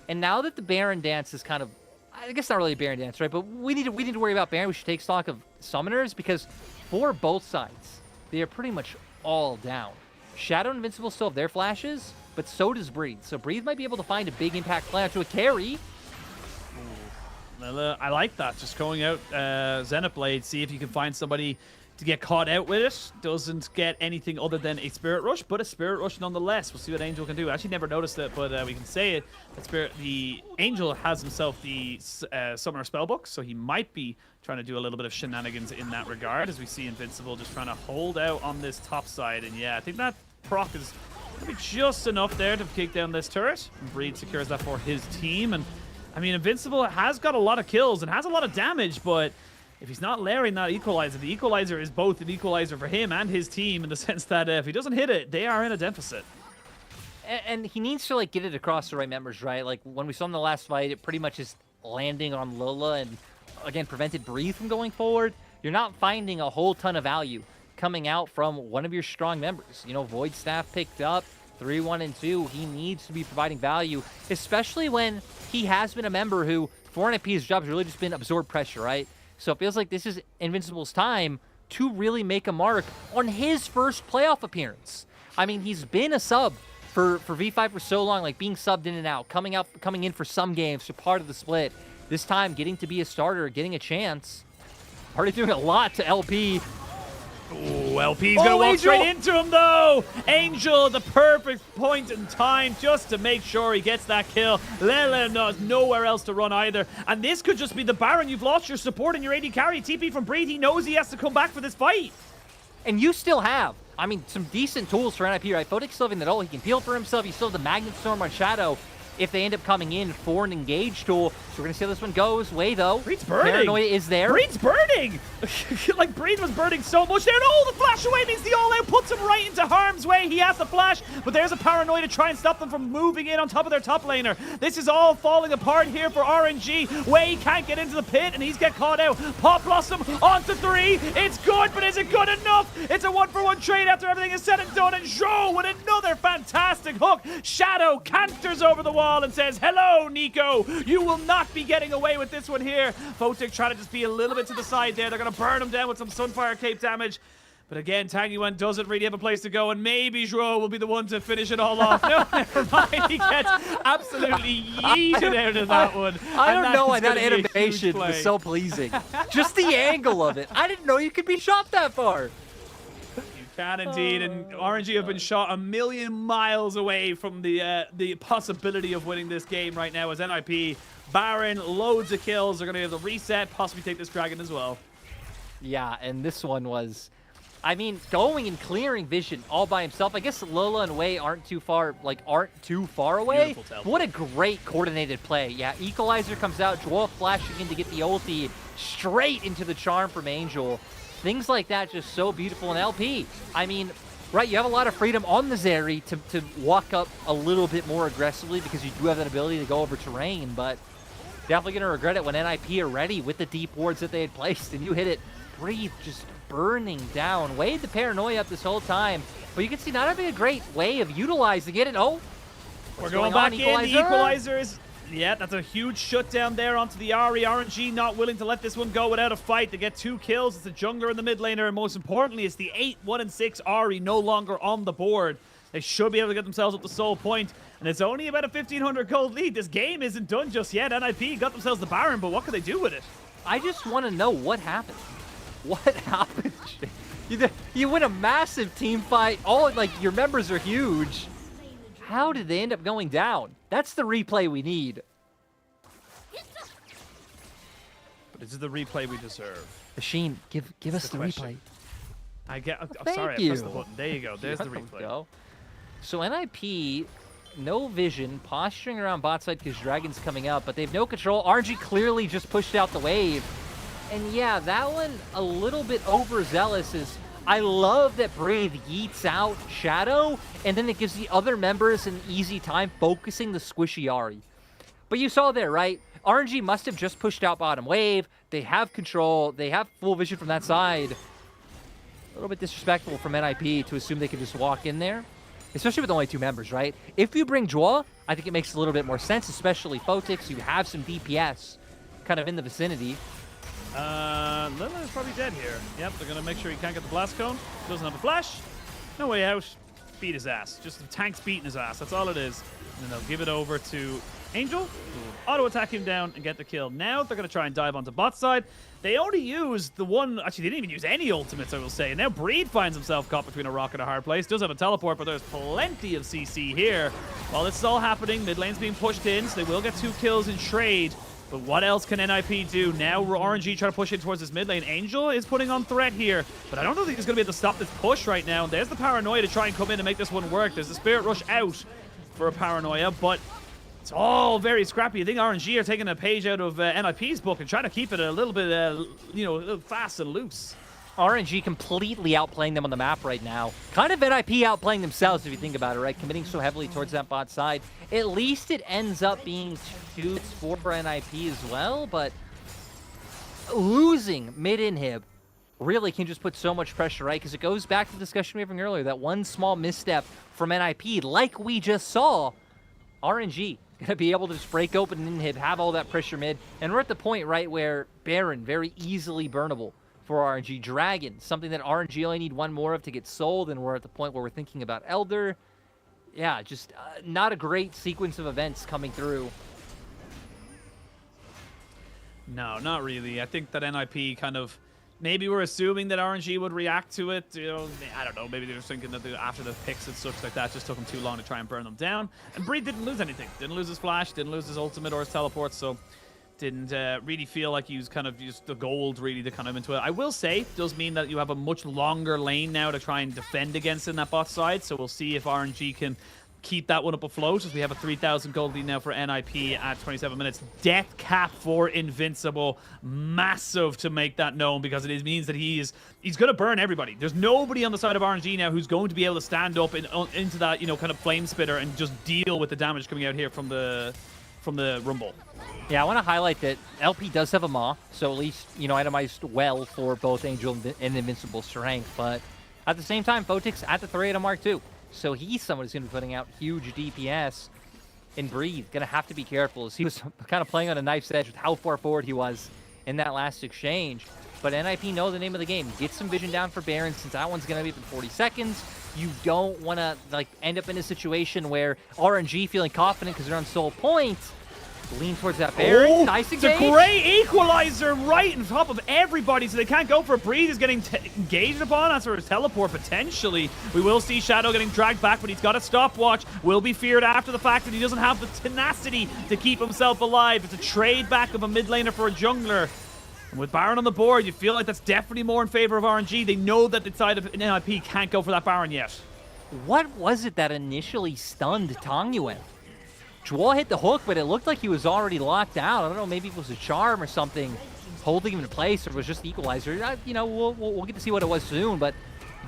And now that the Baron dance is kind of, I guess not really a Baron dance, right? But we need to worry about Baron. We should take stock of summoners because for both sides, they are pretty much all down. Shadow and Invincible still have their flashes, but so does Breathe. So Breathe might be able to find a big impact play to a carry. Well, I like that. Just going out Xenoblade, see if you can find somebody to get caught out with it. Doesn't get anything other than a Spirit Rush, but a Spirit Rush nonetheless. We'll see what Angel can do. I actually never noticed it, but we can say it. The Angel has himself the Summoner Spellbook, so he might be trying to do a little bit of shenanigans in that regard, as we see Invincible just trying to hold out on this top side. And yeah, I think that proc is going to be just enough there to kick down this turret. And Breed secures that for his team. And I mean, Invincible has got a lot of kills and has a lot of damage, but if he's not layering that Equalizer, the Equalizer is both an equalizer for him and his team in the sense that if he doesn't hit it, they are in a deficit. And he needs to like get it across the right members, right? Like when we saw in the last fight, it pretty much is landing on Lola and again prevented Breathe from going forward. You're not finding a whole ton of value coming out from one of your strong members. You know, Void Staff picked up 3, 1, and 2. He needs to be providing value, especially when he has been a member who, for NIP's job, has really just been absorb pressure, right? So it feels like this is Invincible's time to really make a mark on his first playoff appearance. I mean, he's been a sub for V5 for so long, like being subbed in and out, coming in for some games, for part of the split. This time, getting to be a starter, getting a chance. Already doing a lot to LP. Ooh, LP's gonna walk straight into him though. Angel, the perfect point in time just to make sure he gets that kill. Lele knows nowhere else to run either. And this could just be the Baron. You've lost your support and your AD carry. TP from Breed. He knows he has to come back for this fight. And you still have, I mean, some decent tools for NIP, right? Photic still having that ult. He can heal for himself. You still have the Magnet Storm on Shadow if they end up coming in for an engage tool. So we're going to see how this one goes. Way, though. Breed's burning. Paranoia is there. Breed's burning. Like, Breed was burning so much there. No, the flash away means the all-out puts him right into harm's way. He has the flash, but there's a Paranoia to try and stop them from moving in on top of their top laner. This is all falling apart here for RNG. Way can't get into the pit, and he's get caught out. Pop Blossom onto 3. It's good, but is it good enough? It's a 1-for-1 trade after everything is said and done, and Zhou with another fantastic hook. Shadow canters over the wall and says, hello, Nico. You will not be getting away with this one here. Photic trying to just be a little bit to the side there. They're going to burn him down with some Sunfire Cape damage. But again, Tangyuan doesn't really have a place to go, and maybe Zhuo will be the one to finish it all off. No, never mind. He gets absolutely yeeted out of that one. I don't know why that animation was so pleasing. Just the angle of it. I didn't know you could be shot that far. Can indeed, and RNG have been shot a million miles away from the possibility of winning this game right now as NIP. Baron, loads of kills. They're going to be able to reset, possibly take this dragon as well. Yeah, and this one was, I mean, going and clearing vision all by himself. I guess Lola and Wei aren't too far away. What a great coordinated play. Yeah, Equalizer comes out, Dwarf flashing in to get the ulti straight into the charm from Angel. Things like that just so beautiful in LP. I mean, right, you have a lot of freedom on the Zeri to walk up a little bit more aggressively because you do have that ability to go over terrain, but definitely going to regret it when NIP are ready with the deep wards that they had placed, and you hit it. Breathe just burning down. Weighed the Paranoia up this whole time, but you can see not having a great way of utilizing it, and we're going back in. The Equalizer is... Yeah, that's a huge shutdown there onto the Ahri. RNG not willing to let this one go without a fight. They get 2 kills. It's the jungler in the mid laner, and most importantly, it's the 8, 1, and 6 Ahri no longer on the board. They should be able to get themselves up to soul point, and it's only about a 1,500 gold lead. This game isn't done just yet. NIP got themselves the Baron, but what can they do with it? I just want to know what happened. What happened? You win a massive team fight. All like your members are huge. How did they end up going down? That's the replay we need. But is it the replay we deserve? Machine, give us the replay. I get. Oh, Thank sorry, you. I pressed the button. There you go. There's the replay. Go. So NIP, no vision, posturing around bot side because Dragon's coming up, but they have no control. RNG clearly just pushed out the wave. And yeah, that one a little bit overzealous as I love that Brave yeets out Shadow, and then it gives the other members an easy time focusing the squishy Ahri. But you saw there, right? RNG must have just pushed out bottom wave. They have control. They have full vision from that side. A little bit disrespectful from NIP to assume they could just walk in there, especially with only 2 members, right? If you bring Joa, I think it makes a little bit more sense, especially Photix. You have some DPS kind of in the vicinity. Lila is probably dead here. Yep, they're going to make sure he can't get the blast cone. Doesn't have a flash. No way out. Beat his ass. Just the tank's beating his ass. That's all it is. And then they'll give it over to Angel, who will auto-attack him down and get the kill. Now they're going to try and dive onto bot side. They only used the one... Actually, they didn't even use any ultimates, I will say. And now Breed finds himself caught between a rock and a hard place. Does have a teleport, but there's plenty of CC here. While this is all happening, mid lane's being pushed in, so they will get 2 kills in trade. But what else can NIP do? Now RNG trying to push in towards this mid lane. Angel is putting on threat here, but I don't think he's going to be able to stop this push right now. There's the Paranoia to try and come in and make this one work. There's the Spirit Rush out for a Paranoia, but it's all very scrappy. I think RNG are taking a page out of NIP's book and trying to keep it a little bit, a little fast and loose. RNG completely outplaying them on the map right now. Kind of NIP outplaying themselves if you think about it, right? Committing so heavily towards that bot side. At least it ends up being 2 for NIP as well, but losing mid-inhib really can just put so much pressure, right? Because it goes back to the discussion we were having earlier, that one small misstep from NIP, like we just saw, RNG gonna be able to just break open an inhib, have all that pressure mid, and we're at the point, right, where Baron, very easily burnable for RNG. Dragon, something that RNG only need 1 more of to get sold, and we're at the point where we're thinking about Elder. Yeah, just not a great sequence of events coming through. No, not really. I think that NIP kind of... Maybe we're assuming that RNG would react to it. You know, I don't know. Maybe they're thinking that after the picks and such like that, just took them too long to try and burn them down. And Breed didn't lose anything. Didn't lose his flash, didn't lose his ultimate or his teleport, so... Didn't really feel like he was kind of just the gold really to kind of into it. I will say, it does mean that you have a much longer lane now to try and defend against in that bot side. So we'll see if RNG can keep that one up afloat, as we have a 3,000 gold lead now for NIP at 27 minutes. Death cap for Invincible. Massive to make that known, because it means that he's going to burn everybody. There's nobody on the side of RNG now who's going to be able to stand up into that, kind of flame spitter and just deal with the damage coming out here from the Rumble. Yeah, I want to highlight that LP does have a Maw, so at least, itemized well for both Angel and Invincible strength, but at the same time, Photix at the 3-item mark too. So he's someone who's going to be putting out huge DPS. And Breathe, going to have to be careful, as he was kind of playing on a knife's edge with how far forward he was in that last exchange. But NIP know the name of the game. Get some vision down for Baron, since that one's going to be up in 40 seconds. You don't want to end up in a situation where RNG feeling confident because they're on soul points. Lean towards that Baron. Oh, nice engage. It's a great equalizer right on top of everybody, so they can't go for a Breeze. He's getting engaged upon. That's for his teleport, potentially. We will see Shadow getting dragged back, but he's got a stopwatch. Will be feared after the fact that he doesn't have the tenacity to keep himself alive. It's a trade back of a mid laner for a jungler. And with Baron on the board, you feel like that's definitely more in favor of RNG. They know that the side of NIP can't go for that Baron yet. What was it that initially stunned Tangyuan? Joel hit the hook, but it looked like he was already locked out. I don't know, maybe it was a charm or something holding him in place, or it was just the equalizer. We'll get to see what it was soon, but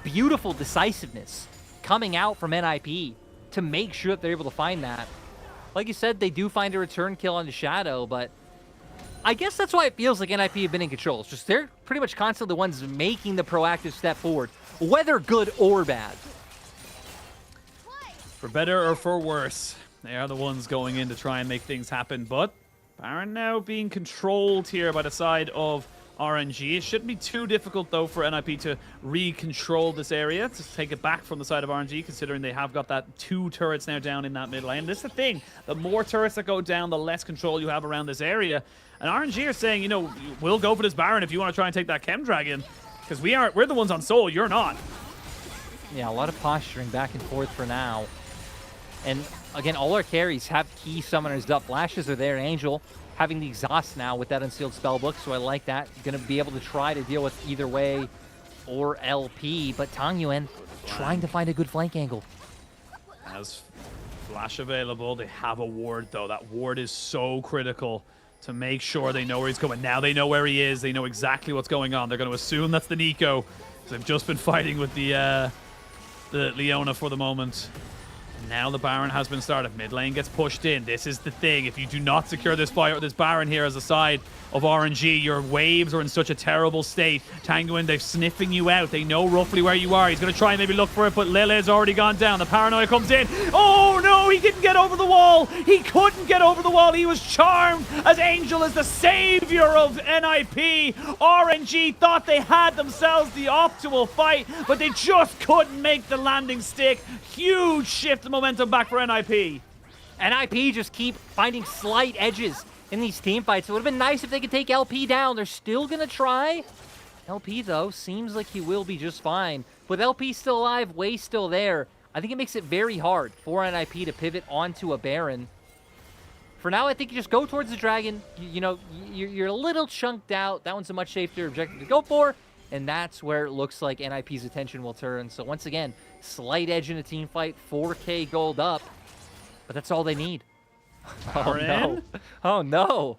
beautiful decisiveness coming out from NIP to make sure that they're able to find that. Like you said, they do find a return kill on the Shadow, but I guess that's why it feels like NIP have been in control. It's just they're pretty much constantly the ones making the proactive step forward, whether good or bad. For better or for worse, they are the ones going in to try and make things happen, but Baron now being controlled here by the side of RNG. It shouldn't be too difficult, though, for NIP to re-control this area, to take it back from the side of RNG, considering they have got that 2 turrets now down in that mid lane. This is the thing. The more turrets that go down, the less control you have around this area. And RNG are saying, we'll go for this Baron if you want to try and take that Chem Dragon, because we're the ones on Soul, you're not. Yeah, a lot of posturing back and forth for now. And again, all our carries have key summoners up. Flashes are there. Angel having the exhaust now with that unsealed spellbook, so I like that. Going to be able to try to deal with either way or LP, but Tangyuan trying to find a good flank angle. As flash available, they have a ward, though. That ward is so critical to make sure they know where he's going. Now they know where he is. They know exactly what's going on. They're going to assume that's the Nico. They've just been fighting with the Leona for the moment. Now the Baron has been started. Mid lane gets pushed in. This is the thing. If you do not secure this Baron here as a side of RNG, your waves are in such a terrible state. Tanguin, they're sniffing you out. They know roughly where you are. He's going to try and maybe look for it, but Lele's already gone down. The paranoia comes in. Oh no, he didn't get over the wall. He couldn't get over the wall. He was charmed as Angel is the savior of NIP. RNG thought they had themselves the optimal fight, but they just couldn't make the landing stick. Huge shift of momentum back for NIP. NIP just keep finding slight edges in these team fights. It would have been nice if they could take LP down. They're still going to try. LP, though, seems like he will be just fine. With LP still alive, Way still there, I think it makes it very hard for NIP to pivot onto a Baron. For now, I think you just go towards the Dragon. You know, you're a little chunked out. That one's a much safer objective to go for. And that's where it looks like NIP's attention will turn. So once again, slight edge in a team fight, 4K gold up. But that's all they need. Oh no. Oh no.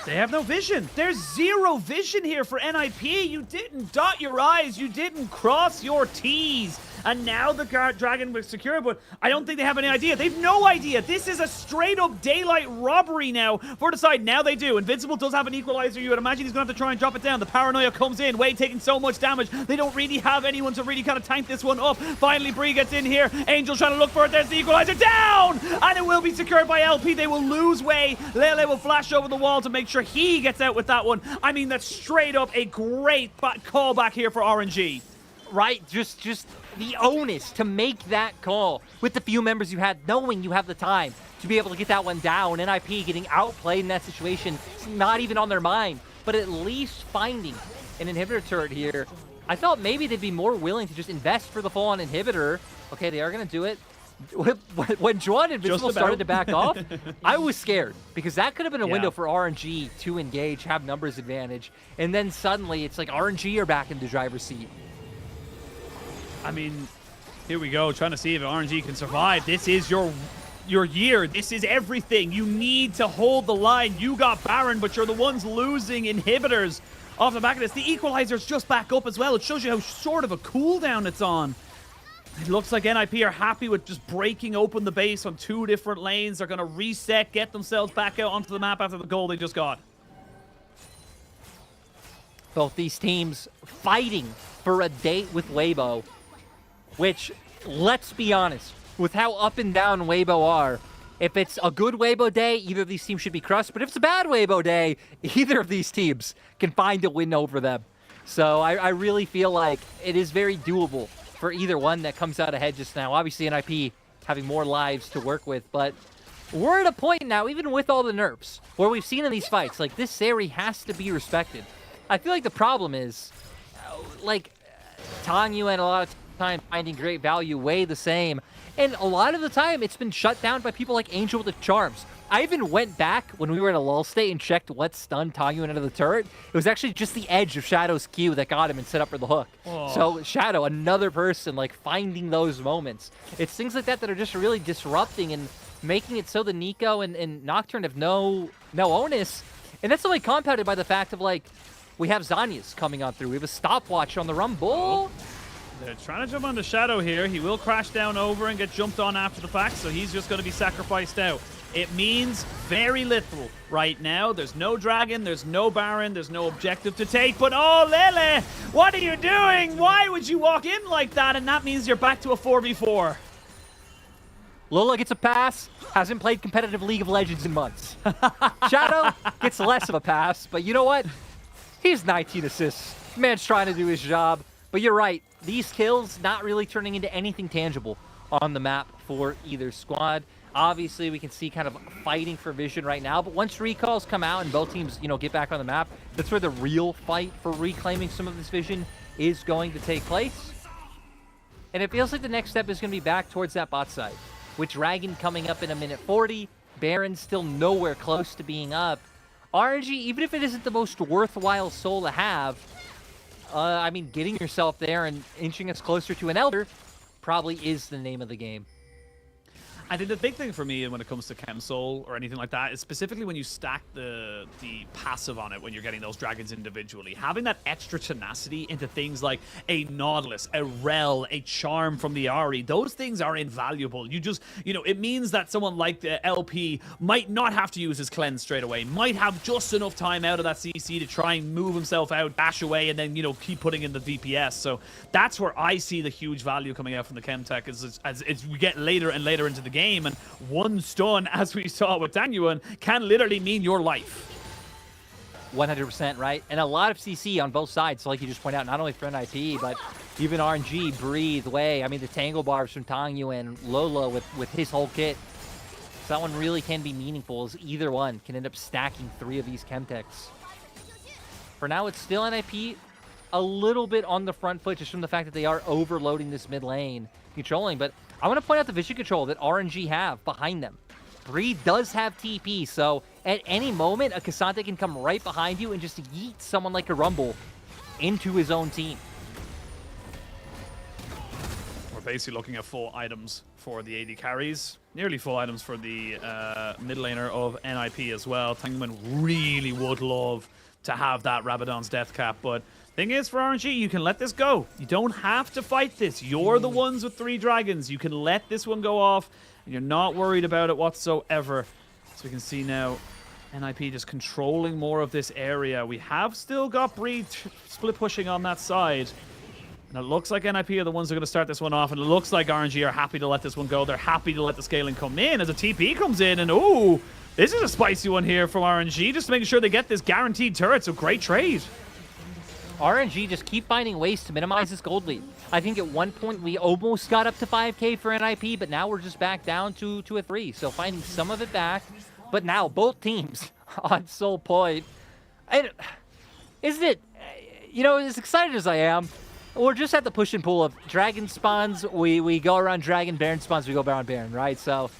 They have no vision. There's zero vision here for NIP. You didn't dot your I's. You didn't cross your T's. And now the Dragon was secure, but I don't think they have any idea. They've no idea. This is a straight-up daylight robbery now for the side. Now they do. Invincible does have an equalizer. You would imagine he's going to have to try and drop it down. The paranoia comes in. Wade taking so much damage. They don't really have anyone to really kind of tank this one up. Finally, Bree gets in here. Angel trying to look for it. There's the equalizer. Down! And it will be secured by LP. They will lose Way. Lele will flash over the wall to make sure he gets out with that one. I mean, that's straight up a great callback here for RNG. Right? Just the onus to make that call with the few members you had, knowing you have the time to be able to get that one down. NIP getting outplayed in that situation, it's not even on their mind, but at least finding an inhibitor turret here. I thought maybe they'd be more willing to just invest for the full-on inhibitor. Okay, they are going to do it. When Juan Invincible started to back off, I was scared because that could have been a window for RNG to engage, have numbers advantage, and then suddenly it's like RNG are back in the driver's seat. I mean, here we go, trying to see if RNG can survive. This is your year. This is everything. You need to hold the line. You got Baron, but you're the ones losing inhibitors off the back of this. The equalizer's just back up as well. It shows you how short of a cooldown it's on. It looks like NIP are happy with just breaking open the base on 2 different lanes. They're going to reset, get themselves back out onto the map after the goal they just got. Both these teams fighting for a date with Weibo, which, let's be honest, with how up and down Weibo are, if it's a good Weibo day, either of these teams should be crushed, but if it's a bad Weibo day, either of these teams can find a win over them. So I really feel like it is very doable for either one that comes out ahead just now. Obviously, NIP having more lives to work with, but we're at a point now, even with all the nerfs, where we've seen in these fights, like, this Seri has to be respected. I feel like the problem is, like, Tangyuan a lot of time finding great value, Way the same, and a lot of the time it's been shut down by people like Angel with the charms. I even went back when we were in a lull state and checked what stunned Tangyuan out of the turret. It was actually just the edge of Shadow's Q that got him and set up for the hook. Oh. So Shadow, another person, like, finding those moments. It's things like that that are just really disrupting and making it so the Nico and Nocturne have no onus. And that's only compounded by the fact of, like, we have Zanya's coming on through. We have a stopwatch on the Rumble. They're trying to jump onto Shadow here. He will crash down over and get jumped on after the fact, so he's just going to be sacrificed out. It means very little right now. There's no Dragon, there's no Baron, there's no objective to take, but oh, Lele, what are you doing? Why would you walk in like that? And that means you're back to a 4v4. Lola gets a pass, hasn't played competitive League of Legends in months. Shadow gets less of a pass, but you know what? He's 19 assists. Man's trying to do his job. But you're right, these kills not really turning into anything tangible on the map for either squad. Obviously, we can see kind of fighting for vision right now, but once recalls come out and both teams, get back on the map, that's where the real fight for reclaiming some of this vision is going to take place. And it feels like the next step is going to be back towards that bot side, with Dragon coming up in a minute 40, Baron still nowhere close to being up. RNG, even if it isn't the most worthwhile soul to have, I mean, getting yourself there and inching us closer to an Elder probably is the name of the game. I think the big thing for me when it comes to Chemsoul or anything like that is specifically when you stack the passive on it when you're getting those dragons individually. Having that extra tenacity into things like a Nautilus, a Rel, a Charm from the Ahri, those things are invaluable. You just, you know, it means that someone like the LP might not have to use his cleanse straight away, might have just enough time out of that CC to try and move himself out, dash away, and then, you know, keep putting in the DPS. So that's where I see the huge value coming out from the Chemtech as we get later and later into the game. And one stun, as we saw with Danyuan, can literally mean your life. 100%, right? And a lot of CC on both sides, so like you just point out, not only for NIP, but even RNG, Breathe, Way. I mean, the Tangle Barbs from Tangyuan, Lola with his whole kit. So that one really can be meaningful, as either one can end up stacking 3 of these Chemtechs. For now, it's still NIP a little bit on the front foot, just from the fact that they are overloading this mid lane, controlling, but I want to point out the vision control that RNG have behind them. Breathe does have TP, so at any moment, a Cassandra can come right behind you and just yeet someone like a Rumble into his own team. We're basically looking at full items for the AD carries, nearly full items for the mid laner of NIP as well. Tanguman really would love to have that Rabadon's death cap, but thing is, for RNG, you can let this go. You don't have to fight this. You're the ones with 3 dragons. You can let this one go off, and you're not worried about it whatsoever. So we can see now NIP just controlling more of this area. We have still got Breed split pushing on that side. And it looks like NIP are the ones who are going to start this one off, and it looks like RNG are happy to let this one go. They're happy to let the scaling come in as a TP comes in, and ooh, this is a spicy one here from RNG, just making sure they get this guaranteed turret, so great trade. RNG just keep finding ways to minimize this gold lead. I think at one point we almost got up to 5K for NIP, but now we're just back down to a 3. So finding some of it back. But now both teams on Soul Point. Isn't it, you know, as excited as I am, we're just at the push and pull of Dragon spawns. We go around Dragon, Baron spawns, we go around Baron, right? So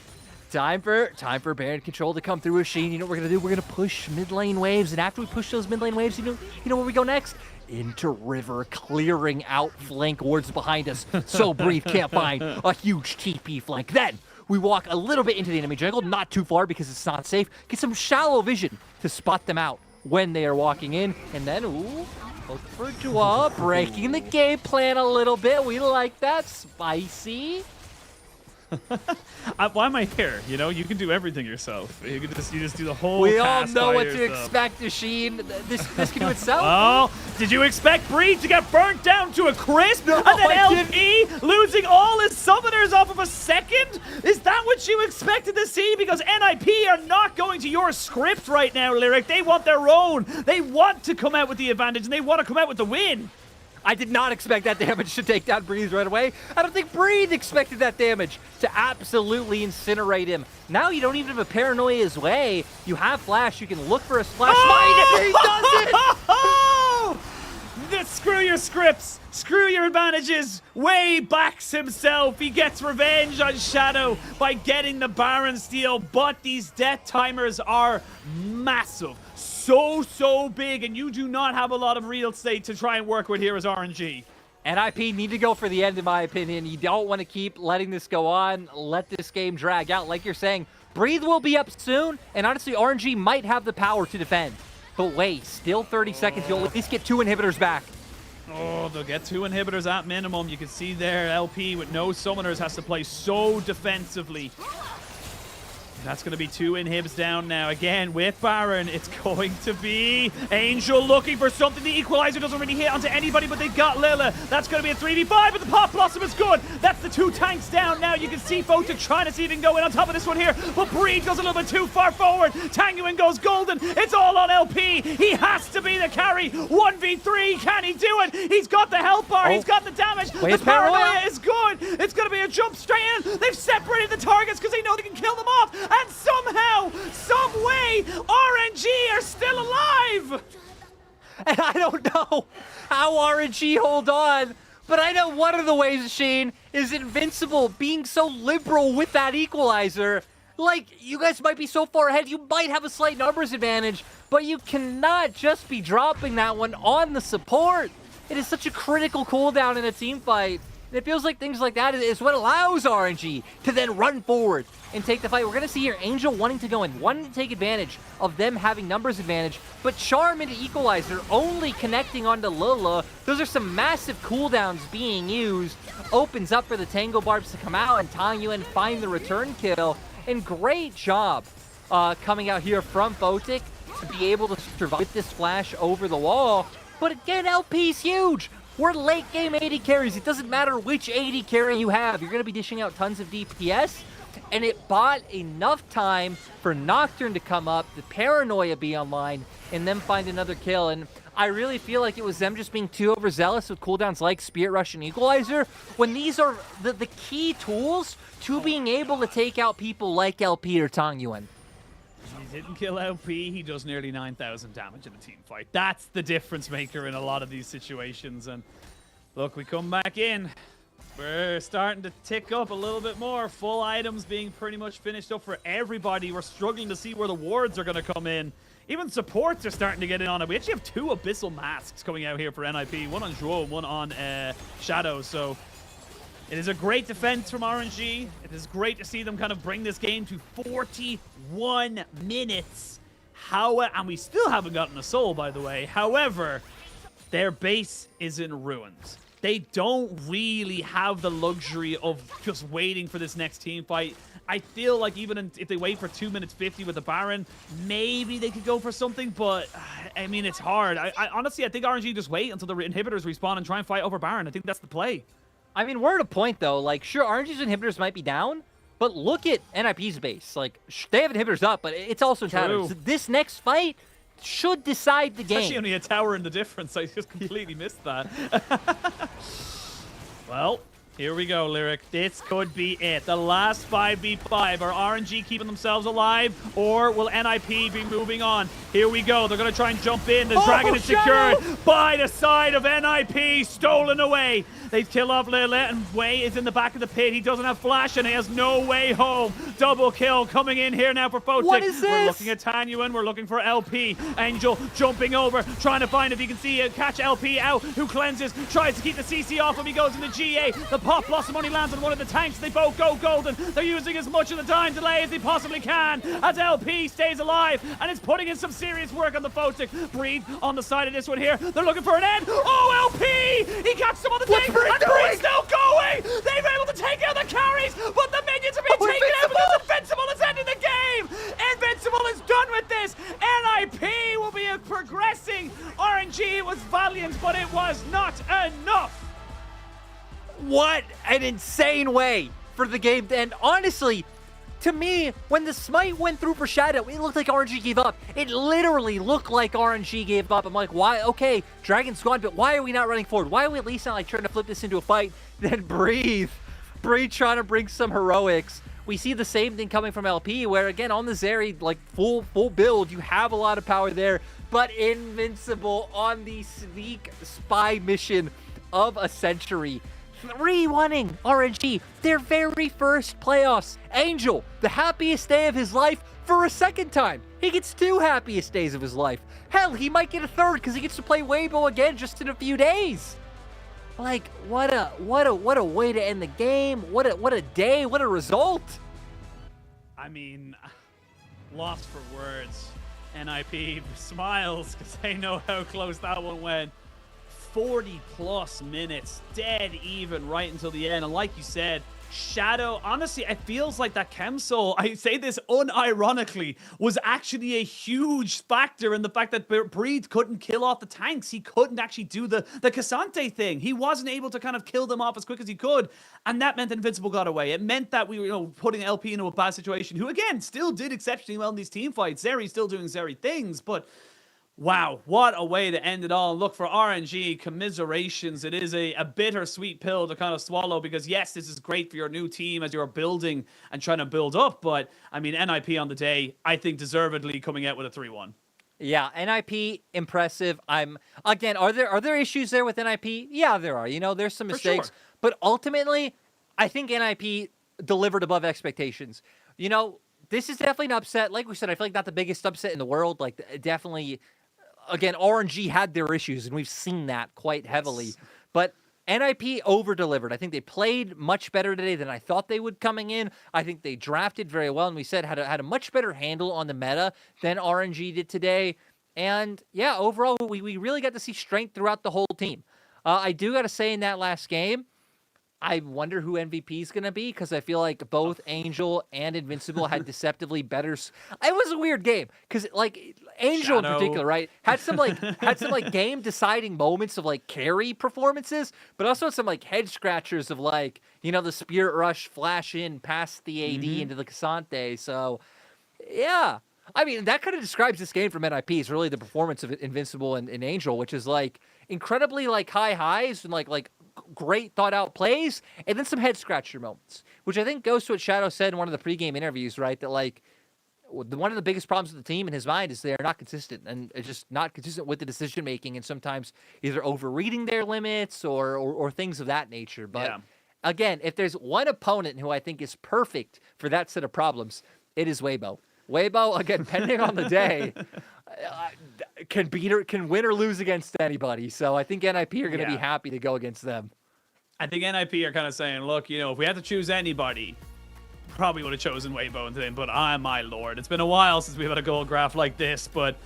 time for Baron control to come through with Sheen. You know what we're gonna do? We're gonna push mid lane waves, and after we push those mid lane waves, you know where we go next? Into river, clearing out flank wards behind us, so Breathe can't find a huge TP flank. Then we walk a little bit into the enemy jungle, not too far because it's not safe. Get some shallow vision to spot them out when they are walking in, and then ooh, look for Dua, breaking the game plan a little bit. We like that, spicy. Why am I here? You know, you can do everything yourself. You just do the whole. We all cast know by what yourself. to expect, Machine. This can do itself. Oh, did you expect Breed to get burnt down to a crisp? No, and then LP losing all his summoners off of a second? Is that what you expected to see? Because NIP are not going to your script right now, Lyric. They want their own. They want to come out with the advantage, and they want to come out with the win. I did not expect that damage to take down Breathe right away. I don't think Breathe expected that damage to absolutely incinerate him. Now you don't even have a Paranoia's Way. You have Flash. You can look for a Splash Mine, and he does it! Screw your scripts. Screw your advantages. Way backs himself. He gets revenge on Shadow by getting the Baron steal, but these death timers are massive. So big, and you do not have a lot of real estate to try and work with here as RNG. NIP need to go for the end, in my opinion. You don't want to keep letting this go on. Let this game drag out. Like you're saying, Breathe will be up soon, and honestly, RNG might have the power to defend. But wait, still 30 seconds. You'll at least get 2 inhibitors back. Oh, they'll get 2 inhibitors at minimum. You can see there, LP with no summoners has to play so defensively. That's going to be 2 inhibs down now. Again, with Baron, it's going to be Angel looking for something. The Equalizer doesn't really hit onto anybody, but they got Lila. That's going to be a 3v5, but the Pop Blossom is good. That's the 2 tanks down now. You can see Fota trying to see if he can go in on top of this one here, but Breed goes a little bit too far forward. Tanguin goes golden. It's all on LP. He has to be the carry. 1v3. Can he do it? He's got the health bar. He's got the damage. The Paranoia is good. It's going to be a jump straight in. They've separated the targets because they know they can kill them off. And somehow, some way, RNG are still alive! And I don't know how RNG hold on, but I know one of the ways, Shane, is Invincible being so liberal with that Equalizer. Like, you guys might be so far ahead, you might have a slight numbers advantage, but you cannot just be dropping that one on the support. It is such a critical cooldown in a team fight. And it feels like things like that is what allows RNG to then run forward and take the fight. We're going to see here Angel wanting to go in, wanting to take advantage of them having numbers advantage, but Charm into Equalizer only connecting onto Lula. Those are some massive cooldowns being used. Opens up for the Tango Barbs to come out and Tang Yuan find the return kill. And great job coming out here from Photic to be able to survive with this flash over the wall. But again, LP's huge. We're late game AD carries. It doesn't matter which AD carry you have. You're going to be dishing out tons of DPS. And it bought enough time for Nocturne to come up, the Paranoia be online, and then find another kill. And I really feel like it was them just being too overzealous with cooldowns like Spirit Rush and Equalizer, when these are the key tools to being able to take out people like LP or Tang Yuan. He didn't kill LP, he does nearly 9,000 damage in a team fight. That's the difference maker in a lot of these situations. And look, we come back in. We're starting to tick up a little bit more. Full items being pretty much finished up for everybody. We're struggling to see where the wards are going to come in. Even supports are starting to get in on it. We actually have 2 Abyssal Masks coming out here for NIP. One on Zhuo and one on Shadow. So it is a great defense from RNG. It is great to see them kind of bring this game to 41 minutes. And we still haven't gotten a soul, by the way. However, their base is in ruins. They don't really have the luxury of just waiting for this next team fight. I feel like even if they wait for 2 minutes 50 with the Baron, maybe they could go for something, but I mean, it's hard. I honestly, I think RNG just wait until the inhibitors respawn and try and fight over Baron. I think that's the play. I mean, we're at a point, though, like, sure, RNG's inhibitors might be down, but look at NIP's base. Like, they have inhibitors up, but it's also tattered. So this next fight should decide the game. It's actually only a tower in the difference. I just completely missed that. Well, here we go, Lyric. This could be it. The last 5v5. Are RNG keeping themselves alive, or will NIP be moving on? Here we go. They're going to try and jump in. The dragon is secured by the side of NIP. Stolen away. They kill off Lilith, and Wei is in the back of the pit. He doesn't have flash, and he has no way home. Double kill coming in here now for Photic. What is this? We're looking at Tang Yuan. We're looking for LP. Angel jumping over, trying to find if he can see it. Catch LP out, who cleanses, tries to keep the CC off him. He goes into GA. The Pop Blossom only lands on one of the tanks. They both go golden. They're using as much of the time delay as they possibly can as LP stays alive, and it's putting in some serious work on the Photic. Breathe on the side of this one here. They're looking for an end. Oh, LP! He got some on the tank, and Breed's still going! They've been able to take out the carries, but the minions are being taken out because Invincible is ending the game! Invincible is done with this! NIP will be progressing. RNG was valiant, but it was not enough. What an insane way for the game to end. Honestly, to me, when the smite went through for Shadow, it looked like RNG gave up. It literally looked like RNG gave up. I'm like, why? Okay, Dragon's gone, but why are we not running forward? Why are we at least not like trying to flip this into a fight? Then Breathe trying to bring some heroics. We see the same thing coming from LP, where again, on the Zeri, like full build, you have a lot of power there, but Invincible on the sneak spy mission of a century. 3-1ing RNG, their very first playoffs. Angel, the happiest day of his life for a second time. He gets 2 happiest days of his life. Hell, he might get a 3rd because he gets to play Weibo again just in a few days. Like, what a way to end the game. What a day, what a result. I mean, lost for words. NIP smiles because they know how close that one went. 40 plus minutes, dead even right until the end. And like you said, Shadow, honestly, it feels like that Chemsoul, I say this unironically, was actually a huge factor in the fact that Breed couldn't kill off the tanks. He couldn't actually do the Cassante thing. He wasn't able to kind of kill them off as quick as he could. And that meant that Invincible got away. It meant that we were, putting LP into a bad situation, who again, still did exceptionally well in these team fights. Zeri's still doing Zeri things, but wow, what a way to end it all. Look, for RNG, commiserations. It is a bittersweet pill to kind of swallow because, yes, this is great for your new team as you're building and trying to build up. But, I mean, NIP on the day, I think deservedly coming out with a 3-1. Yeah, NIP, impressive. Again, are there issues there with NIP? Yeah, there are. There's some mistakes. Sure. But ultimately, I think NIP delivered above expectations. This is definitely an upset. Like we said, I feel like not the biggest upset in the world. Like, definitely... Again, RNG had their issues, and we've seen that quite heavily. But NIP over-delivered. I think they played much better today than I thought they would coming in. I think they drafted very well, and we said had a much better handle on the meta than RNG did today. And yeah, overall, we really got to see strength throughout the whole team. I do got to say in that last game, I wonder who MVP is going to be because I feel like both Angel and Invincible had deceptively better. It was a weird game because like Angel in particular, right, had some game deciding moments of like carry performances, but also some like head scratchers of like, you know, the Spirit Rush flash in past the AD into the Cassante. So yeah, I mean, that kind of describes this game from NIP is really the performance of Invincible and Angel, which is like incredibly like high highs and like great thought out plays and then some head scratcher moments, which I think goes to what Shadow said in one of the pregame interviews, right? That like one of the biggest problems with the team in his mind is they're not consistent and it's just not consistent with the decision making and sometimes either overreading their limits or things of that nature. But again, if there's one opponent who I think is perfect for that set of problems, it is Weibo. Weibo, again, depending on the day, can win or lose against anybody. So I think NIP are going to be happy to go against them. I think NIP are kind of saying, look, you know, if we had to choose anybody, probably would have chosen Weibo and thing, but my lord, it's been a while since we've had a gold graph like this. But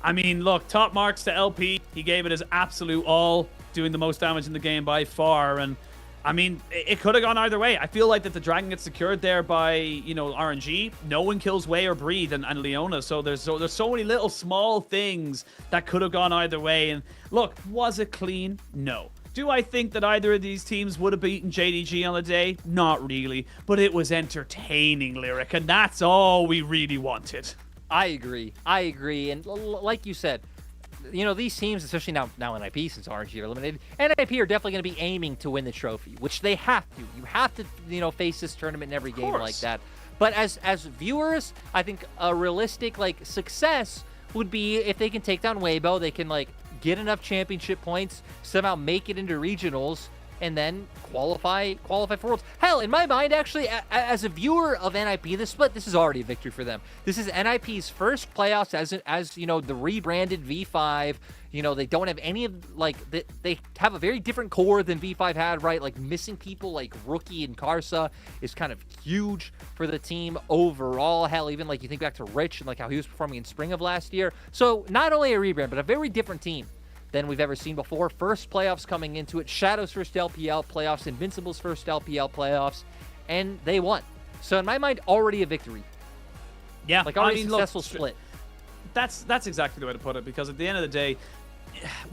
I mean, look, top marks to LP. He gave it his absolute all, doing the most damage in the game by far. And I mean, it could have gone either way. I feel like that the Dragon gets secured there by, you know, RNG. No one kills Way or Breathe and Leona. So there's so many little small things that could have gone either way. And look, was it clean? No. Do I think that either of these teams would have beaten JDG on the day? Not really. But it was entertaining, Lyric. And that's all we really wanted. I agree. And like you said, you know, these teams, especially now NIP, since RNG are eliminated, NIP are definitely going to be aiming to win the trophy, which they have to. You have to, you know, face this tournament in every game like that. But as viewers, I think a realistic, like, success would be if they can take down Weibo, they can, like, get enough championship points, somehow make it into regionals, and then qualify for Worlds. Hell, in my mind, actually, as a viewer of NIP, this is already a victory for them. This is NIP's first playoffs as you know, the rebranded V5. You know, they don't have any of, like, they have a very different core than V5 had, right? Like, missing people like Rookie and Karsa is kind of huge for the team overall. Hell, even, like, you think back to Rich and, like, how he was performing in spring of last year. So, not only a rebrand, but a very different team than we've ever seen before. First playoffs coming into it. Shadow's first LPL playoffs. Invincible's first LPL playoffs. And they won. So in my mind, already a victory. Yeah. Like already successful split. That's exactly the way to put it, because at the end of the day,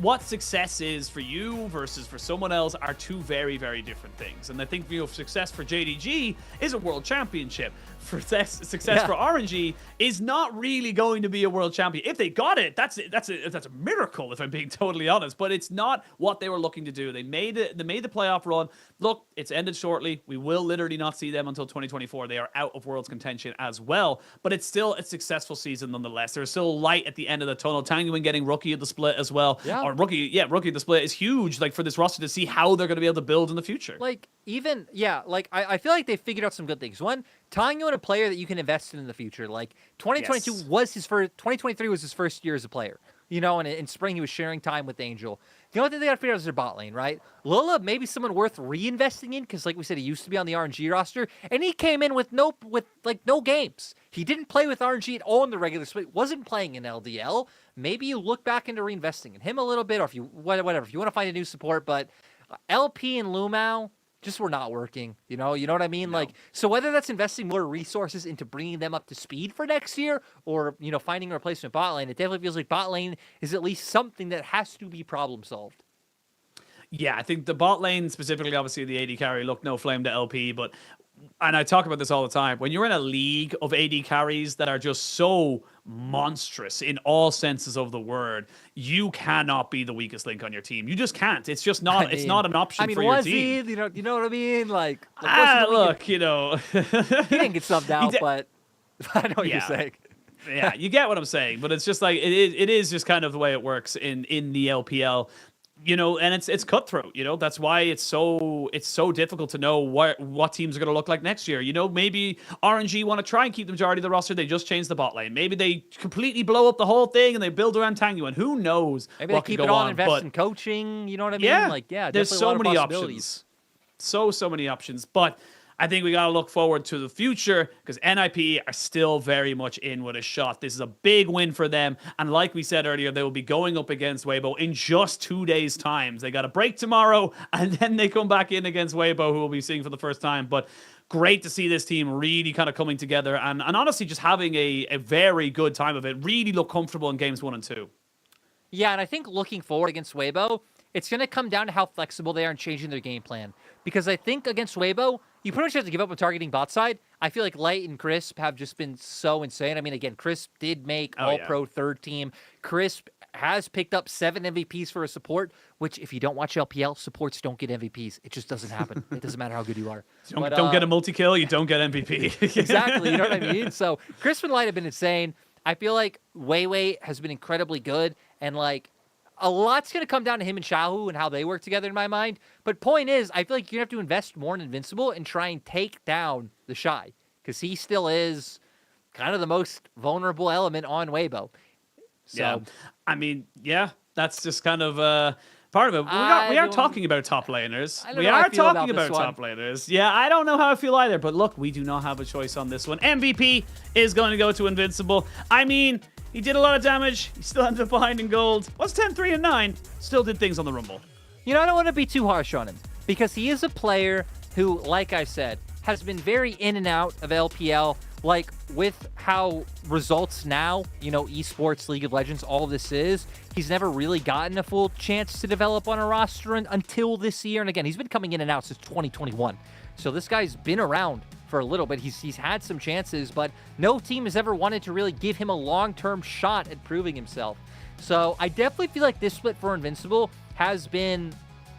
what success is for you versus for someone else are two very, very different things. And I think, you know, success for JDG is a world championship. For success for RNG is not really going to be a world champion. If they got it, that's a miracle, if I'm being totally honest. But it's not what they were looking to do. They made the playoff run. Look, it's ended shortly. We will literally not see them until 2024. They are out of Worlds contention as well. But it's still a successful season nonetheless. There's still light at the end of the tunnel. Tanguin getting Rookie of the Split as well. Yeah. Or Rookie of the Split is huge, like, for this roster to see how they're going to be able to build in the future. Like, even, yeah, like, I feel like they figured out some good things. One, Tanguin, a player that you can invest in the future. Like, 2022 was his first, 2023 was his first year as a player. You know, and in spring he was sharing time with Angel. The only thing they got to figure out is their bot lane, right? Lola, maybe someone worth reinvesting in, because like we said, he used to be on the RNG roster, and he came in with no games. He didn't play with RNG at all in the regular split, wasn't playing in LDL. Maybe you look back into reinvesting in him a little bit, or if you whatever, if you want to find a new support. But LP and Lumao just were not working, you know what I mean? No. Like, so whether that's investing more resources into bringing them up to speed for next year, or, you know, finding a replacement bot lane, it definitely feels like bot lane is at least something that has to be problem solved. Yeah, I think the bot lane, specifically, obviously the AD carry, look, no flame to LP, but, and I talk about this all the time, when you're in a league of AD carries that are just so monstrous in all senses of the word, you cannot be the weakest link on your team. You just can't. It's just not. It's not an option for your team. He, you know what I mean? Like, look, you know, he didn't get subbed out, but I know what you're saying. Yeah, you get what I'm saying. But it's just like it is just kind of the way it works in the LPL. you know, and it's cutthroat, you know. That's why it's so difficult to know what teams are going to look like next year. You know, maybe RNG want to try and keep the majority of the roster. They just changed the bot lane. Maybe they completely blow up the whole thing and they build around Tangu. And who knows? Maybe they keep it on, invest in coaching. You know what I mean? Yeah, Like, yeah, there's so many options. So many options. But I think we got to look forward to the future because NIP are still very much in with a shot. This is a big win for them. And like we said earlier, they will be going up against Weibo in just 2 days' time. They got a break tomorrow, and then they come back in against Weibo, who we'll be seeing for the first time. But great to see this team really kind of coming together and honestly just having a very good time of it. Really look comfortable in games 1 and 2. Yeah, and I think looking forward against Weibo, it's going to come down to how flexible they are in changing their game plan. Because I think against Weibo, you pretty much have to give up on targeting bot side. I feel like Light and Crisp have just been so insane. I mean, again, Crisp did make All-Pro third team. Crisp has picked up 7 MVPs for a support, which if you don't watch LPL, supports don't get MVPs. It just doesn't happen. It doesn't matter how good you are. Don't get a multi-kill, you don't get MVP. Exactly, you know what I mean? So Crisp and Light have been insane. I feel like Weiwei has been incredibly good, and like, a lot's going to come down to him and Xiaohu and how they work together in my mind. But point is, I feel like you're going to have to invest more in Invincible and try and take down the Shy. Because he still is kind of the most vulnerable element on Weibo. So, yeah. I mean, yeah, that's just kind of part of it. We are talking about top laners. We are talking about top laners. Yeah, I don't know how I feel either. But look, we do not have a choice on this one. MVP is going to go to Invincible. I mean, he did a lot of damage. He still ended up behind in gold. Was 10-3 and 9. Still did things on the Rumble. You know, I don't want to be too harsh on him because he is a player who, like I said, has been very in and out of LPL. Like, with how results now, you know, esports, League of Legends, all of this is, he's never really gotten a full chance to develop on a roster until this year. And again, he's been coming in and out since 2021. So this guy's been around for a little bit. He's had some chances, but no team has ever wanted to really give him a long-term shot at proving himself. So I definitely feel like this split for Invincible has been,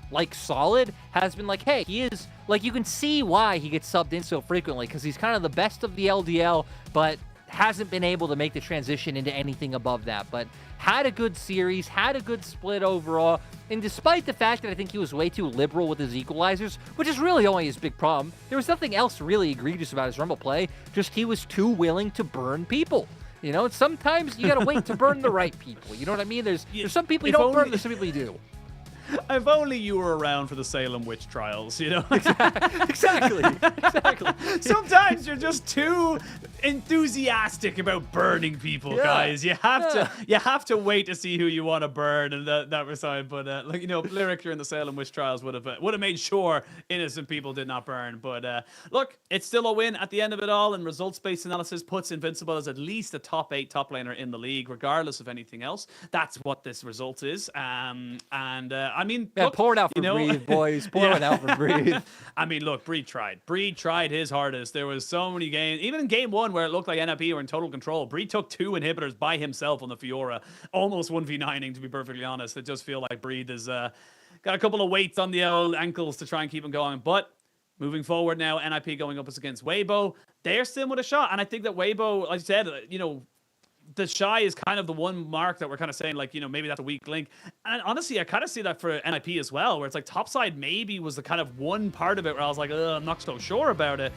like, solid, has been like, hey, he is, like, you can see why he gets subbed in so frequently, because he's kind of the best of the LDL, but hasn't been able to make the transition into anything above that. But had a good series, had a good split overall, and despite the fact that I think he was way too liberal with his equalizers, which is really only his big problem, there was nothing else really egregious about his Rumble play, just he was too willing to burn people. You know, sometimes you gotta wait to burn the right people. You know what I mean? There's some people you don't burn, there's some people you do. If only you were around for the Salem witch trials, you know? Exactly. Sometimes you're just too enthusiastic about burning people, guys. You have to wait to see who you want to burn and that aside. But like, you know, Lyric during the Salem witch trials would have made sure innocent people did not burn. But look, it's still a win at the end of it all, and results-based analysis puts Invincible as at least a top 8 top laner in the league, regardless of anything else. That's what this result is. I mean, yeah, look, pour it out for Breathe, boys. Pour it out for Breathe. I mean, look, Breed tried. Breed tried his hardest. There was so many games, even in game 1 where it looked like NIP were in total control. Breed took 2 inhibitors by himself on the Fiora, almost 1v9ing, to be perfectly honest. It does feel like Breed has got a couple of weights on the old ankles to try and keep him going. But moving forward now, NIP going up against Weibo. They're still with a shot. And I think that Weibo, like I said, you know, the Shy is kind of the one mark that we're kind of saying, like, you know, maybe that's a weak link. And honestly, I kind of see that for NIP as well, where it's like topside maybe was the kind of one part of it where I was like, I'm not so sure about it.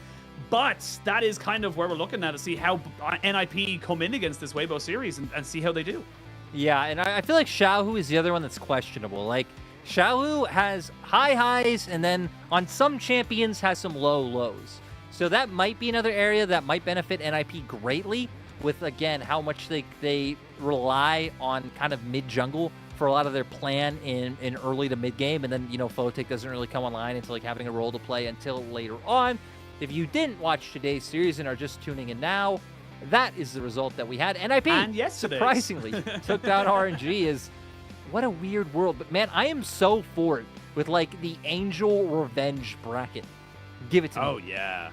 But that is kind of where we're looking at to see how NIP come in against this Weibo series and see how they do. Yeah, and I feel like Xiaohu is the other one that's questionable. Like, Xiaohu has high highs and then on some champions has some low lows. So that might be another area that might benefit NIP greatly, with, again, how much they rely on kind of mid-jungle for a lot of their plan in early to mid-game, and then, you know, Photic doesn't really come online until, like, having a role to play until later on. If you didn't watch today's series and are just tuning in now, that is the result that we had. NIP, and yesterday's, surprisingly, took down RNG. What a weird world. But, man, I am so for it with, like, the Angel Revenge bracket. Give it to me. Oh, yeah.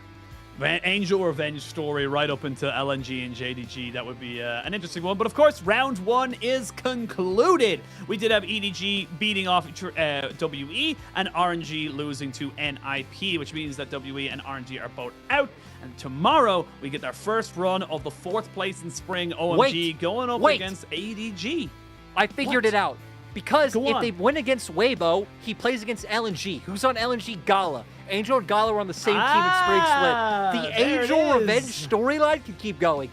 Angel Revenge story right up into LNG and JDG. That would be an interesting one. But of course, round 1 is concluded. We did have EDG beating off WE and RNG losing to NIP, which means that WE and RNG are both out. And tomorrow, we get our first run of the 4th place in spring OMG going up against ADG. I figured it out. Because if they win against Weibo, he plays against LNG. Who's on LNG? Gala. Angel and Gala are on the same team in Spring Split. The Angel Revenge storyline can keep going.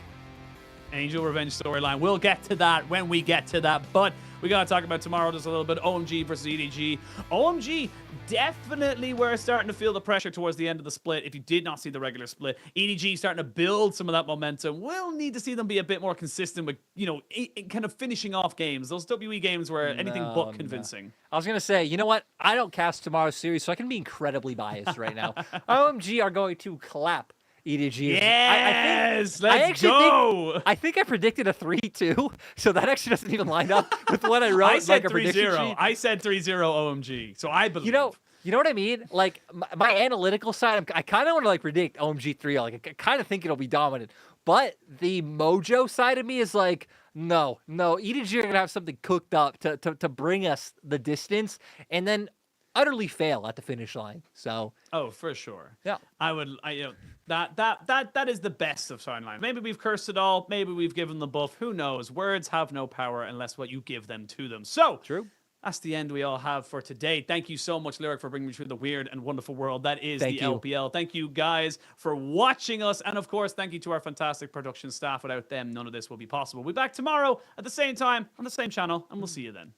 Angel Revenge storyline. We'll get to that when we get to that. But we got to talk about tomorrow just a little bit. OMG versus EDG. OMG, definitely we're starting to feel the pressure towards the end of the split. If you did not see the regular split, EDG starting to build some of that momentum. We'll need to see them be a bit more consistent with, kind of finishing off games. Those WE games were anything but convincing. I was going to say, you know what? I don't cast tomorrow's series, so I can be incredibly biased right now. OMG are going to clap EDG. Yes, let's go. I think I predicted a 3-2, so that actually doesn't even line up with what I wrote. I said like a 3-0. I said 3-0 OMG, so I believe. You know what I mean? Like, my analytical side, I kind of want to, predict OMG 3-0. Like, I kind of think it'll be dominant. But the mojo side of me is like, no, EDG are going to have something cooked up to bring us the distance, and then utterly fail at the finish line. So for sure. Yeah. That is the best of timeline. Maybe we've cursed it all, maybe we've given the buff. Who knows? Words have no power unless what you give them to them. So true. That's the end we all have for today. Thank you so much, Lyric, for bringing me through the weird and wonderful world that is the LPL. Thank you guys for watching us. And of course, thank you to our fantastic production staff. Without them, none of this will be possible. We'll be back tomorrow at the same time on the same channel, and we'll see you then.